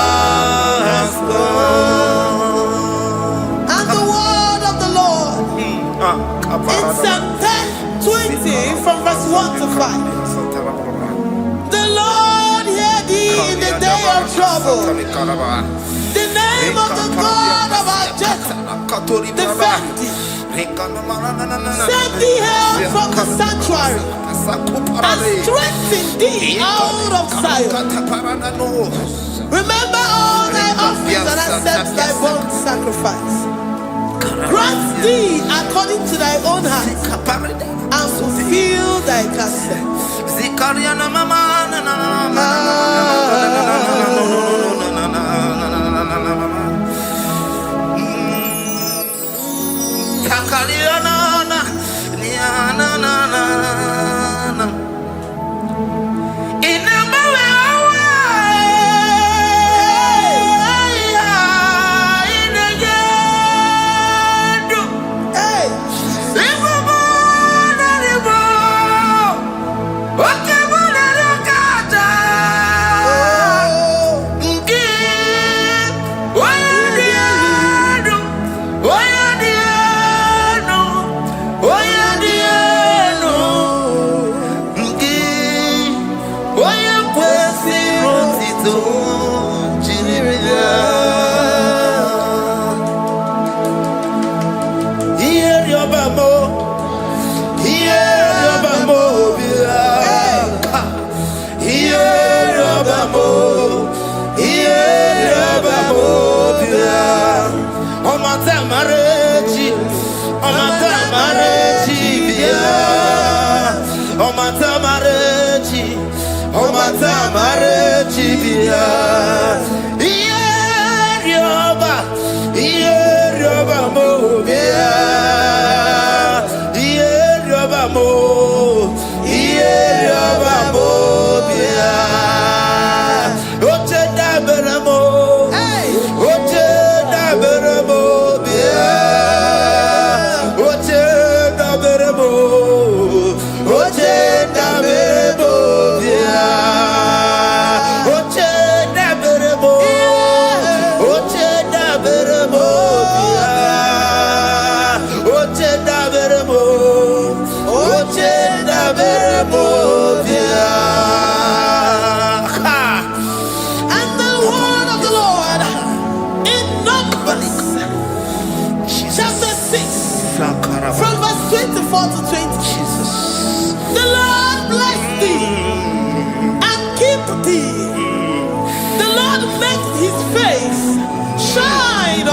has come. And the word of the Lord in Psalm 20 from verse 1 to 5. The Lord hear thee in the day of trouble. The name of the God of our Jacob defend thee. Set thee help from the sanctuary and strengthen thee out of Zion. Remember all thy offerings and accept thy burnt sacrifice. Grant thee according to thy own heart and fulfill thy counsel.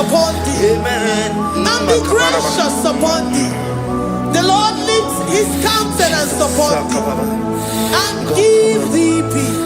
upon thee, Amen. and be gracious upon thee. The Lord lifts his countenance upon thee and give thee peace.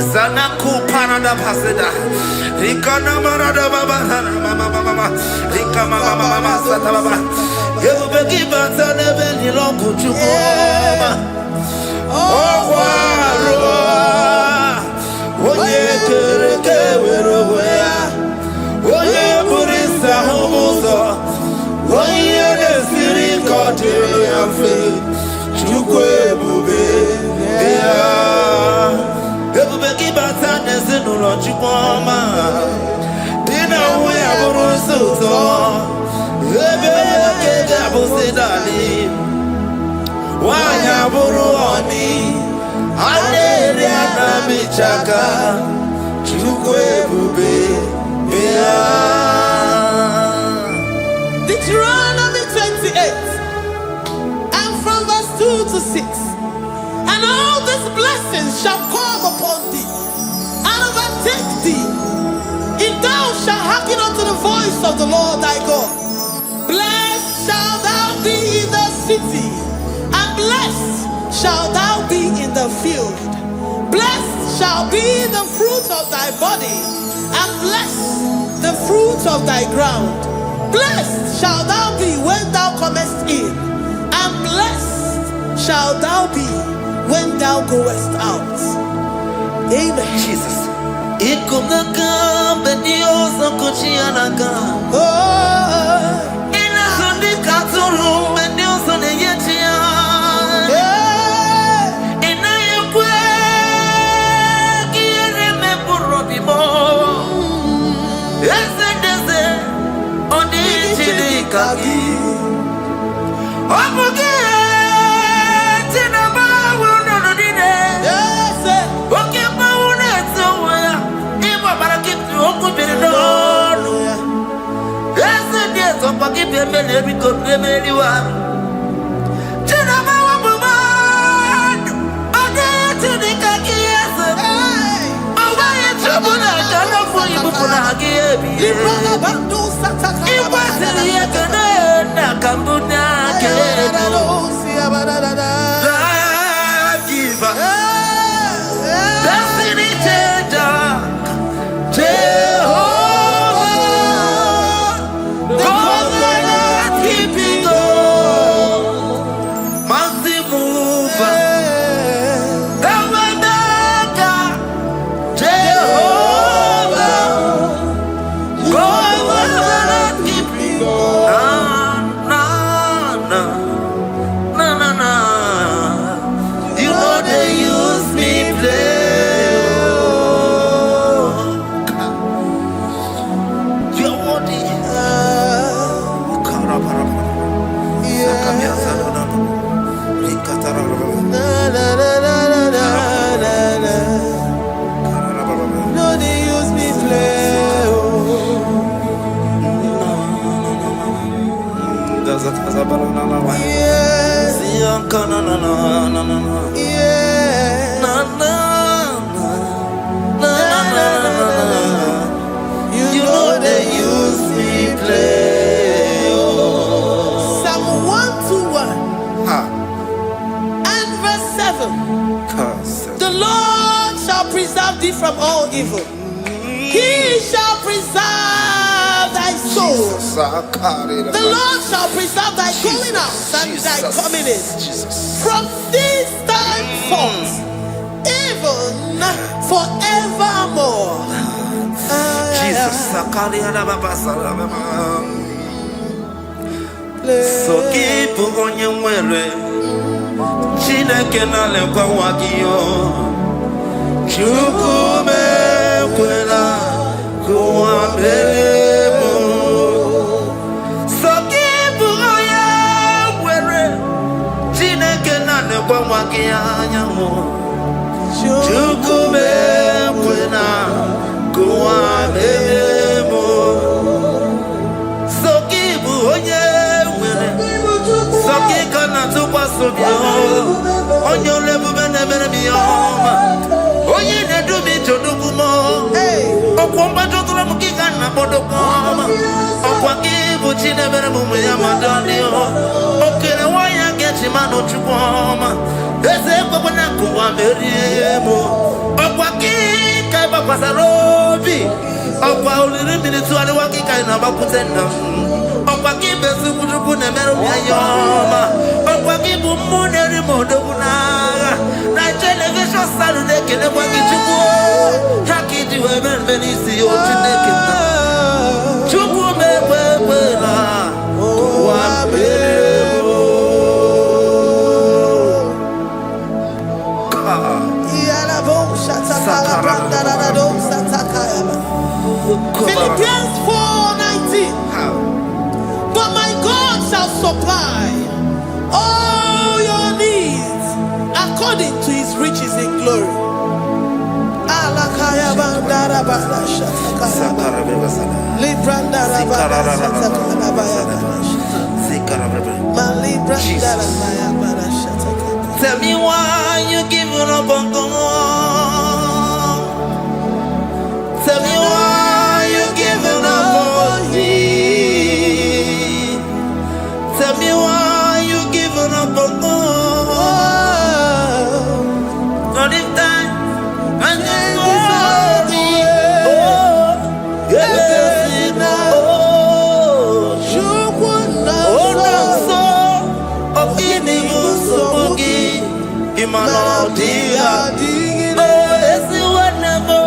Zanaku parada paseda, Rikana marada baba, mama, Rikama mama sata baba. You begi bata nebeli longu chukoma. Oh waro, oye kereke weroya, oye burisa homoso, oye desiri kote yafe, chukwe bube ya. Everybody but I no logic woman. Dinner we have a so. Everybody get why have a ruani? I did a bichaka. Chukwe bube. Deuteronomy 28 and from verse 2 to 6. And all these blessings shall come upon thee and overtake thee, if thou shalt hearken unto the voice of the Lord thy God. Blessed shalt thou be in the city, and blessed shalt thou be in the field. Blessed shall be the fruit of thy body, and blessed the fruit of thy ground. Blessed shalt thou be when thou comest in, and blessed shalt thou be when thou goest out. Amen. Jesus. You know they use me play. evil. The Lord shall preserve thee from all evil. He shall preserve thy soul. The Lord shall preserve thy going out and thy coming in. From this time forth, even forevermore. Jesus. So keep on your way. Chineke na lekwa wakio. Chukume kwela kuambemo. So keep on your way. Chineke na lekwa wakia nyamo. Chukume kwela kuambemo. So keep on your Kana to pass of you on your level and never be home. Oh, you need to be to do more. Oh, Comba to Ramuki and Napodokoma. Oh, Quaki, but she never moved with Yamadani. Okay, why I get him out of Chupoma? There's a Babanaku, Meriemo. Oh, Quaki, Kaiba Pasarobi. Oh, while the minutes to the Waki kind of Bakutenda. Opaki besu kujuku ne meru yoma. Opaki bumune rimodo kunaga. Na television Saturday kene waki chuku. Haki diwe ben benisi ochineke na. Chuku mewe la. Wabebo. Iyala bo shatakala brandara do satakaya. Philippians 4:19. But my God shall supply all your needs according to his riches in glory. Tell me why you giving up on God. Tell me why you giving up on me. Tell me why you giving up on God. Not in time and then glory. Oh, yeah, oh, so of any so Imano dia, oh, it's whatever.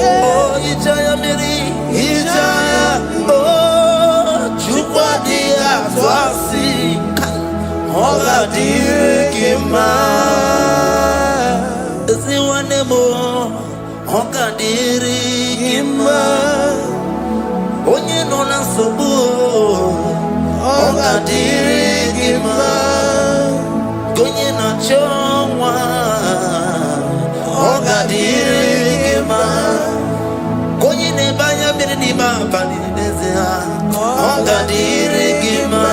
Oh, Ijaya Miri, Ijaya, oh, Chupadia, Twasi, Hoga Dirikima, Ziwanemo, Hoga Dirikima, Onye Nona Sobo, Hoga Dirikima, Gonye na Chongwa, Hoga Dirikima. Konyi ne banya birni ma bani nezia onga dirigima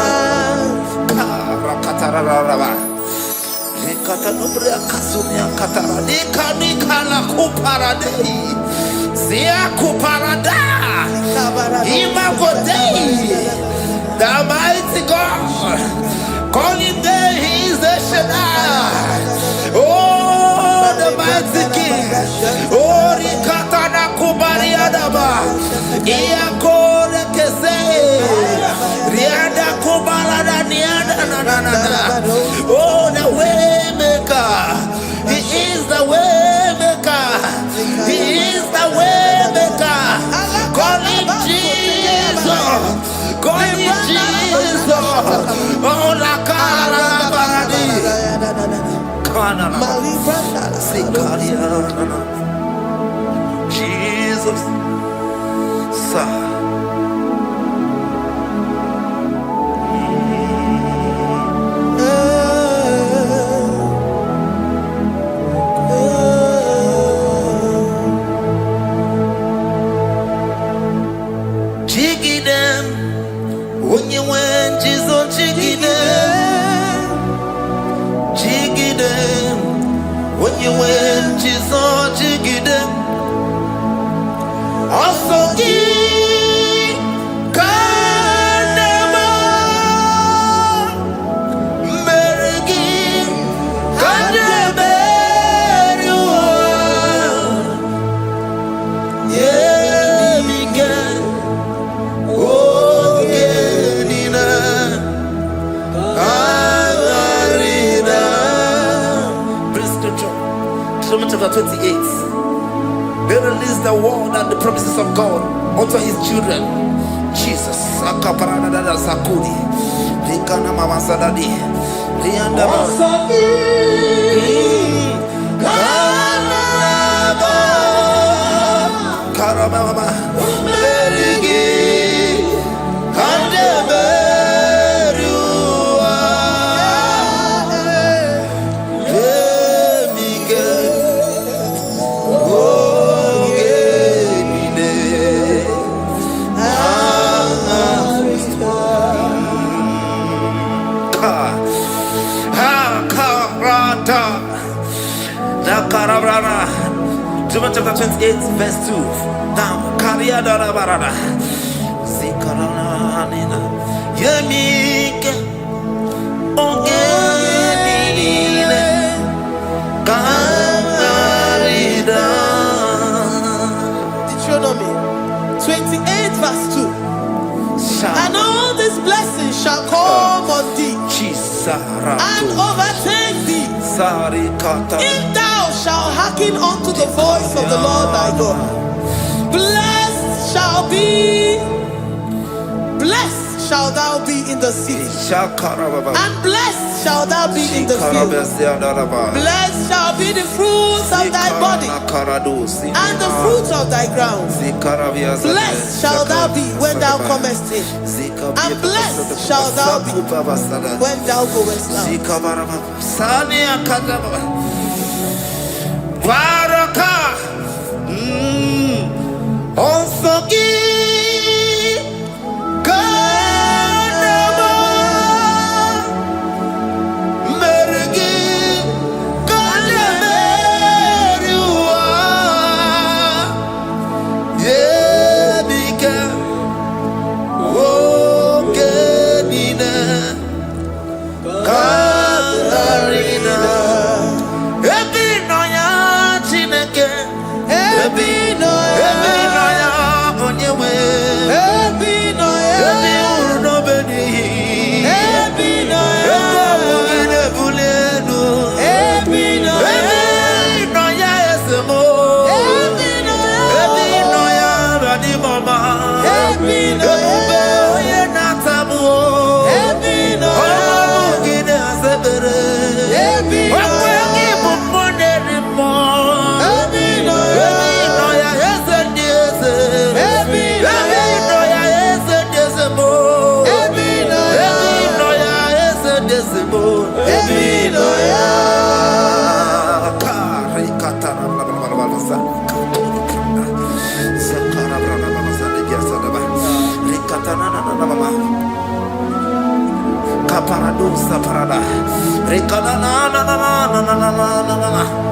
rakatararaba nikata nubria kasunya katara nikala kuparade sia kuparada imagodei the mighty God calling there he is the Shaddai. Oh, the mighty King. Oh, Rikatana Kubariadaba. Iakore Kese. Riada Kubalada Niada. Oh, the way maker. He is the way maker. He is the way maker. Call him Jesus. Call him Jesus. Oh, la cara baradi. Jesus. Jiggy them when you went, Jesus, jiggy them. Jiggy them when you went, Jesus, jiggy them. Also, promises of God unto his children. Jesus. Akaparadada sakudi. Likana mama sadadi. Lianda Karababa. Berigi. Kandeberua. Emige. Ogenine. Karabrana. John chapter 28, verse 2. Now, Kariada Barada. Zikaranina. Yemike. Ogenine. Karida. Deuteronomy 28, verse 2. And all these blessings shall come on thee and overtake thee if thou shalt hearken unto the voice of the Lord thy God. Blessed shall thou be in the city, and blessed shall thou be in the field. Blessed shall be the fruits of thy body and the fruits of thy ground. Blessed shall thou be when thou comest in, and blessed shall thou be when thou goest out.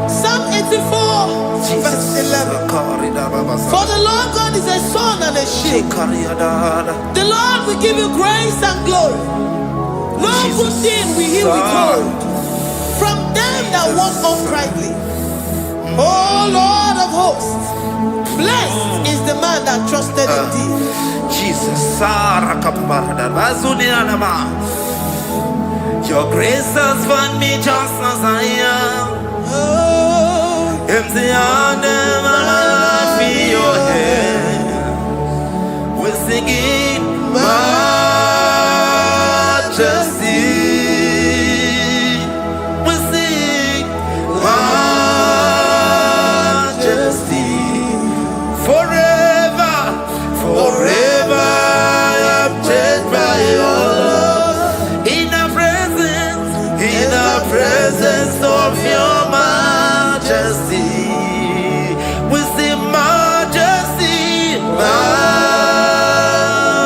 Psalm 84, verse 11. For the Lord God is a sun and a shield. The Lord will give you grace and glory. No good thing will he withhold from them that walk uprightly. O Lord of hosts, blessed is the man that trusted in thee. Jesus, your grace has found me just as I am. Empty handed, my life in your hand. We're singing majesty. We sing majesty. Forever, forever I'm changed by your love. In the presence of your majesty, we see majesty, majesty.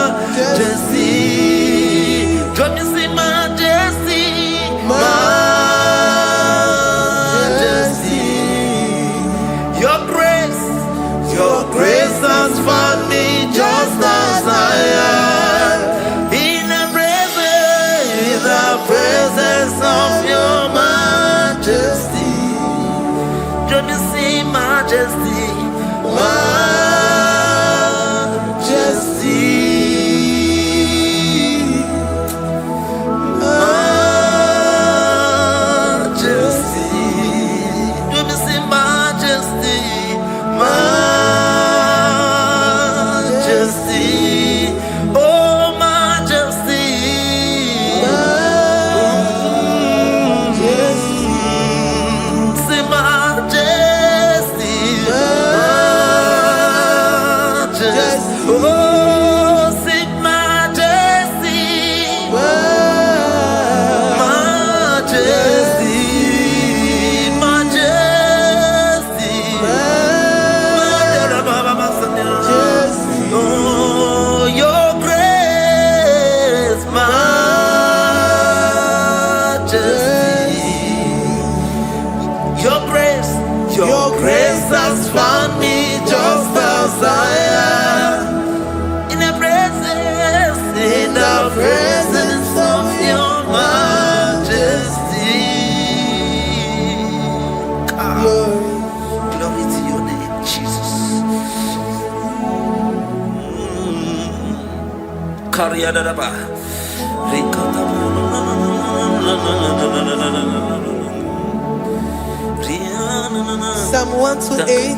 Psalm 128,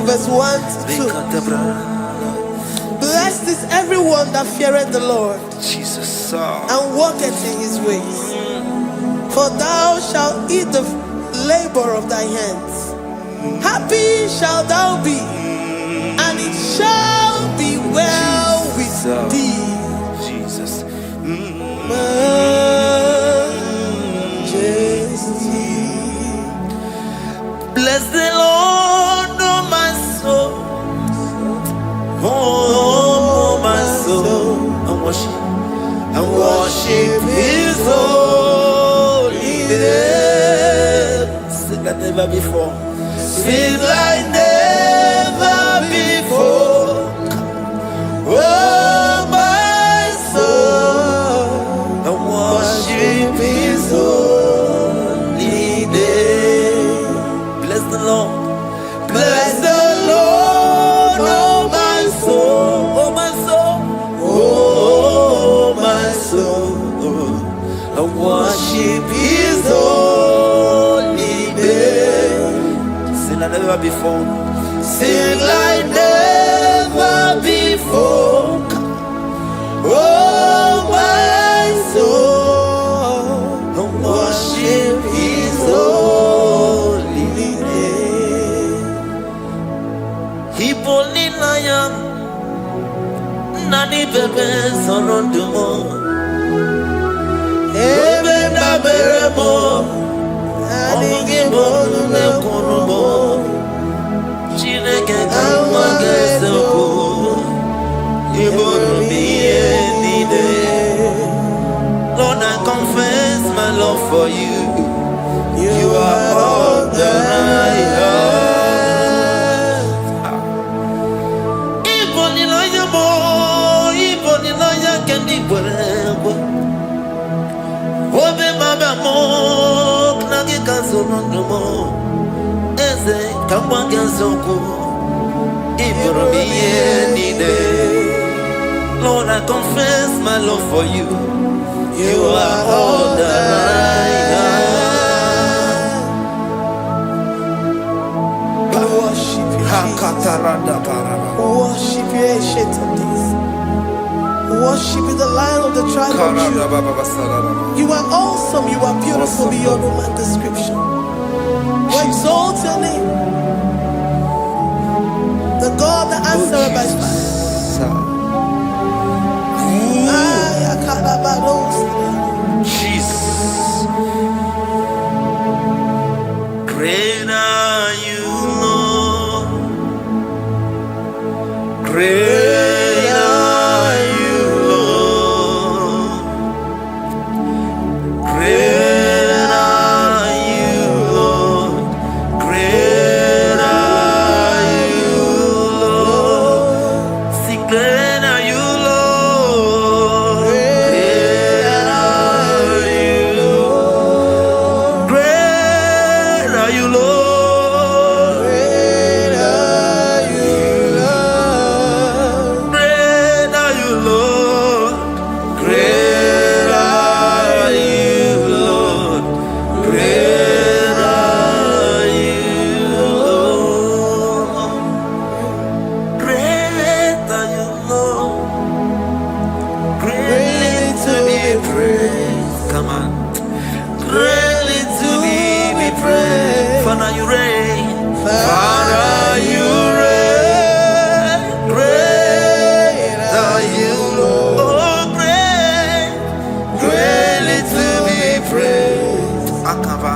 verse 1 to 2. Blessed is everyone that feareth the Lord, Jesus, and walketh in his ways. For thou shalt eat the labor of thy hands. Happy shalt thou be, and it shall be well with thee. Jesus. Majesty. Bless the Lord, oh my soul. Oh, my soul. And worship his holy name. Sing like never before. Sing like never before. Oh, my soul. And worship his holy name. Bless the Lord. Bless the Lord, oh my soul, oh my soul, oh my soul. I worship his holy name. Sing like never before. Sing like never before. Oh my soul, I worship his holy name. Hipoli nayam nani bebe sorondumo ebe na beremo omugi bolu ne konumo chineke kanwa gesoko ibonu miye nide. Lord, I confess my love for you. You are all that I have. Iboni laya mo, iboni laya kendi bwerewe. Obe mama mo, knagi kazonondo mo. Eze kamba gazoko, iboni nide. Lord, I confess my love for you. You are all that I have. Worship you, Jesus. Worship you, ancient of days. Worship you, the Lion of the tribe of Judah. You are awesome. You are beautiful beyond human description. We exalt your name, the God that answers by fire. Jesus. Great are you, Lord. Great are you, Lord. Great are you, Lord. Great are you, Lord. See, great are you, Lord. Great are you, Lord. Great are you, Lord. Great are you, Lord. Great are you, Lord. Great are you, Lord. Great are you, Lord. Great are you, Lord. Greatly to be praised. Come on. Greatly to be praised. Father, you reign. Father, you reign. Great are you, Lord. Oh, great. Greatly to be praised. Akaba.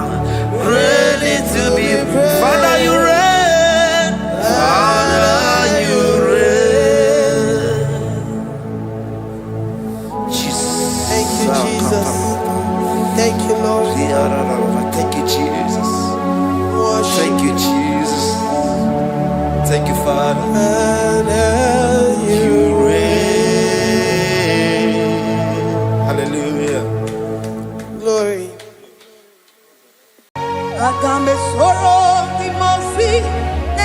Greatly to be praised. Father, you reign. Father, you reign. Jesus. Thank you, Jesus. Thank you, Lord. Thank you, Jesus. Worship Thank you, Jesus. Thank you, Father. You reign. Hallelujah. Glory. Agambe soro timosi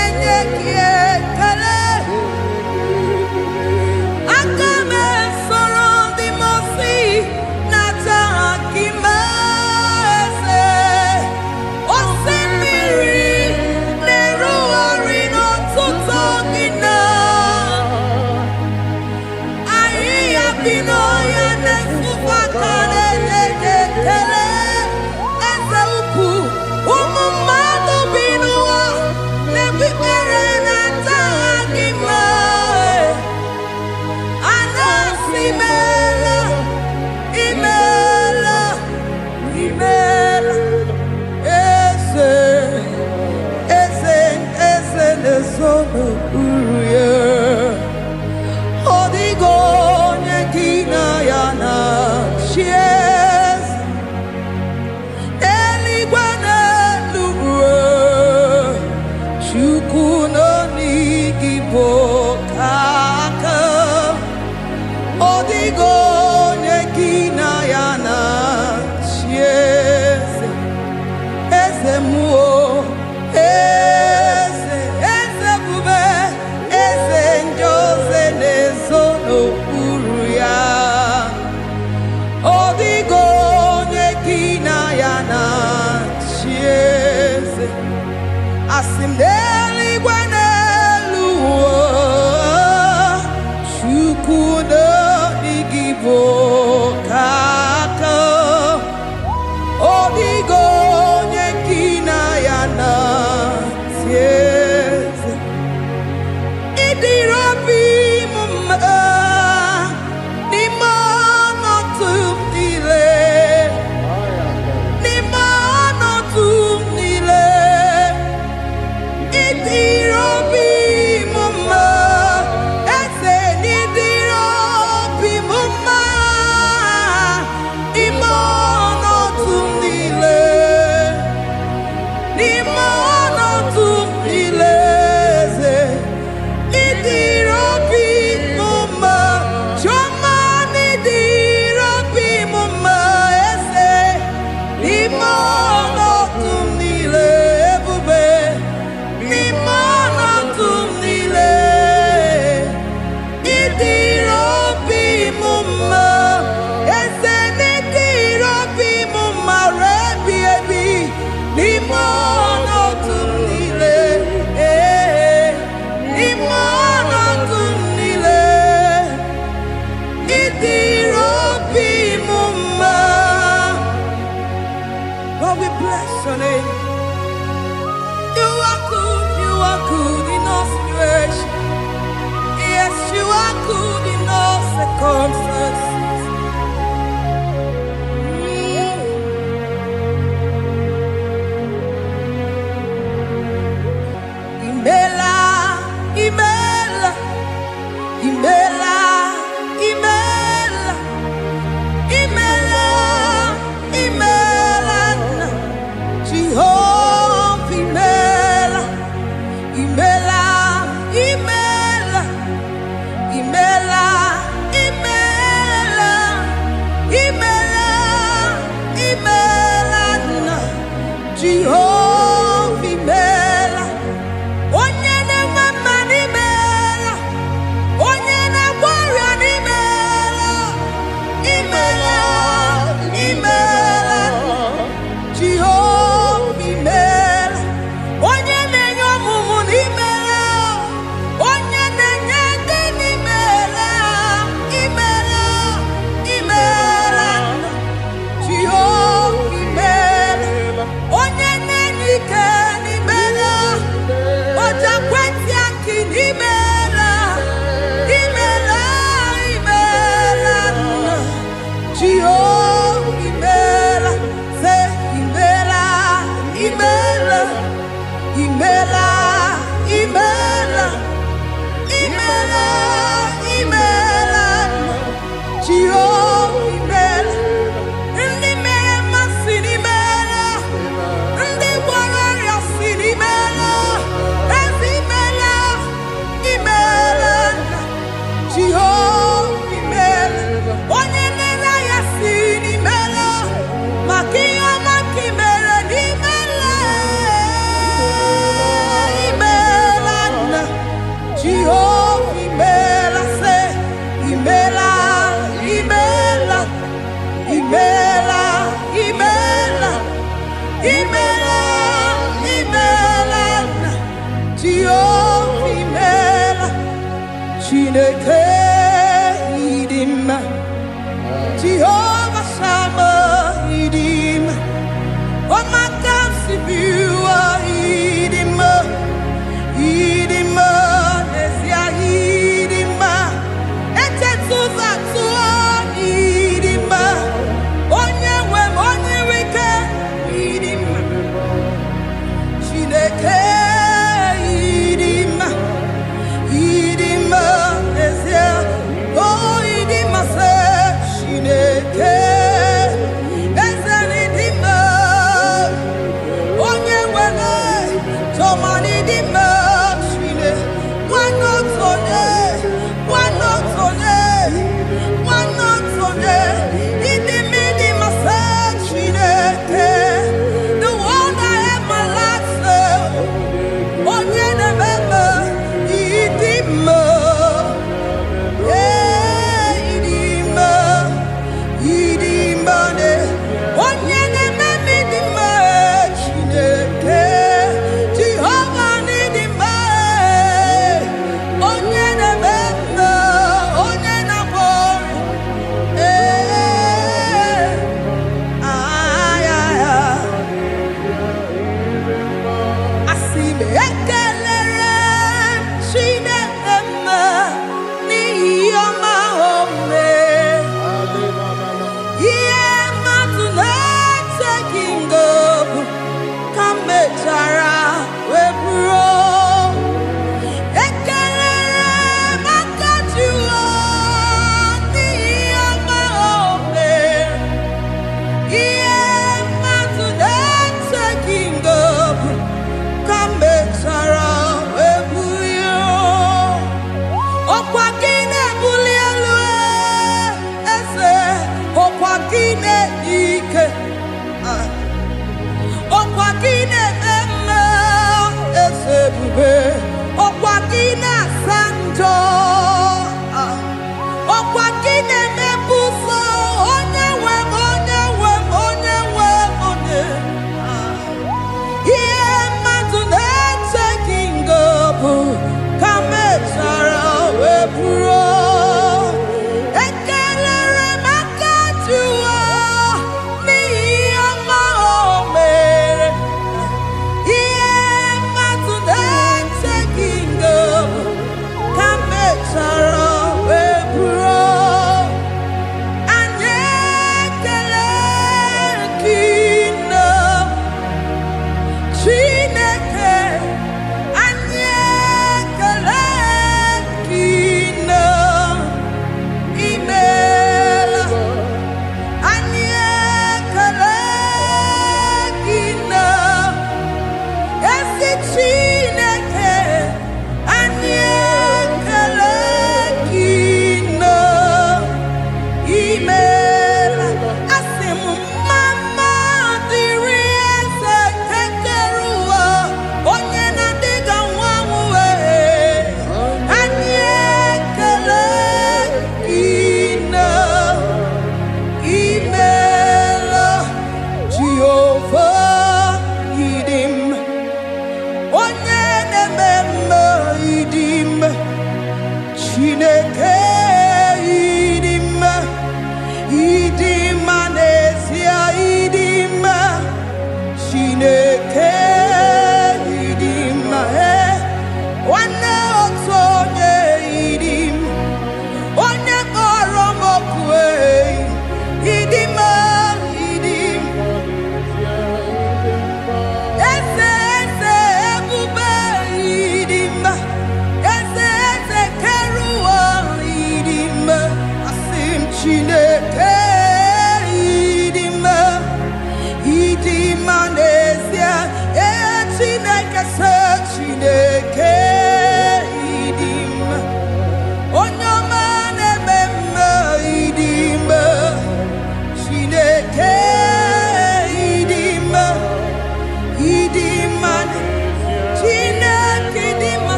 enye kiekele. Agambe Chineke idima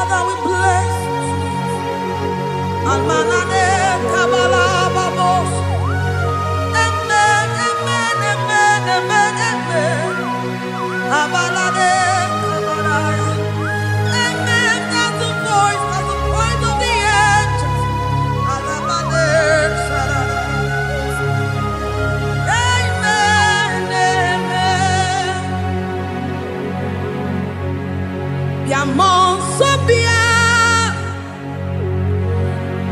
Father, we bless Almanane Kabala Babos. Amen, amen, amen, amen, amen. Abalade Kabalaya. Amen. That's the voice of the angels. Alabade Sarada. Amen, amen. Biamon Sobia.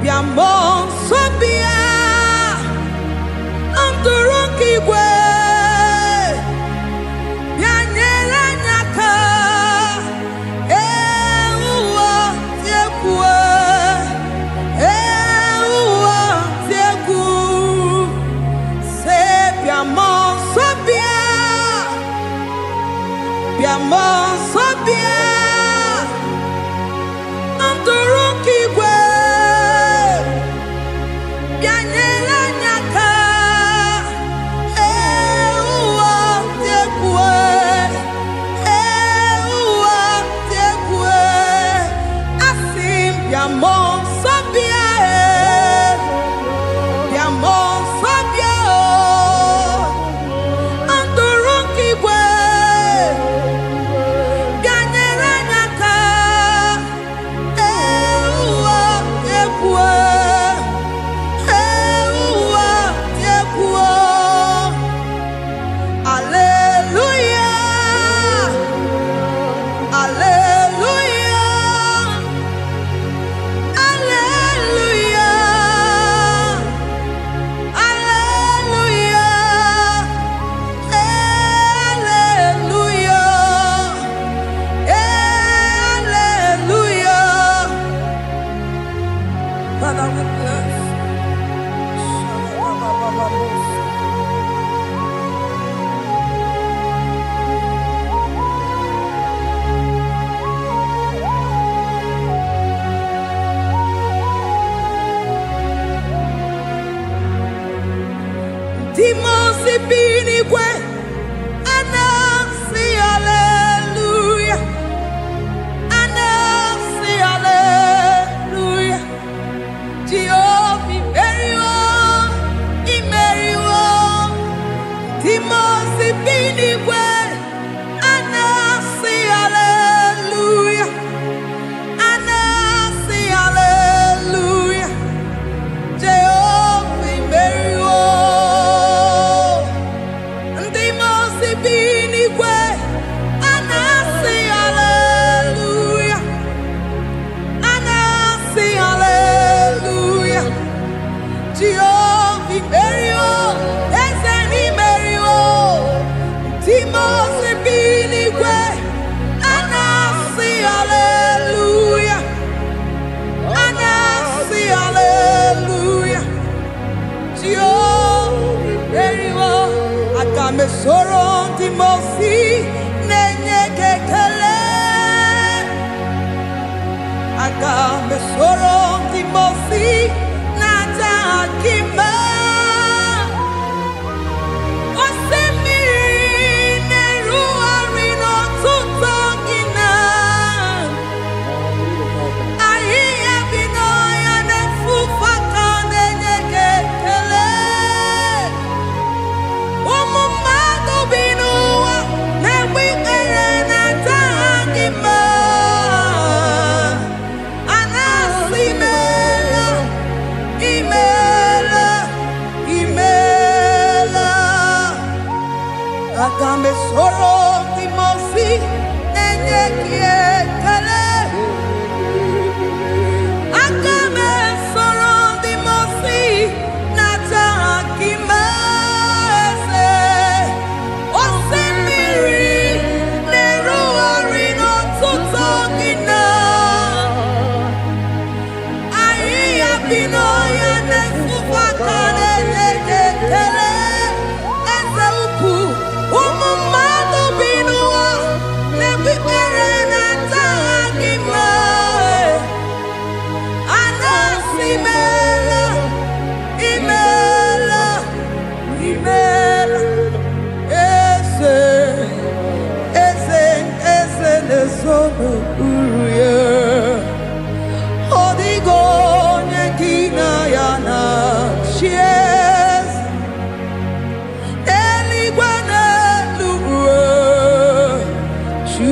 Biamon Sobia. Anturuki Gwe. Bianyera Nyaka. Ewa Tiekwe. Ewa Tieku. Se Biamon Sobia. Biamon Sobia. Anturuki Gwe. Bianyera Nyaka. Ewa Tiekwe. Ewa Tiekwe. Asim Biamon Sobia. Biamon Sobia. Anturuki Gwe. Bianyera Nyaka. Ewa Tiekwe. Ewa Tiekwe. Hallelujah. Hallelujah. Hallelujah. Hallelujah. Hallelujah. Hallelujah. Father, we bless. Dimosi binigwe, anasi hallelujah, anasi hallelujah. Jehovah imeriwo, Dimosi binigwe, anasi hallelujah, anasi hallelujah. Jehovah imeriwo. Dimosi binigwe, anasi hallelujah, anasi hallelujah. Jehovah imeriwo, Ezen imeriwo. Dimosi binigwe, anasi hallelujah, anasi hallelujah. Jehovah imeriwo. Akame soro Dimosi nenye kekele. Akame soro Dimosi nata akima. Osemiri neru arino tutogina. Ahiya binoya nefufaka nenye kekele. Umumado binuwa newikere nata akima. Anasi mela, imela, imela. Akame soro Dimosi nenye kiekele. Akame soro Dimosi nata akima. Osemiri neru arino tutogina. Ahiya binoya nefufaka nenye kekele. Eze ukwu, umumado binuwa newikere nata akima. Anasi mela, imela, imela. Eze nesono uruye.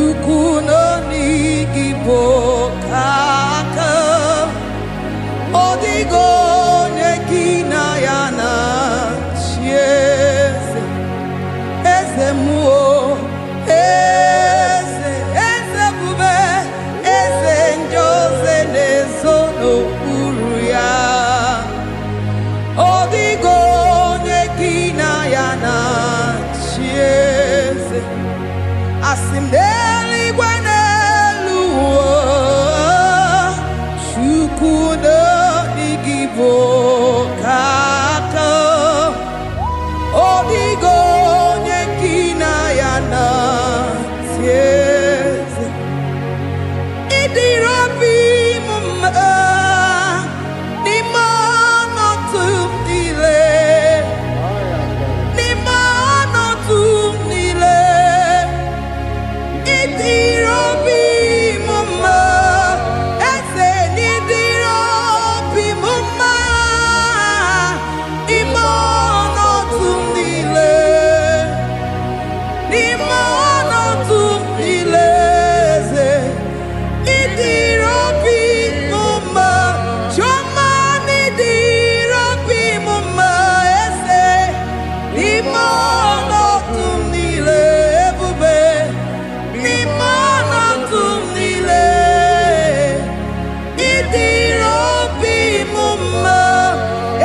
Chukuno IGBO kaka Odigo nekina yana chiese Eze muo Eze bube Eze njoze nezono uruya Odigo nekina yana chiese Asimdeli gwanelu Chukuno IGBO kaka Odigo nyekina yana tieze Idirobi mumma Nimano tumdile Nimano tumdile Idirobi mumma Eze nidirobi mumma Imano tumdile Nimano tumdile Idirobi mumma Choma nidirobi mumma Eze Nimano tumdile Bube Nimano tumdile Idirobi mumma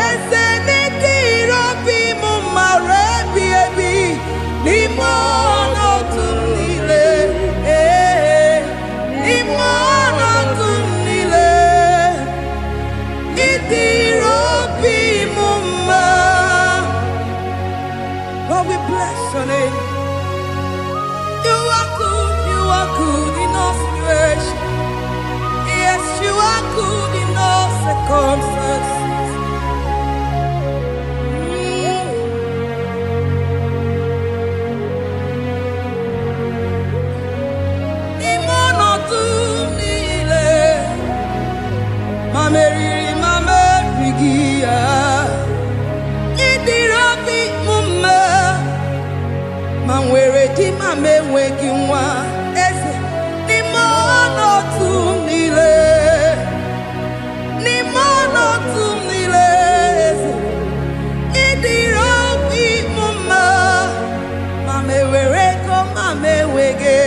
Eze nidirobi mumma Rebi ebi Nimano tumdile Nimano tumdile Idirobi mumma Lord, we bless your name. You are good in all situations. Yes, you are good in all circumstances. Nimano tumdile Mameriri mamerigia Idirobi mumma Manwere di mamewegi nwa Eze Nimano tumdile Nimano tumdile Eze Idirobi mumma Mamewere ko mamewege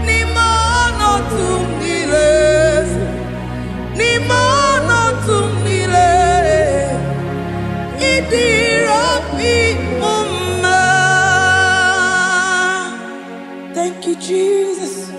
Nimano tumdile Nimano tumdile Idirobi mumma Thank you, Jesus.